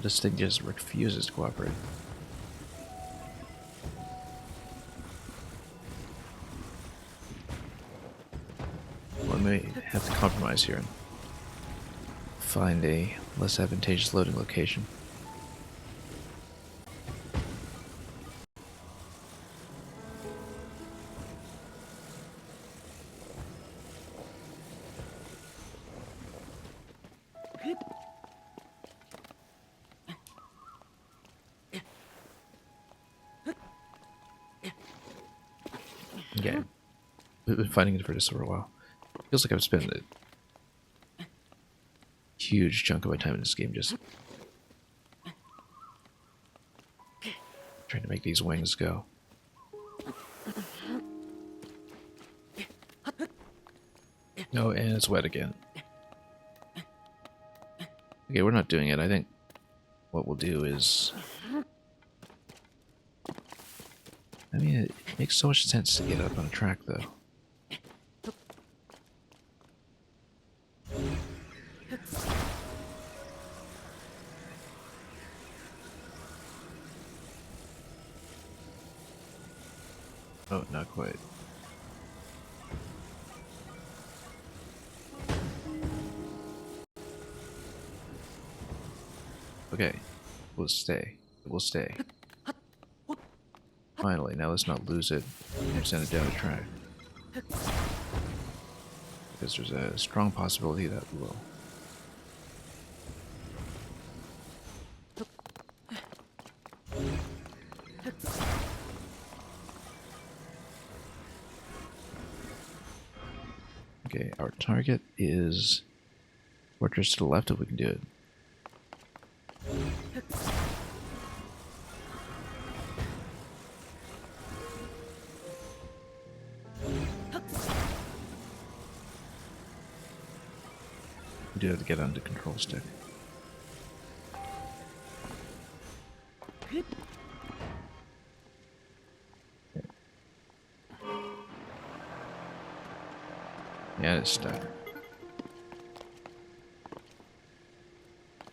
this thing just refuses to cooperate. Well, I may have to compromise here and find a less advantageous loading location. Okay. We've been fighting it for this for a while. Feels like I've spent a huge chunk of my time in this game just trying to make these wings go. Oh, and it's wet again. Okay, we're not doing it. I think what we'll do is... I mean, it makes so much sense to get up on a track, though. Oh, not quite. Okay, we'll stay. We'll stay. Finally, now let's not lose it and send it down the track. Because there's a strong possibility that we will. Okay, our target is fortress to the left if we can do it. We do have to get on the control stick. Yeah, it's stuck.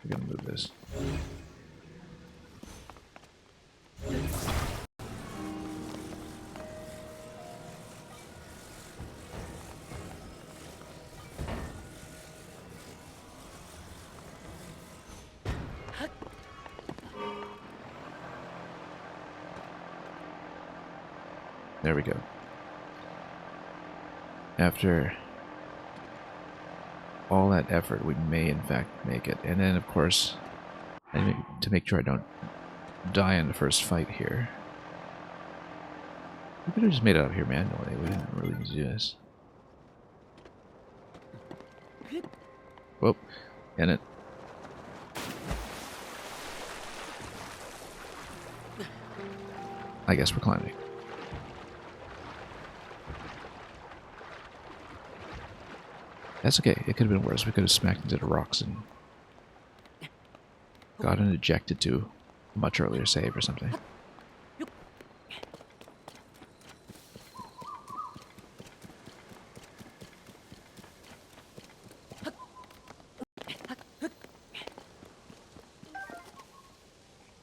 We're gonna move this. There we go. After all that effort, we may in fact make it. And then, of course, to make sure I don't die in the first fight here, we could have just made it out here manually. We didn't really need to do this. Whoop. And it. I guess we're climbing. That's okay. It could have been worse. We could have smacked into the rocks and gotten ejected to a much earlier save or something.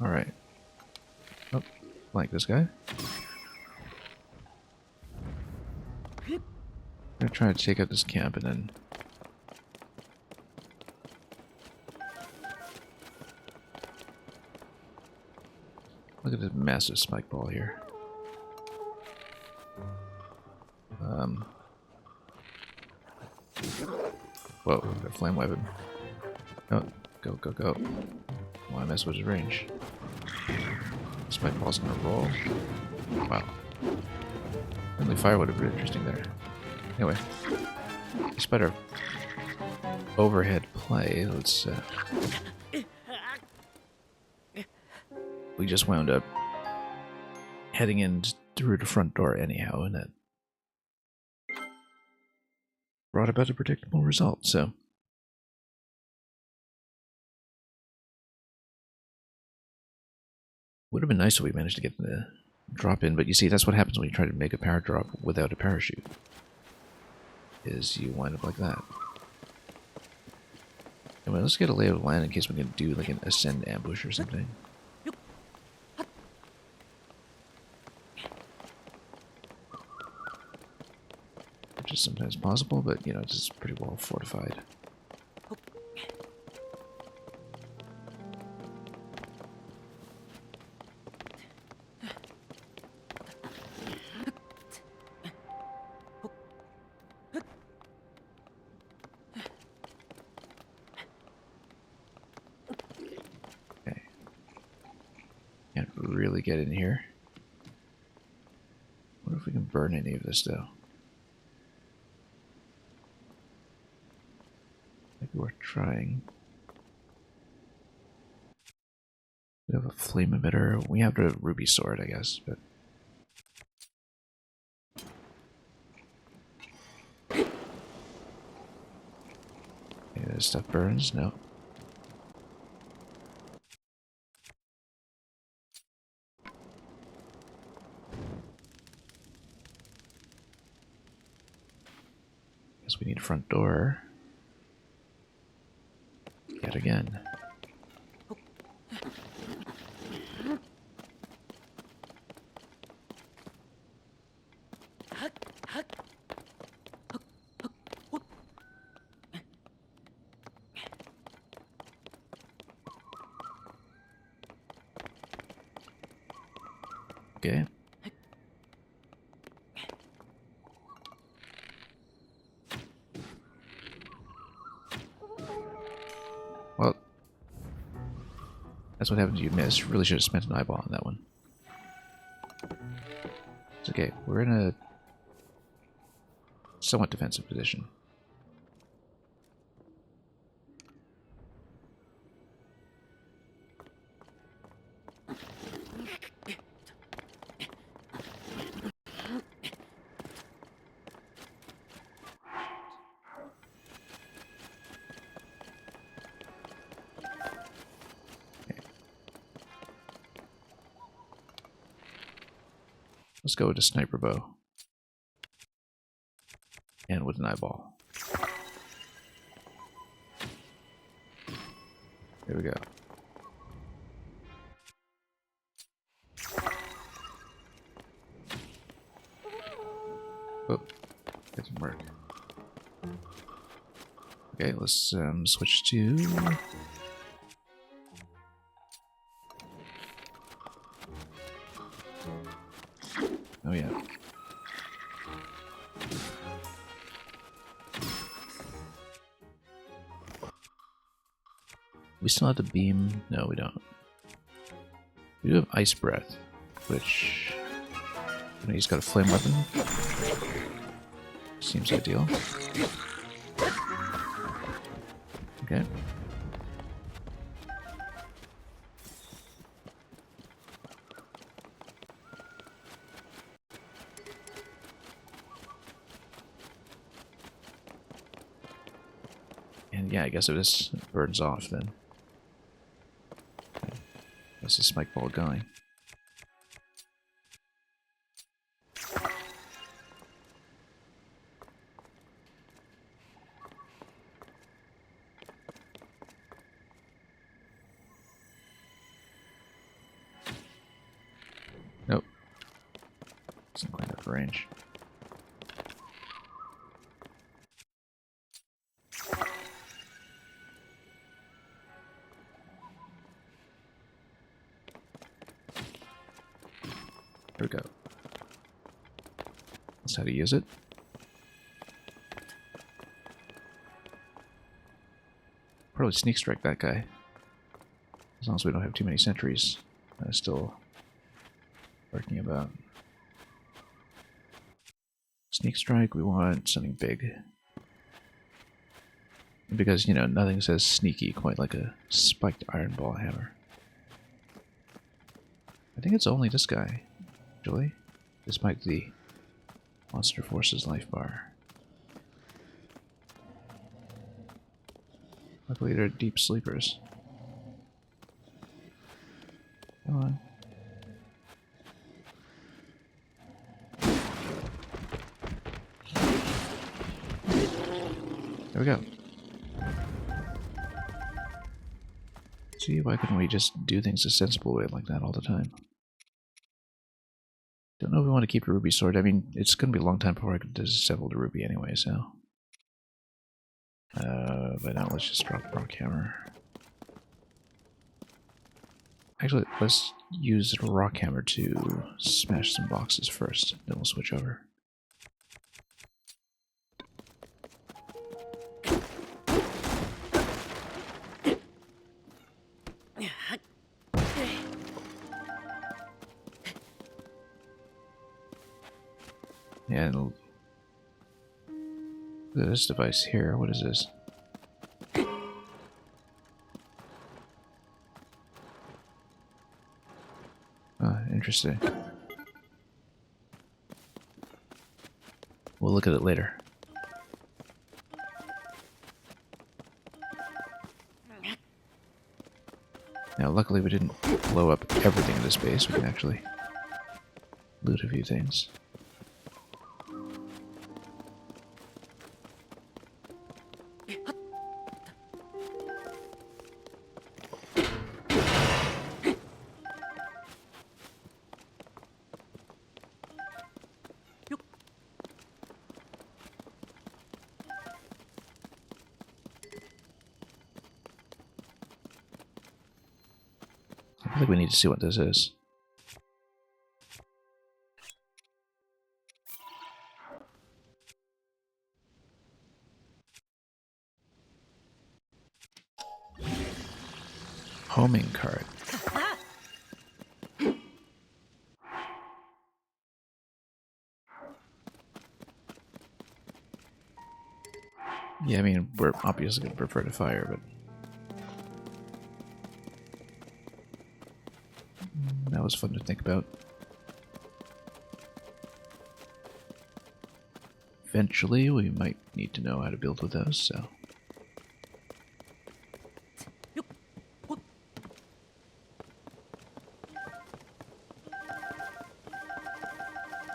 Alright. Oh, like this guy. I'm gonna try to take out this camp and then... Look at this massive spike ball here. Whoa, a flame weapon. Oh, go, go, go. Why mess with his range? Spike ball's gonna roll. Wow. Friendly fire would have been interesting there. Anyway, despite our overhead play, let's we just wound up heading in through the front door anyhow, and that brought about a predictable result, so. Would have been nice if we managed to get the drop in, but you see, that's what happens when you try to make a power drop without a parachute. Is you wind up like that. Anyway, let's get a lay of the land in case we can do like an ascend ambush or something. Which is sometimes possible, but you know, it's just pretty well fortified. Okay. Can't really get in here. What if we can burn any of this though? Maybe worth trying. We have a flame emitter. We have the ruby sword, I guess, but maybe this stuff burns? No. Guess we need a front door. Yet again. Okay. Well, that's what happens. You miss. Really should have spent an eyeball on that one. It's okay. We're in a somewhat defensive position. Let's go with a sniper bow. And with an eyeball. There we go. Oh, that didn't work. Okay, let's switch to... Oh yeah. We still have the beam? No, we don't. We do have ice breath, which... You know, he's got a flame weapon. Seems ideal. Okay. And yeah, I guess if this burns off, then That's the spike ball guy. Nope. Doesn't quite have range. There we go. That's how to use it. Probably sneak strike that guy. As long as we don't have too many sentries. Still lurking about. Sneak strike, we want something big. Because, you know, nothing says sneaky quite like a spiked iron ball hammer. I think it's only this guy, actually. Despite the Monster Forces life bar. Luckily they're deep sleepers. Come on. There we go. See, why couldn't we just do things a sensible way like that all the time? Don't know if we want to keep a ruby sword. I mean, it's going to be a long time before I can disassemble the ruby anyway, so... but now let's just drop the rock hammer. Actually, let's use the rock hammer to smash some boxes first, then we'll switch over. And look at this device here. What is this? Interesting. We'll look at it later. Now, luckily we didn't blow up everything in this base. We can actually loot a few things. I think we need to see what this is. Homing cart. Yeah, I mean, we're obviously going to prefer to fire, but... that was fun to think about. Eventually, we might need to know how to build with those, so...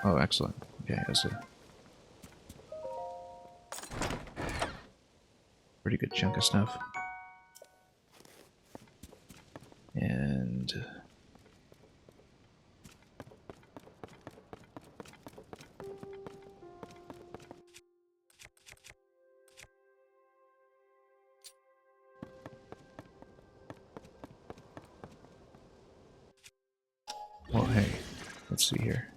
oh, excellent. Okay, that's a pretty good chunk of stuff. And... well, hey, let's see here.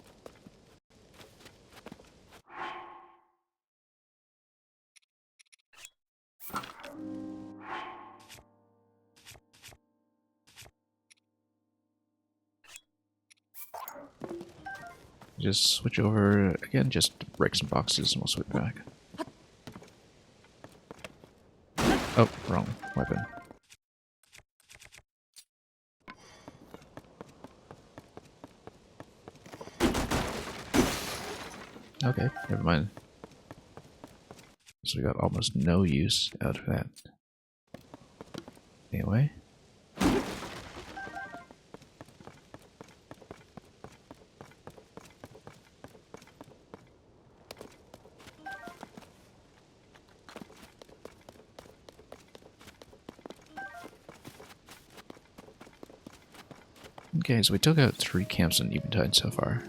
Just switch over again, just break some boxes and we'll switch back. Oh, wrong weapon. Okay, never mind. So we got almost no use out of that. Anyway. Okay, so we took out 3 camps on Eventide so far.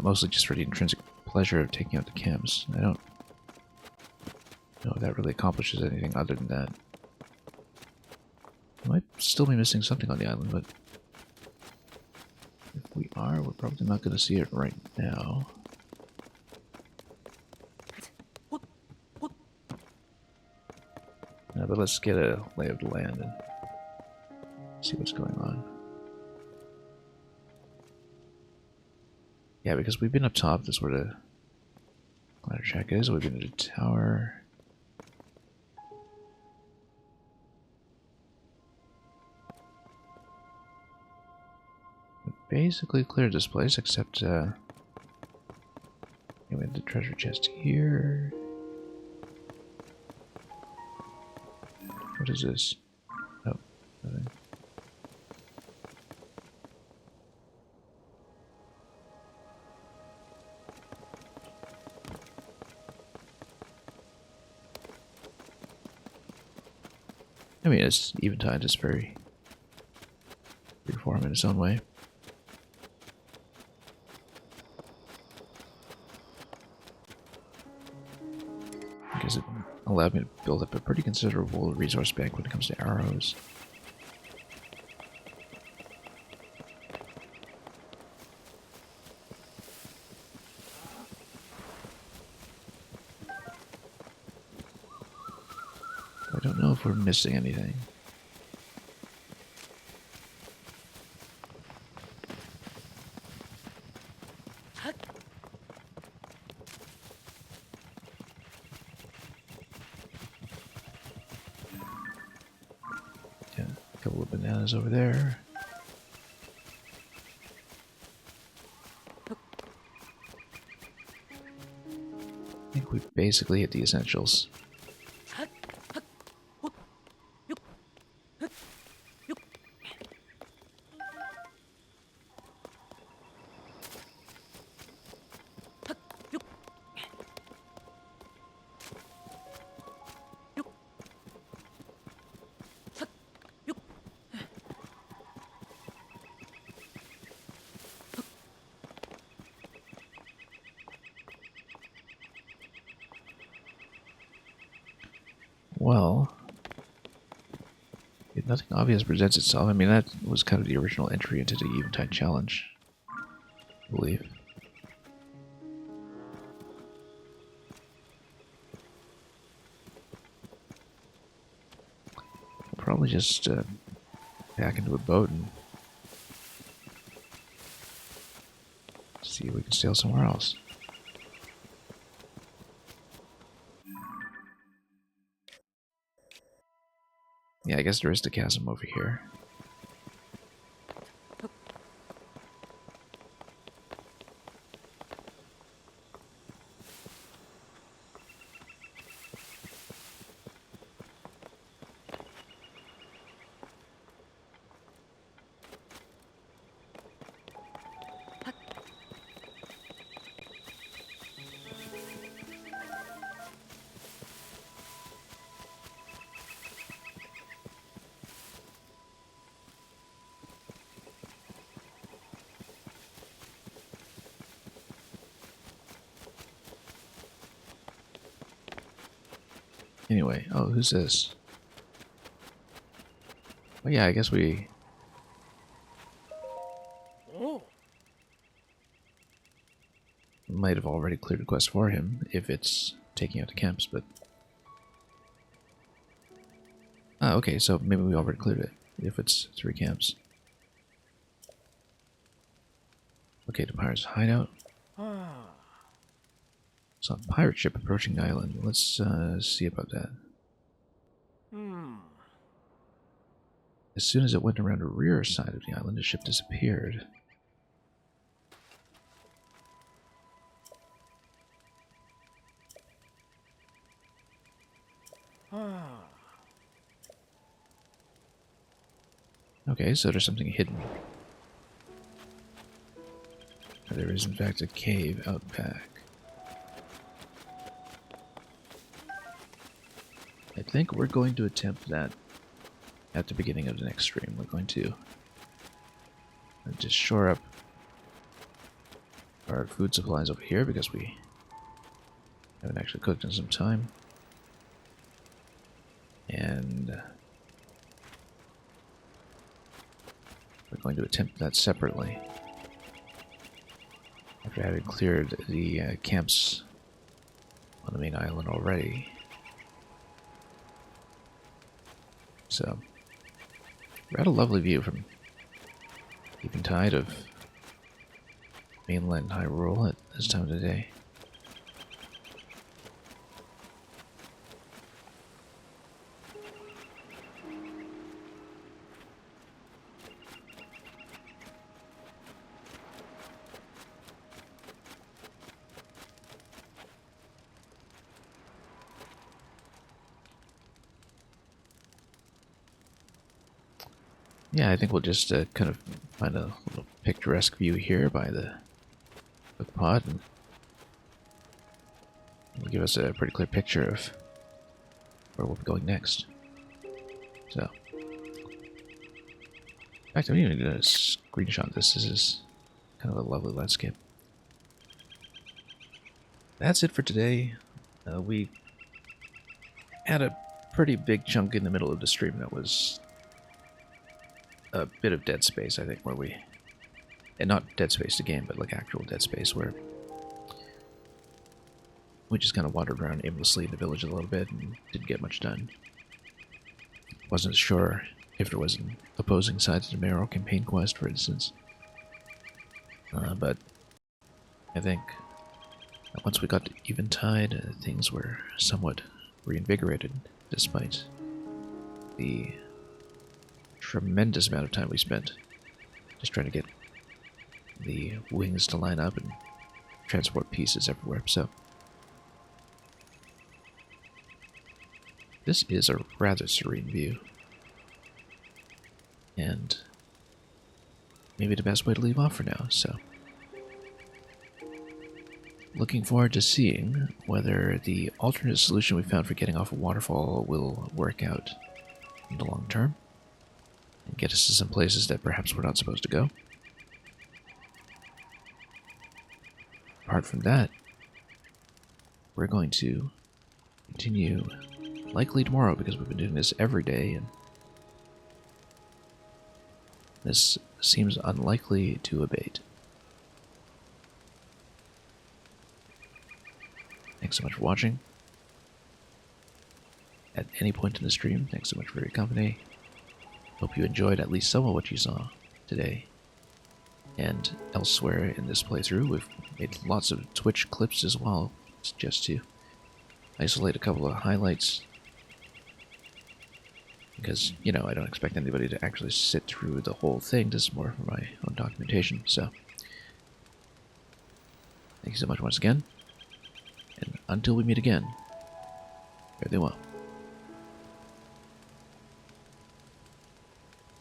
Mostly just for the intrinsic pleasure of taking out the camps. I don't know if that really accomplishes anything other than that. We might still be missing something on the island, but if we are, we're probably not going to see it right now. But let's get a lay of the land and see what's going on. Yeah, because we've been up top, that's where the ladder shack is. We've been to the tower. We basically cleared this place, except we have the treasure chest here. What is this? Oh, nothing. I mean, it's Eventide, it's very freeform in its own way. Because it allowed me to build up a pretty considerable resource bank when it comes to arrows. I don't know if we're missing anything. Yeah, a couple of bananas over there. I think we basically hit the essentials. Well, if nothing obvious presents itself, I mean, that was kind of the original entry into the Eventide Challenge, I believe. We'll probably just back into a boat and see if we can sail somewhere else. Yeah, I guess there is the chasm over here. Anyway, oh, who's this? Well, yeah, I guess we Oh. might have already cleared a quest for him if it's taking out the camps, but... Ah, okay, so maybe we already cleared it, if it's 3 camps. Okay, the pirate's hideout. Saw a pirate ship approaching the island. Let's see about that. As soon as it went around the rear side of the island, the ship disappeared. Okay, so there's something hidden. There is in fact a cave out back. I think we're going to attempt that at the beginning of the next stream. We're going to just shore up our food supplies over here because we haven't actually cooked in some time. And we're going to attempt that separately after having cleared the camps on the main island already. So, we're at a lovely view from Eventide of mainland Hyrule at this time of the day. Yeah, I think we'll just kind of find a little picturesque view here by the pod, and it'll give us a pretty clear picture of where we'll be going next. So, in fact, I'm even going to screenshot this. This is kind of a lovely landscape. That's it for today. We had a pretty big chunk in the middle of the stream that was a bit of dead space, I think, where we... And not Dead Space the game, but like actual Dead Space, where we just kind of wandered around aimlessly in the village a little bit and didn't get much done. Wasn't sure if there was an opposing side to the Marrow campaign quest, for instance. But I think once we got to Eventide, things were somewhat reinvigorated, despite the tremendous amount of time we spent just trying to get the wings to line up and transport pieces everywhere. So this is a rather serene view, and maybe the best way to leave off for now. So looking forward to seeing whether the alternate solution we found for getting off a waterfall will work out in the long term and get us to some places that perhaps we're not supposed to go. Apart from that, we're going to continue likely tomorrow because we've been doing this every day, and this seems unlikely to abate. Thanks so much for watching. At any point in the stream, thanks so much for your company. Hope you enjoyed at least some of what you saw today. And elsewhere in this playthrough, we've made lots of Twitch clips as well, just to isolate a couple of highlights. Because, you know, I don't expect anybody to actually sit through the whole thing. This is more for my own documentation, so thank you so much once again. And until we meet again, fare thee well.